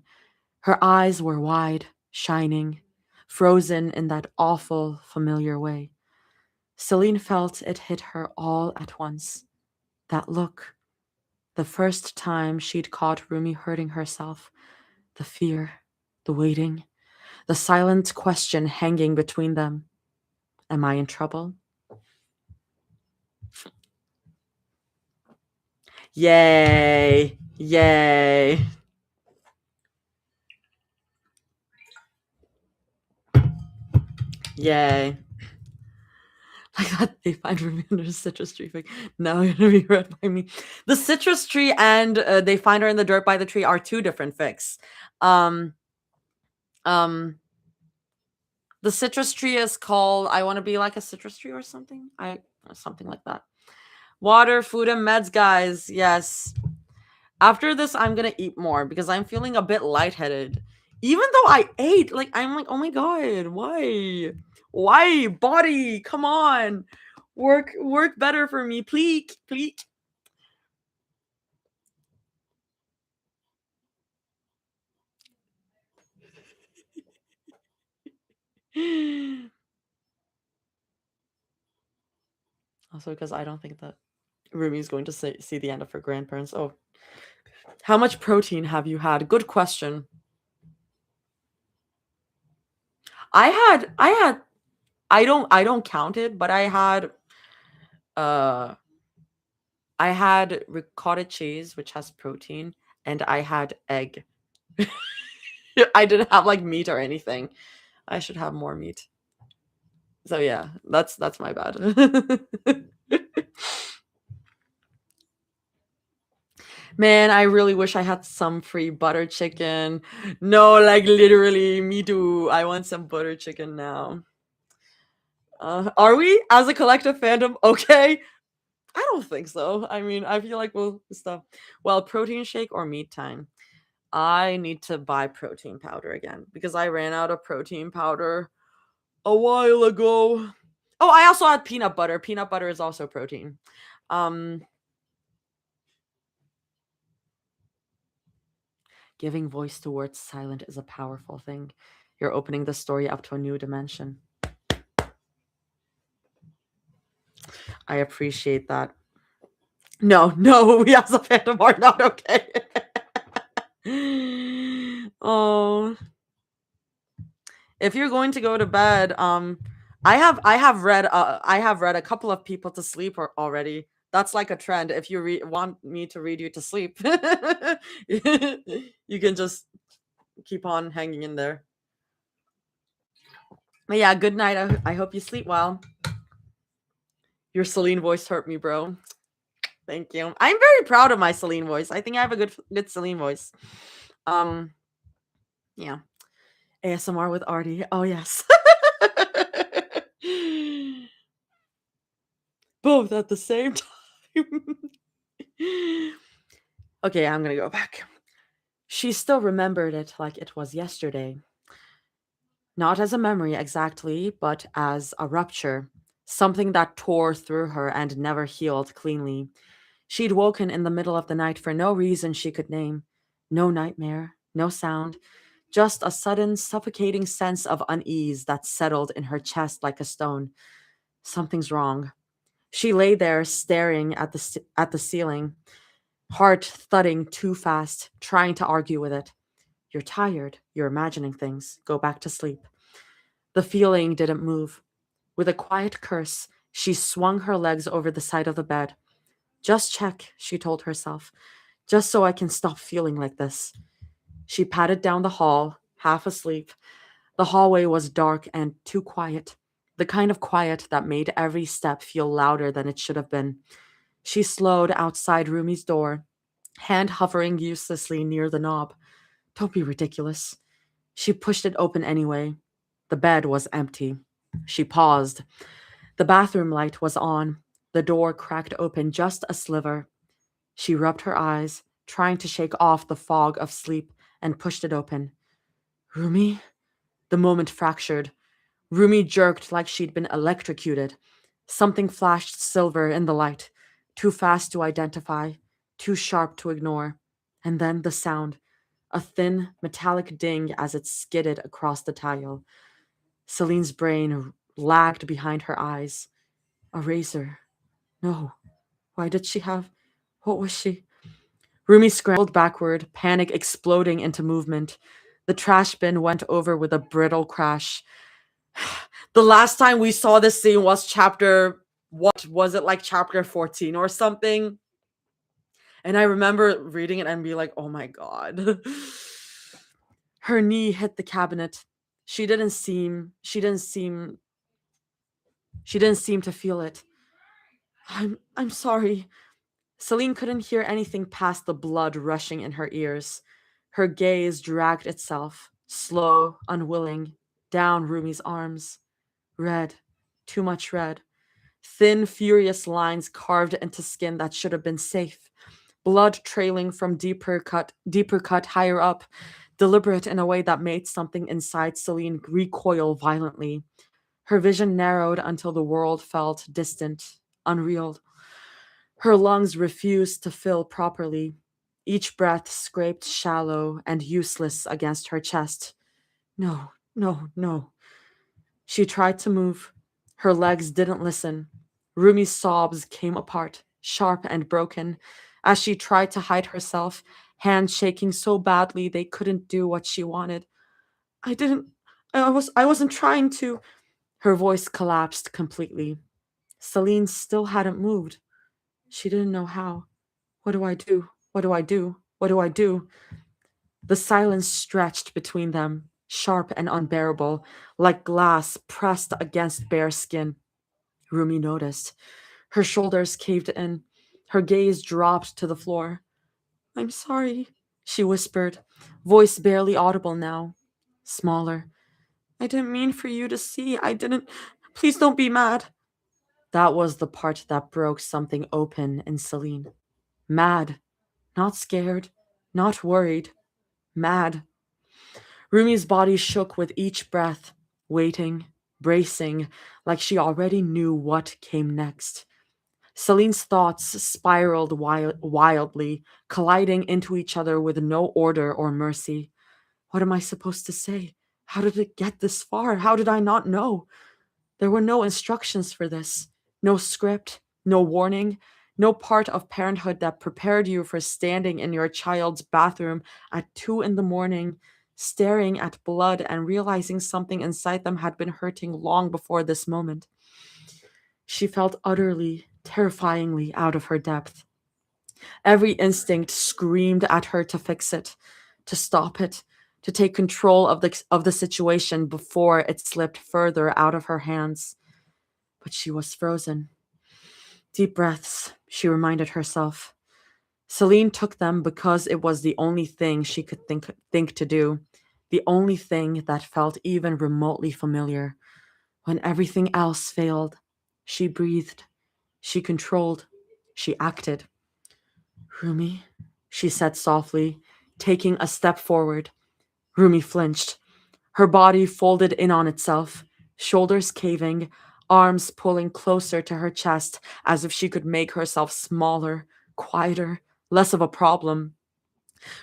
Her eyes were wide, shining, frozen in that awful, familiar way. Celine felt it hit her all at once. That look, the first time she'd caught Rumi hurting herself, the fear, the waiting, the silent question hanging between them. Am I in trouble? Yay! Yay! Yay. Like that they find Rumi under a citrus tree. Like, now you're gonna be read by me. The citrus tree and they find her in the dirt by the tree are two different fics. Um, um, the citrus tree is called I Want to Be Like a Citrus Tree or something. Or something like that. Water, food, and meds, guys. Yes. After this, I'm gonna eat more because I'm feeling a bit lightheaded. Even though I ate, like I'm like, oh my god, why? Why? Body, come on. Work better for me, please, please. Also, because I don't think that Rumi is going to see the end of her grandparents. Oh, how much protein have you had? Good question. I had I don't count it, but uh I had ricotta cheese, which has protein, and I had egg. I didn't have like meat or anything. I should have more meat. So yeah, that's my bad. Man, I really wish I had some free butter chicken. No, like literally, me too. I want some butter chicken now. Are we as a collective fandom okay? I don't think so. I mean, I feel like we'll stuff. Well, protein shake or meat time. I need to buy protein powder again because I ran out of protein powder a while ago. Oh, I also had peanut butter. Peanut butter is also protein. Um, Giving voice to words silent is a powerful thing. You're opening the story up to a new dimension. I appreciate that. No, no, we as a fandom are not okay. Oh, if you're going to go to bed, I have read a couple of people to sleep already. That's like a trend. If you want me to read you to sleep, you can just keep on hanging in there. But yeah, good night. I hope you sleep well. Your Celine voice hurt me, bro. Thank you. I'm very proud of my Celine voice. I think I have a good Celine voice. Yeah. ASMR with Artie. Oh yes. Both at the same time. Okay, I'm gonna go back. She still remembered it like it was yesterday. Not as a memory exactly, but as a rupture. Something that tore through her and never healed cleanly. She'd woken in the middle of the night for no reason she could name. No nightmare, no sound, just a sudden suffocating sense of unease that settled in her chest like a stone. Something's wrong. She lay there staring at the ceiling, heart thudding too fast, trying to argue with it. You're tired. You're imagining things. Go back to sleep. The feeling didn't move. With a quiet curse, she swung her legs over the side of the bed. Just check, she told herself, just so I can stop feeling like this. She padded down the hall, half asleep. The hallway was dark and too quiet, the kind of quiet that made every step feel louder than it should have been. She slowed outside Rumi's door, hand hovering uselessly near the knob. Don't be ridiculous. She pushed it open anyway. The bed was empty. She paused. The bathroom light was on. The door cracked open just a sliver. She rubbed her eyes, trying to shake off the fog of sleep, and pushed it open. Rumi? The moment fractured. Rumi jerked like she'd been electrocuted. Something flashed silver in the light, too fast to identify, too sharp to ignore. And then the sound, a thin, metallic ding as it skidded across the tile. Celine's brain lagged behind her eyes. A razor. No. Why did she have... What was she... Rumi scrambled backward, panic exploding into movement. The trash bin went over with a brittle crash. The last time we saw this scene was what was it, like chapter 14 or something? And I remember reading it and be like, oh my god. Her knee hit the cabinet. She didn't seem to feel it. I'm sorry. Celine couldn't hear anything past the blood rushing in her ears. Her gaze dragged itself, slow, unwilling, down Rumi's arms. Red. Too much red. Thin, furious lines carved into skin that should have been safe. Blood trailing from deeper cut higher up, deliberate in a way that made something inside Celine recoil violently. Her vision narrowed until the world felt distant, unreal. Her lungs refused to fill properly. Each breath scraped shallow and useless against her chest. No, no, no. She tried to move. Her legs didn't listen. Rumi's sobs came apart, sharp and broken, as she tried to hide herself, hands shaking so badly they couldn't do what she wanted. I didn't I wasn't trying to. Her voice collapsed completely. Celine still hadn't moved. She didn't know how. What do I do? What do I do? What do I do? The silence stretched between them, sharp and unbearable, like glass pressed against bare skin. Rumi noticed. Her shoulders caved in. Her gaze dropped to the floor. I'm sorry, she whispered, voice barely audible now. Smaller. I didn't mean for you to see. I didn't. Please don't be mad. That was the part that broke something open in Celine. Mad. Not scared. Not worried. Mad. Rumi's body shook with each breath, waiting, bracing, like she already knew what came next. Celine's thoughts spiraled wildly, colliding into each other with no order or mercy. What am I supposed to say? How did it get this far? How did I not know? There were no instructions for this, no script, no warning, no part of parenthood that prepared you for standing in your child's bathroom at 2 in the morning, staring at blood and realizing something inside them had been hurting long before this moment. She felt utterly terrifyingly out of her depth. Every instinct screamed at her to fix it, to stop it, to take control of the situation before it slipped further out of her hands. But she was frozen. Deep breaths, she reminded herself. Celine took them because it was the only thing she could think to do, the only thing that felt even remotely familiar. When everything else failed, she breathed, she controlled, she acted. Rumi, she said softly, taking a step forward. Rumi flinched. Her body folded in on itself, shoulders caving, arms pulling closer to her chest as if she could make herself smaller, quieter, less of a problem.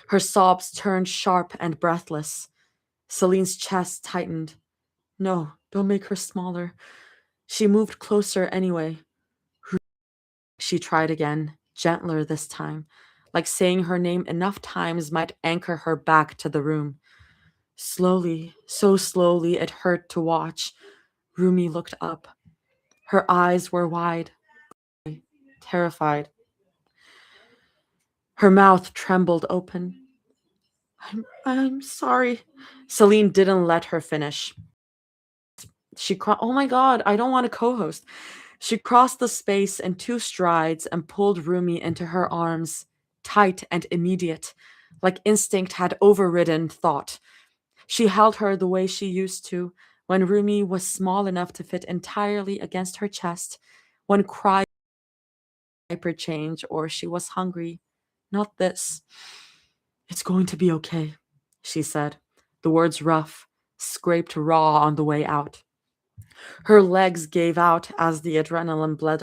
Her sobs turned sharp and breathless. Celine's chest tightened. No, don't make her smaller. She moved closer anyway. She tried again, gentler this time, like saying her name enough times might anchor her back to the room. Slowly, so slowly it hurt to watch, Rumi looked up. Her eyes were wide, terrified. Her mouth trembled open. I'm sorry. Celine didn't let her finish. Oh my God, I don't want to co-host. She crossed the space in two strides and pulled Rumi into her arms, tight and immediate, like instinct had overridden thought. She held her the way she used to, when Rumi was small enough to fit entirely against her chest, when cry diaper change or she was hungry. Not this. It's going to be okay, she said, the words rough, scraped raw on the way out. Her legs gave out as the adrenaline bled.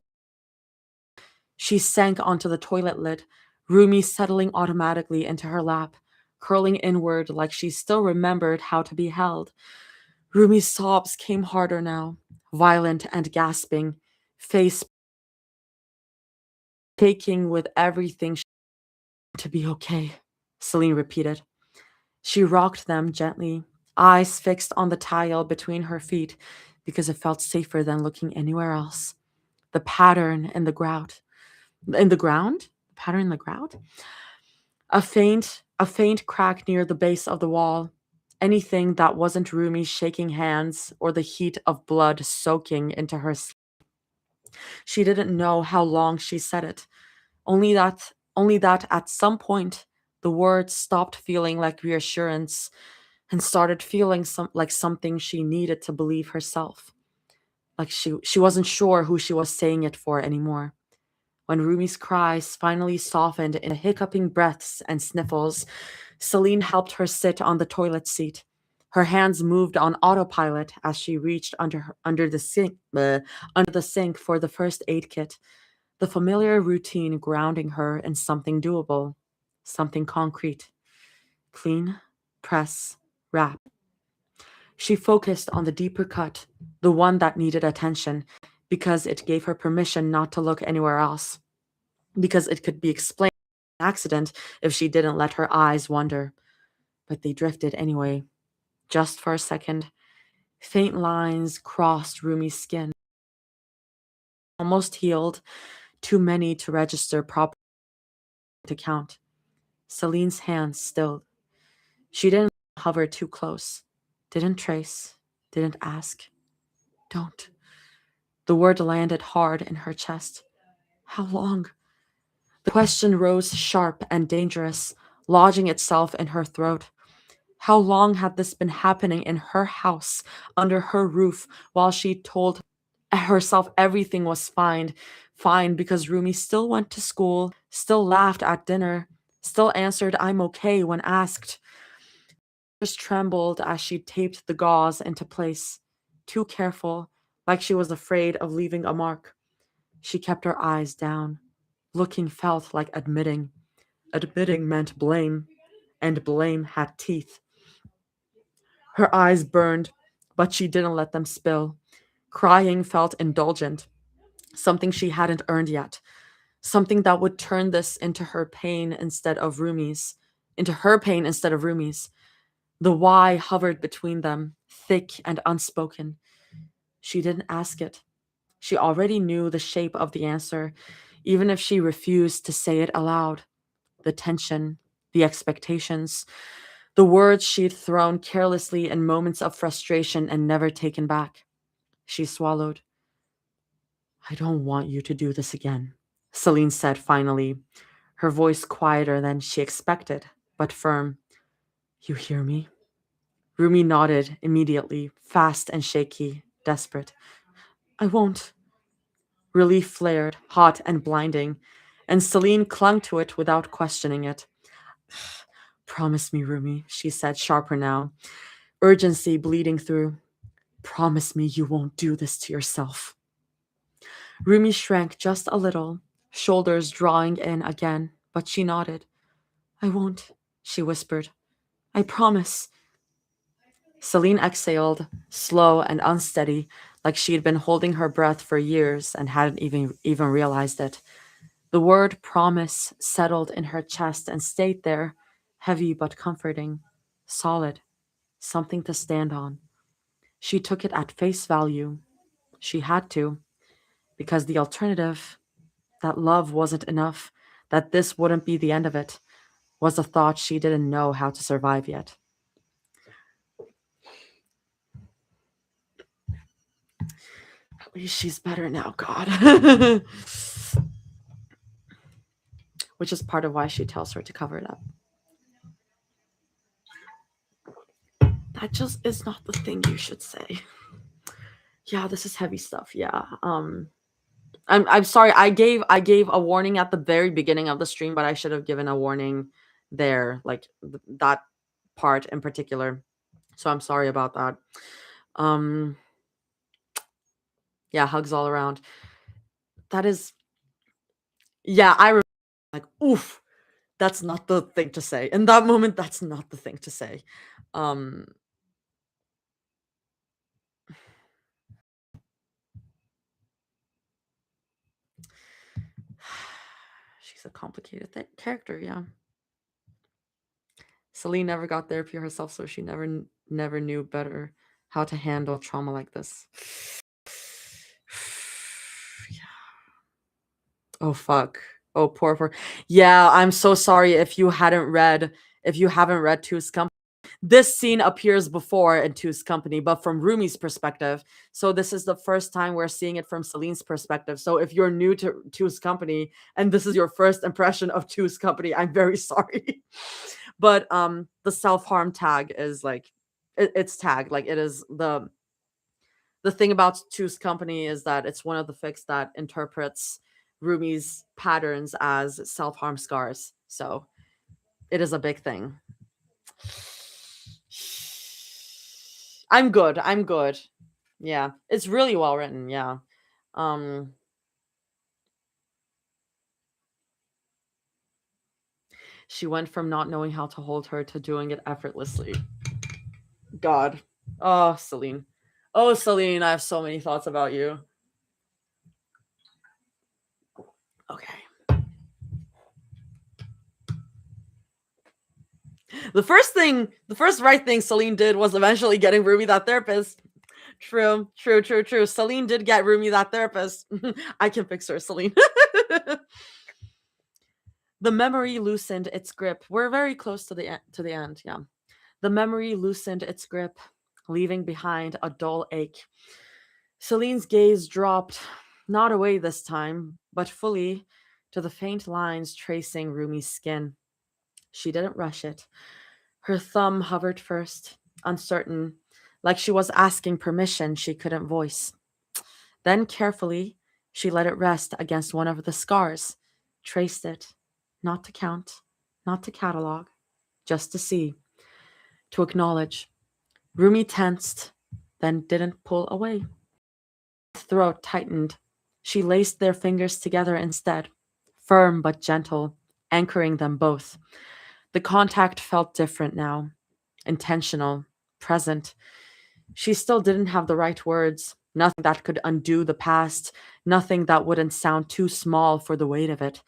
She sank onto the toilet lid, Rumi settling automatically into her lap, curling inward like she still remembered how to be held. Rumi's sobs came harder now, violent and gasping, face shaking with everything. To be okay, Celine repeated. She rocked them gently, eyes fixed on the tile between her feet because it felt safer than looking anywhere else. The pattern in the ground, pattern in the ground, a faint crack near the base of the wall. Anything that wasn't Rumi's shaking hands or the heat of blood soaking into her. She didn't know how long she said it, only that at some point the words stopped feeling like reassurance and started feeling like something she needed to believe herself. Like she wasn't sure who she was saying it for anymore. When Rumi's cries finally softened into hiccuping breaths and sniffles, Celine helped her sit on the toilet seat. Her hands moved on autopilot as she reached under the sink for the first aid kit, the familiar routine grounding her in something doable, something concrete. Clean, press, wrap. She focused on the deeper cut, the one that needed attention, because it gave her permission not to look anywhere else, because it could be explained by accident if she didn't let her eyes wander. But they drifted anyway, just for a second. Faint lines crossed Rumi's skin, almost healed, too many to register properly to count. Celine's hands stilled. She didn't hover too close, didn't trace, didn't ask. Don't. The word landed hard in her chest. How long? The question rose sharp and dangerous, lodging itself in her throat. How long had this been happening in her house, under her roof, while she told herself everything was fine? Fine because Rumi still went to school, still laughed at dinner, still answered I'm okay when asked. Just trembled as she taped the gauze into place, too careful, like she was afraid of leaving a mark. She kept her eyes down. Looking felt like admitting. Admitting meant blame, and blame had teeth. Her eyes burned, but she didn't let them spill. Crying felt indulgent, something she hadn't earned yet, something that would turn this into her pain instead of Rumi's, into her pain instead of Rumi's. The why hovered between them, thick and unspoken. She didn't ask it. She already knew the shape of the answer, even if she refused to say it aloud. The tension, the expectations, the words she'd thrown carelessly in moments of frustration and never taken back. She swallowed. I don't want you to do this again, Celine said finally, her voice quieter than she expected, but firm. You hear me? Rumi nodded immediately, fast and shaky, desperate. I won't. Relief flared, hot and blinding, and Celine clung to it without questioning it. Promise me, Rumi, she said, sharper now, urgency bleeding through. Promise me you won't do this to yourself. Rumi shrank just a little, shoulders drawing in again, but she nodded. I won't, she whispered. I promise. Celine exhaled, slow and unsteady, like she had been holding her breath for years and hadn't even realized it. The word promise settled in her chest and stayed there, heavy but comforting, solid, something to stand on. She took it at face value. She had to, because the alternative, that love wasn't enough, that this wouldn't be the end of it, was a thought she didn't know how to survive yet. At least she's better now, God. Which is part of why she tells her to cover it up. That just is not the thing you should say. Yeah, this is heavy stuff. Yeah. I'm sorry. I gave a warning at the very beginning of the stream, but I should have given a warning there, like that part in particular. So I'm sorry about that. Yeah, hugs all around. That is, yeah, I remember, like, oof, that's not the thing to say. In that moment, that's not the thing to say. She's a complicated character, yeah. Celine never got therapy herself, so she never knew better how to handle trauma like this. Yeah. Oh fuck. Oh poor. Yeah, I'm so sorry if you haven't read Two's Company. This scene appears before in Two's Company, but from Rumi's perspective. So this is the first time we're seeing it from Celine's perspective. So if you're new to Two's Company and this is your first impression of Two's Company, I'm very sorry. But the self-harm tag is like it's tagged. Like it is the thing about Two's Company is that it's one of the fics that interprets Rumi's patterns as self-harm scars. So it is a big thing. I'm good. Yeah. It's really well written, yeah. She went from not knowing how to hold her to doing it effortlessly. God. Oh, Celine. Oh, Celine, I have so many thoughts about you. Okay. The first right thing Celine did was eventually getting Rumi that therapist. True. Celine did get Rumi that therapist. I can fix her, Celine. The memory loosened its grip. We're very close to the end, yeah. The memory loosened its grip, leaving behind a dull ache. Celine's gaze dropped, not away this time, but fully to the faint lines tracing Rumi's skin. She didn't rush it. Her thumb hovered first, uncertain, like she was asking permission she couldn't voice. Then carefully, she let it rest against one of the scars, traced it, not to count, not to catalog, just to see, to acknowledge. Rumi tensed, then didn't pull away. Throat tightened. She laced their fingers together instead, firm but gentle, anchoring them both. The contact felt different now, intentional, present. She still didn't have the right words, nothing that could undo the past, nothing that wouldn't sound too small for the weight of it.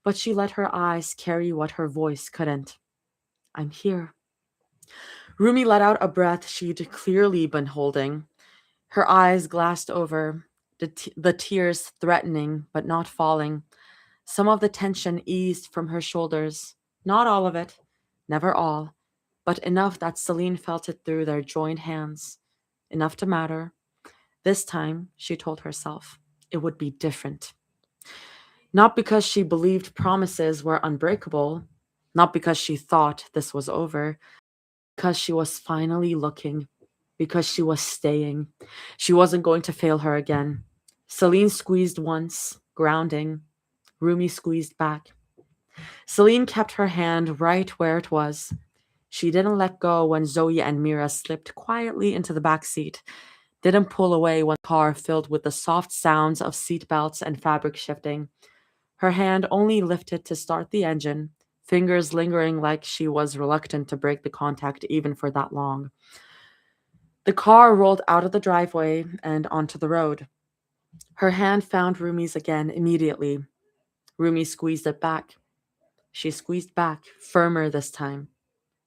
But she let her eyes carry what her voice couldn't. I'm here. Rumi let out a breath she'd clearly been holding. Her eyes glassed over, the tears threatening but not falling. Some of the tension eased from her shoulders. Not all of it, never all, but enough that Celine felt it through their joined hands. Enough to matter. This time, she told herself, it would be different. Not because she believed promises were unbreakable, not because she thought this was over, because she was finally looking, because she was staying. She wasn't going to fail her again. Celine squeezed once, grounding. Rumi squeezed back. Celine kept her hand right where it was. She didn't let go when Zoe and Mira slipped quietly into the back seat, didn't pull away when the car filled with the soft sounds of seatbelts and fabric shifting. Her hand only lifted to start the engine, fingers lingering like she was reluctant to break the contact even for that long. The car rolled out of the driveway and onto the road. Her hand found Rumi's again immediately. Rumi squeezed it back. She squeezed back, firmer this time.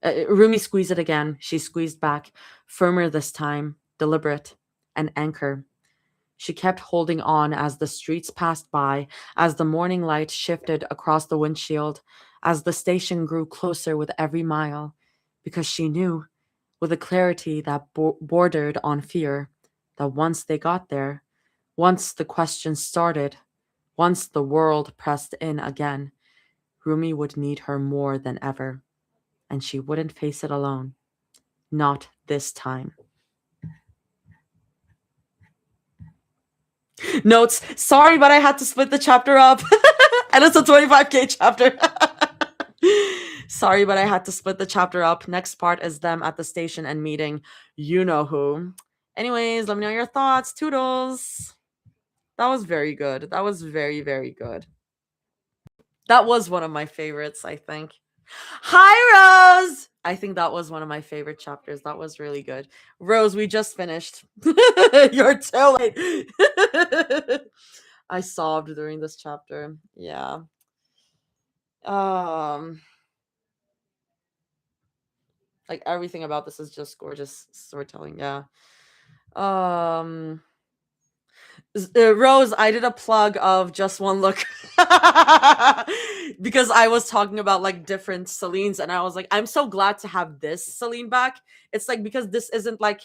Rumi squeezed it again. She squeezed back, firmer this time, deliberate, an anchor. She kept holding on as the streets passed by, as the morning light shifted across the windshield, as the station grew closer with every mile, because she knew, with a clarity that bordered on fear, that once they got there, once the questions started, once the world pressed in again, Rumi would need her more than ever, and she wouldn't face it alone. Not this time. Notes. Sorry, but I had to split the chapter up. And it's a 25K chapter. Sorry, but I had to split the chapter up. Next part is them at the station and meeting you know who. Anyways, let me know your thoughts. Toodles. That was very good. That was very, very good. That was one of my favorites, I think. Hi, Rose! I think that was one of my favorite chapters. That was really good. Rose, we just finished. You're too late. I sobbed during this chapter. Yeah. Um, like everything about this is just gorgeous storytelling. Yeah. Um, Rose, I did a plug of Just One Look because I was talking about like different Celines, and I was like, I'm so glad to have this Celine back. It's like because this isn't like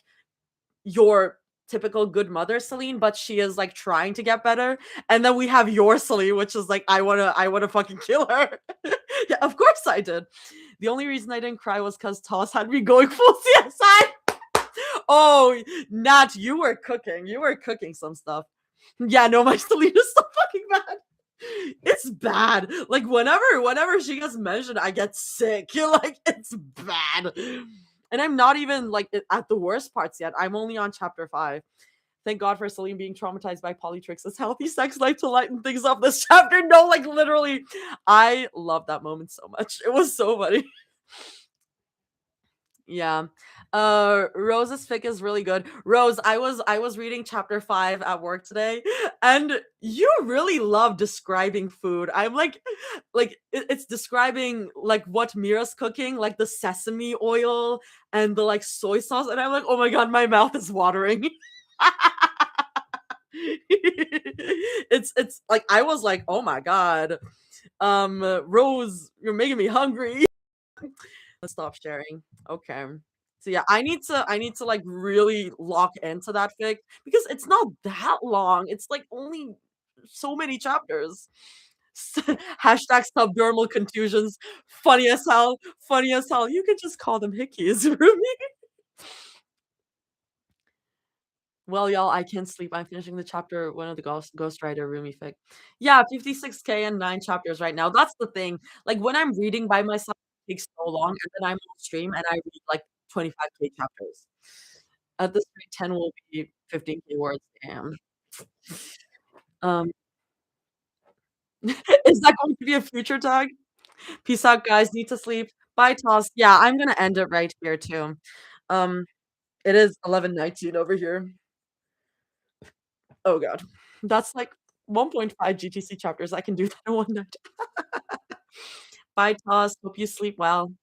your typical good mother Celine, but she is like trying to get better. And then we have your Celine, which is like, I wanna fucking kill her. Yeah, of course I did. The only reason I didn't cry was because Toss had me going full CSI. Oh, Nat, you were cooking. You were cooking some stuff. Yeah, no, my Celine is so fucking bad. It's bad. Like whenever she gets mentioned, I get sick. You're like, it's bad. And I'm not even like at the worst parts yet. I'm only on chapter 5. Thank God for Celine being traumatized by polytrix's healthy sex life to lighten things up this chapter. No, like literally, I love that moment so much. It was so funny. Yeah. Rose's fic is really good. Rose, I was reading chapter 5 at work today, and you really love describing food. I'm like it's describing like what Mira's cooking, like the sesame oil and the like soy sauce, and I'm like, oh my god, my mouth is watering. It's like I was like, oh my god. Rose, you're making me hungry. Let's stop sharing. Okay. So yeah, I need to like really lock into that fic because it's not that long. It's like only so many chapters. Hashtag subdermal contusions. Funny as hell. Funny as hell. You could just call them hickeys, Rumi. Well, y'all, I can't sleep. I'm finishing the chapter one of the Ghostwriter Rumi fic. Yeah, 56K and 9 chapters right now. That's the thing. Like when I'm reading by myself, it takes so long, and then I'm on stream and I read like 25K chapters. At this rate, 10 will be 15K words. Damn. Um, is that going to be a future tag? Peace out, guys. Need to sleep. Bye, Toss. Yeah, I'm gonna end it right here too. Um, it is 11:19 over here. Oh god. That's like 1.5 GTC chapters. I can do that in one night. Bye, Toss. Hope you sleep well.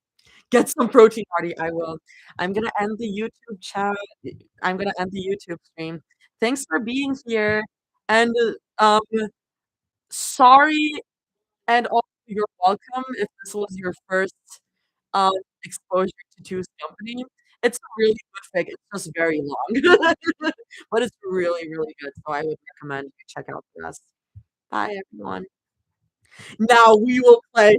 Get some protein, Arty. I will. I'm gonna end the YouTube chat. I'm gonna end the YouTube stream. Thanks for being here. And, sorry, and also you're welcome if this was your first, um, exposure to Two's company. It's a really good fic, it's just very long. But it's really, really good, so I would recommend you check out the rest. Bye, everyone. Now we will play